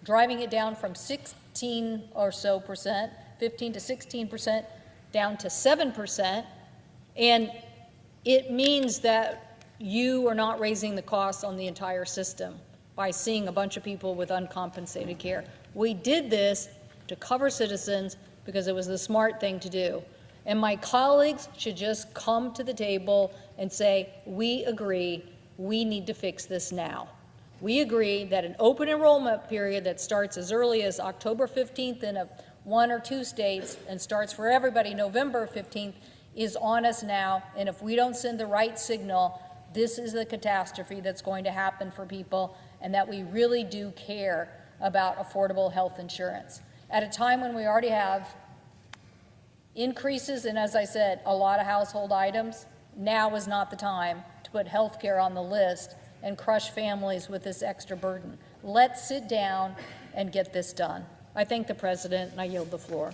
driving it down from 16 or so percent, 15 to 16%, down to 7%, and it means that you are not raising the costs on the entire system by seeing a bunch of people with uncompensated care. We did this to cover citizens because it was the smart thing to do. And my colleagues should just come to the table and say, we agree, we need to fix this now. We agree that an open enrollment period that starts as early as October 15th in 1 or 2 states and starts for everybody November 15th is on us now. And if we don't send the right signal, this is the catastrophe that's going to happen for people, and that we really do care about affordable health insurance. At a time when we already have increases in, as I said, a lot of household items, now is not the time to put health care on the list and crush families with this extra burden. Let's sit down and get this done. I thank the President, and I yield the floor.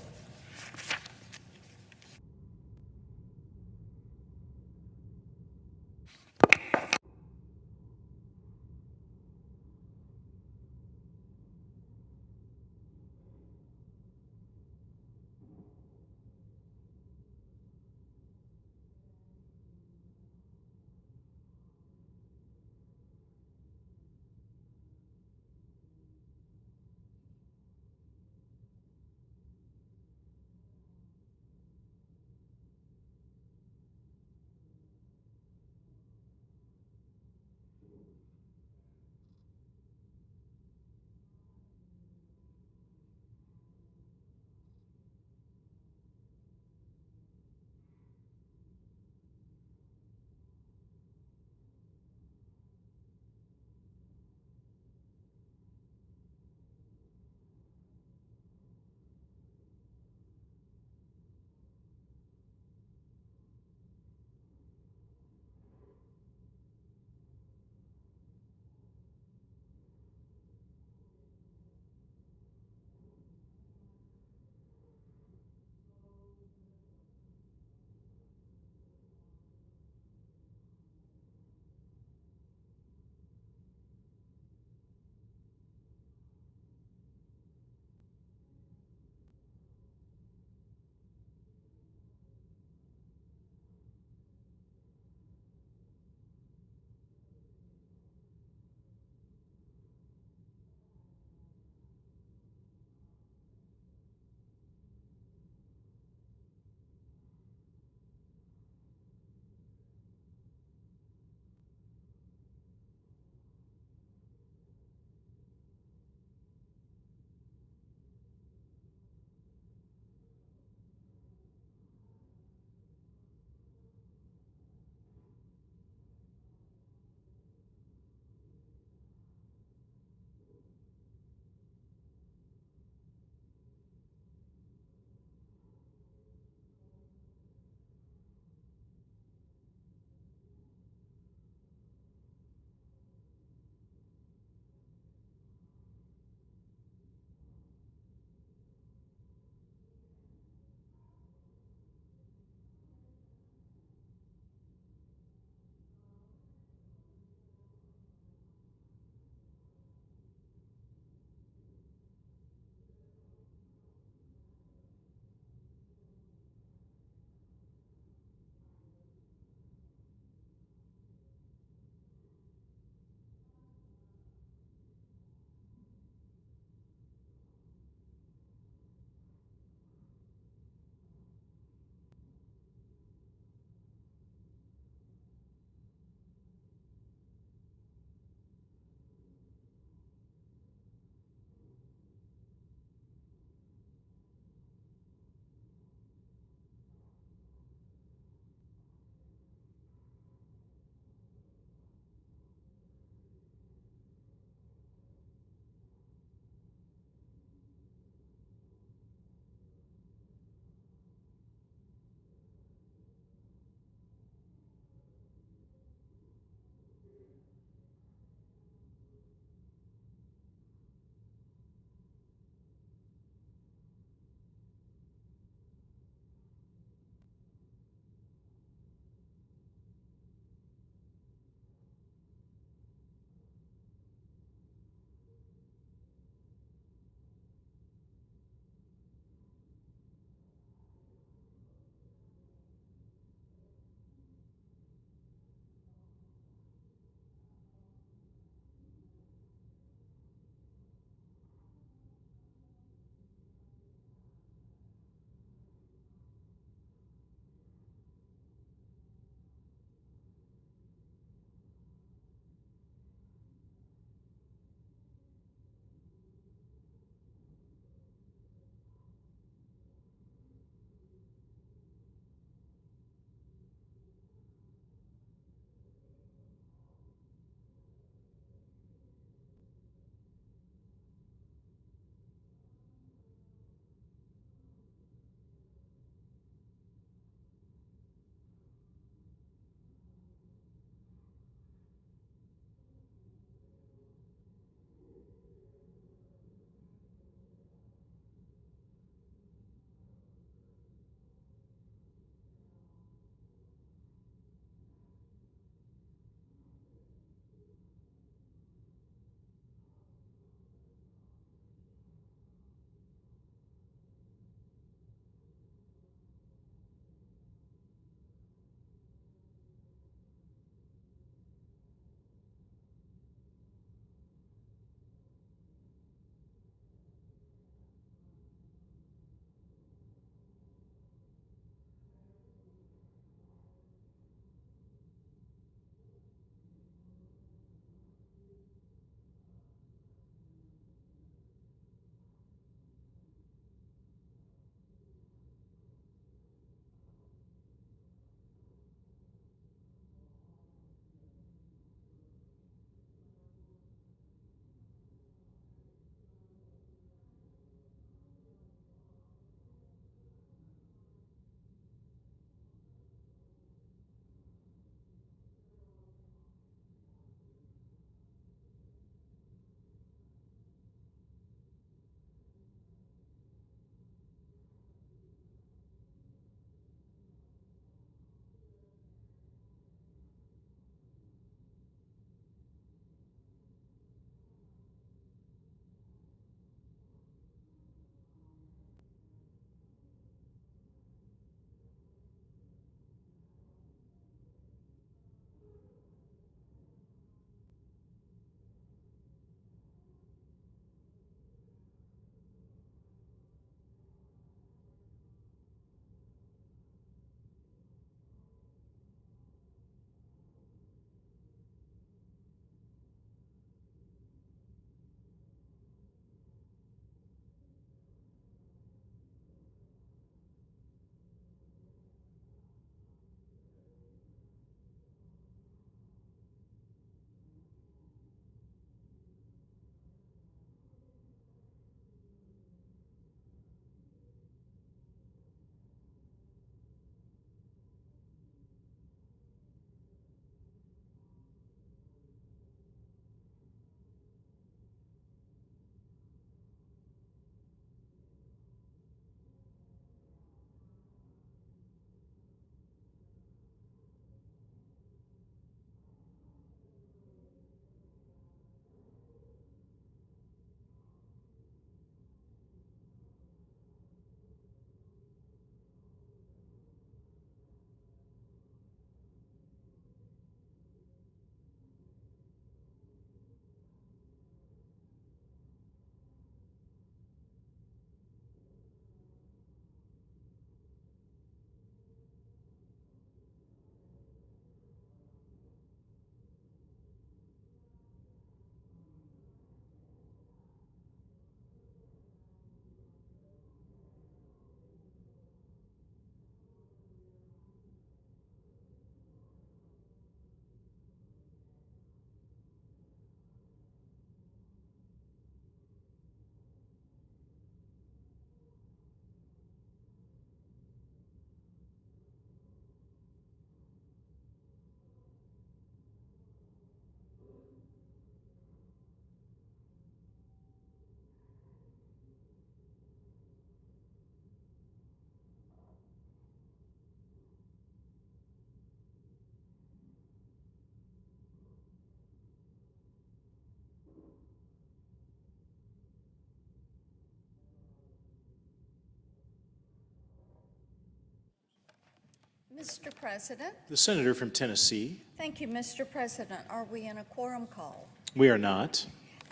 Mr. President. The senator from Tennessee. Thank you, Mr. President. Are we in a quorum call? We are not.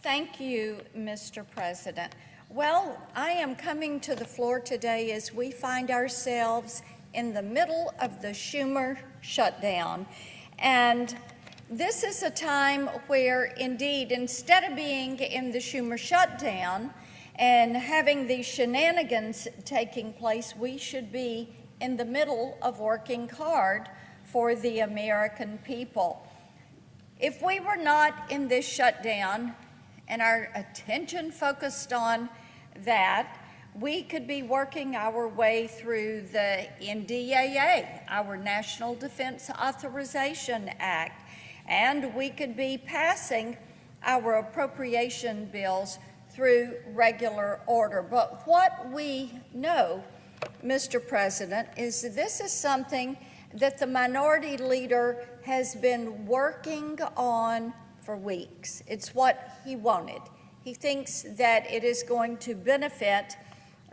Thank you, Mr. President. Well, I am coming to the floor today as we find ourselves in the middle of the Schumer shutdown. And this is a time where, indeed, instead of being in the Schumer shutdown and having these shenanigans taking place, we should be in the middle of working hard for the American people. If we were not in this shutdown and our attention focused on that, we could be working our way through the NDAA, our National Defense Authorization Act, and we could be passing our appropriation bills through regular order. But what we know, Mr. President, is this is something that the minority leader has been working on for weeks. It's what he wanted. He thinks that it is going to benefit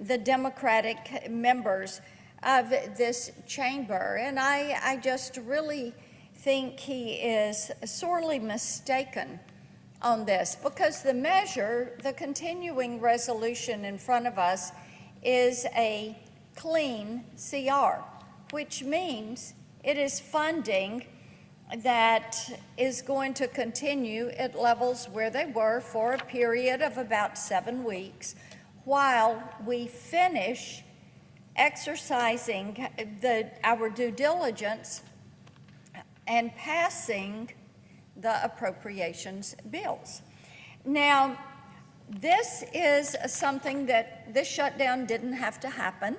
the Democratic members of this chamber. And I just really think he is sorely mistaken on this, because the measure, the continuing resolution in front of us, is a clean CR, which means it is funding that is going to continue at levels where they were for a period of about 7 weeks while we finish exercising our due diligence and passing the appropriations bills. Now, this is something that this shutdown didn't have to happen,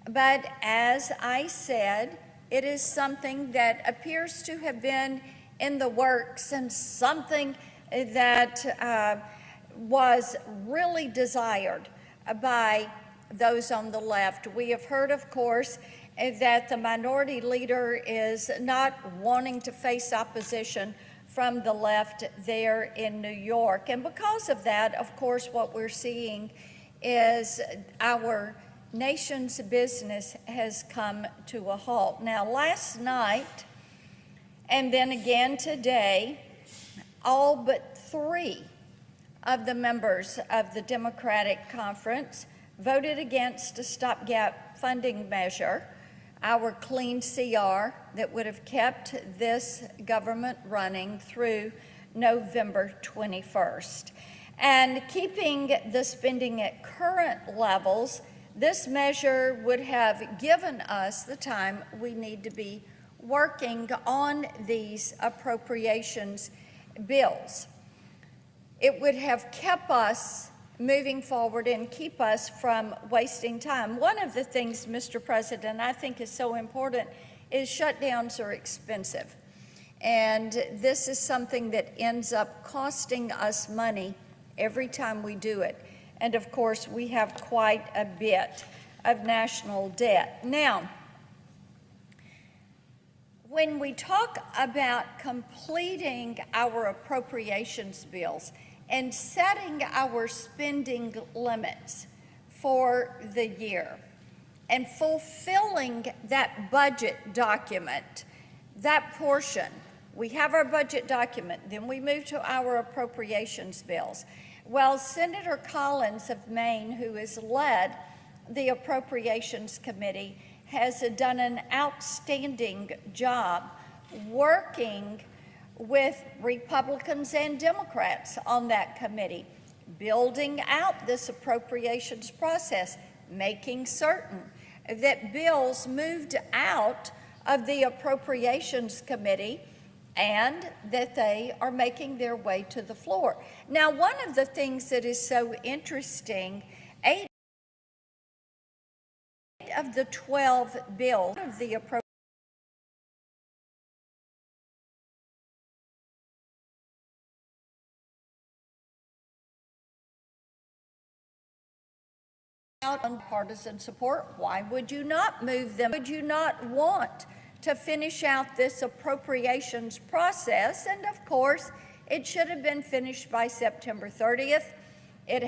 but as I said, it is something that appears to have been in the works and something that was really desired by those on the left. We have heard, of course, that the minority leader is not wanting to face opposition from the left there in New York. And because of that, of course, what we're seeing is our nation's business has come to a halt. Now, last night, and then again today, all but 3 of the members of the Democratic Conference voted against a stopgap funding measure, our clean CR that would have kept this government running through November 21st. And keeping the spending at current levels, this measure would have given us the time we need to be working on these appropriations bills. It would have kept us moving forward and keep us from wasting time. One of the things, Mr. President, I think is so important is shutdowns are expensive. And this is something that ends up costing us money every time we do it. And of course, we have quite a bit of national debt. Now, when we talk about completing our appropriations bills and setting our spending limits for the year and fulfilling that budget document, that portion, we have our budget document, then we move to our appropriations bills. Well, Senator Collins of Maine, who has led the Appropriations Committee, has done an outstanding job working with Republicans and Democrats on that committee, building out this appropriations process, making certain that bills moved out of the Appropriations Committee and that they are making their way to the floor. Now, one of the things that is so interesting, 8 of the 12 bills of the appropriations out on partisan support. Why would you not move them? Would you not want to finish out this appropriations process? And of course, it should have been finished by September 30th. It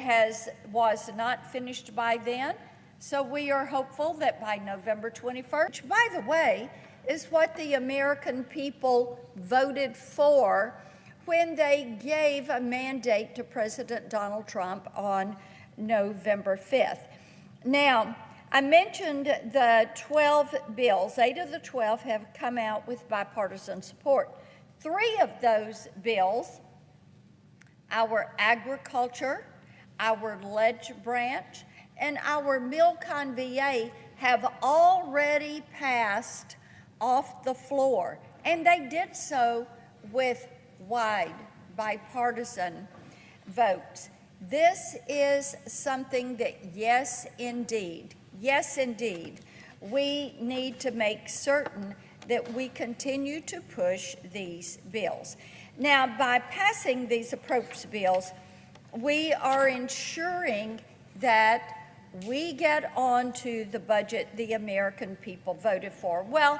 was not finished by then. So we are hopeful that by November 21st, which, by the way, is what the American people voted for when they gave a mandate to President Donald Trump on November 5th. Now, I mentioned the 12 bills. 8 of the 12 have come out with bipartisan support. 3 of those bills, our agriculture, our ledge branch, and our Milcon VA, have already passed off the floor. And they did so with wide bipartisan votes. This is something that, yes, indeed, we need to make certain that we continue to push these bills. Now, by passing these approach bills, we are ensuring that we get onto the budget the American people voted for. Well,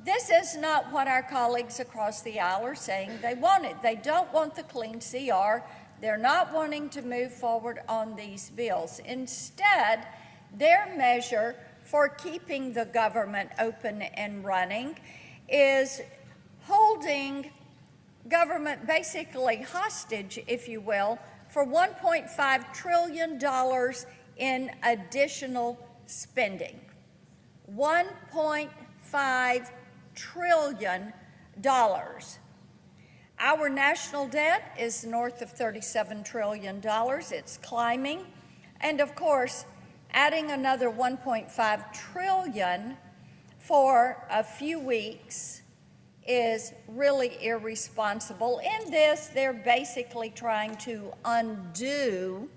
this is not what our colleagues across the aisle are saying they wanted. They don't want the clean CR. They're not wanting to move forward on these bills. Instead, their measure for keeping the government open and running is holding government basically hostage, if you will, for $1.5 trillion in additional spending. $1.5 trillion. Our national debt is north of $37 trillion. It's climbing. And of course, adding another $1.5 trillion for a few weeks is really irresponsible. In this, they're basically trying to undo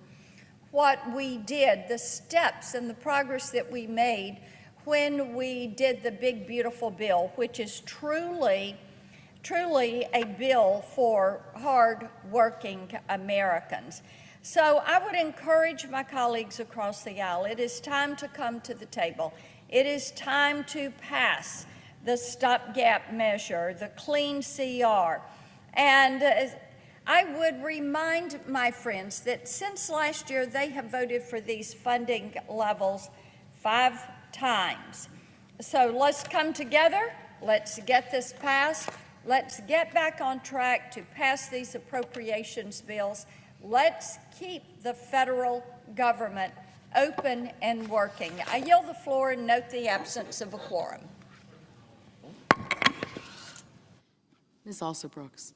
what we did, the steps and the progress that we made when we did the big, beautiful bill, which is truly a bill for hard-working Americans. So I would encourage my colleagues across the aisle, it is time to come to the table. It is time to pass the stopgap measure, the clean CR. And I would remind my friends that since last year, they have voted for these funding levels 5 times. So let's come together. Let's get this passed. Let's get back on track to pass these appropriations bills. Let's keep the federal government open and working. I yield the floor and note the absence of a quorum. Ms. Alsobrooks.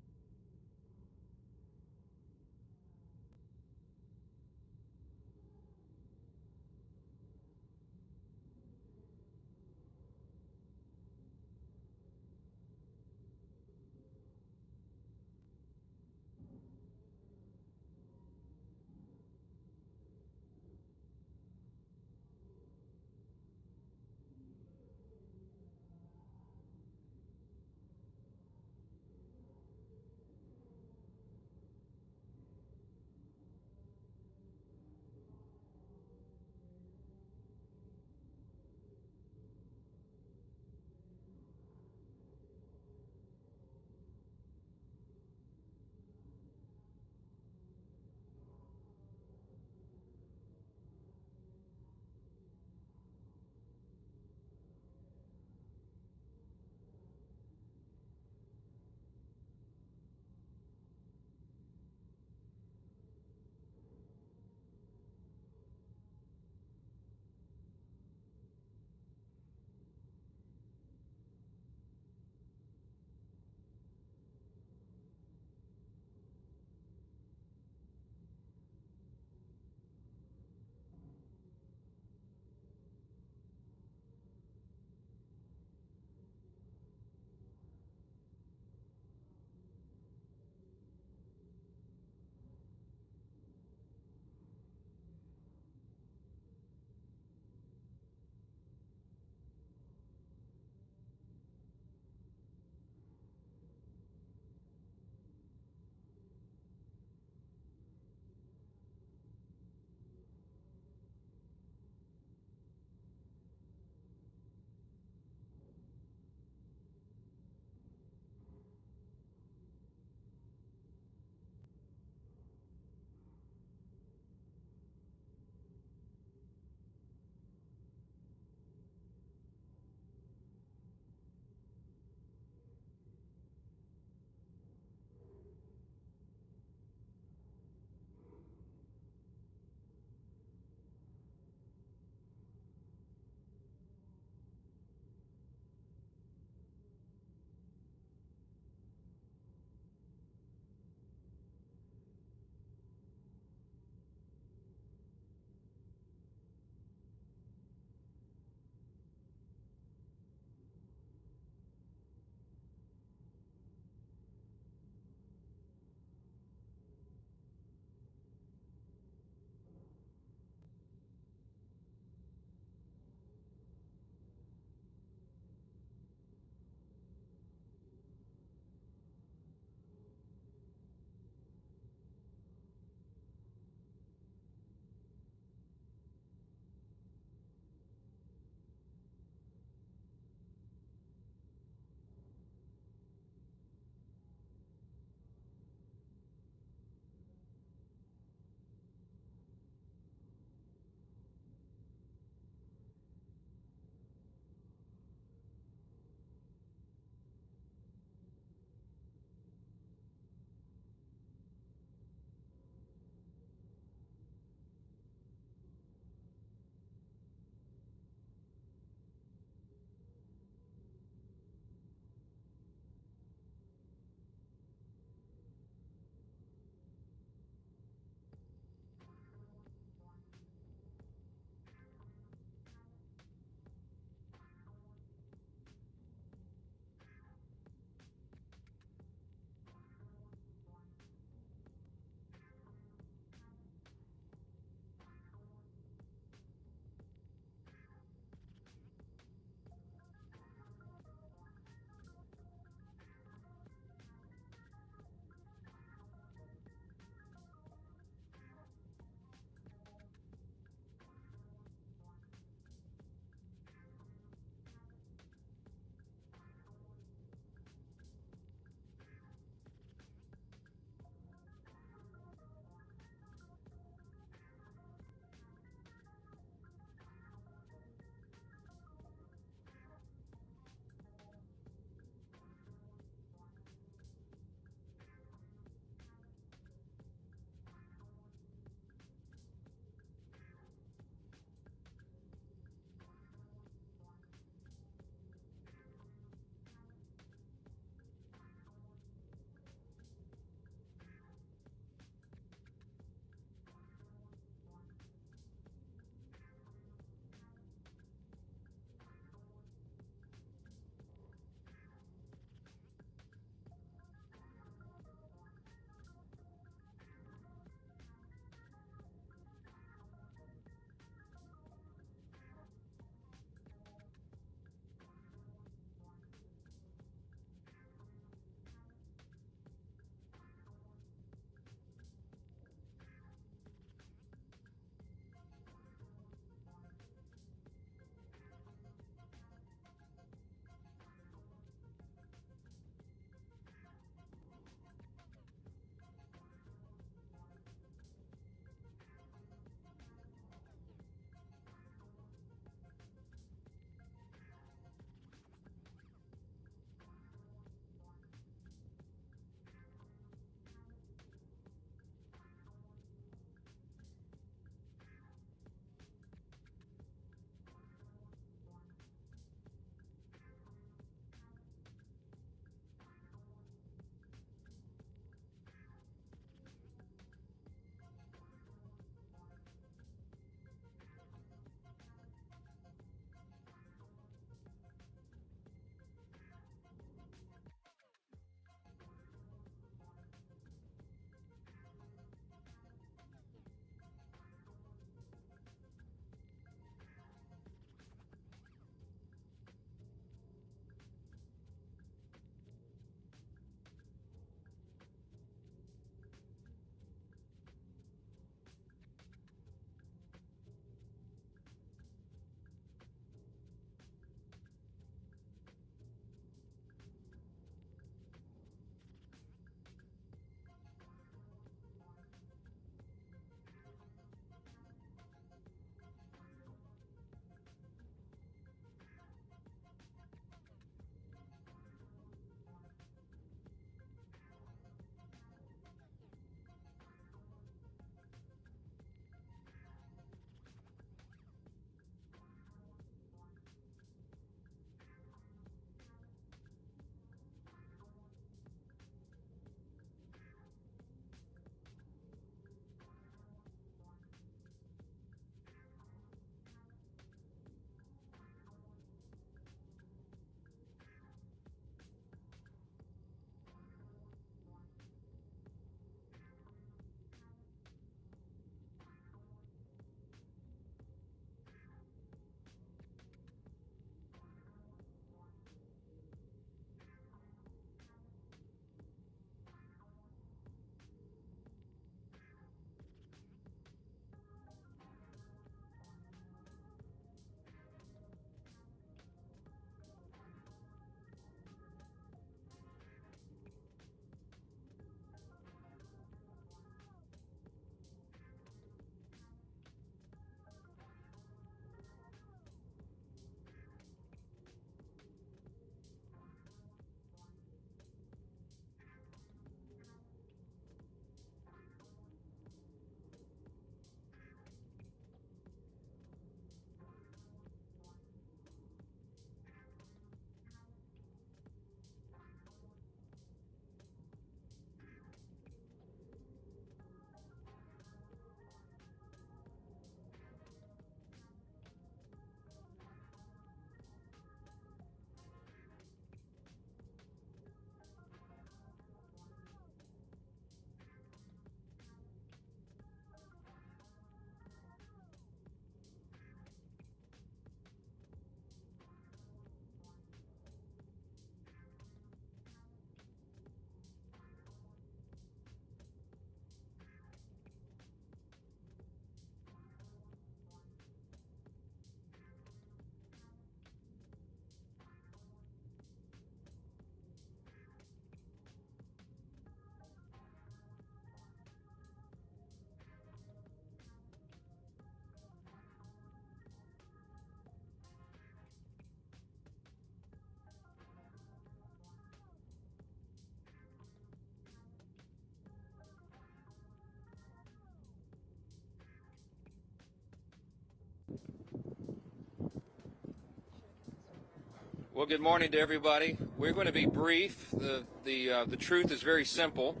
Well, good morning to everybody. We're going to be brief. The truth is very simple,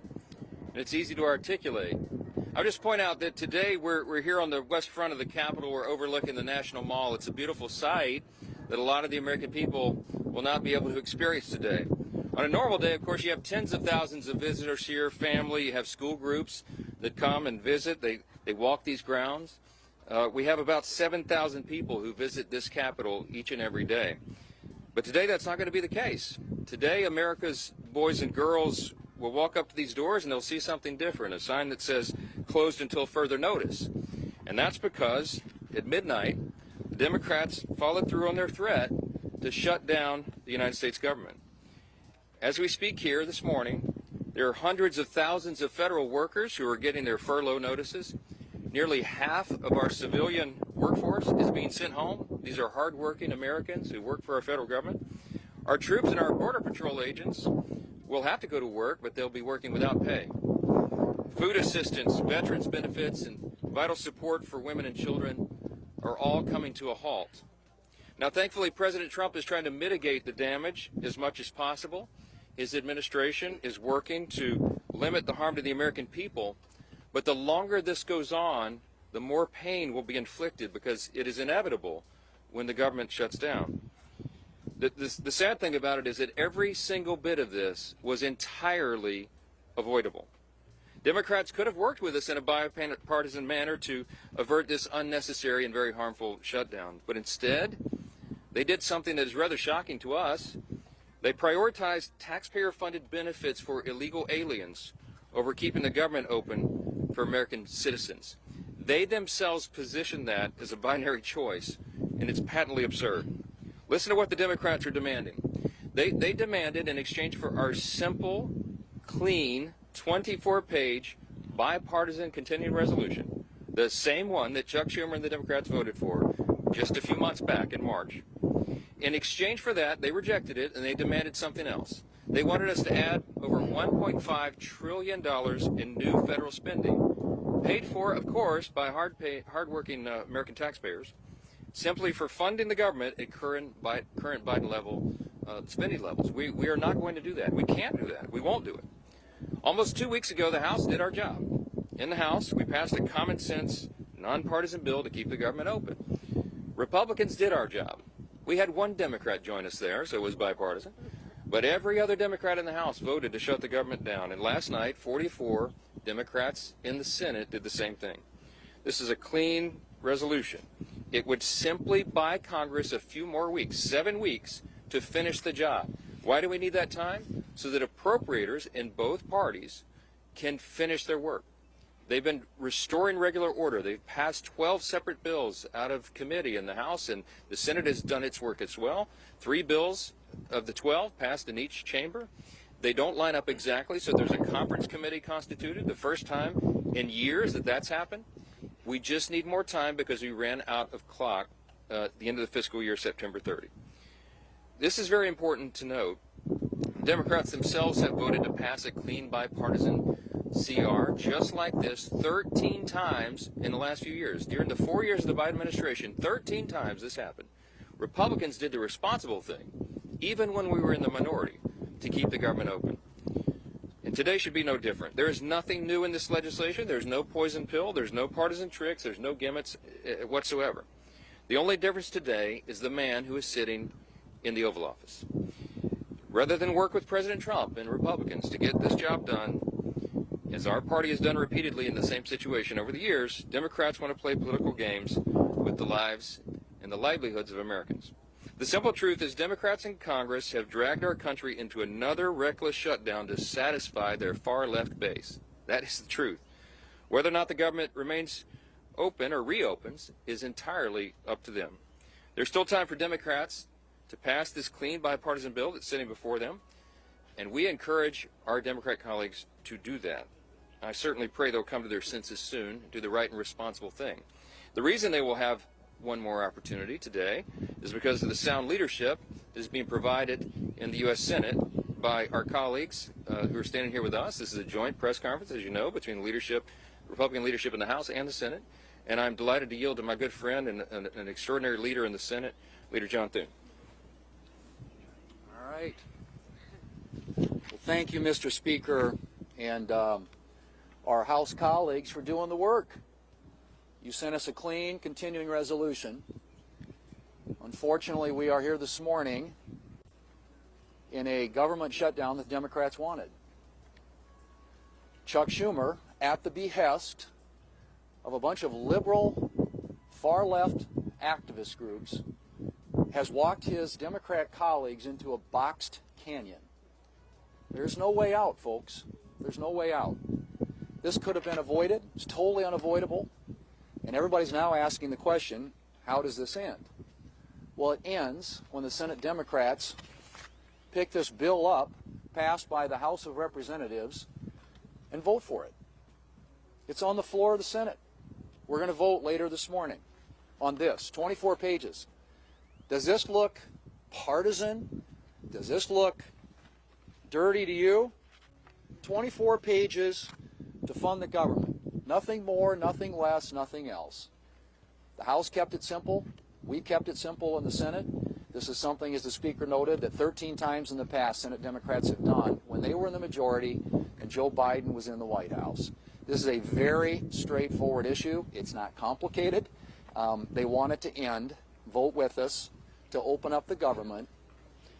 and it's easy to articulate. I'll just point out that today we're here on the west front of the Capitol. We're overlooking the National Mall. It's a beautiful sight that a lot of the American people will not be able to experience today. On a normal day, of course, you have tens of thousands of visitors here, family, you have school groups that come and visit. They walk these grounds. We have about 7,000 people who visit this Capitol each and every day. But today that's not going to be the case. Today America's boys and girls will walk up to these doors and they'll see something different, a sign that says closed until further notice. And that's because at midnight, the Democrats followed through on their threat to shut down the United States government. As we speak here this morning, there are hundreds of thousands of federal workers who are getting their furlough notices. Nearly half of our civilian workforce is being sent home. These are hardworking Americans who work for our federal government. Our troops and our Border Patrol agents will have to go to work, but they'll be working without pay. Food assistance, veterans benefits, and vital support for women and children are all coming to a halt. Now, thankfully, President Trump is trying to mitigate the damage as much as possible. His administration is working to limit the harm to the American people. But the longer this goes on, the more pain will be inflicted because it is inevitable when the government shuts down. The sad thing about it is that every single bit of this was entirely avoidable. Democrats could have worked with us in a bipartisan manner to avert this unnecessary and very harmful shutdown. But instead, they did something that is rather shocking to us. They prioritized taxpayer-funded benefits for illegal aliens over keeping the government open for American citizens. They themselves position that as a binary choice, and it's patently absurd. Listen to what the Democrats are demanding. They demanded, in exchange for our simple, clean, 24-page bipartisan continuing resolution, the same one that Chuck Schumer and the Democrats voted for just a few months back in March. In exchange for that, they rejected it, and they demanded something else. They wanted us to add over $1.5 trillion in new federal spending, paid for, of course, by hardworking American taxpayers, simply for funding the government at current Biden level spending levels. We are not going to do that. We can't do that. We won't do it. Almost 2 weeks ago, the House did our job. In the House, we passed a common sense, nonpartisan bill to keep the government open. Republicans did our job. We had one Democrat join us there, so it was bipartisan. But every other Democrat in the House voted to shut the government down. And last night, 44 Democrats in the Senate did the same thing. This is a clean resolution. It would simply buy Congress a few more weeks, 7 weeks, to finish the job. Why do we need that time? So that appropriators in both parties can finish their work. They've been restoring regular order. They've passed 12 separate bills out of committee in the House, and the Senate has done its work as well. 3 bills of the 12 passed in each chamber. They don't line up exactly, so there's a conference committee constituted, the first time in years that that's happened. We just need more time because we ran out of clock at the end of the fiscal year, September 30. This is very important to note. Democrats themselves have voted to pass a clean bipartisan CR just like this 13 times in the last few years. During the 4 years of the Biden administration, 13 times this happened. Republicans did the responsible thing, even when we were in the minority, to keep the government open. And today should be no different. There is nothing new in this legislation. There's no poison pill. There's no partisan tricks. There's no gimmicks whatsoever. The only difference today is the man who is sitting in the Oval Office. Rather than work with President Trump and Republicans to get this job done, as our party has done repeatedly in the same situation over the years, Democrats want to play political games with the lives and the livelihoods of Americans. The simple truth is Democrats in Congress have dragged our country into another reckless shutdown to satisfy their far-left base. That is the truth. Whether or not the government remains open or reopens is entirely up to them. There's still time for Democrats to pass this clean bipartisan bill that's sitting before them, and we encourage our Democrat colleagues to do that. I certainly pray they'll come to their senses soon, do the right and responsible thing. The reason they will have one more opportunity today is because of the sound leadership that is being provided in the U.S. Senate by our colleagues who are standing here with us. This is a joint press conference, as you know, between the leadership, Republican leadership in the House and the Senate. And I'm delighted to yield to my good friend and an extraordinary leader in the Senate, Leader John Thune. right. Well, thank you, Mr. Speaker, and our House colleagues for doing the work. You sent us a clean, continuing resolution. Unfortunately, we are here this morning in a government shutdown that Democrats wanted. Chuck Schumer, at the behest of a bunch of liberal, far-left activist groups, has walked his Democrat colleagues into a boxed canyon. There's no way out, folks. There's no way out. This could have been avoided. It's totally unavoidable. And everybody's now asking the question, how does this end? Well, it ends when the Senate Democrats pick this bill up, passed by the House of Representatives, and vote for it. It's on the floor of the Senate. We're going to vote later this morning on this, 24 pages. Does this look partisan? Does this look dirty to you? 24 pages to fund the government. Nothing more, nothing less, nothing else. The House kept it simple. We kept it simple in the Senate. This is something, as the Speaker noted, that 13 times in the past Senate Democrats have done when they were in the majority and Joe Biden was in the White House. This is a very straightforward issue. It's not complicated. They want it to end. Vote with us to open up the government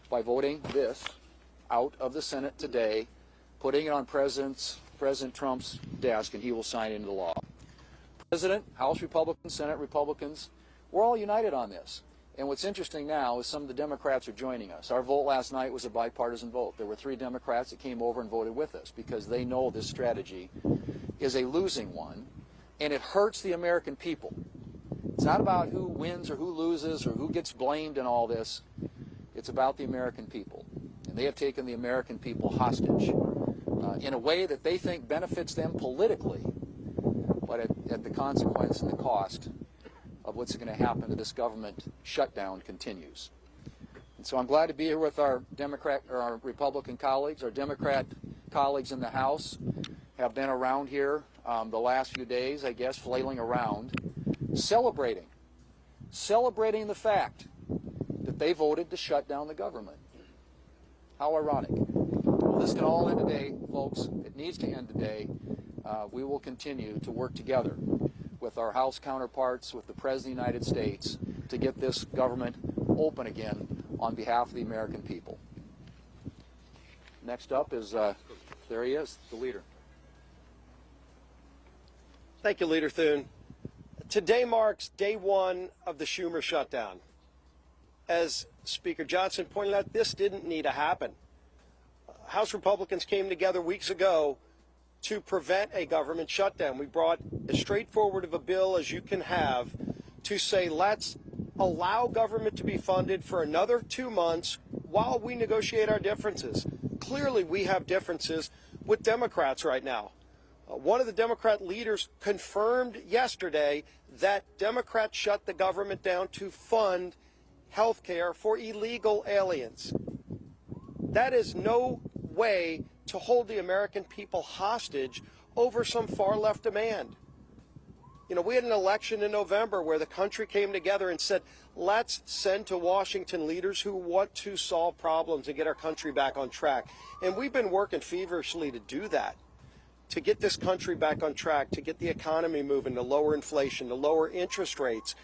by voting this out of the Senate today, putting it on President Trump's desk, and he will sign it into law. President, House Republicans, Senate Republicans, we're all united on this. And what's interesting now is some of the Democrats are joining us. Our vote last night was a bipartisan vote. There were 3 Democrats that came over and voted with us because they know this strategy is a losing one, and it hurts the American people. It's not about who wins or who loses or who gets blamed in all this. It's about the American people. And they have taken the American people hostage in a way that they think benefits them politically, but at the consequence and the cost of what's going to happen to this government shutdown continues. And so I'm glad to be here with our Republican colleagues. Our Democrat colleagues in the House have been around here the last few days, I guess, flailing around, celebrating the fact that they voted to shut down the government. How ironic. Well, this can all end today, folks. It needs to end today. We will continue to work together with our House counterparts, with the President of the United States, to get this government open again on behalf of the American people. Next up is, there he is, the leader. Thank you, Leader Thune. Today marks day 1 of the Schumer shutdown. As Speaker Johnson pointed out, this didn't need to happen. House Republicans came together weeks ago to prevent a government shutdown. We brought as straightforward of a bill as you can have to say, let's allow government to be funded for another 2 months while we negotiate our differences. Clearly, we have differences with Democrats right now. One of the Democrat leaders confirmed yesterday that Democrats shut the government down to fund health care for illegal aliens. That is no way to hold the American people hostage over some far-left demand. You know, we had an election in November where the country came together and said, let's send to Washington leaders who want to solve problems and get our country back on track. And we've been working feverishly to do that, to get this country back on track, to get the economy moving, to lower inflation, to lower interest rates.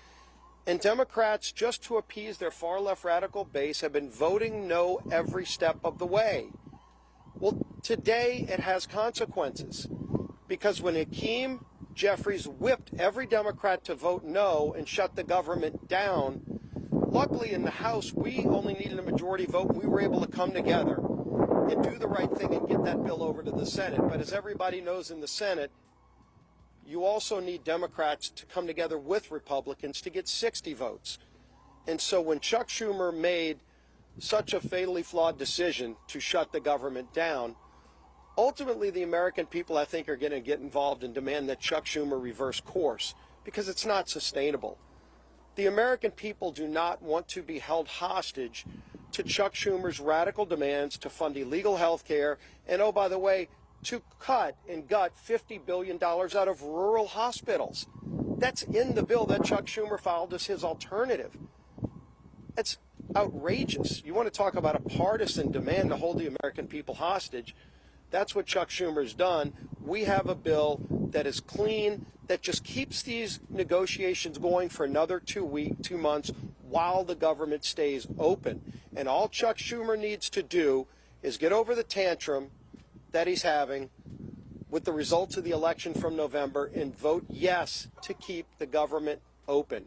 And Democrats, just to appease their far-left radical base, have been voting no every step of the way. Well, today it has consequences, because when Hakeem Jeffries whipped every Democrat to vote no and shut the government down, luckily in the House we only needed a majority vote. We were able to come together and do the right thing and get that bill over to the Senate. But as everybody knows in the Senate, you also need Democrats to come together with Republicans to get 60 votes. And so when Chuck Schumer made such a fatally flawed decision to shut the government down, ultimately the American people, I think, are going to get involved and demand that Chuck Schumer reverse course, because it's not sustainable. The American people do not want to be held hostage to Chuck Schumer's radical demands to fund illegal health care and, oh, by the way, to cut and gut $50 billion out of rural hospitals. That's in the bill that Chuck Schumer filed as his alternative. It's outrageous. You want to talk about a partisan demand to hold the American people hostage? That's what Chuck Schumer's done. We have a bill that is clean, that just keeps these negotiations going for another 2 months while the government stays open. And all Chuck Schumer needs to do is get over the tantrum that he's having with the results of the election from November and vote yes to keep the government open.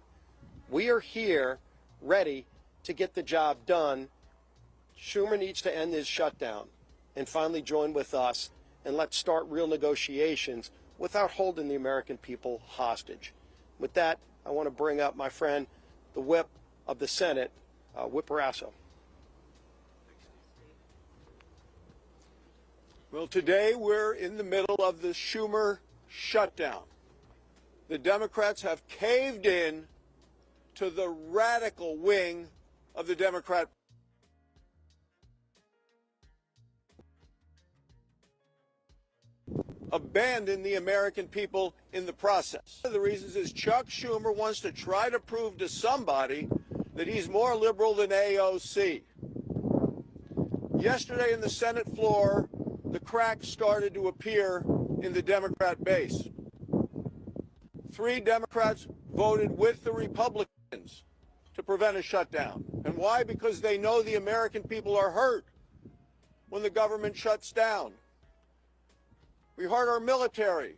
We are here ready to get the job done. Schumer needs to end his shutdown and finally join with us, and let's start real negotiations without holding the American people hostage. With that, I want to bring up my friend, the whip of the Senate, Whip Barrasso. Well, today we're in the middle of the Schumer shutdown. The Democrats have caved in to the radical wing of the Democrat. Abandon the American people in the process. One of the reasons is Chuck Schumer wants to try to prove to somebody that he's more liberal than AOC. Yesterday in the Senate floor, the cracks started to appear in the Democrat base. 3 Democrats voted with the Republicans to prevent a shutdown. And why? Because they know the American people are hurt when the government shuts down. We hurt our military,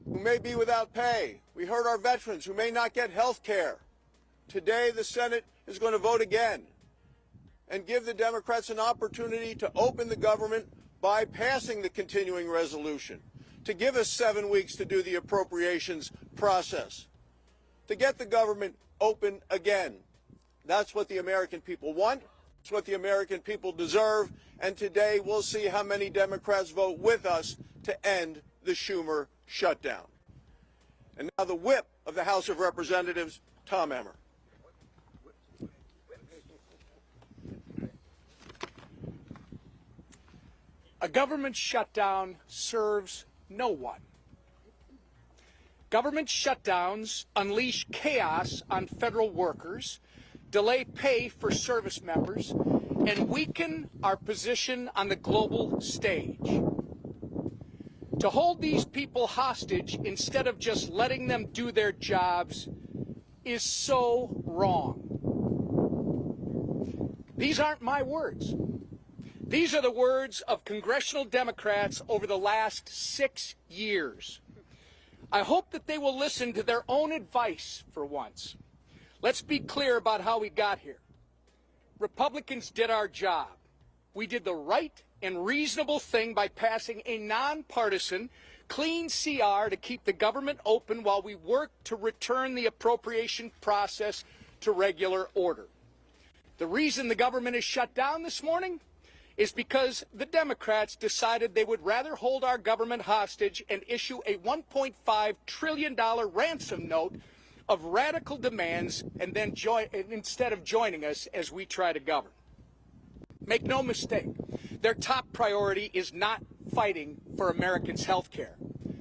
who may be without pay. We hurt our veterans, who may not get health care. Today, the Senate is going to vote again and give the Democrats an opportunity to open the government by passing the continuing resolution, to give us 7 weeks to do the appropriations process, to get the government open again. That's what the American people want. It's what the American people deserve. And today we'll see how many Democrats vote with us to end the Schumer shutdown. And now the whip of the House of Representatives, Tom Emmer. A government shutdown serves no one. Government shutdowns unleash chaos on federal workers, delay pay for service members, and weaken our position on the global stage. To hold these people hostage instead of just letting them do their jobs is so wrong. These aren't my words. These are the words of congressional Democrats over the last 6 years. I hope that they will listen to their own advice for once. Let's be clear about how we got here. Republicans did our job. We did the right and reasonable thing by passing a nonpartisan, clean CR to keep the government open while we work to return the appropriation process to regular order. The reason the government is shut down this morning is because the Democrats decided they would rather hold our government hostage and issue a $1.5 trillion ransom note of radical demands and then instead of joining us as we try to govern. Make no mistake, their top priority is not fighting for Americans' health care.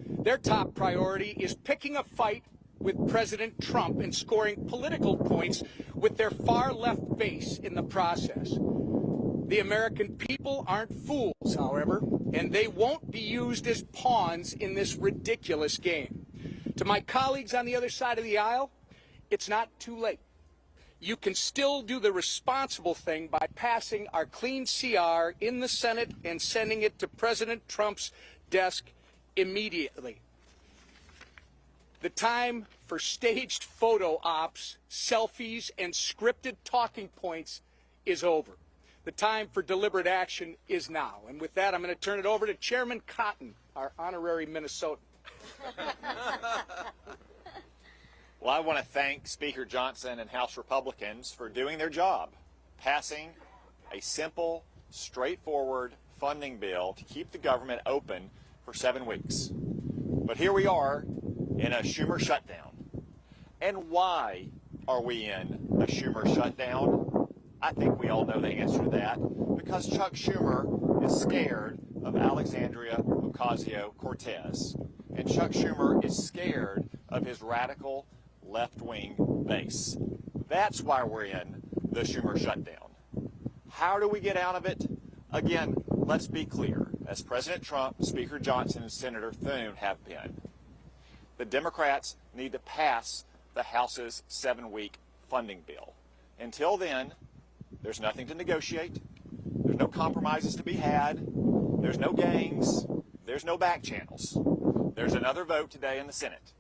Their top priority is picking a fight with President Trump and scoring political points with their far-left base in the process. The American people aren't fools, however, and they won't be used as pawns in this ridiculous game. To my colleagues on the other side of the aisle, it's not too late. You can still do the responsible thing by passing our clean CR in the Senate and sending it to President Trump's desk immediately. The time for staged photo ops, selfies, and scripted talking points is over. The time for deliberate action is now. And with that, I'm going to turn it over to Chairman Cotton, our honorary Minnesotan. Well, I want to thank Speaker Johnson and House Republicans for doing their job, passing a simple, straightforward funding bill to keep the government open for 7 weeks. But here we are in a Schumer shutdown. And why are we in a Schumer shutdown? I think we all know the answer to that. Because Chuck Schumer is scared of Alexandria Ocasio-Cortez. And Chuck Schumer is scared of his radical left-wing base. That's why we're in the Schumer shutdown. How do we get out of it? Again, let's be clear. As President Trump, Speaker Johnson, and Senator Thune have been, the Democrats need to pass the House's 7-week funding bill. Until then, there's nothing to negotiate. There's no compromises to be had. There's no games. There's no back channels. There's another vote today in the Senate.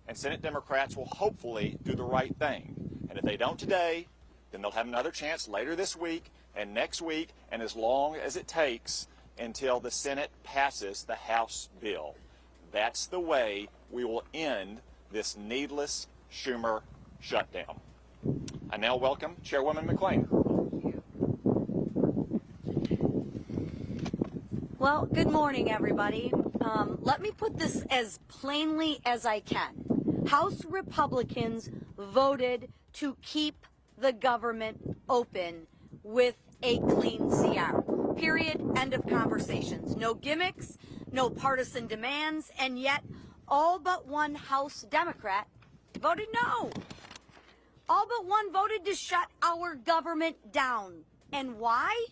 And Senate Democrats will hopefully do the right thing. And if they don't today, then they'll have another chance later this week and next week and as long as it takes until the Senate passes the House bill. That's the way we will end this needless Schumer shutdown. I now welcome Chairwoman McClain. Well, good morning, everybody. Let me put this as plainly as I can. House Republicans voted to keep the government open with a clean CR. Period. End of conversations. No gimmicks, no partisan demands, and yet all but one House Democrat voted no. All but one voted to shut our government down. And why?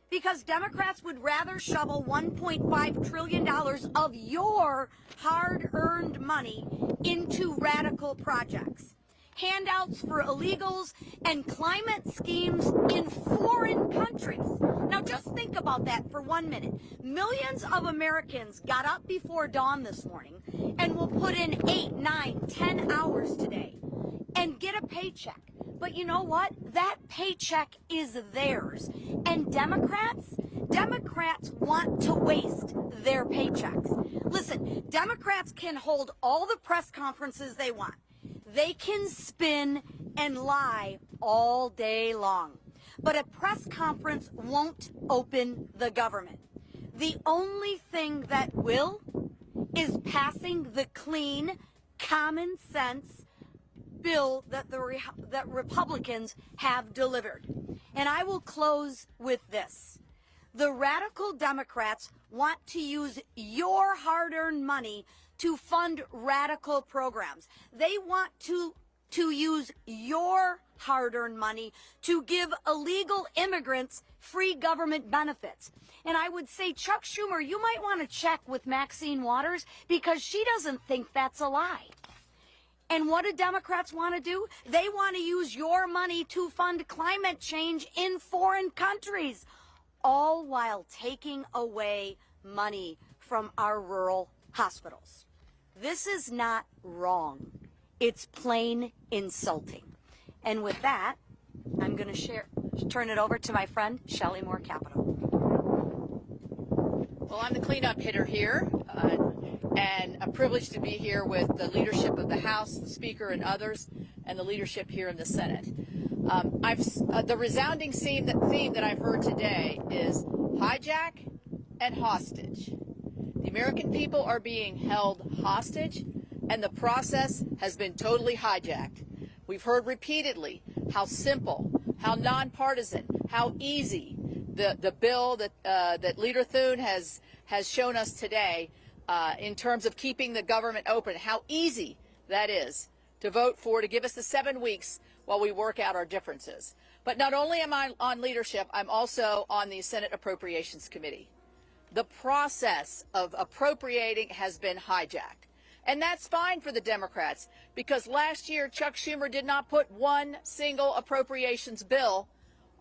Because Democrats would rather shovel $1.5 trillion of your hard-earned money into radical projects. Handouts for illegals and climate schemes in foreign countries. Now just think about that for 1 minute. Millions of Americans got up before dawn this morning and will put in 8, 9, 10 hours today and get a paycheck. But you know what? That paycheck is theirs. And Democrats want to waste their paychecks. Listen, Democrats can hold all the press conferences they want. They can spin and lie all day long. But a press conference won't open the government. The only thing that will is passing the clean, common sense bill that that Republicans have delivered. And I will close with this. The radical Democrats want to use your hard-earned money to fund radical programs. They want to use your hard-earned money to give illegal immigrants free government benefits. And I would say, Chuck Schumer, you might want to check with Maxine Waters because she doesn't think that's a lie. And what do Democrats want to do? They want to use your money to fund climate change in foreign countries, all while taking away money from our rural hospitals. This is not wrong. It's plain insulting. And with that, I'm going to turn it over to my friend, Shelley Moore Capito. Well, I'm the cleanup hitter here, and I'm privileged to be here with the leadership of the House, the Speaker, and others, and the leadership here in the Senate. The resounding theme that I've heard today is hijack and hostage. The American people are being held hostage, and the process has been totally hijacked. We've heard repeatedly how simple, how nonpartisan, how easy the bill that Leader Thune has shown us today in terms of keeping the government open, how easy that is to vote for, to give us the 7 weeks while we work out our differences. But not only am I on leadership, I'm also on the Senate Appropriations Committee. The process of appropriating has been hijacked. And that's fine for the Democrats, because last year Chuck Schumer did not put one single appropriations bill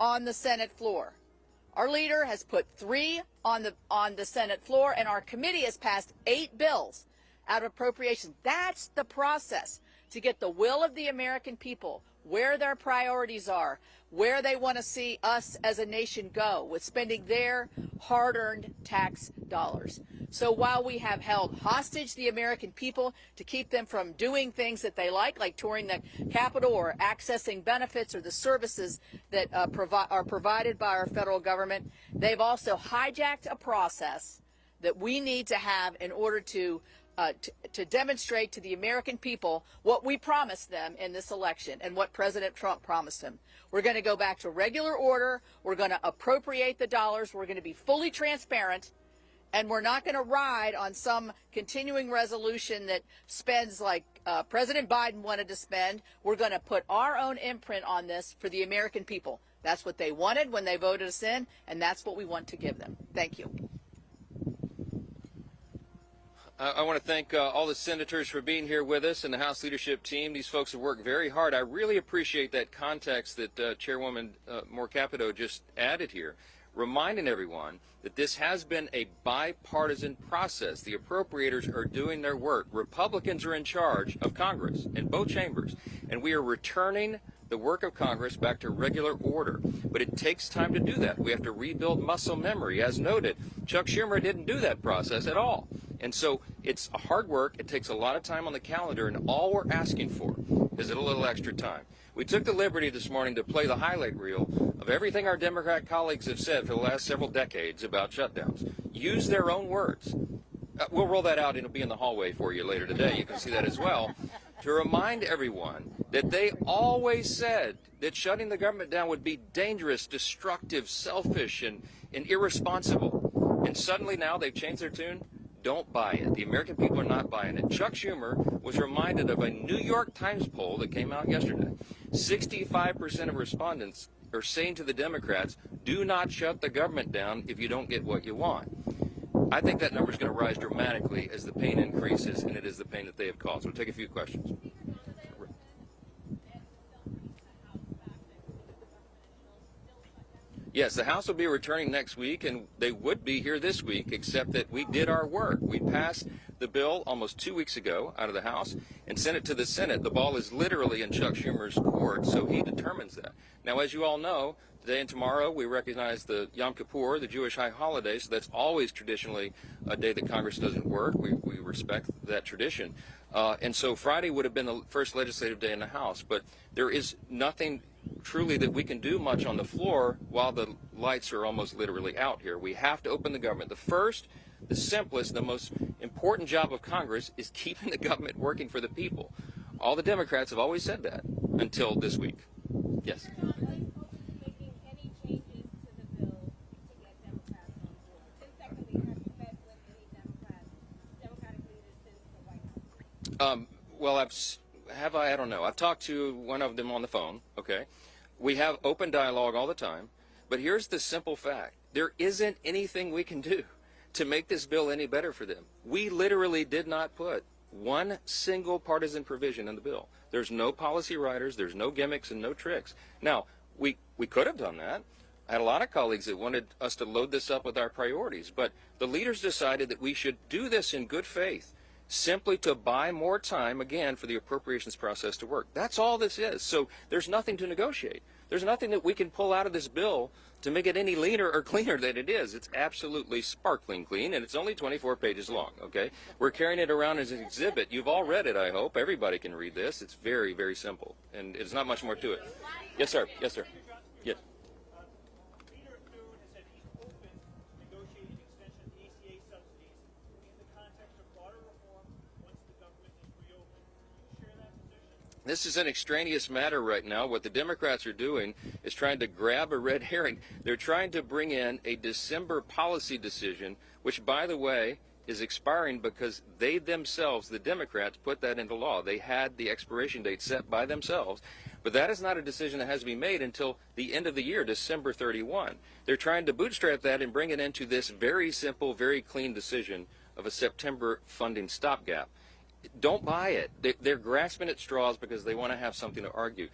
on the Senate floor. Our leader has put 3 on the Senate floor, and our committee has passed 8 bills out of appropriations. That's the process to get the will of the American people, where their priorities are, where they want to see us as a nation go with spending their hard-earned tax dollars. So while we have held hostage the American people to keep them from doing things that they like touring the Capitol or accessing benefits or the services that are provided by our federal government, they've also hijacked a process that we need to have in order to demonstrate to the American people what we promised them in this election and what President Trump promised them. We're going to go back to regular order. We're going to appropriate the dollars. We're going to be fully transparent. And we're not going to ride on some continuing resolution that spends like President Biden wanted to spend. We're going to put our own imprint on this for the American people. That's what they wanted when they voted us in, and that's what we want to give them. Thank you. I want to thank all the senators for being here with us and the House leadership team. These folks have worked very hard. I really appreciate that context that Chairwoman Capito just added here, reminding everyone that this has been a bipartisan process. The appropriators are doing their work. Republicans are in charge of Congress in both chambers, and we are returning the work of Congress back to regular order. But it takes time to do that. We have to rebuild muscle memory. As noted, Chuck Schumer didn't do that process at all. And so it's hard work. It takes a lot of time on the calendar, and all we're asking for is a little extra time. We took the liberty this morning to play the highlight reel of everything our Democrat colleagues have said for the last several decades about shutdowns. Use their own words. We'll roll that out, and it'll be in the hallway for you later today. You can see that as well. To remind everyone that they always said that shutting the government down would be dangerous, destructive, selfish, and irresponsible. And suddenly now they've changed their tune. Don't buy it. The American people are not buying it. Chuck Schumer was reminded of a New York Times poll that came out yesterday. 65% of respondents are saying to the Democrats, do not shut the government down if you don't get what you want. I think that number is going to rise dramatically as the pain increases, and it is the pain that they have caused. We'll take a few questions. Yes, the House will be returning next week, and they would be here this week, except that we did our work. We passed the bill almost 2 weeks ago out of the House and sent it to the Senate. The ball is literally in Chuck Schumer's court, so he determines that. Now, as you all know, today and tomorrow we recognize the Yom Kippur, the Jewish high holiday, so that's always traditionally a day that Congress doesn't work. We respect that tradition. And so Friday would have been the first legislative day in the House, but there is nothing truly that we can do much on the floor while the lights are almost literally out here. We have to open the government. The first, the simplest, the most important job of Congress is keeping the government working for the people. All the Democrats have always said that until this week. Yes. Well, I don't know. I've talked to one of them on the phone, okay? We have open dialogue all the time, but here's the simple fact. There isn't anything we can do to make this bill any better for them. We literally did not put one single partisan provision in the bill. There's no policy writers, there's no gimmicks and no tricks. Now, we could have done that. I had a lot of colleagues that wanted us to load this up with our priorities, but the leaders decided that we should do this in good faith, simply to buy more time, again, for the appropriations process to work. That's all this is. So there's nothing to negotiate. There's nothing that we can pull out of this bill to make it any leaner or cleaner than it is. It's absolutely sparkling clean, and it's only 24 pages long, okay? We're carrying it around as an exhibit. You've all read it, I hope. Everybody can read this. It's very, very simple, and it's not much more to it. Yes, sir. Yes, sir. Yes. This is an extraneous matter right now. What the Democrats are doing is trying to grab a red herring. They're trying to bring in a December policy decision, which, by the way, is expiring because they themselves, the Democrats, put that into law. They had the expiration date set by themselves. But that is not a decision that has to be made until the end of the year, December 31. They're trying to bootstrap that and bring it into this very simple, very clean decision of a September funding stopgap. Don't buy it. They're grasping at straws because they want to have something to argue.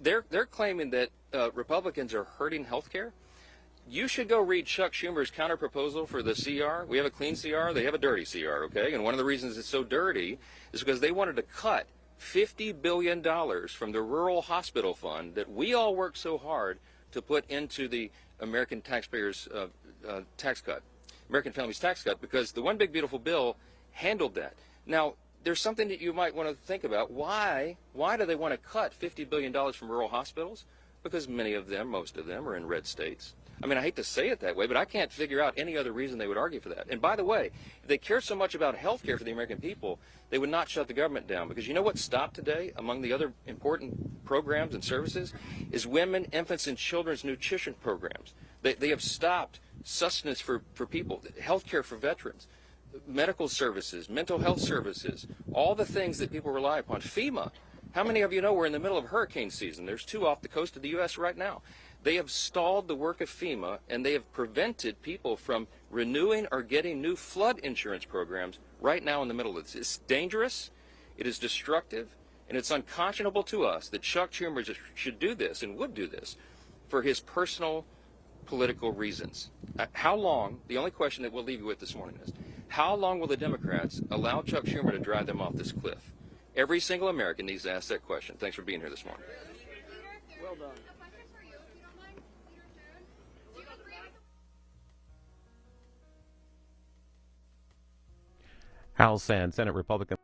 They're claiming that Republicans are hurting health care. You should go read Chuck Schumer's counterproposal for the CR. We have a clean CR. They have a dirty CR, okay? And one of the reasons it's so dirty is because they wanted to cut $50 billion from the rural hospital fund that we all worked so hard to put into the American taxpayers' tax cut, American families' tax cut, because the One Big Beautiful Bill handled that. Now, there's something that you might want to think about. Why do they want to cut $50 billion from rural hospitals? Because many of them, most of them, are in red states. I mean, I hate to say it that way, but I can't figure out any other reason they would argue for that. And by the way, if they care so much about health care for the American people, they would not shut the government down. Because you know what stopped today among the other important programs and services is women, infants, and children's nutrition programs. They have stopped sustenance for people, health care for veterans. medical services, mental health services, all the things that people rely upon. FEMA. How many of you know we're in the middle of hurricane season? There's 2 off the coast of the U.S. right now. They have stalled the work of FEMA, and they have prevented people from renewing or getting new flood insurance programs right now in the middle of this. It's dangerous, it is destructive, and it's unconscionable to us that Chuck Schumer should do this and would do this for his personal political reasons. How long, the only question that we'll leave you with this morning is, how long will the Democrats allow Chuck Schumer to drive them off this cliff? Every single American needs to ask that question. Thanks for being here this morning. Well done. House and Senate Republican